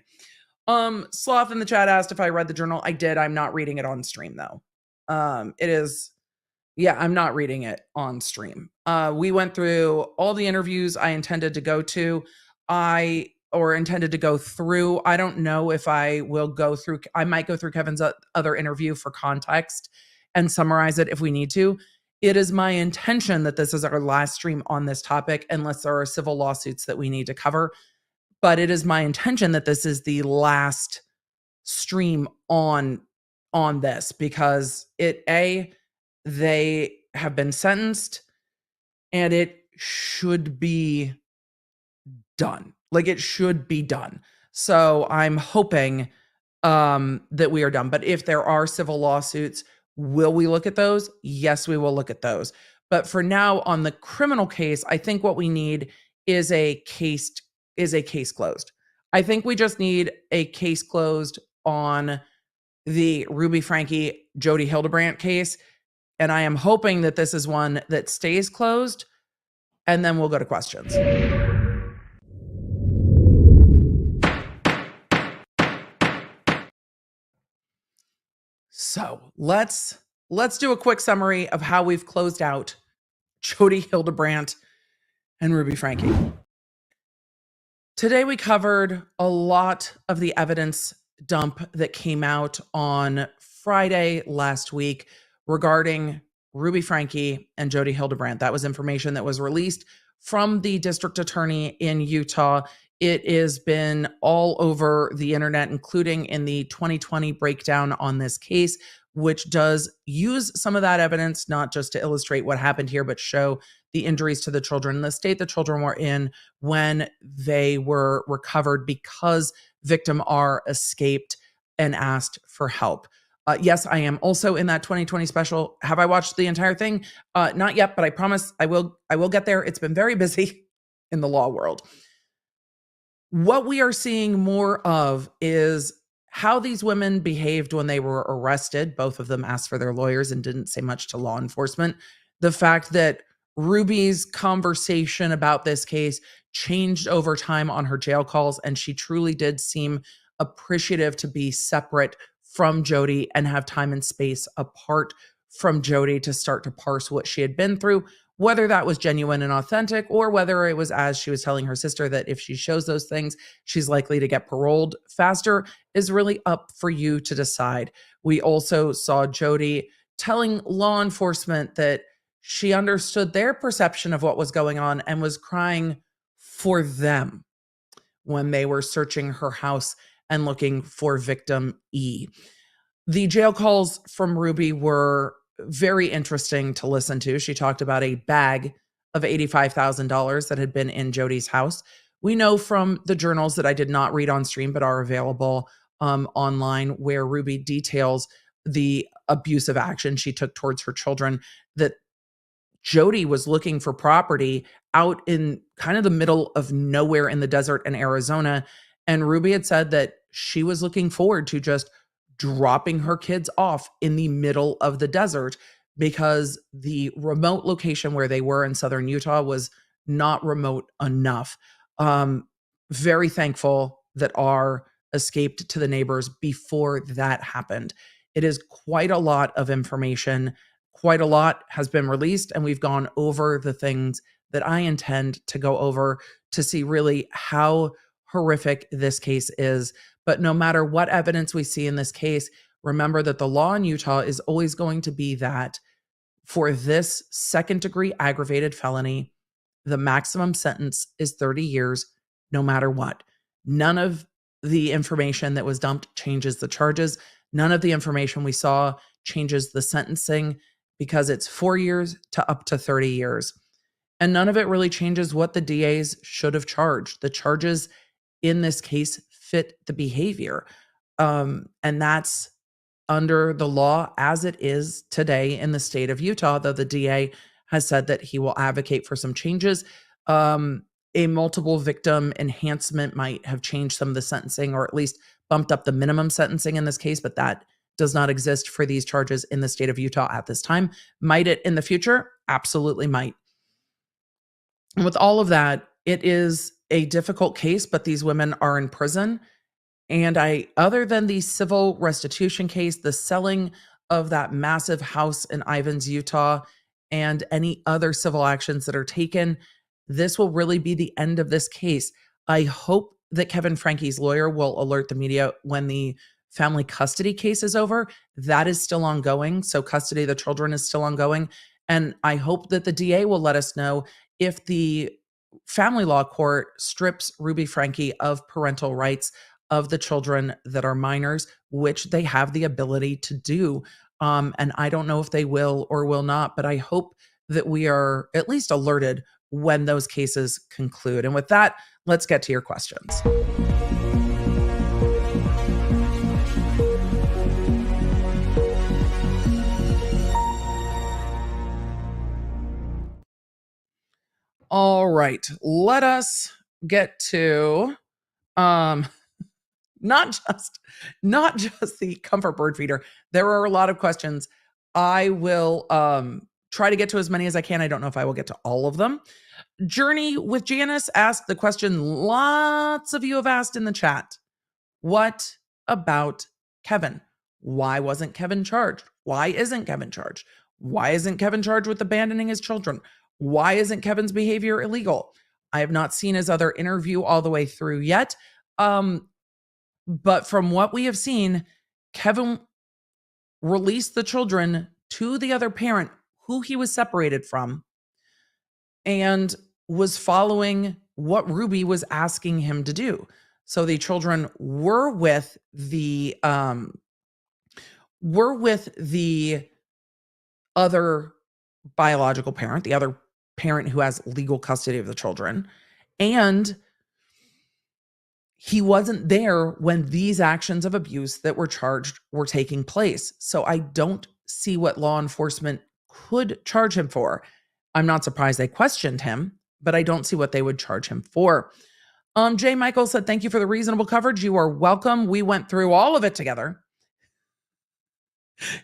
Sloth in the chat asked if I read the journal. I did. I'm not reading it on stream though. I'm not reading it on stream. We went through all the interviews I intended to go to. Intended to go through. I don't know if I will go through. I might go through Kevin's other interview for context and summarize it if we need to. It is my intention that this is our last stream on this topic, unless there are civil lawsuits that we need to cover. But it is my intention that this is the last stream on this because they have been sentenced and it should be done. Like it should be done. So I'm hoping that we are done. But if there are civil lawsuits, will we look at those? Yes, we will look at those. But for now, on the criminal case, I think what we need is a case closed. I think we just need a case closed on the Ruby Franke Jodi Hildebrandt case. And I am hoping that this is one that stays closed. And then we'll go to questions. So let's do a quick summary of how we've closed out Jodi Hildebrandt and Ruby Franke. Today we covered a lot of the evidence dump that came out on Friday last week regarding Ruby Franke and Jodi Hildebrandt. That was information that was released from the district attorney in Utah. It has been all over the internet, including in the 2020 breakdown on this case, which does use some of that evidence, not just to illustrate what happened here, but show the injuries to the children, the state the children were in when they were recovered because victim R escaped and asked for help. Yes, I am also in that 2020 special. Have I watched the entire thing? Not yet, but I promise I will get there. It's been very busy in the law world. What we are seeing more of is how these women behaved when they were arrested. Both of them asked for their lawyers and didn't say much to law enforcement. The fact that Ruby's conversation about this case changed over time on her jail calls, and she truly did seem appreciative to be separate from Jodi and have time and space apart from Jodi to start to parse what she had been through, whether that was genuine and authentic or whether it was as she was telling her sister that if she shows those things, she's likely to get paroled faster, is really up for you to decide. We also saw Jodi telling law enforcement that she understood their perception of what was going on and was crying for them when they were searching her house and looking for victim E. The jail calls from Ruby were very interesting to listen to. She talked about a bag of $85,000 that had been in Jodi's house. We know from the journals that I did not read on stream but are available online, where Ruby details the abusive action she took towards her children, that Jodi was looking for property out in kind of the middle of nowhere in the desert in Arizona. And Ruby had said that she was looking forward to just dropping her kids off in the middle of the desert because the remote location where they were in southern Utah was not remote enough. Very thankful that R escaped to the neighbors before that happened. It is quite a lot of information. Quite a lot has been released, and we've gone over the things that I intend to go over to see really how horrific this case is. But no matter what evidence we see in this case, remember that the law in Utah is always going to be that for this second-degree aggravated felony, the maximum sentence is 30 years, no matter what. None of the information that was dumped changes the charges. None of the information we saw changes the sentencing because it's 4 years to up to 30 years. And none of it really changes what the DAs should have charged. The charges in this case fit the behavior. And that's under the law as it is today in the state of Utah, though the DA has said that he will advocate for some changes. A multiple victim enhancement might have changed some of the sentencing, or at least bumped up the minimum sentencing in this case, but that does not exist for these charges in the state of Utah at this time. Might it in the future? Absolutely might. And with all of that, it is a difficult case, but these women are in prison. And other than the civil restitution case, the selling of that massive house in Ivins, Utah, and any other civil actions that are taken, this will really be the end of this case. I hope that Kevin Franke's lawyer will alert the media when the family custody case is over. That is still ongoing. So custody of the children is still ongoing. And I hope that the DA will let us know if the family law court strips Ruby Franke of parental rights of the children that are minors, which they have the ability to do. And I don't know if they will or will not, but I hope that we are at least alerted when those cases conclude. And with that, let's get to your questions. All right, let us get to not just the comfort bird feeder. There are a lot of questions. I will try to get to as many as I can. I don't know if I will get to all of them. Journey with Janice asked the question lots of you have asked in the chat. What about Kevin? Why wasn't Kevin charged? Why isn't Kevin charged? Why isn't Kevin charged with abandoning his children? Why isn't Kevin's behavior illegal? I have not seen his other interview all the way through yet. But from what we have seen, Kevin released the children to the other parent who he was separated from and was following what Ruby was asking him to do. So the children were with the other biological parent, the other parent who has legal custody of the children. And he wasn't there when these actions of abuse that were charged were taking place. So I don't see what law enforcement could charge him for. I'm not surprised they questioned him, but I don't see what they would charge him for. Jay Michael said, thank you for the reasonable coverage. You are welcome. We went through all of it together.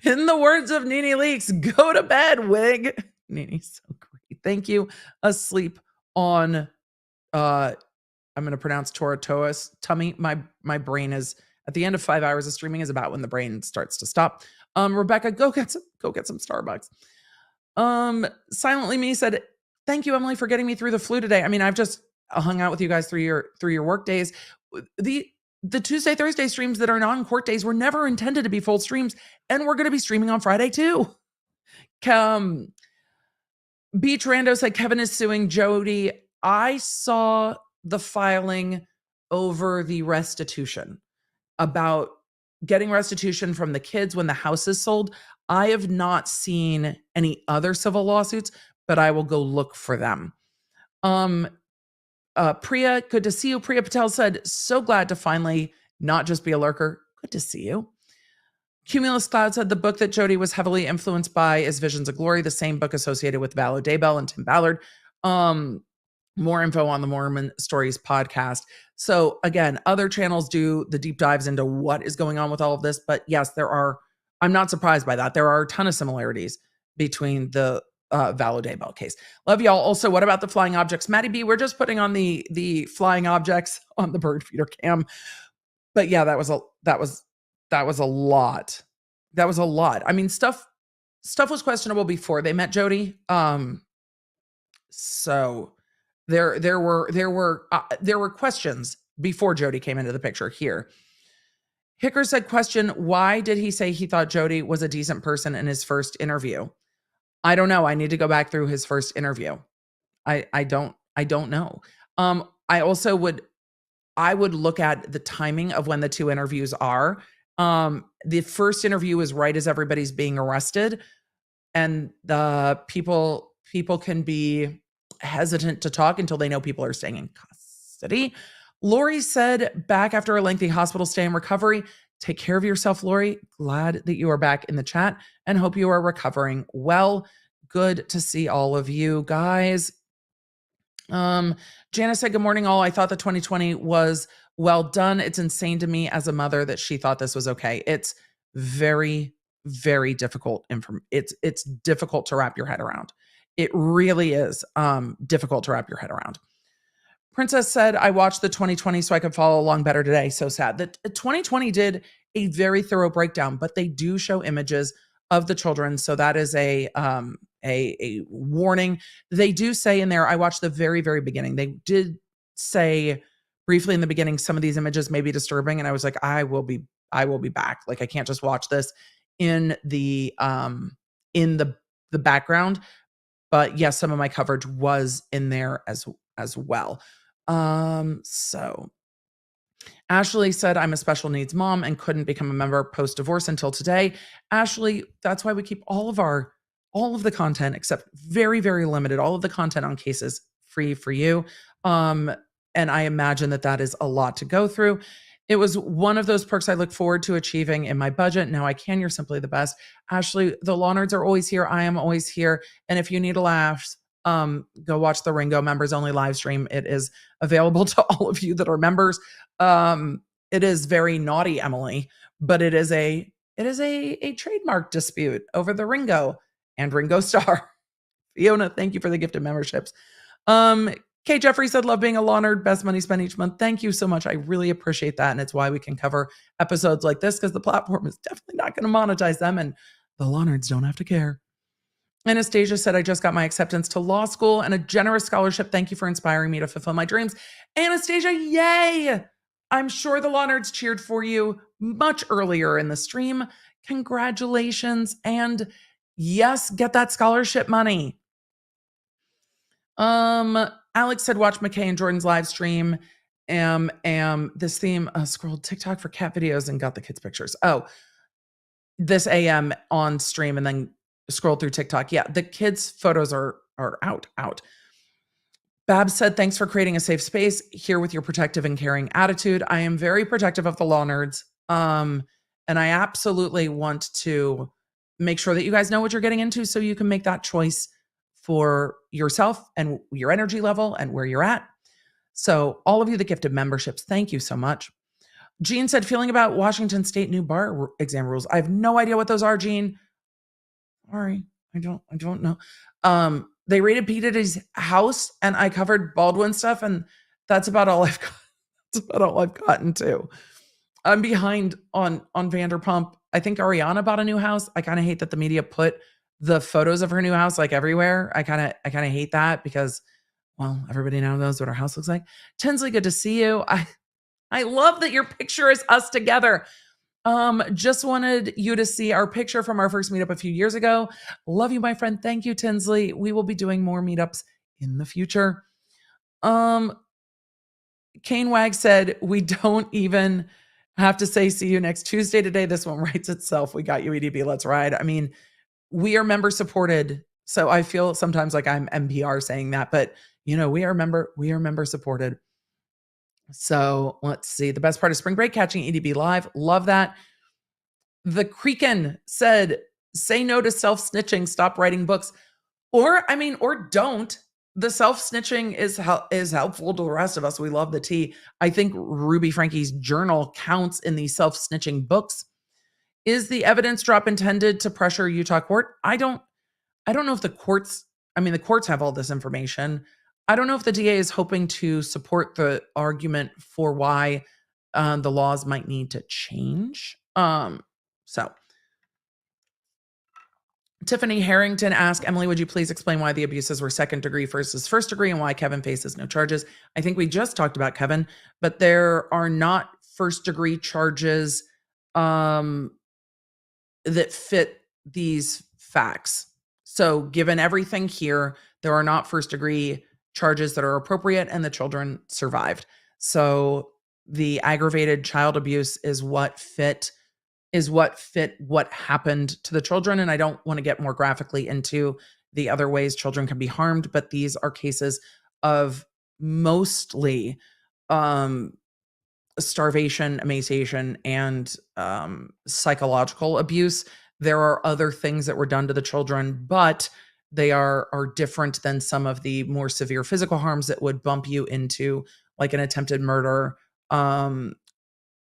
In the words of Nene Leaks, go to bed, wig. Nene's so great. Thank you. Asleep on, I'm going to pronounce Toratoa's tummy. My brain is, at the end of 5 hours of streaming is about when the brain starts to stop. Rebecca, go get some Starbucks. Silently Me said, thank you, Emily, for getting me through the flu today. I mean, I've just hung out with you guys through your work days. The Tuesday, Thursday streams that are non-court days were never intended to be full streams, and we're going to be streaming on Friday too. Beach Rando said Kevin is suing Jodi. I saw the filing over the restitution, about getting restitution from the kids when the house is sold. I have not seen any other civil lawsuits, but I will go look for them. Priya, good to see you. Priya Patel said, so glad to finally not just be a lurker. Good to see you. Cumulus Cloud said the book that Jodi was heavily influenced by is Visions of Glory, the same book associated with Vallow Daybell and Tim Ballard. More info on the Mormon Stories podcast. So again, other channels do the deep dives into what is going on with all of this. But yes, I'm not surprised by that. There are a ton of similarities between the Vallow Daybell case. Love y'all. Also, what about the flying objects? Maddie B, we're just putting on the flying objects on the bird feeder cam. But yeah, that was a lot. That was a lot. I mean, stuff was questionable before they met Jodi. So there were questions before Jodi came into the picture here. Hicker said, question, why did he say he thought Jodi was a decent person in his first interview? I don't know. I need to go back through his first interview. I don't know. I would look at the timing of when the two interviews are. The first interview is right as everybody's being arrested, and the people can be hesitant to talk until they know people are staying in custody. Lori said, back after a lengthy hospital stay and recovery. Take care of yourself, Lori. Glad that you are back in the chat and hope you are recovering well. Good to see all of you guys. Janice said, good morning, all. I thought the 2020 was well done. It's insane to me as a mother that she thought this was okay. It's very, very difficult. It's difficult to wrap your head around. It really is difficult to wrap your head around. Princess said, I watched the 2020 so I could follow along better today. So sad. The 2020 did a very thorough breakdown, but they do show images of the children. So that is a warning. They do say in there, I watched the very, very beginning. They did say briefly in the beginning, some of these images may be disturbing. And I was like, I will be back. Like, I can't just watch this in the background. But yes, some of my coverage was in there as well. So Ashley said, I'm a special needs mom and couldn't become a member post-divorce until today. Ashley, that's why we keep all of the content, except very, very limited, all of the content on cases free for you. And I imagine that is a lot to go through. It was one of those perks I look forward to achieving in my budget. Now I can. You're simply the best. Ashley, the Law Nerds are always here. I am always here. And if you need a laugh, go watch the Ringo members only live stream. It is available to all of you that are members. It is very naughty, Emily, but it is a trademark dispute over the Ringo and Ringo Starr. Fiona, thank you for the gifted memberships. Kay Jeffrey said, love being a Law Nerd, best money spent each month. Thank you so much. I really appreciate that. And it's why we can cover episodes like this, because the platform is definitely not going to monetize them and the Law Nerds don't have to care. Anastasia said, I just got my acceptance to law school and a generous scholarship. Thank you for inspiring me to fulfill my dreams. Anastasia, yay! I'm sure the Law Nerds cheered for you much earlier in the stream. Congratulations. And yes, get that scholarship money. Alex said, watch McKay and Jordan's live stream. This theme scrolled TikTok for cat videos and got the kids' pictures. Oh, this AM on stream and then scroll through TikTok. Yeah, the kids' photos are out. Babs said, thanks for creating a safe space here with your protective and caring attitude. I am very protective of the Law Nerds. And I absolutely want to make sure that you guys know what you're getting into so you can make that choice for yourself and your energy level and where you're at. So all of you that gifted memberships, thank you so much. Jean said, feeling about Washington State new bar exam rules. I have no idea what those are, Jean. Sorry, I don't know. They raided P. Diddy's house and I covered Baldwin stuff, and that's about all I've got. That's about all I've gotten to. I'm behind on Vanderpump. I think Ariana bought a new house. I kind of hate that the media put the photos of her new house like everywhere. I kind of hate that because, well, everybody now knows what our house looks like. Tinsley, good to see you. I love that your picture is us together. Just wanted you to see our picture from our first meetup a few years ago. Love you, my friend. Thank you, Tinsley. We will be doing more meetups in the future. Kane Wag said, we don't even have to say see you next Tuesday today. This one writes itself. We got you, EDB. Let's ride. I mean, we are member supported. So I feel sometimes like I'm NPR saying that, but we are member supported. So let's see. The best part of spring break, catching EDB live. Love that. The Creakin said, say no to self-snitching, stop writing books. Or don't. The self-snitching is helpful to the rest of us. We love the tea. I think Ruby Frankie's journal counts in the self-snitching books. Is the evidence drop intended to pressure Utah court? I don't know if the courts have all this information. I don't know if the DA is hoping to support the argument for why the laws might need to change. So Tiffany Harrington asked, Emily, would you please explain why the abuses were second degree versus first degree and why Kevin faces no charges? I think we just talked about Kevin, but there are not first degree charges that fit these facts. So given everything here, there are not first degree charges that are appropriate and the children survived. So the aggravated child abuse is what fit what happened to the children. And I don't want to get more graphically into the other ways children can be harmed, but these are cases of mostly starvation, emaciation, and psychological abuse. There are other things that were done to the children, but they are different than some of the more severe physical harms that would bump you into like an attempted murder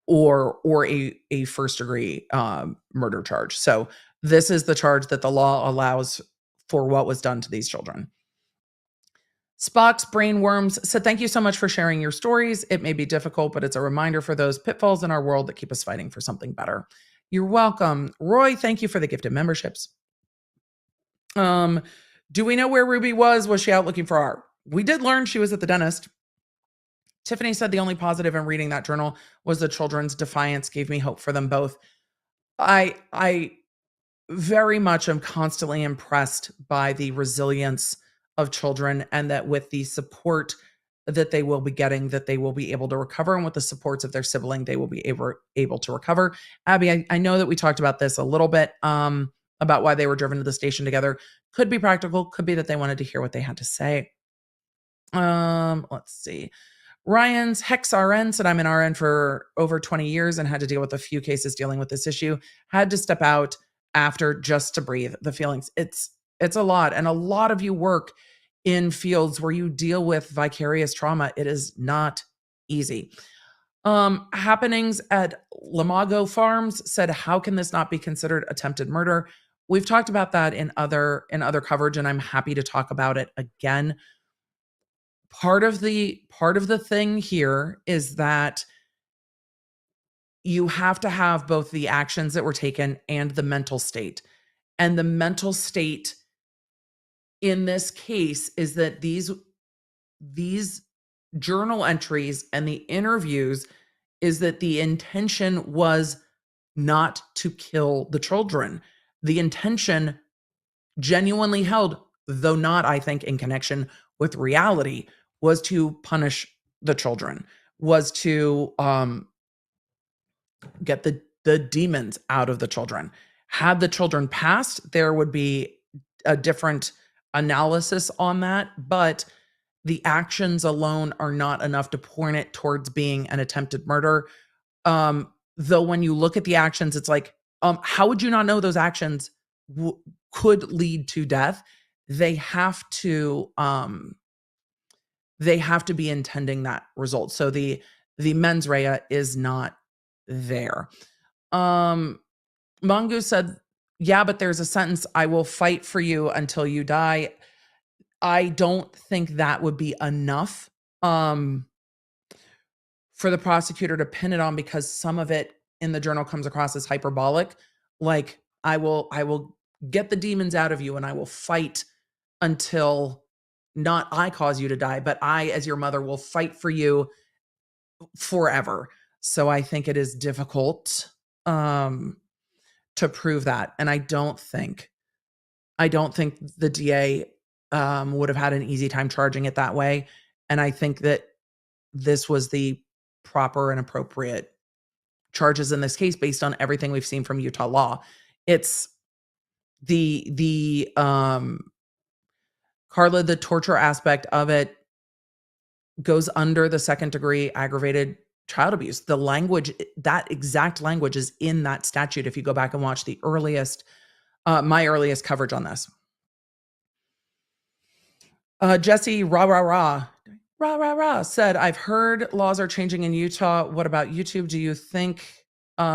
or a first degree murder charge. So this is the charge that the law allows for what was done to these children. Spock's Brainworms said, thank you so much for sharing your stories. It may be difficult, but it's a reminder for those pitfalls in our world that keep us fighting for something better. You're welcome. Roy, thank you for the gifted memberships. Do we know where Ruby was? Was she out looking for art? We did learn she was at the dentist. Tiffany said the only positive in reading that journal was the children's defiance gave me hope for them both. I very much am constantly impressed by the resilience of children, and that with the support that they will be getting, that they will be able to recover, and with the supports of their sibling, they will be able to recover. Abby, I know that we talked about this a little bit, about why they were driven to the station together. Could be practical, could be that they wanted to hear what they had to say. Let's see. Ryan's Hex RN said, I'm an RN for over 20 years and had to deal with a few cases dealing with this issue. Had to step out after just to breathe the feelings. It's a lot. And a lot of you work in fields where you deal with vicarious trauma. It is not easy. Happenings at Lamago Farms said, how can this not be considered attempted murder? We've talked about that in other coverage, and I'm happy to talk about it again. Part of the thing here is that you have to have both the actions that were taken and the mental state. And the mental state in this case is that these journal entries and the interviews is that the intention was not to kill the children. The intention genuinely held, though not, I think, in connection with reality, was to punish the children, was to get the demons out of the children. Had the children passed, there would be a different analysis on that, but the actions alone are not enough to point it towards being an attempted murder. Though when you look at the actions, it's like, how would you not know those actions could lead to death? They have to be intending that result. So the mens rea is not there. Mongoose said, yeah, but there's a sentence, I will fight for you until you die. I don't think that would be enough for the prosecutor to pin it on, because some of it in the journal comes across as hyperbolic. Like, I will get the demons out of you and I will fight until not I cause you to die, but I, as your mother, will fight for you forever. So I think it is difficult to prove that. And I don't think the DA would have had an easy time charging it that way. And I think that this was the proper and appropriate charges in this case based on everything we've seen from Utah law. It's the Carla, the torture aspect of it goes under the second degree aggravated child abuse. The language, that exact language is in that statute. If you go back and watch the earliest, my earliest coverage on this. Jesse rah said, I've heard laws are changing in Utah. What about YouTube? Do you think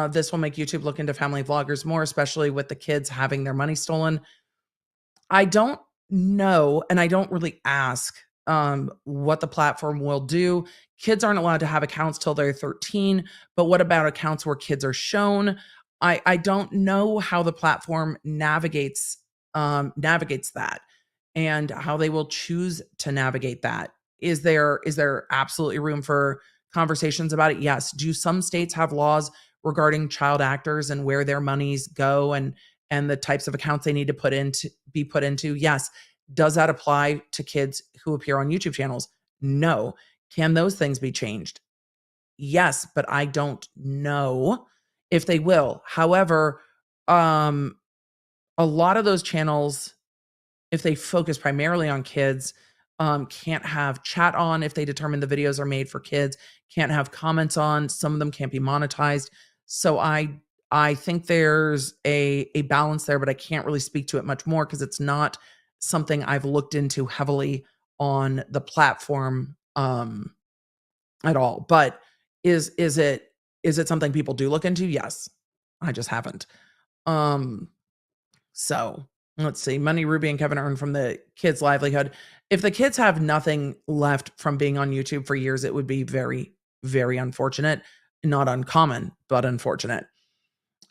this will make YouTube look into family vloggers more, especially with the kids having their money stolen? I don't know, and I don't really ask what the platform will do. Kids aren't allowed to have accounts till they're 13, but what about accounts where kids are shown? I don't know how the platform navigates that and how they will choose to navigate that. Is there absolutely room for conversations about it? Yes. Do some states have laws regarding child actors and where their monies go and the types of accounts they need to be put into? Yes. Does that apply to kids who appear on YouTube channels? No. Can those things be changed? Yes, but I don't know if they will. However, a lot of those channels, if they focus primarily on kids, can't have chat on if they determine the videos are made for kids, can't have comments on. Some of them can't be monetized. So I think there's a balance there, but I can't really speak to it much more because it's not something I've looked into heavily on the platform at all. But is it something people do look into? Yes. I just haven't. So let's see. Money Ruby and Kevin earn from the kids' livelihood. If the kids have nothing left from being on YouTube for years, it would be very, very unfortunate. Not uncommon, but unfortunate.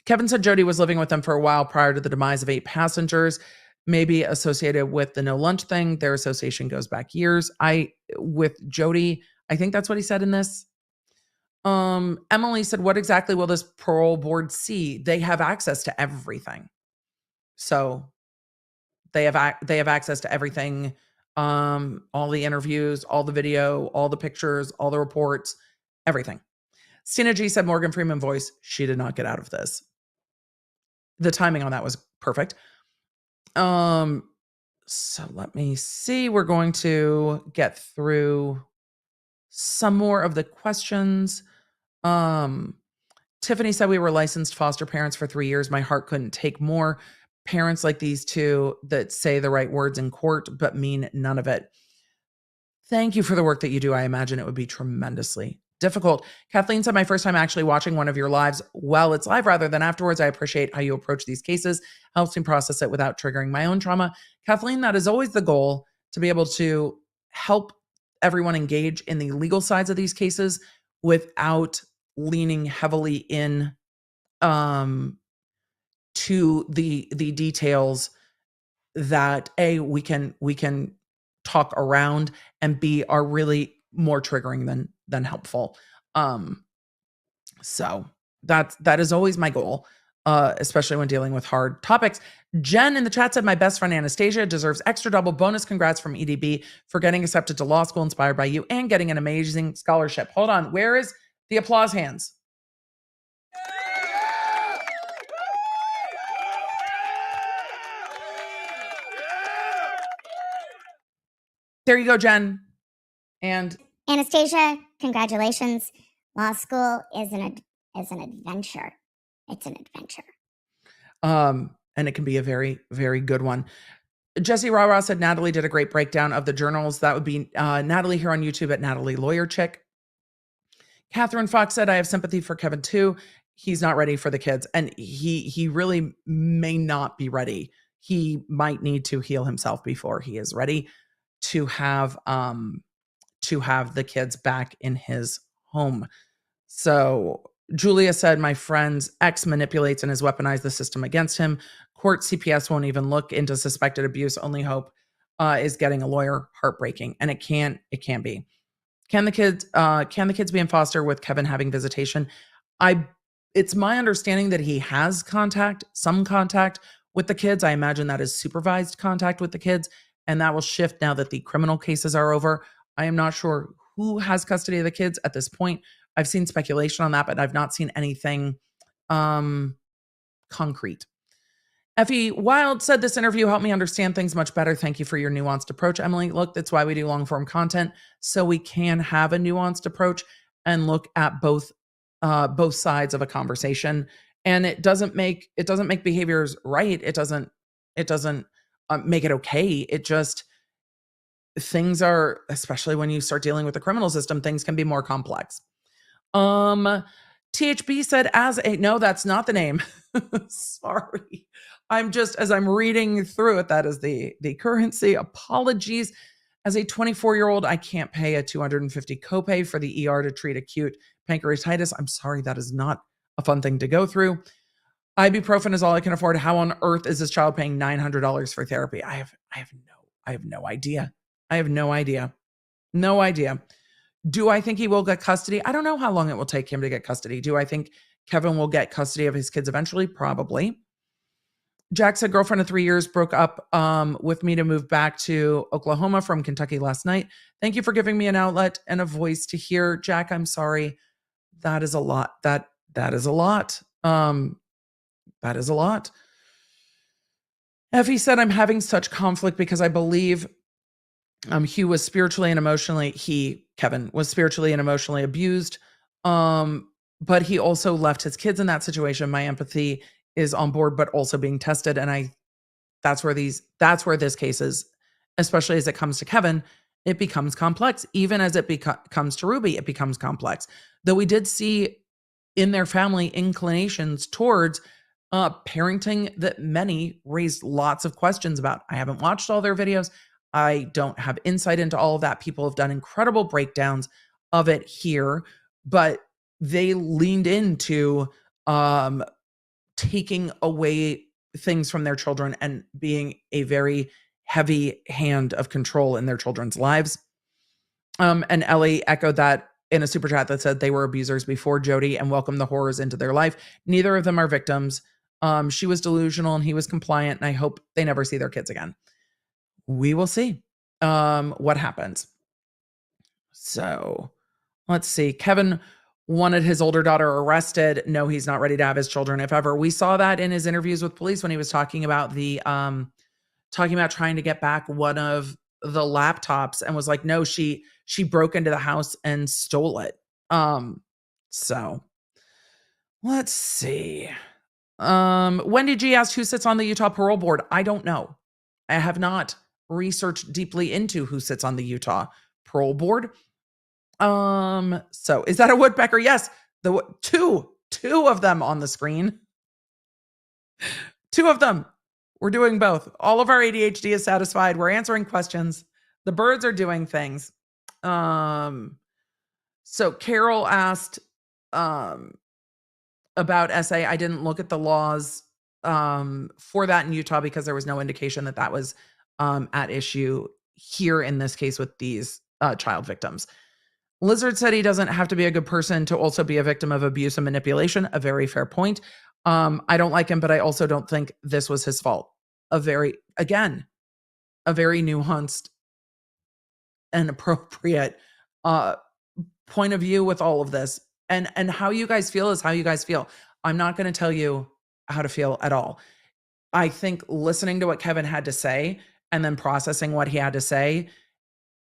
Kevin said Jodi was living with them for a while prior to the demise of 8 passengers, maybe associated with the no lunch thing. Their association goes back years. With Jodi, I think that's what he said in this. Emily said, what exactly will this parole board see? They have access to everything. So they have access to everything. All the interviews, all the video, all the pictures, all the reports, everything. Stina G said Morgan Freeman voice. She did not get out of this. The timing on that was perfect. So let me see. We're going to get through some more of the questions. Tiffany said we were licensed foster parents for 3 years. My heart couldn't take more. Parents like these two that say the right words in court but mean none of it. Thank you for the work that you do. I imagine it would be tremendously difficult. Kathleen said, my first time actually watching one of your lives. Well, it's live rather than afterwards. I appreciate how you approach these cases. Helps me process it without triggering my own trauma. Kathleen, that is always the goal, to be able to help everyone engage in the legal sides of these cases without leaning heavily in to the details that we can talk around, and B, are really more triggering than helpful. So that is always my goal, especially when dealing with hard topics. Jen in the chat said, my best friend Anastasia deserves extra double bonus congrats from EDB for getting accepted to law school inspired by you and getting an amazing scholarship. Hold on. Where is the applause hands? There you go, Jen. And Anastasia, congratulations. Law school is an adventure. It's an adventure. And it can be a very, very good one. Jesse Rara said Natalie did a great breakdown of the journals. That would be Natalie here on YouTube at Natalie Lawyer Chick. Catherine Fox said, I have sympathy for Kevin too. He's not ready for the kids. And he really may not be ready. He might need to heal himself before he is ready to have the kids back in his home. So Julia said, my friend's ex manipulates and has weaponized the system against him. Court CPS won't even look into suspected abuse. Only hope is getting a lawyer. Heartbreaking. And it can't be. Can the kids be in foster with Kevin having visitation? It's my understanding that he has some contact with the kids. I imagine that is supervised contact with the kids, and that will shift now that the criminal cases are over. I am not sure who has custody of the kids at this point. I've seen speculation on that, but I've not seen anything concrete. Effie Wild said, this interview helped me understand things much better. Thank you for your nuanced approach, Emily. Look, that's why we do long form content, so we can have a nuanced approach. and look at both sides of a conversation. And it doesn't make behaviors right. It doesn't make it okay. It just, things are, especially when you start dealing with the criminal system, things can be more complex. THB said no, that's not the name. Sorry. As I'm reading through it, that is the currency. Apologies. As a 24-year-old, I can't pay a $250 copay for the ER to treat acute pancreatitis. I'm sorry, that is not a fun thing to go through. Ibuprofen is all I can afford. How on earth is this child paying $900 for therapy? I have no idea. I have no idea. No idea. Do I think he will get custody? I don't know how long it will take him to get custody. Do I think Kevin will get custody of his kids eventually? Probably. Jack said, girlfriend of 3 years broke up with me to move back to Oklahoma from Kentucky last night. Thank you for giving me an outlet and a voice to hear. Jack, I'm sorry. That is a lot. That is a lot. That is a lot. Effie said, I'm having such conflict because I believe Kevin was spiritually and emotionally abused. But he also left his kids in that situation. My empathy is on board, but also being tested. And that's where this case is, especially as it comes to Kevin, it becomes complex. Even as it comes to Ruby, it becomes complex. Though we did see in their family inclinations towards parenting that many raised lots of questions about. I haven't watched all their videos. I don't have insight into all of that. People have done incredible breakdowns of it here, but they leaned into taking away things from their children and being a very heavy hand of control in their children's lives. And Ellie echoed that in a super chat that said they were abusers before Jodi and welcomed the horrors into their life. Neither of them are victims. She was delusional and he was compliant, and I hope they never see their kids again. We will see what happens. So let's see. Kevin wanted his older daughter arrested. No, he's not ready to have his children, if ever. We saw that in his interviews with police when he was talking about trying to get back one of the laptops and was like, no, she broke into the house and stole it. So let's see. Wendy G asked who sits on the Utah parole board. I don't know. I have not researched deeply into who sits on the Utah parole board. So is that a woodpecker? Yes. The two of them on the screen. Two of them. We're doing both. All of our ADHD is satisfied. We're answering questions. The birds are doing things. So Carol asked about SA. I didn't look at the laws for that in Utah because there was no indication that was at issue here in this case with these child victims. Lizard said he doesn't have to be a good person to also be a victim of abuse and manipulation. A very fair point. I don't like him, but I also don't think this was his fault. A very nuanced and appropriate point of view with all of this. And how you guys feel is how you guys feel. I'm not going to tell you how to feel at all. I think listening to what Kevin had to say and then processing what he had to say,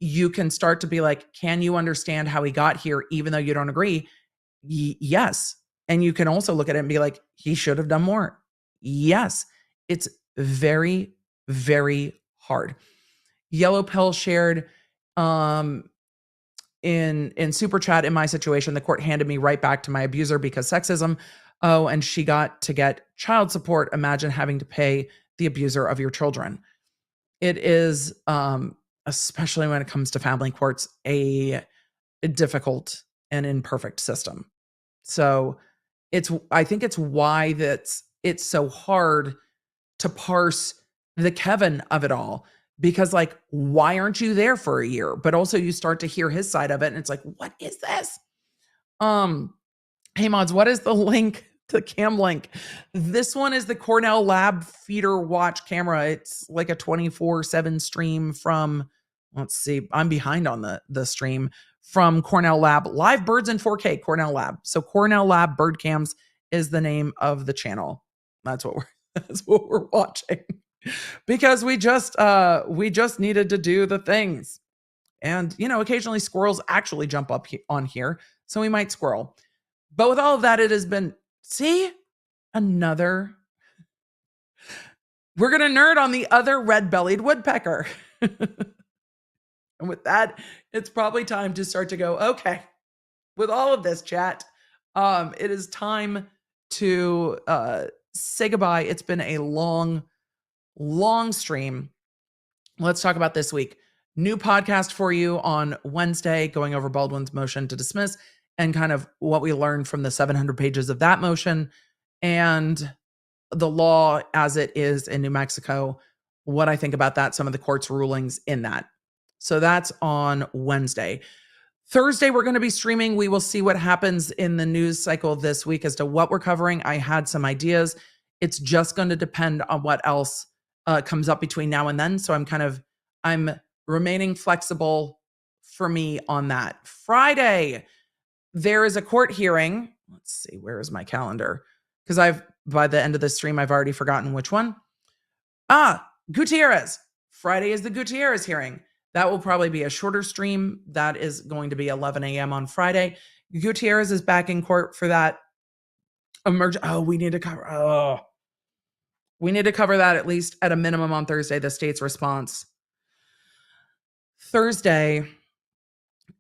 you can start to be like, can you understand how he got here even though you don't agree? Yes. And you can also look at it and be like, he should have done more. Yes. It's very, very hard. Yellow Pill shared in super chat, in my situation, the court handed me right back to my abuser because sexism. Oh, and she got to get child support. Imagine having to pay the abuser of your children. It is, especially when it comes to family courts, a difficult and imperfect system. So I think it's why it's so hard to parse the Kevin of it all, because like, why aren't you there for a year? But also you start to hear his side of it and it's like, what is this? Hey mods, what is the link to Cam Link? This one is the Cornell Lab feeder watch camera. It's like a 24/7 stream from, let's see, I'm behind on the stream from Cornell Lab, live birds in 4K, Cornell Lab. So Cornell Lab bird cams is the name of the channel. That's what we're watching because we just needed to do the things. And, occasionally squirrels actually jump up on here. So we might squirrel. But with all of that, it has been, another. We're going to nerd on the other red-bellied woodpecker. And with that, it's probably time to start to go, okay, with all of this chat, it is time to say goodbye. It's been a long stream. Let's talk about this week. New podcast for you on Wednesday, going over Baldwin's motion to dismiss and kind of what we learned from the 700 pages of that motion and the law as it is in New Mexico, what I think about that, some of the court's rulings in that. So that's on Wednesday. Thursday, we're going to be streaming. We will see what happens in the news cycle this week as to what we're covering. I had some ideas. It's just going to depend on what else comes up between now and then. So I'm remaining flexible for me on that. Friday, there is a court hearing. Let's see, where is my calendar? Because by the end of the stream, I've already forgotten which one. Gutierrez. Friday is the Gutierrez hearing. That will probably be a shorter stream. That is going to be 11 a.m. on Friday. Gutierrez is back in court for that we need to cover. We need to cover that at least at a minimum on Thursday, the state's response. Thursday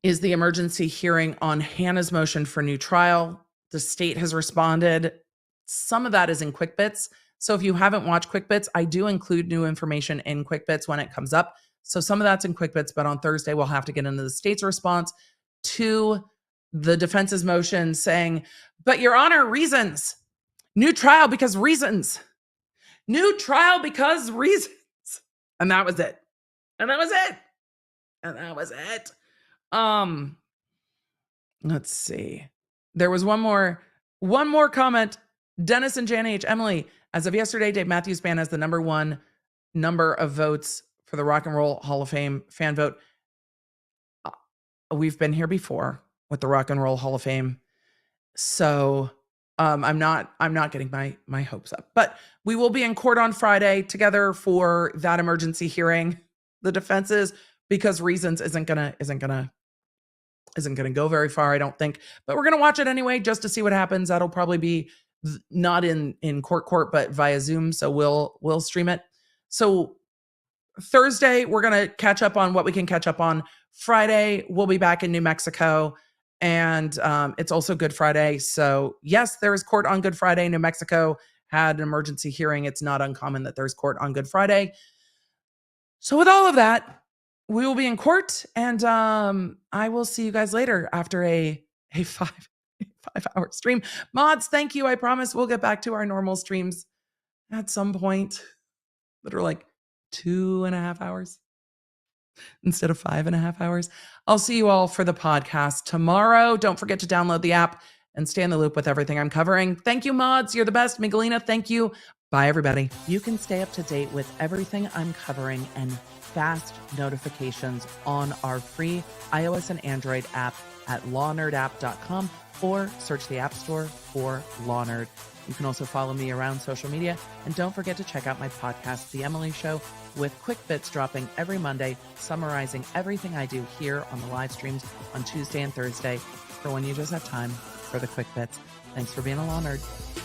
is the emergency hearing on Hannah's motion for new trial. The state has responded. Some of that is in Quick Bits. So if you haven't watched Quick Bits, I do include new information in Quick Bits when it comes up. So some of that's in Quick Bits, but on Thursday, we'll have to get into the state's response to the defense's motion saying, but Your Honor, reasons. New trial because reasons. New trial because reasons. And that was it. Let's see. There was one more comment. Dennis and Jan H. Emily, as of yesterday, Dave Matthews Band has the number one number of votes for the Rock and Roll Hall of Fame fan vote. We've been here before with the Rock and Roll Hall of Fame. So I'm not getting my hopes up. But we will be in court on Friday together for that emergency hearing. The defense's because reasons isn't gonna go very far, I don't think. But we're gonna watch it anyway just to see what happens. That'll probably be not in court, but via Zoom. So we'll stream it. So Thursday, we're going to catch up on what we can catch up on. Friday, we'll be back in New Mexico. And it's also Good Friday. So yes, there is court on Good Friday. New Mexico had an emergency hearing. It's not uncommon that there's court on Good Friday. So with all of that, we will be in court. And I will see you guys later after a 5-hour stream. Mods, thank you. I promise we'll get back to our normal streams at some point that are like 2.5 hours instead of 5.5 hours. I'll see you all for the podcast tomorrow. Don't forget to download the app and stay in the loop with everything I'm covering. Thank you, mods. You're the best. Miguelina, thank you. Bye, everybody. You can stay up to date with everything I'm covering and fast notifications on our free iOS and Android app at lawnerdapp.com or search the App Store for Law Nerd. You can also follow me around social media. And don't forget to check out my podcast, The Emily Show, with quick bits dropping every Monday, summarizing everything I do here on the live streams on Tuesday and Thursday for when you just have time for the quick bits. Thanks for being a Law Nerd.